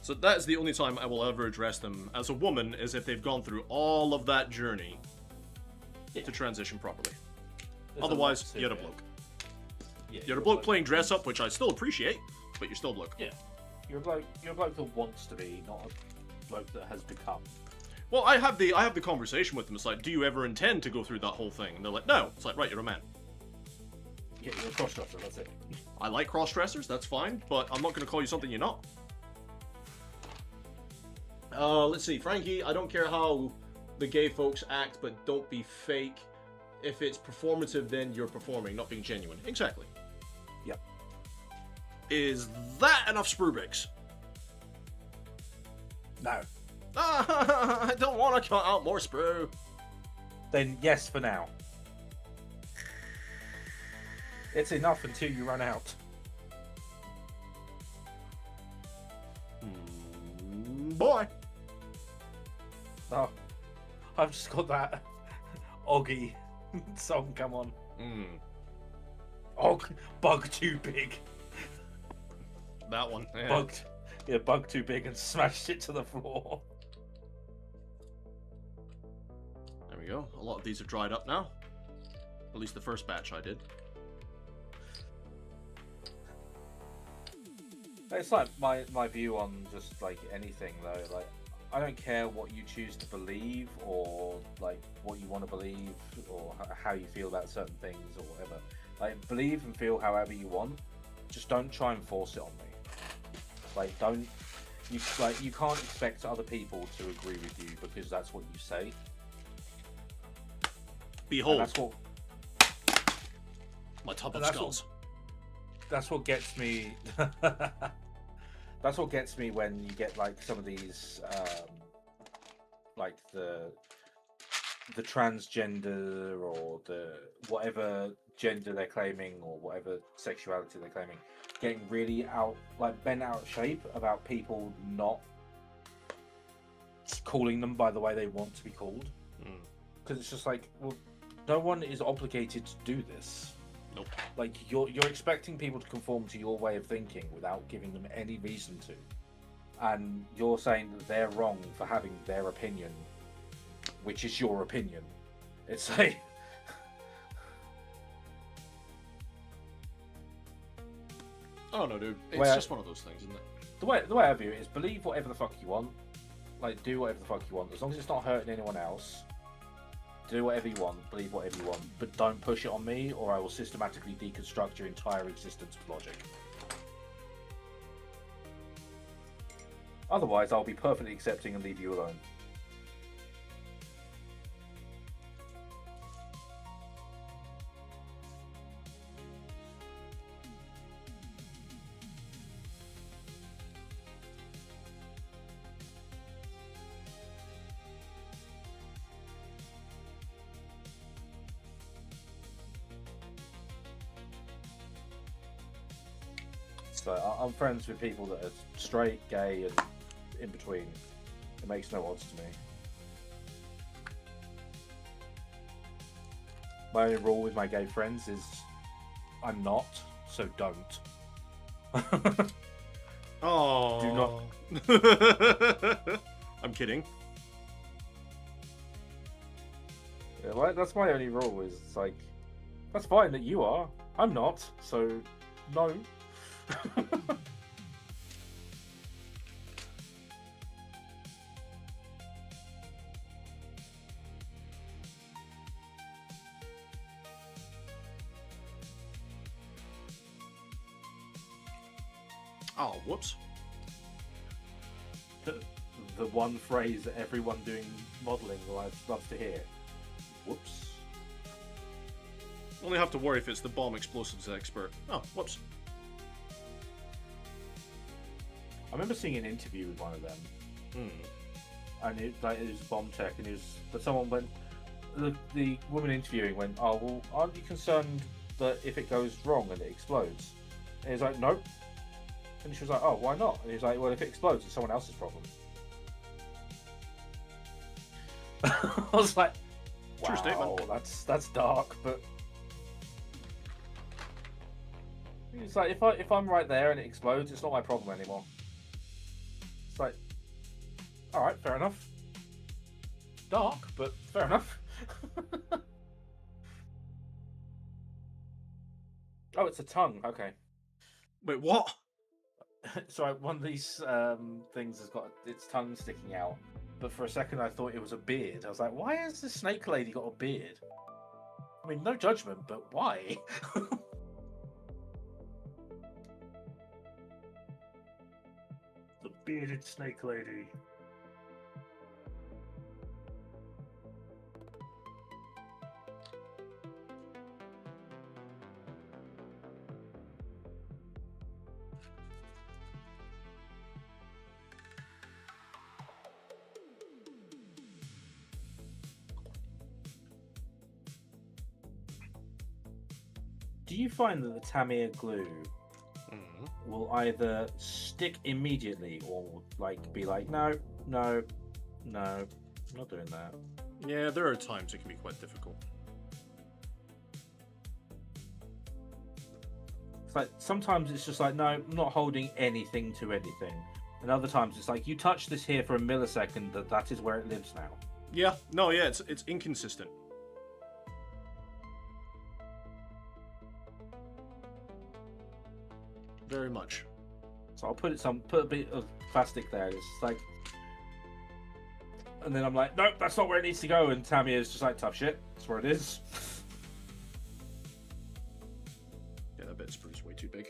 Speaker 2: So that's the only time I will ever address them as a woman, is if they've gone through all of that journey to transition properly.
Speaker 3: There's
Speaker 2: Otherwise,
Speaker 3: lot to
Speaker 2: you're a
Speaker 3: it.
Speaker 2: bloke.
Speaker 3: Yeah,
Speaker 2: You're a bloke playing dress up, which I still appreciate, but you're still a bloke.
Speaker 3: Yeah. You're a bloke that wants to be, not a bloke that has become.
Speaker 2: Well, I have the conversation with them. It's like, do you ever intend to go through that whole thing? And they're like, no. It's like, right, you're a man.
Speaker 3: Yeah, you're a cross-dresser, that's it.
Speaker 2: I like cross-dressers, that's fine, but I'm not going to call you something you're not. Let's see, Frankie, I don't care how the gay folks act, but don't be fake. If it's performative, then you're performing, not being genuine. Exactly.
Speaker 3: Yep.
Speaker 2: Is that enough sprue bricks?
Speaker 3: No.
Speaker 2: I don't want to cut out more sprue.
Speaker 3: Then yes for now. It's enough until you run out.
Speaker 2: Boy.
Speaker 3: Oh, I've just got that Oggy song come on. Bug too big.
Speaker 2: That one. Yeah.
Speaker 3: Bug too big and smashed it to the floor.
Speaker 2: There we go. A lot of these are dried up now. At least the first batch I did.
Speaker 3: It's like my view on just like anything though. Like, I don't care what you choose to believe or like what you want to believe or how you feel about certain things or whatever. Like, believe and feel however you want. Just don't try and force it on me. Like, you can't expect other people to agree with you because that's what you say.
Speaker 2: Behold,
Speaker 3: And that's what
Speaker 2: my tub
Speaker 3: and
Speaker 2: of
Speaker 3: that's
Speaker 2: skulls.
Speaker 3: that's what gets me. That's what gets me when you get like some of these, like the transgender or the whatever gender they're claiming or whatever sexuality they're claiming, getting really bent out of shape about people not calling them by the way they want to be called. Because it's just like, well, no one is obligated to do this.
Speaker 2: Nope.
Speaker 3: Like, you're expecting people to conform to your way of thinking without giving them any reason to, and you're saying that they're wrong for having their opinion, which is your opinion. It's like,
Speaker 2: I don't know, dude. It's
Speaker 3: Well,
Speaker 2: just one of those things, isn't it?
Speaker 3: the way I view it is, believe whatever the fuck you want, like, do whatever the fuck you want, as long as it's not hurting anyone else. Do whatever you want, believe whatever you want, but don't push it on me, or I will systematically deconstruct your entire existence with logic. Otherwise, I'll be perfectly accepting and leave you alone. So I'm friends with people that are straight, gay, and in between. It makes no odds to me. My only rule with my gay friends is I'm not, so don't.
Speaker 2: Oh.
Speaker 3: Do
Speaker 2: not. I'm kidding.
Speaker 3: Yeah, well, that's my only rule. Is it's like, that's fine that you are. I'm not. So, no.
Speaker 2: Oh, whoops.
Speaker 3: The one phrase that everyone doing modelling loves to hear. Whoops.
Speaker 2: Only have to worry if it's the bomb explosives expert. Oh, whoops.
Speaker 3: I remember seeing an interview with one of them, and it was bomb tech, and but someone went, the woman interviewing went, "Oh well, aren't you concerned that if it goes wrong and it explodes?" And he's like, "Nope." And she was like, "Oh, why not?" And he's like, "Well, if it explodes, it's someone else's problem." I was like, "Wow,
Speaker 2: True statement.
Speaker 3: that's dark," but it's like if I'm right there and it explodes, it's not my problem anymore. It's like, all right, fair enough. Dark, but fair enough. Oh, it's a tongue. Okay.
Speaker 2: Wait, what?
Speaker 3: So one of these things has got its tongue sticking out, but for a second I thought it was a beard. I was like, why has the snake lady got a beard? I mean, no judgment, but why?
Speaker 5: The bearded snake lady.
Speaker 3: Do you find that the Tamiya glue will either stick immediately or like be like, no, I'm not doing that?
Speaker 2: Yeah, there are times it can be quite difficult.
Speaker 3: It's like sometimes it's just like, no, I'm not holding anything to anything. And other times it's like, you touch this here for a millisecond, that is where it lives now.
Speaker 2: Yeah, no, yeah, it's inconsistent. Very much.
Speaker 3: So I'll put a bit of plastic there. It's like, and then I'm like, nope, that's not where it needs to go. And Tamiya's just like, tough shit. That's where it is.
Speaker 2: Yeah, that bit's way too big.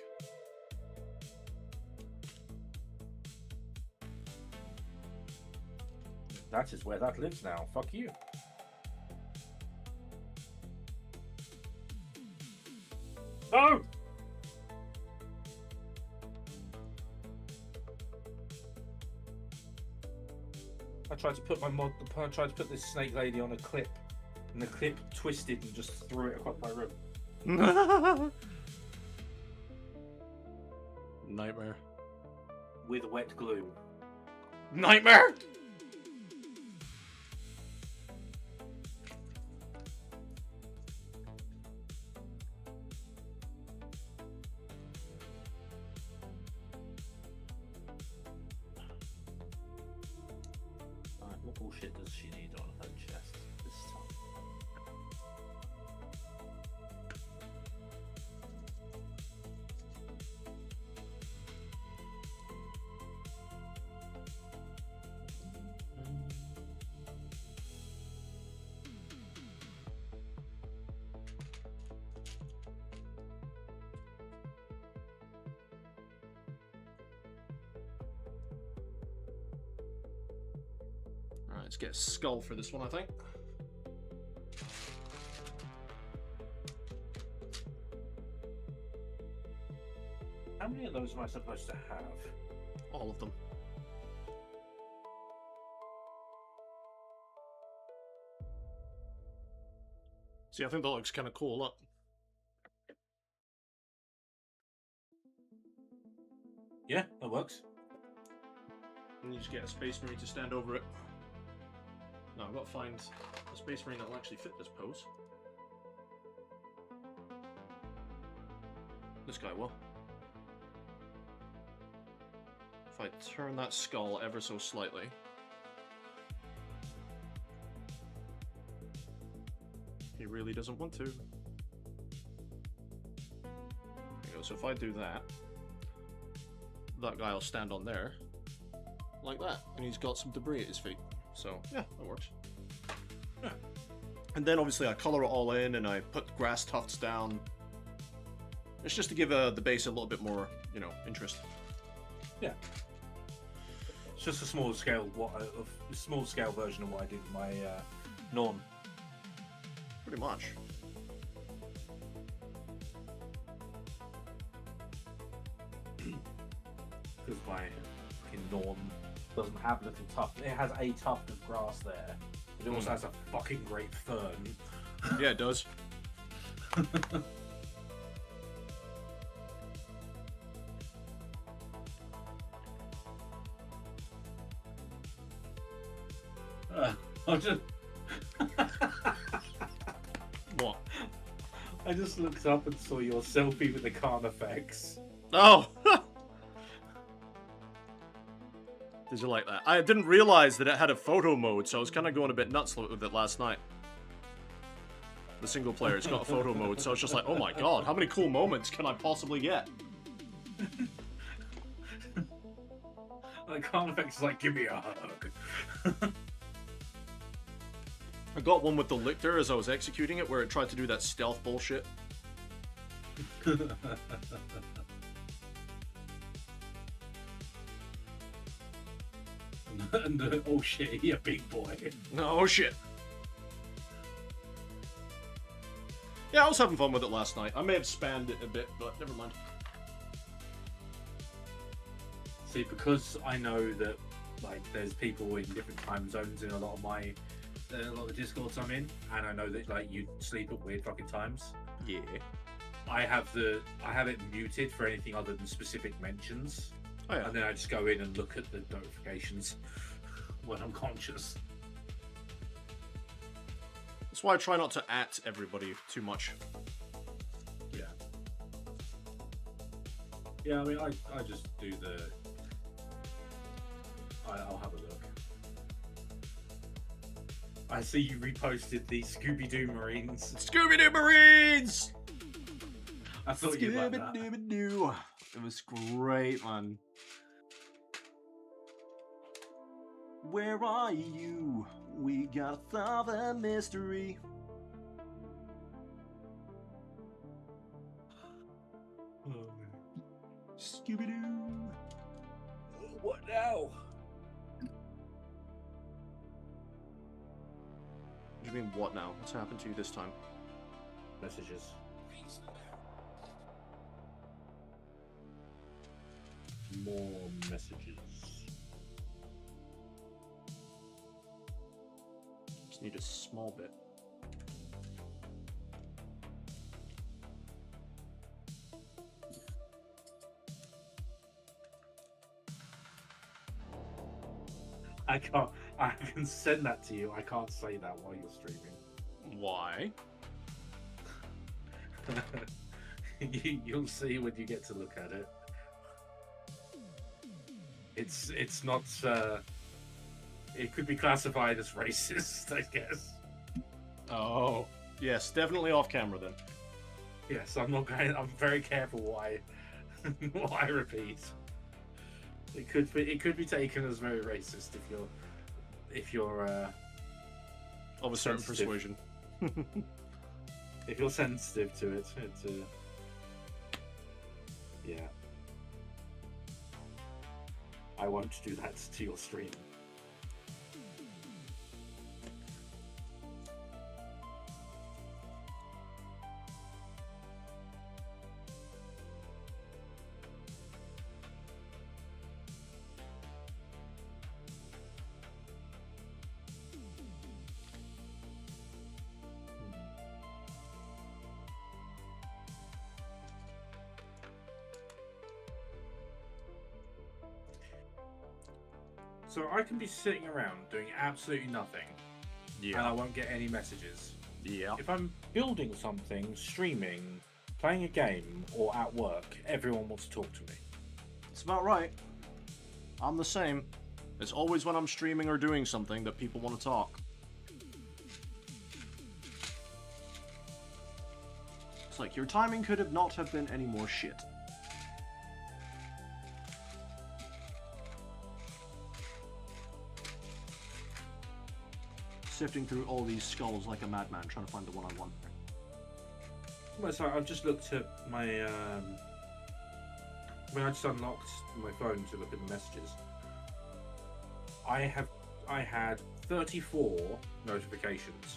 Speaker 3: That is where that lives now. Fuck you. No! I tried to put this snake lady on a clip, and the clip twisted and just threw it across my room.
Speaker 2: Nightmare.
Speaker 3: With wet glue.
Speaker 2: Nightmare!
Speaker 3: Alright, what bullshit does she need on her chest this time?
Speaker 2: Alright, let's get a skull for this one, I think.
Speaker 3: How many of those am I supposed to have?
Speaker 2: All of them. See, I think that looks kind of cool, look.
Speaker 3: Yeah, that works.
Speaker 2: And you just get a Space Marine to stand over it. No, I've got to find a Space Marine that will actually fit this pose. This guy will. if I turn that skull ever so slightly. He really doesn't want to. There you go. So if I do that, that guy will stand on there, like that, and he's got some debris at his feet. So yeah, that works. Yeah. And then obviously I color it all in, and I put grass tufts down. It's just to give the base a little bit more, you know, interest.
Speaker 6: Yeah. It's just a small scale version of what I did with my Norn.
Speaker 2: Pretty much.
Speaker 6: Because my fucking Norn doesn't have little tuft. It has a tuft of grass there. It also has a fucking great fern.
Speaker 2: Yeah, it does.
Speaker 6: I just
Speaker 2: What?
Speaker 6: I just looked up and saw your selfie with the Carnifex.
Speaker 2: Oh! Did you like that? I didn't realize that it had a photo mode, so I was kind of going a bit nuts with it last night. The single player, it's got a photo mode, so I was just like, oh my god, how many cool moments can I possibly get?
Speaker 6: The Carnifex is like, give me a hug.
Speaker 2: I got one with the Lictor as I was executing it, where it tried to do that stealth bullshit.
Speaker 6: And oh shit, you big boy.
Speaker 2: Oh shit. Yeah, I was having fun with it last night. I may have spammed it a bit, but never mind.
Speaker 6: See, because I know that like there's people in different time zones in a lot of the Discords I'm in, and I know that like you sleep at weird fucking times.
Speaker 2: Yeah.
Speaker 6: I have it muted for anything other than specific mentions.
Speaker 2: Oh yeah.
Speaker 6: And then I just go in and look at the notifications when I'm conscious.
Speaker 2: That's why I try not to at everybody too much.
Speaker 6: Yeah. Yeah, I mean, I just do the... I'll have a look. I see you reposted the Scooby-Doo Marines.
Speaker 2: Scooby-Doo Marines!
Speaker 6: I thought you'd like that.
Speaker 2: Scooby-Doo. It was great, man. Where are you? We gotta solve a mystery. Scooby-Doo.
Speaker 6: What now?
Speaker 2: What do you mean, what now? What's happened to you this time?
Speaker 6: Messages. More messages.
Speaker 2: Just need a small bit.
Speaker 6: I can send that to you. I can't say that while you're streaming.
Speaker 2: Why?
Speaker 6: You'll see when you get to look at it. It's not. It could be classified as racist, I guess.
Speaker 2: Oh, yes, definitely off camera then.
Speaker 6: Yes, I'm not going. I'm very careful what I repeat. It could be taken as very racist if you're
Speaker 2: Of a certain
Speaker 6: sensitive.
Speaker 2: persuasion.
Speaker 6: If you're sensitive to it. Yeah. I won't do that to your stream. So I can be sitting around doing absolutely nothing, and I won't get any messages.
Speaker 2: Yeah.
Speaker 6: If I'm building something, streaming, playing a game, or at work, everyone wants to talk to me.
Speaker 2: It's about right. I'm the same. It's always when I'm streaming or doing something that people want to talk. It's like, your timing could have not have been any more shit. Sifting through all these skulls like a madman, trying to find the one I want.
Speaker 6: Well, sorry, I've just looked at my. When I just unlocked my phone to look at the messages, I had 34 notifications.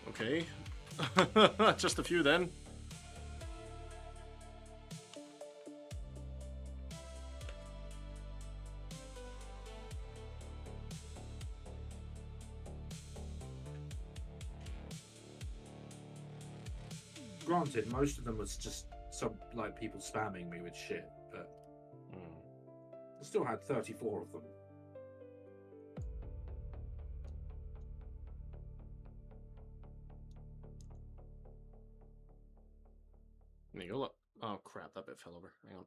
Speaker 2: Okay. Just a few then.
Speaker 6: Granted, most of them was just some like people spamming me with shit, but I still had 34 of them.
Speaker 2: There you go, look. Oh crap, that bit fell over. Hang on.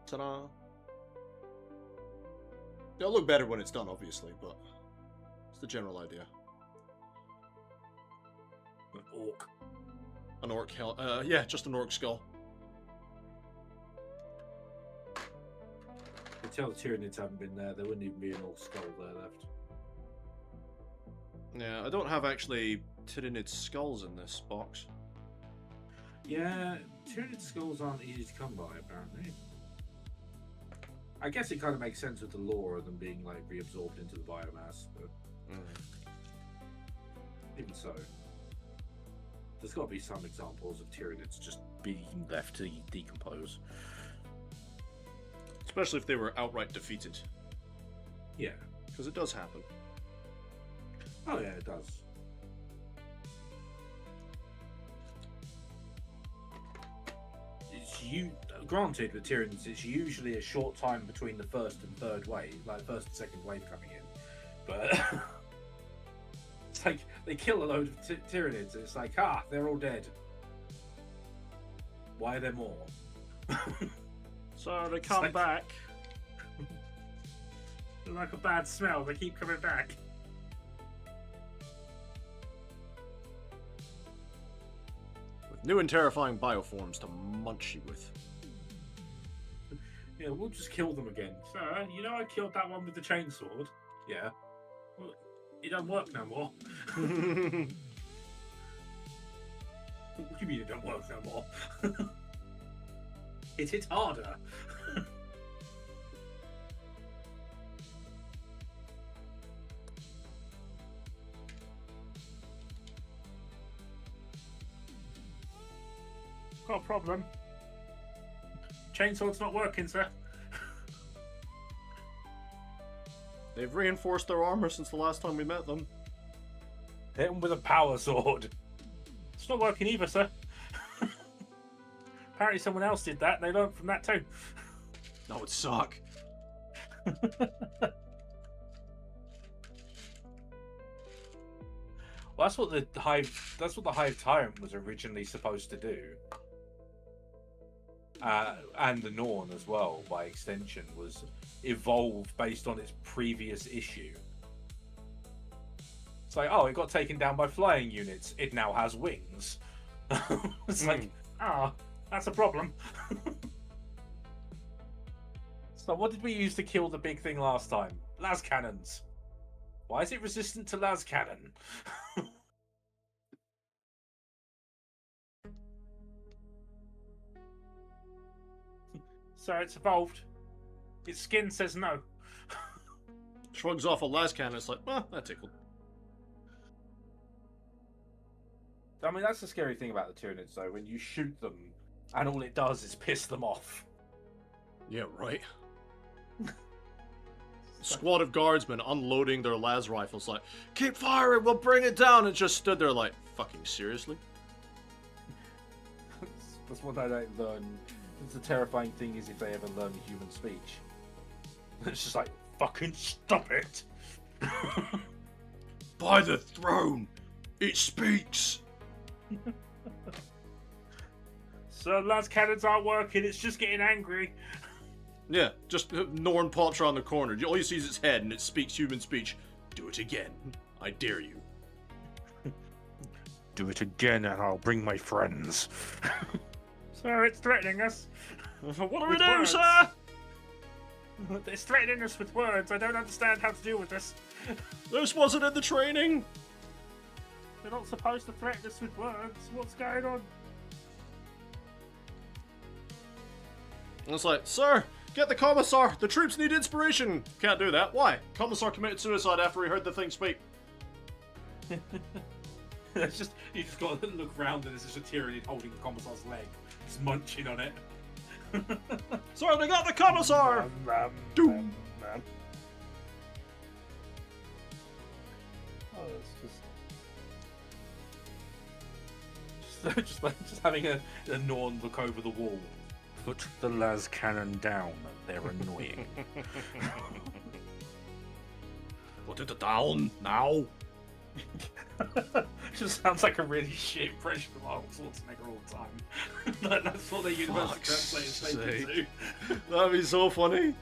Speaker 2: Ta-da! It'll look better when it's done, obviously, but it's the general idea.
Speaker 6: An orc.
Speaker 2: An orc hell. Yeah, just an orc skull.
Speaker 6: I can tell the Tyranids haven't been there. There wouldn't even be an orc skull there left.
Speaker 2: Yeah, I don't have actually Tyranid skulls in this box.
Speaker 6: Yeah, Tyranid skulls aren't easy to come by, apparently. I guess it kind of makes sense with the lore of them being like reabsorbed into the biomass, but even so, there's got to be some examples of Tyranids just being left to decompose.
Speaker 2: Especially if they were outright defeated.
Speaker 6: Yeah.
Speaker 2: Because it does happen.
Speaker 6: Oh yeah, it does. Granted, with Tyranids, it's usually a short time between the first and third wave, like first and second wave coming in. But it's like they kill a load of Tyranids, and it's like, they're all dead. Why are there more?
Speaker 5: So they come
Speaker 6: like-
Speaker 5: back. They're like a bad smell, they keep coming back.
Speaker 2: With new and terrifying bioforms to munch you with.
Speaker 6: Yeah, we'll just kill them again.
Speaker 5: Sir, you know I killed that one with the chainsword?
Speaker 6: Yeah.
Speaker 5: Well, it don't work no more.
Speaker 6: What do you mean it don't work no more? It hits harder.
Speaker 5: Got a problem. Chainsword's not working, sir.
Speaker 2: They've reinforced their armor since the last time we met them.
Speaker 6: Hit them with a power sword.
Speaker 5: It's not working either, sir. Apparently someone else did that, and they learned from that too.
Speaker 2: That would suck.
Speaker 6: Well, that's what the Hive Tyrant was originally supposed to do. And the Norn as well, by extension, was evolved based on its previous issue. It's like, oh, it got taken down by flying units. It now has wings. It's like,
Speaker 5: that's a problem.
Speaker 6: so what did we use to kill the big thing last time? Las cannons. Why is it resistant to las cannon?
Speaker 5: So it's evolved. Its skin says no.
Speaker 2: Shrugs off a las cannon, it's like, well, that tickled.
Speaker 6: I mean, that's the scary thing about the Tyranids, though. When you shoot them, and all it does is piss them off.
Speaker 2: Yeah, right. Squad of guardsmen unloading their las rifles like, keep firing, we'll bring it down, and just stood there like, fucking seriously?
Speaker 6: That's what I don't learn. It's a terrifying thing is if they ever learn human speech. It's just like, fucking stop it!
Speaker 2: By the throne, it speaks.
Speaker 5: So las cannons aren't working, it's just getting angry.
Speaker 2: Yeah, just Norn pops around the corner. All you see is its head, and it speaks human speech. Do it again. I dare you.
Speaker 7: Do it again and I'll bring my friends.
Speaker 5: Sir, it's threatening us.
Speaker 2: What do we
Speaker 5: With
Speaker 2: do,
Speaker 5: words.
Speaker 2: sir?
Speaker 5: It's threatening us with words. I don't understand how to deal with this.
Speaker 2: This wasn't in the training.
Speaker 5: They're not supposed to threaten us with words. What's going on?
Speaker 2: And it's like, sir, get the commissar. The troops need inspiration. Can't do that. Why? Commissar committed suicide after he heard the thing speak.
Speaker 6: It's just you just got to look around and there's just a Tyranid holding the commissar's leg, just munching on it.
Speaker 2: Sir, they got the commissar. Doom.
Speaker 3: Oh, it's just having a Norn look over the wall.
Speaker 7: Put the las cannon down. They're annoying.
Speaker 2: Put it down now.
Speaker 6: Just sounds like a really shit impression of Arnold Schwarzenegger all the time. That's what the universal translators make it to.
Speaker 2: That'd be so funny.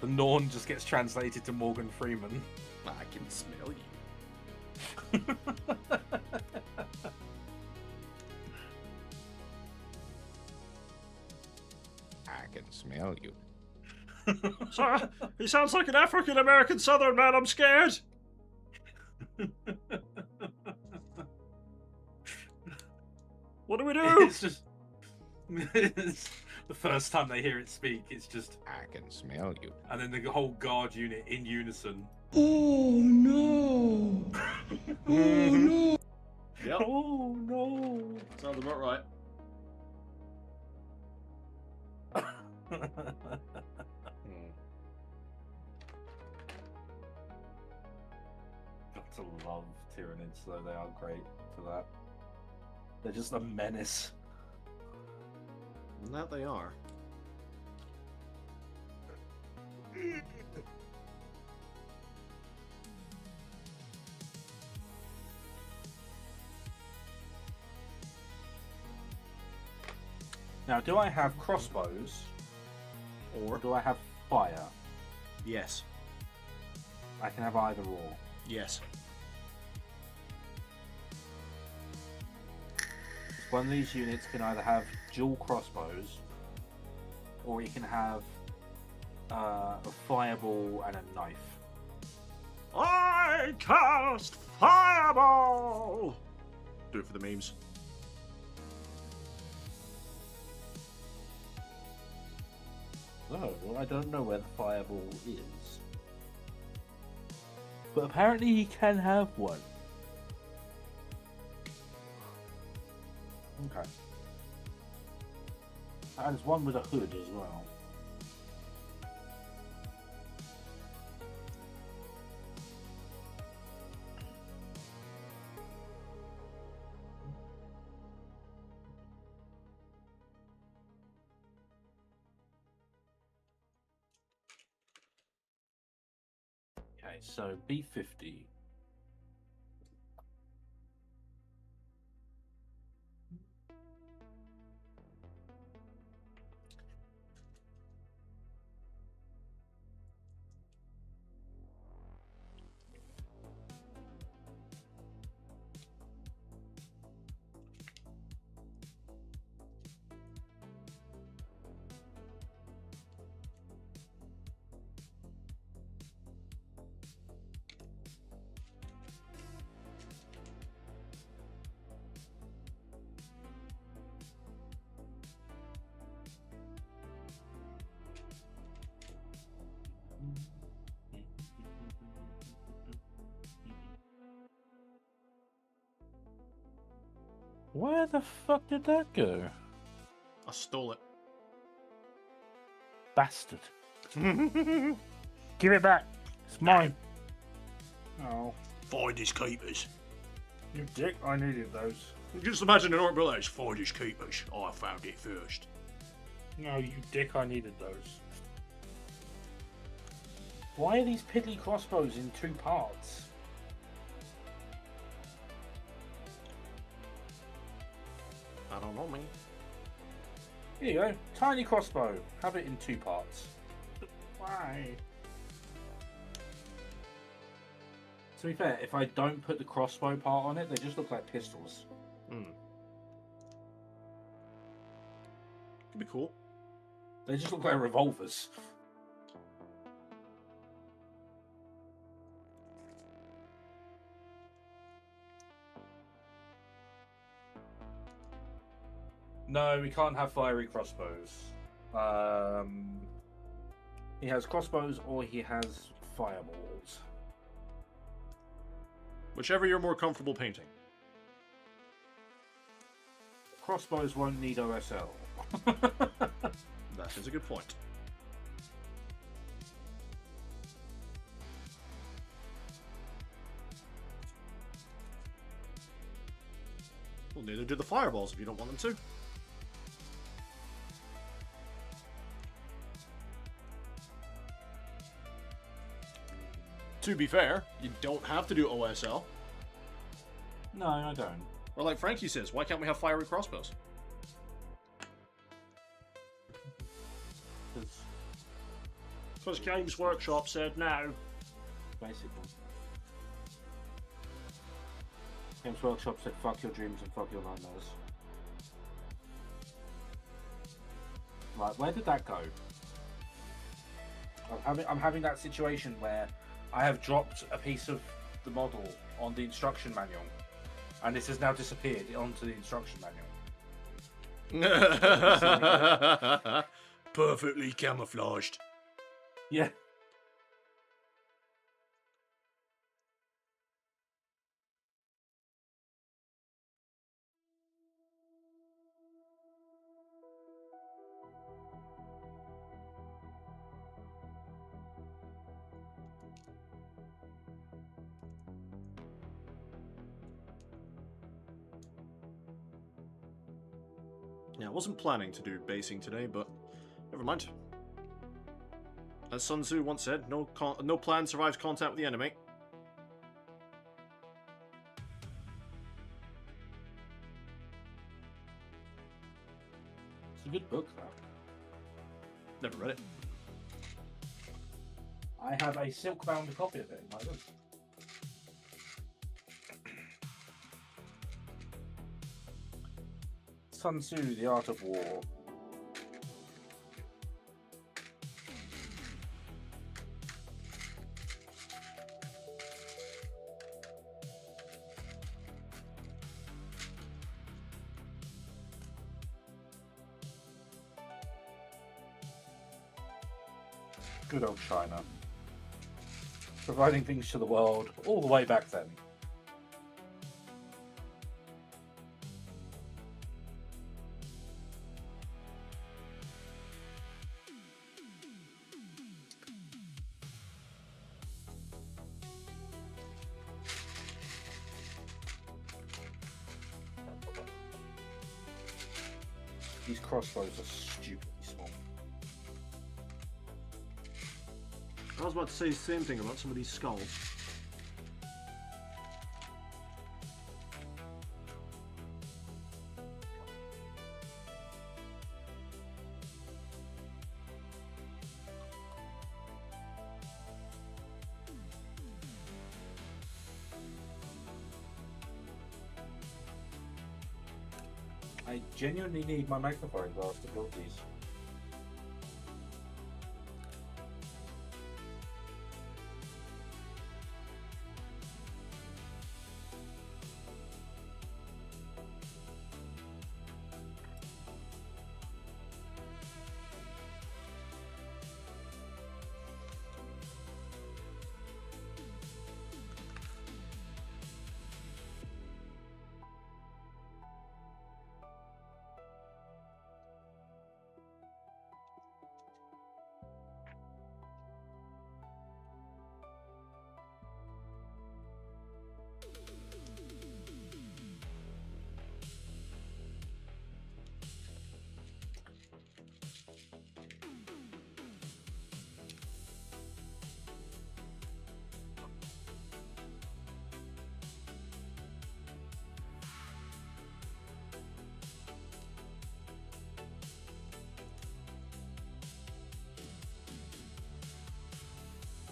Speaker 3: The Norn just gets translated to Morgan Freeman.
Speaker 2: I can smell you.
Speaker 7: I can smell you.
Speaker 2: Sir, he sounds like an African American Southern man. I'm scared. What do we do?
Speaker 6: It's just it's the first time they hear it speak. It's just,
Speaker 7: I can smell you.
Speaker 6: and then the whole guard unit in unison.
Speaker 2: Yep,
Speaker 6: Oh no!
Speaker 2: sounds about right.
Speaker 3: Got to love Tyranids, though. They are great for that. They're just a menace.
Speaker 2: And that they are.
Speaker 3: Now, do I have crossbows or do I have fire?
Speaker 2: Yes.
Speaker 3: I can have either or.
Speaker 2: Yes.
Speaker 3: One of these units can either have dual crossbows, or it can have a fireball and a knife.
Speaker 2: I cast fireball. Do it for the memes.
Speaker 3: Oh, well, I don't know where the fireball is. But apparently he can have one. Okay. And there's one with a hood as well. Okay, so B50. Where the fuck did that go?
Speaker 2: I stole it.
Speaker 3: Bastard.
Speaker 5: Give it back. It's mine. Oh,
Speaker 2: Find his keepers.
Speaker 5: you dick. I needed those.
Speaker 2: Just imagine an orc village. Find his keepers. I found it first.
Speaker 5: No, you dick. I needed those.
Speaker 3: Why are these piddly crossbows in 2 parts?
Speaker 2: I don't know, man.
Speaker 3: Here you go. Tiny crossbow. Have it in 2 parts.
Speaker 5: Why?
Speaker 3: To be fair, if I don't put the crossbow part on it, they just look like pistols.
Speaker 2: Hmm. Could be cool.
Speaker 3: They just look like revolvers. No, we can't have fiery crossbows. He has crossbows or he has fireballs.
Speaker 2: Whichever you're more comfortable painting.
Speaker 3: Crossbows won't need OSL.
Speaker 2: That is a good point. Well, neither do the fireballs if you don't want them to. To be fair, you don't have to do OSL.
Speaker 3: No, I don't.
Speaker 2: Or like Frankie says, why can't we have fiery crossbows?
Speaker 5: Because Games Workshop said no.
Speaker 3: Basically. Games Workshop said fuck your dreams and fuck your nightmares. Right, where did that go? I'm having that situation where I have dropped a piece of the model on the instruction manual, and this has now disappeared onto the instruction manual.
Speaker 2: Perfectly camouflaged.
Speaker 3: Yeah.
Speaker 2: Yeah, I wasn't planning to do basing today, but never mind. As Sun Tzu once said, no plan survives contact with the enemy.
Speaker 3: It's a good book, though.
Speaker 2: Never read it.
Speaker 3: I have a silk-bound copy of it in my room. Sun Tzu, The Art of War. Good old China. Providing things to the world all the way back then. These crossbows are stupidly small.
Speaker 2: I was about to say the same thing about some of these skulls.
Speaker 3: I genuinely need my magnifying glass to build these.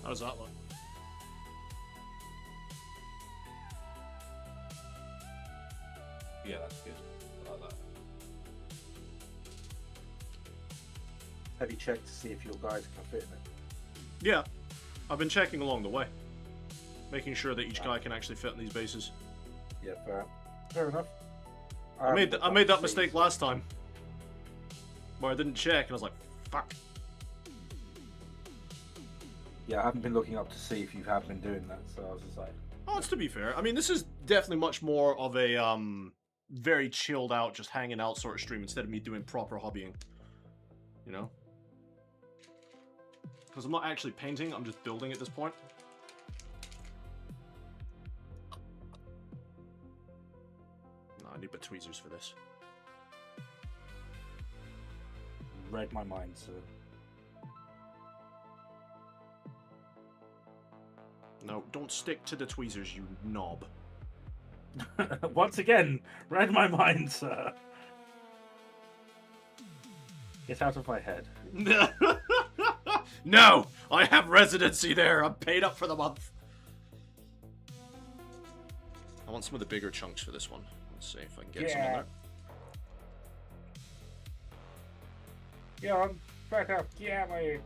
Speaker 2: How does that look?
Speaker 3: Yeah, that's good. I like that. Have you checked to see if your guys can fit in it?
Speaker 2: Yeah, I've been checking along the way. Making sure that each guy can actually fit in these bases.
Speaker 3: Yeah, fair enough.
Speaker 2: I made that mistake last time. Where I didn't check and I was like, fuck.
Speaker 3: Yeah, I haven't been looking up to see if you have been doing that, so I was just like...
Speaker 2: Oh, it's to be fair. I mean, this is definitely much more of a, very chilled out, just hanging out sort of stream instead of me doing proper hobbying. You know? Because I'm not actually painting, I'm just building at this point. No, I need but tweezers for this.
Speaker 3: Read my mind, so...
Speaker 2: No, don't stick to the tweezers, you knob.
Speaker 3: Once again, read my mind, sir. Get out of my head.
Speaker 2: No! I have residency there! I'm paid up for the month! I want some of the bigger chunks for this one. Let's see if I can get some on there.
Speaker 3: Yeah, I'm back up. Yeah, my...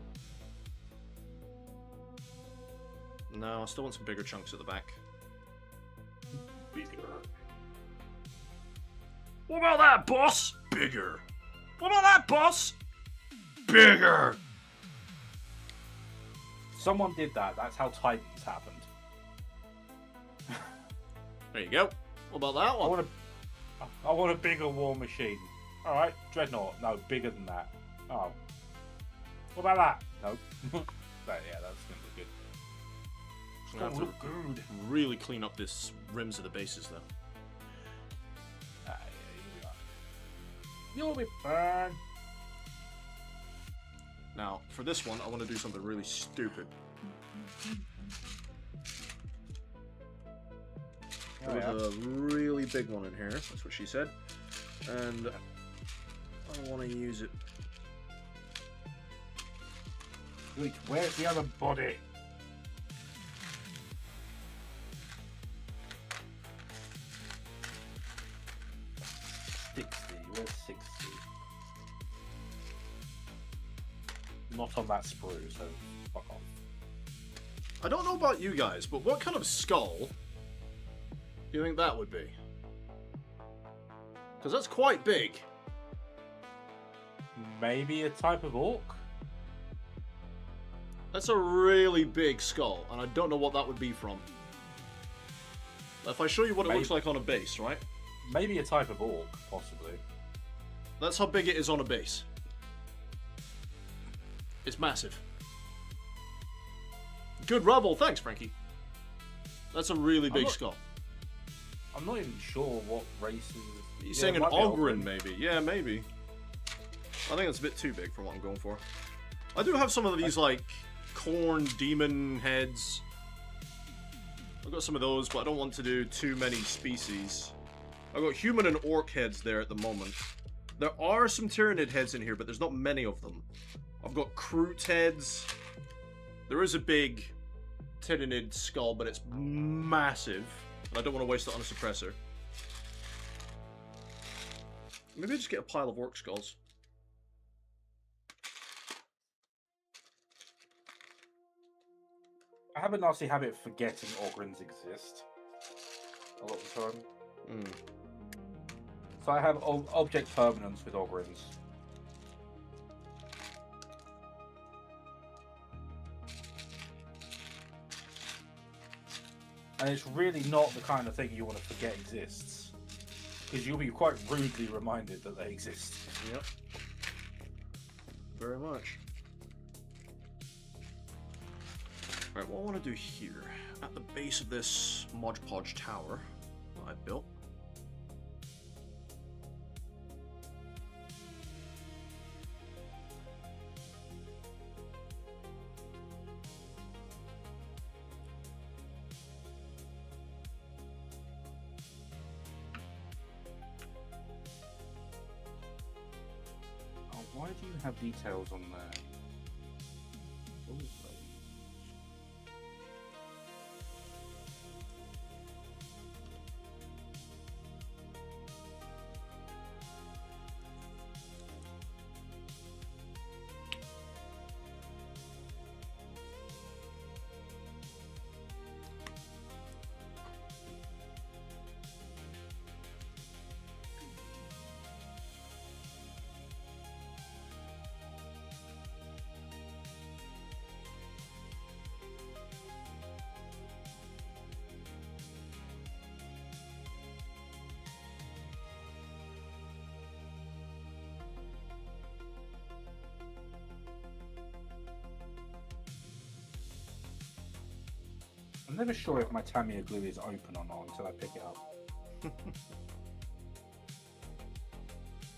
Speaker 2: No, I still want some bigger chunks at the back.
Speaker 3: Bigger.
Speaker 2: What about that, boss? Bigger. What about that, boss? Bigger.
Speaker 3: Someone did that. That's how Titans happened.
Speaker 2: There you go. What about that one?
Speaker 3: I want a bigger war machine. All right, Dreadnought. No, bigger than that. Oh. What about that? No. But yeah, that's gonna look good.
Speaker 2: I'm gonna have to really clean up this rims of the bases, though.
Speaker 3: Yeah, you'll be fine.
Speaker 2: Now, for this one, I want to do something really stupid. There's a really big one in here. That's what she said. And I want to use it.
Speaker 3: Wait, where's the other body? Where's 60? Not on that sprue, so fuck off.
Speaker 2: I don't know about you guys, but what kind of skull do you think that would be? Because that's quite big.
Speaker 3: Maybe a type of orc?
Speaker 2: That's a really big skull, and I don't know what that would be from. If I show you what it looks like on a base, right?
Speaker 3: Maybe a type of orc, possibly.
Speaker 2: That's how big it is on a base. It's massive. Good rubble, thanks, Frankie. That's a really big skull.
Speaker 3: I'm not even sure what races...
Speaker 2: You're saying an Ogren, maybe? Yeah, maybe. I think that's a bit too big for what I'm going for. I do have some of these, like, corn demon heads. I've got some of those, but I don't want to do too many species. I've got human and orc heads there at the moment. There are some Tyranid heads in here, but there's not many of them. I've got Kroot heads. There is a big Tyranid skull, but it's massive. And I don't want to waste it on a suppressor. Maybe I just get a pile of orc skulls.
Speaker 3: I have a nasty habit of forgetting Ogrins exist a lot of the time. So I have object permanence with Ogrins. And it's really not the kind of thing you want to forget exists. Because you'll be quite rudely reminded that they exist.
Speaker 2: Yep. Very much. Alright, what I want to do here, at the base of this Mod Podge tower that I built,
Speaker 3: why do you have details on there? I'm never sure if my Tamiya glue is open or not until I pick it up.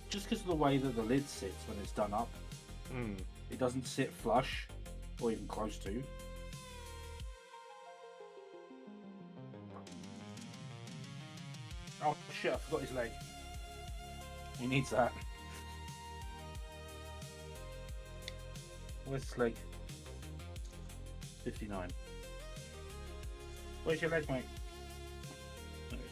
Speaker 3: Just because of the way that the lid sits when it's done up, it doesn't sit flush or even close to. Oh shit, I forgot his leg. He needs that. Where's his leg? 59. Where's your leg, mate? There it is.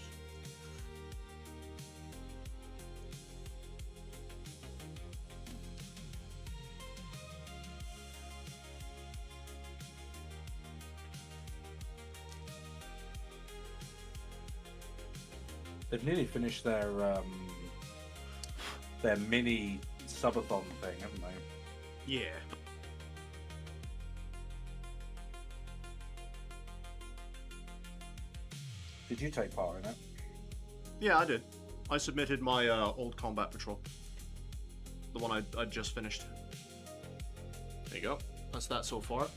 Speaker 3: They've nearly finished their mini subathon thing, haven't they?
Speaker 2: Yeah.
Speaker 3: Did you take part in it?
Speaker 2: Yeah, I did. I submitted my old combat patrol. The one I just finished. There you go. That's that so far.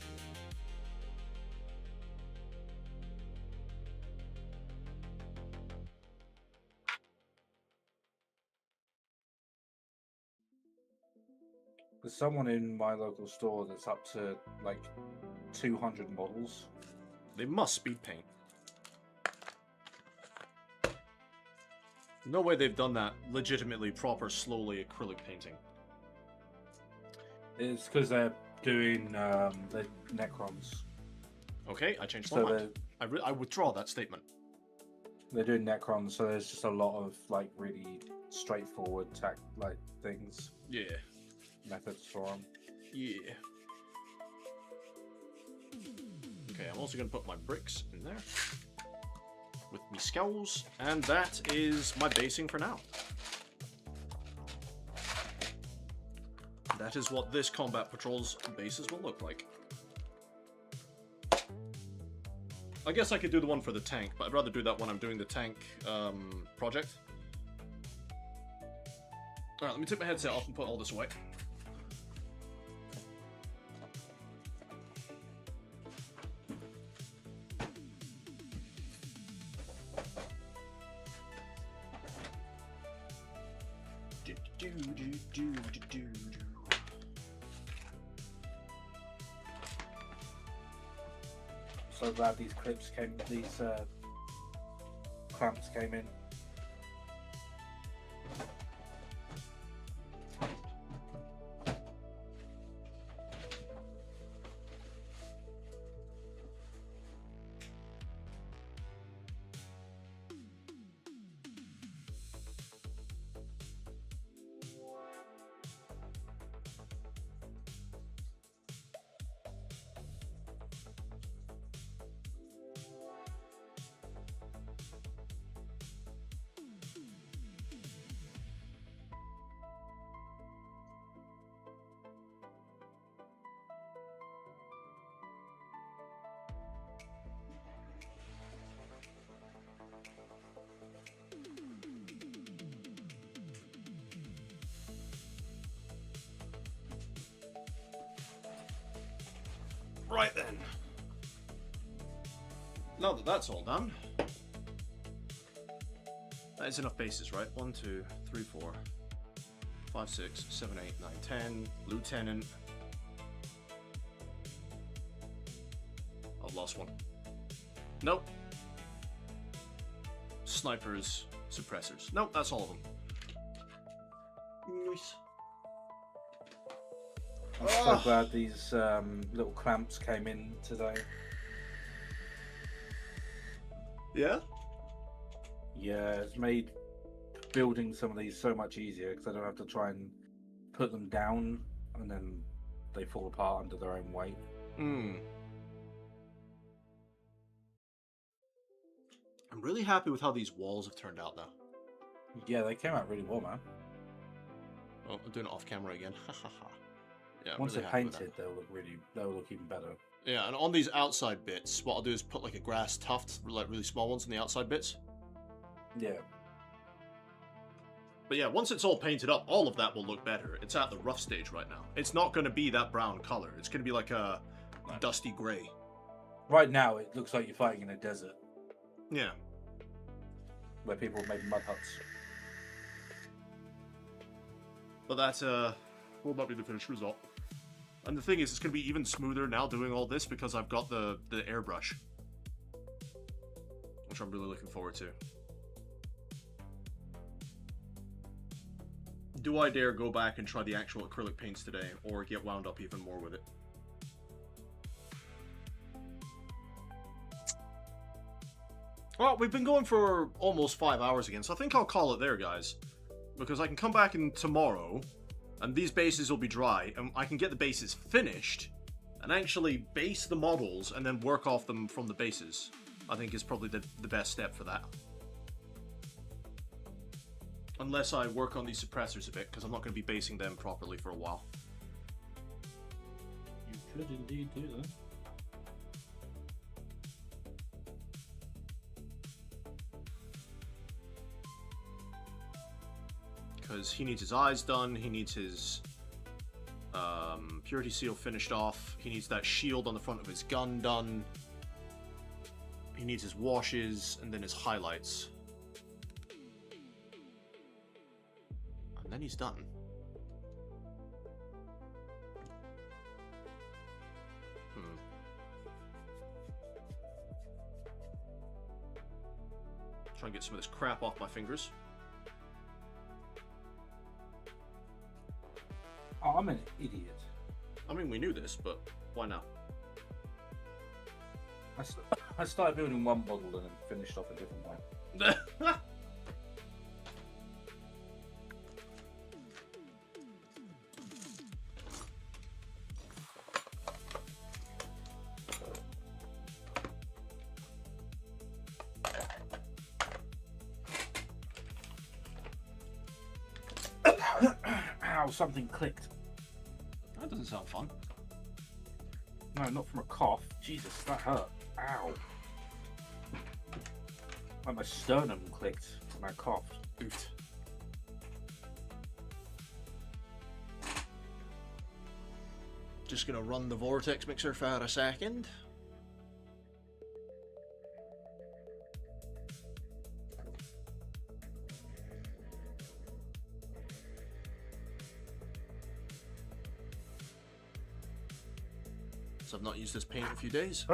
Speaker 3: There's someone in my local store that's up to like 200 models.
Speaker 2: They must speed paint. No way they've done that legitimately proper, slowly acrylic painting.
Speaker 3: It's because they're doing the Necrons.
Speaker 2: Okay, I changed my
Speaker 3: So
Speaker 2: mind. I withdraw that statement.
Speaker 3: they're doing Necrons, so there's just a lot of like really straightforward things,
Speaker 2: Yeah.
Speaker 3: methods for them.
Speaker 2: Yeah. Okay, I'm also going to put my bricks in there. With me skulls, and that is my basing for now. That is what this Combat Patrol's bases will look like. I guess I could do the one for the tank, but I'd rather do that when I'm doing the tank project. Alright, let me take my headset off and put all this away.
Speaker 3: So glad these clamps came in.
Speaker 2: Right then. Now that that's all done, that is enough bases, right? 1, 2, 3, 4, 5, 6, 7, 8, 9, 10. Lieutenant. I've lost one. Nope. Snipers, suppressors. Nope, that's all of them. Nice.
Speaker 3: I'm so glad these little clamps came in today.
Speaker 2: Yeah?
Speaker 3: Yeah, it's made building some of these so much easier because I don't have to try and put them down and then they fall apart under their own weight.
Speaker 2: Hmm. I'm really happy with how these walls have turned out now.
Speaker 3: Yeah, they came out really well, man.
Speaker 2: Oh, I'm doing it off camera again. Yeah, I'm
Speaker 3: Once
Speaker 2: really
Speaker 3: they're
Speaker 2: happy with that.
Speaker 3: painted, they'll look even better.
Speaker 2: Yeah, and on these outside bits, what I'll do is put like a grass tuft, like really small ones on the outside bits.
Speaker 3: Yeah.
Speaker 2: But yeah, once it's all painted up, all of that will look better. It's at the rough stage right now. It's not going to be that brown color. It's going to be like a dusty gray.
Speaker 3: Right now, it looks like you're fighting in a desert
Speaker 2: Yeah.
Speaker 3: where people have made mud huts.
Speaker 2: But that will not be the finished result. And the thing is, it's going to be even smoother now doing all this because I've got the airbrush. Which I'm really looking forward to. Do I dare go back and try the actual acrylic paints today, or get wound up even more with it? Well, we've been going for almost 5 hours again, so I think I'll call it there, guys. Because I can come back in tomorrow, and these bases will be dry, and I can get the bases finished, and actually base the models, and then work off them from the bases. I think is probably the best step for that. Unless I work on these suppressors a bit, because I'm not going to be basing them properly for a while.
Speaker 3: You could indeed do that.
Speaker 2: Because he needs his eyes done, he needs his purity seal finished off, he needs that shield on the front of his gun done, he needs his washes, and then his highlights. And then he's done. Try and get some of this crap off my fingers.
Speaker 3: Oh, I'm an idiot.
Speaker 2: I mean, we knew this, but why now?
Speaker 3: I started building one model and then finished off a different one. Ow, something clicked.
Speaker 2: That doesn't sound fun.
Speaker 3: No, not from a cough. Jesus, that hurt. Ow. Like my sternum clicked when I coughed.
Speaker 2: Oofed. Just gonna run the vortex mixer for a second. So I've not used this paint in a few days.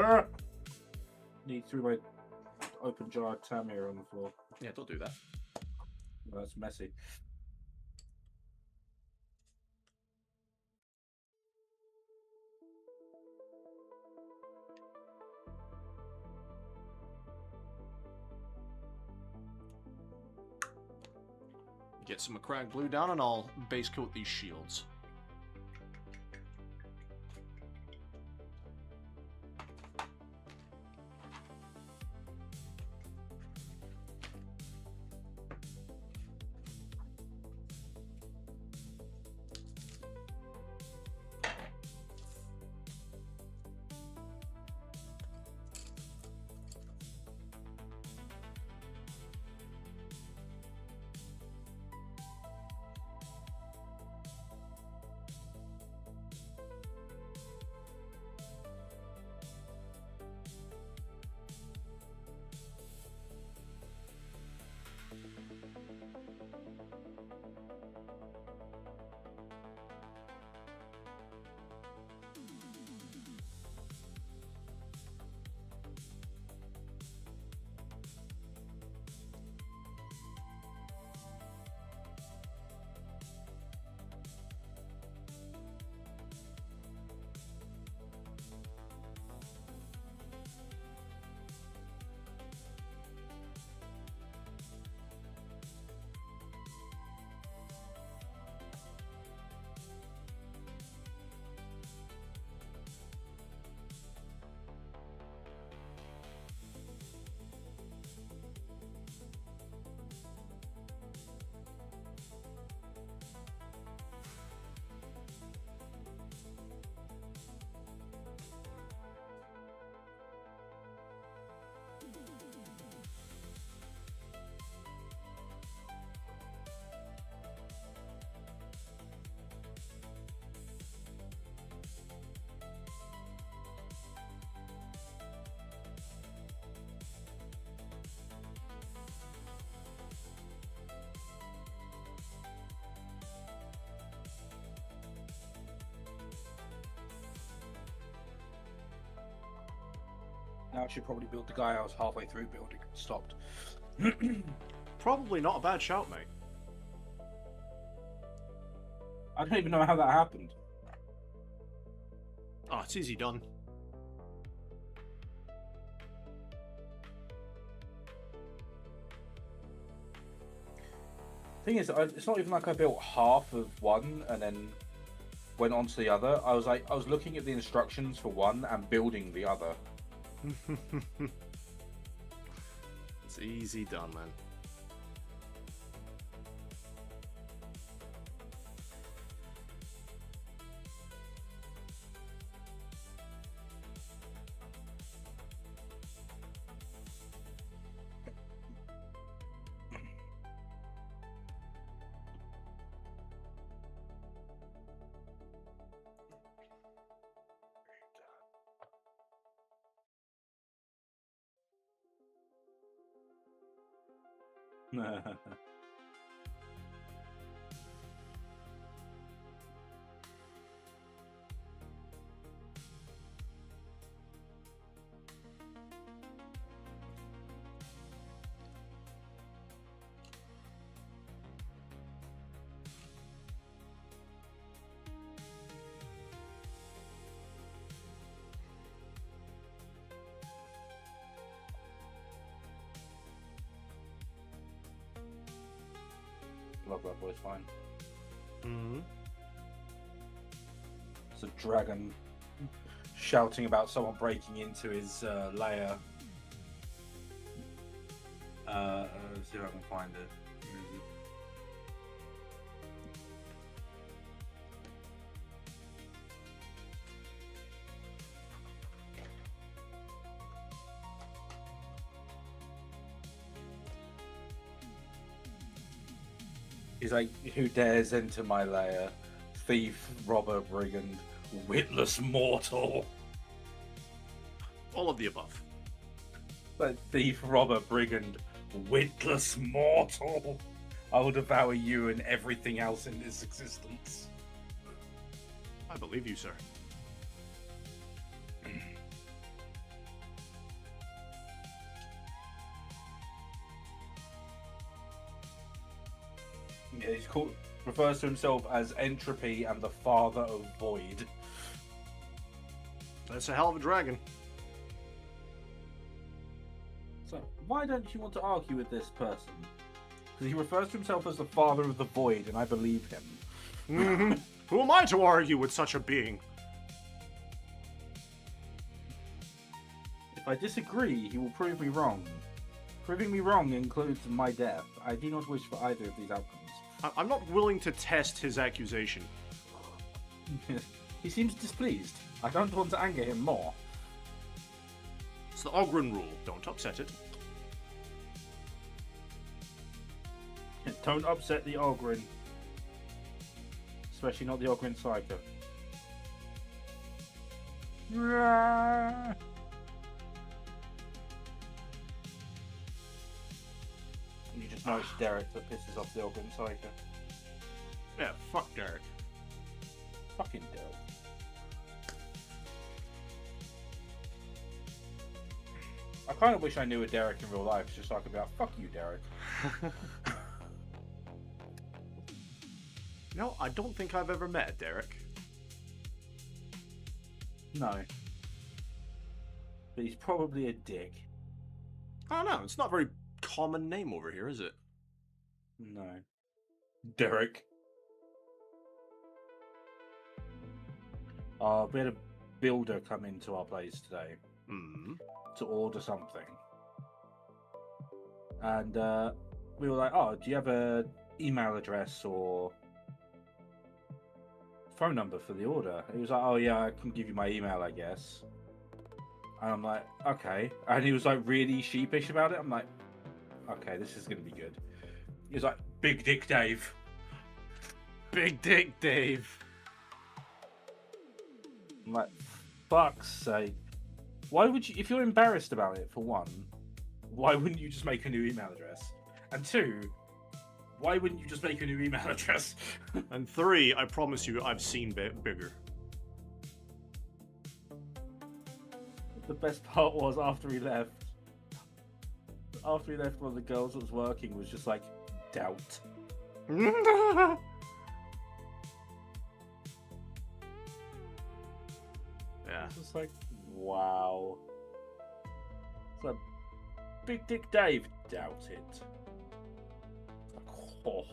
Speaker 3: Need threw my open jar of Tamir on the floor.
Speaker 2: Yeah, don't do that.
Speaker 3: That's messy.
Speaker 2: Get some Macragge glue down and I'll base coat these shields.
Speaker 3: I should probably build the guy I was halfway through building and stopped.
Speaker 2: Probably not a bad shout, mate.
Speaker 3: I don't even know how that happened.
Speaker 2: Oh, it's easy done.
Speaker 3: Thing is, it's not even like I built half of one and then went on to the other. I was looking at the instructions for one and building the other.
Speaker 2: It's easy done, man.
Speaker 3: Love that voice line.
Speaker 2: Mm-hmm.
Speaker 3: It's a dragon shouting about someone breaking into his lair. Let's see if I can find it. Where is it? He's like, who dares enter my lair? Thief, robber, brigand, witless mortal.
Speaker 2: All of the above.
Speaker 3: But thief, robber, brigand, witless mortal. I will devour you and everything else in this existence.
Speaker 2: I believe you, sir.
Speaker 3: Yeah, he's called, refers to himself as Entropy and the Father of Void.
Speaker 2: That's a hell of a dragon.
Speaker 3: So, why don't you want to argue with this person? Because he refers to himself as the Father of the Void, and I believe him.
Speaker 2: Mm-hmm. Who am I to argue with such a being?
Speaker 3: If I disagree, he will prove me wrong. Proving me wrong includes my death. I do not wish for either of these outcomes.
Speaker 2: I'm not willing to test his accusation.
Speaker 3: He seems displeased. I don't want to anger him more.
Speaker 2: It's the Ogren rule. Don't upset it.
Speaker 3: Don't upset the Ogren. Especially not the Ogren Psycho. And you just know it's Derek that pisses off the Ogren Psycho.
Speaker 2: Yeah, fuck Derek.
Speaker 3: Fucking Derek. I kind of wish I knew a Derek in real life, just so I could be like, fuck you, Derek.
Speaker 2: No, I don't think I've ever met Derek.
Speaker 3: No. But he's probably a dick.
Speaker 2: I don't know, it's not a very common name over here, is it?
Speaker 3: No. Derek. We had a builder come into our place today
Speaker 2: Hmm.
Speaker 3: to order something. And we were like, oh, do you have an email address or phone number for the order? He was like, oh yeah, I can give you my email, I guess. And I'm like, okay. And he was like really sheepish about it. I'm like, okay, this is going to be good. He was like, Big Dick Dave.
Speaker 2: Big Dick Dave.
Speaker 3: I'm like, fuck's sake. Why would you, if you're embarrassed about it, for one, why wouldn't you just make a new email address? And two, why wouldn't you just make a new email address?
Speaker 2: And three, I promise you, I've seen bigger.
Speaker 3: The best part was after he left. After he left, one of the girls that was working was just like, doubt.
Speaker 2: Yeah.
Speaker 3: It's just like, wow. It's like, Big Dick Dave, doubt it. Like, oh.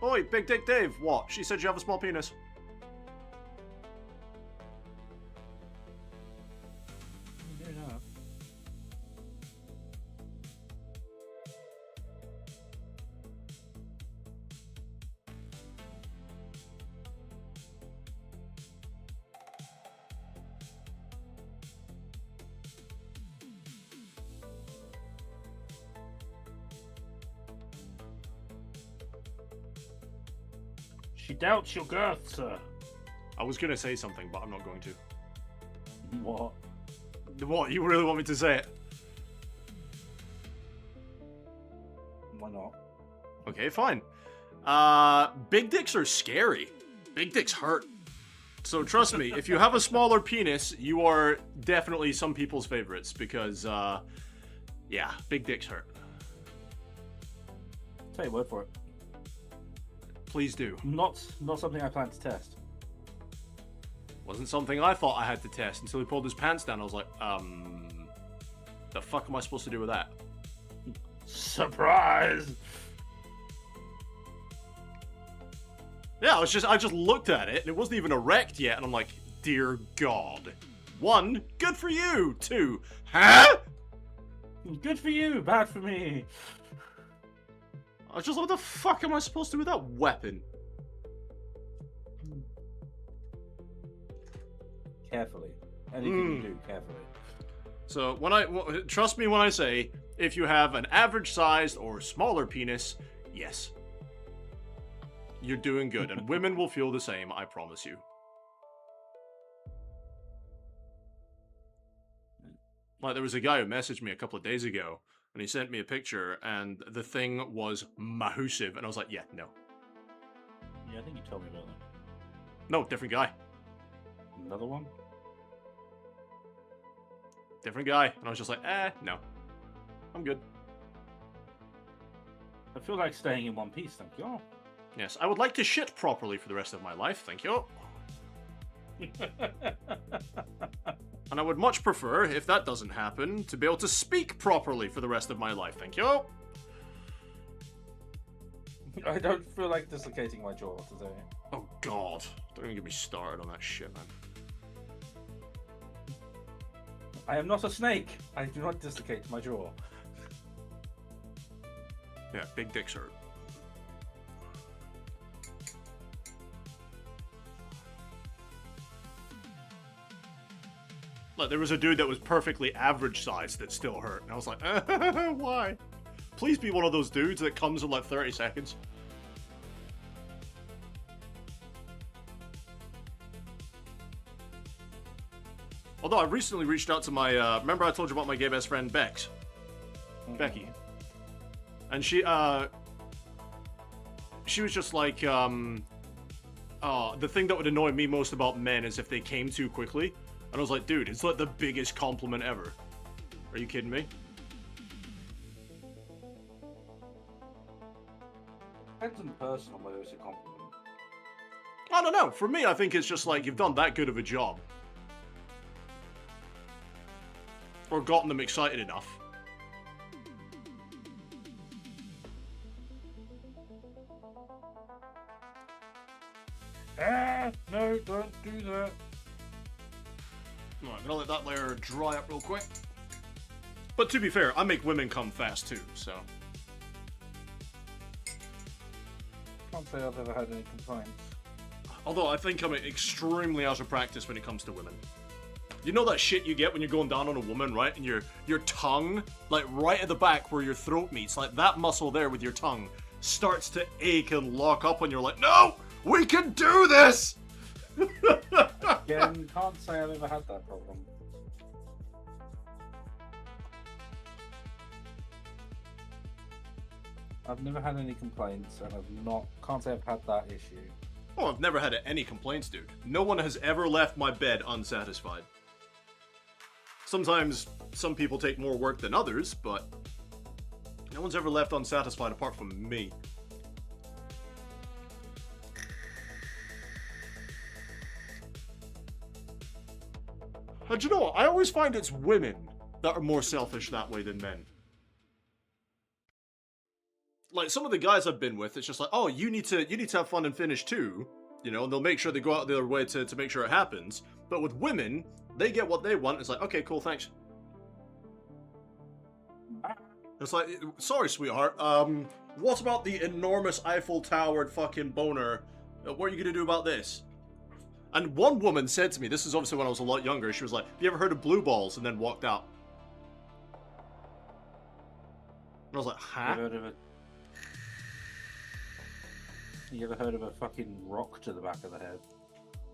Speaker 2: Oi, Big Dick Dave. What? She said you have a small penis.
Speaker 3: Yeah. She doubts your girth, sir.
Speaker 2: I was gonna say something, but I'm not going to.
Speaker 3: What?
Speaker 2: What? You really want me to say it?
Speaker 3: Why not?
Speaker 2: Okay, fine. Big dicks are scary. Big dicks hurt. So trust me, if you have a smaller penis, you are definitely some people's favorites because, yeah, big dicks hurt.
Speaker 3: Take your word for it.
Speaker 2: Please do.
Speaker 3: Not something I plan to test.
Speaker 2: Wasn't something I thought I had to test until he pulled his pants down. I was like, the fuck am I supposed to do with that?
Speaker 3: Surprise!
Speaker 2: Yeah, I just looked at it and it wasn't even erect yet, and I'm like, dear God. 1, good for you. 2, huh?
Speaker 3: Good for you, bad for me.
Speaker 2: I was just like, what the fuck am I supposed to do with that weapon?
Speaker 3: Carefully. Anything you do, carefully.
Speaker 2: So trust me when I say, if you have an average sized or smaller penis, yes. You're doing good, and women will feel the same, I promise you. Like, there was a guy who messaged me a couple of days ago, and he sent me a picture, and the thing was massive, and I was like, yeah, no.
Speaker 3: Yeah, I think you told me about that.
Speaker 2: No, different guy.
Speaker 3: Another one?
Speaker 2: Different guy. And I was just like, no. I'm good.
Speaker 3: I feel like staying in one piece, thank you.
Speaker 2: Yes, I would like to shit properly for the rest of my life, thank you. And I would much prefer, if that doesn't happen, to be able to speak properly for the rest of my life, thank you.
Speaker 3: I don't feel like dislocating my jaw today.
Speaker 2: Oh god, don't even get me started on that shit, man.
Speaker 3: I am not a snake. I do not dislocate my jaw.
Speaker 2: Yeah, big dicks hurt. Like, there was a dude that was perfectly average size that still hurt, and I was like, why? Please be one of those dudes that comes in like 30 seconds. Although I recently reached out to my, remember I told you about my gay best friend, Bex? Becky. And she was just like, the thing that would annoy me most about men is if they came too quickly. And I was like, dude, it's like the biggest compliment ever. Are you kidding me?
Speaker 3: Depends on the person on whether it's a compliment.
Speaker 2: I don't know. For me, I think it's just like, you've done that good of a job. Or gotten them excited enough.
Speaker 3: No, don't do that.
Speaker 2: Alright, I'm gonna let that layer dry up real quick. But to be fair, I make women come fast too, so.
Speaker 3: Can't say I've ever had any complaints.
Speaker 2: Although I think I'm extremely out of practice when it comes to women. You know that shit you get when you're going down on a woman, right? And your tongue, like right at the back where your throat meets, like that muscle there with your tongue starts to ache and lock up and you're like, no! We can do this!
Speaker 3: Again, can't say I've ever had that problem. I've never had any complaints, and can't say I've had that issue.
Speaker 2: Oh, I've never had any complaints, dude. No one has ever left my bed unsatisfied. Sometimes some people take more work than others, but no one's ever left unsatisfied apart from me. And you know what? I always find it's women that are more selfish that way than men. Like, some of the guys I've been with, it's just like, oh, you need to have fun and finish too. You know, and they'll make sure they go out their way to make sure it happens. But with women, they get what they want. It's like, okay, cool, thanks. It's like, sorry, sweetheart. What about the enormous Eiffel Towered fucking boner? What are you gonna do about this? And one woman said to me, this is obviously when I was a lot younger, she was like, have you ever heard of blue balls? And then walked out. And I was like, huh?
Speaker 3: You ever heard of a fucking rock to the back of the head?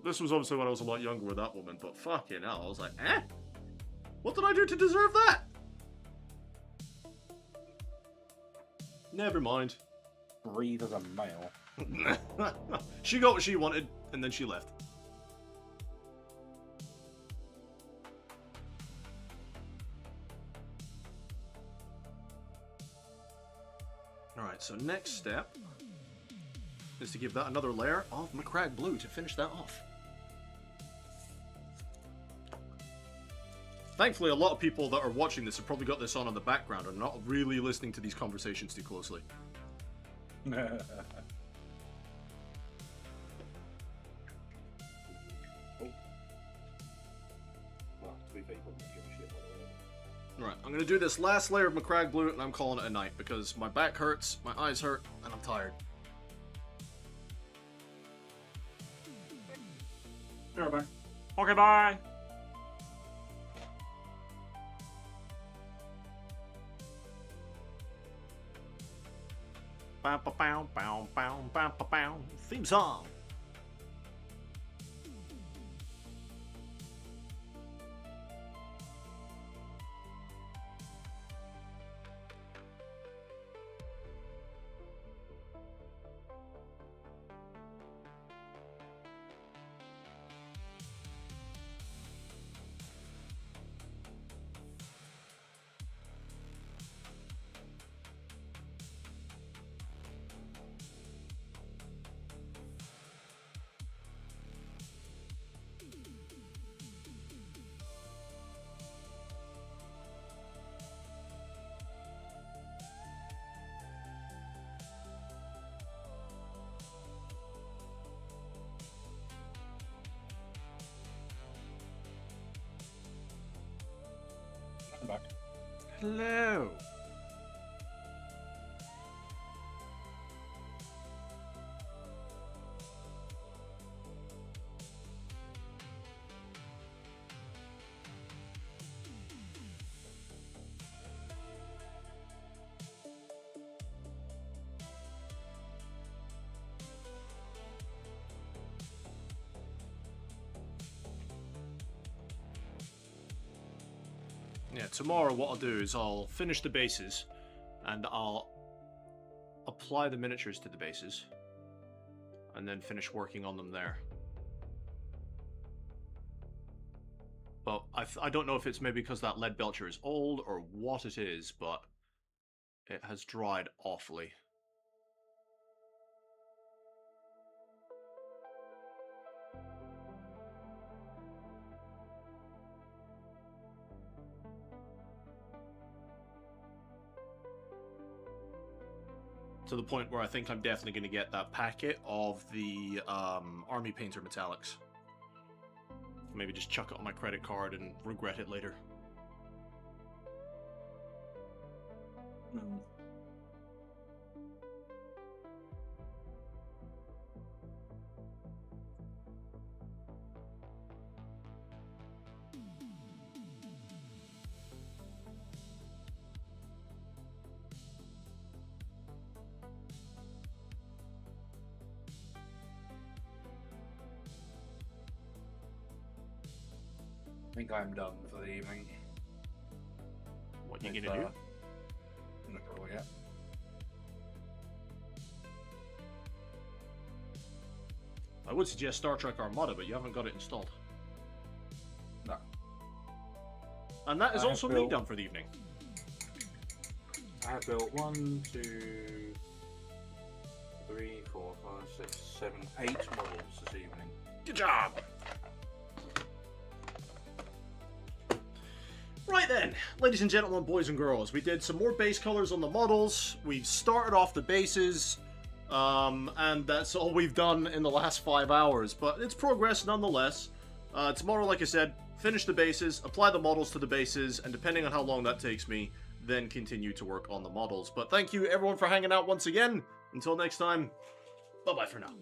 Speaker 2: This was obviously when I was a lot younger with that woman, but fucking hell, I was like, eh? What did I do to deserve that? Never mind.
Speaker 3: Breathe as a male.
Speaker 2: She got what she wanted, and then she left. Alright, so next step is to give that another layer of Macragge Blue to finish that off. Thankfully, a lot of people that are watching this have probably got this on in the background and are not really listening to these conversations too closely. Right, I'm gonna do this last layer of Macragge Blue and I'm calling it a night because my back hurts, my eyes hurt, and I'm tired.
Speaker 6: Alright, bye.
Speaker 5: Okay, bye.
Speaker 2: Bow, bow, bow, bow, bow, bow, bow, bow. Theme song.
Speaker 3: I'm back.
Speaker 2: Hello. Yeah, tomorrow what I'll do is I'll finish the bases and I'll apply the miniatures to the bases and then finish working on them there. But I don't know if it's maybe because that lead belcher is old or what it is, but it has dried awfully. To the point where I think I'm definitely going to get that packet of the Army Painter Metallics. Maybe just chuck it on my credit card and regret it later.
Speaker 3: I think I'm done for the evening.
Speaker 2: What you
Speaker 3: With,
Speaker 2: gonna do?
Speaker 3: Not really yet.
Speaker 2: I would suggest Star Trek Armada, but you haven't got it installed.
Speaker 3: No.
Speaker 2: And that is
Speaker 3: I have
Speaker 2: also me
Speaker 3: built-
Speaker 2: done for the evening.
Speaker 3: I have built 1, 2, 3, 4, 5, 6, 7, 8 models this evening.
Speaker 2: Good job! Right then, ladies and gentlemen, boys and girls, we did some more base colors on the models. We've started off the bases, and that's all we've done in the last 5 hours. But it's progress nonetheless. Tomorrow, like I said, finish the bases, apply the models to the bases, and depending on how long that takes me, then continue to work on the models. But thank you everyone for hanging out once again. Until next time, bye-bye for now.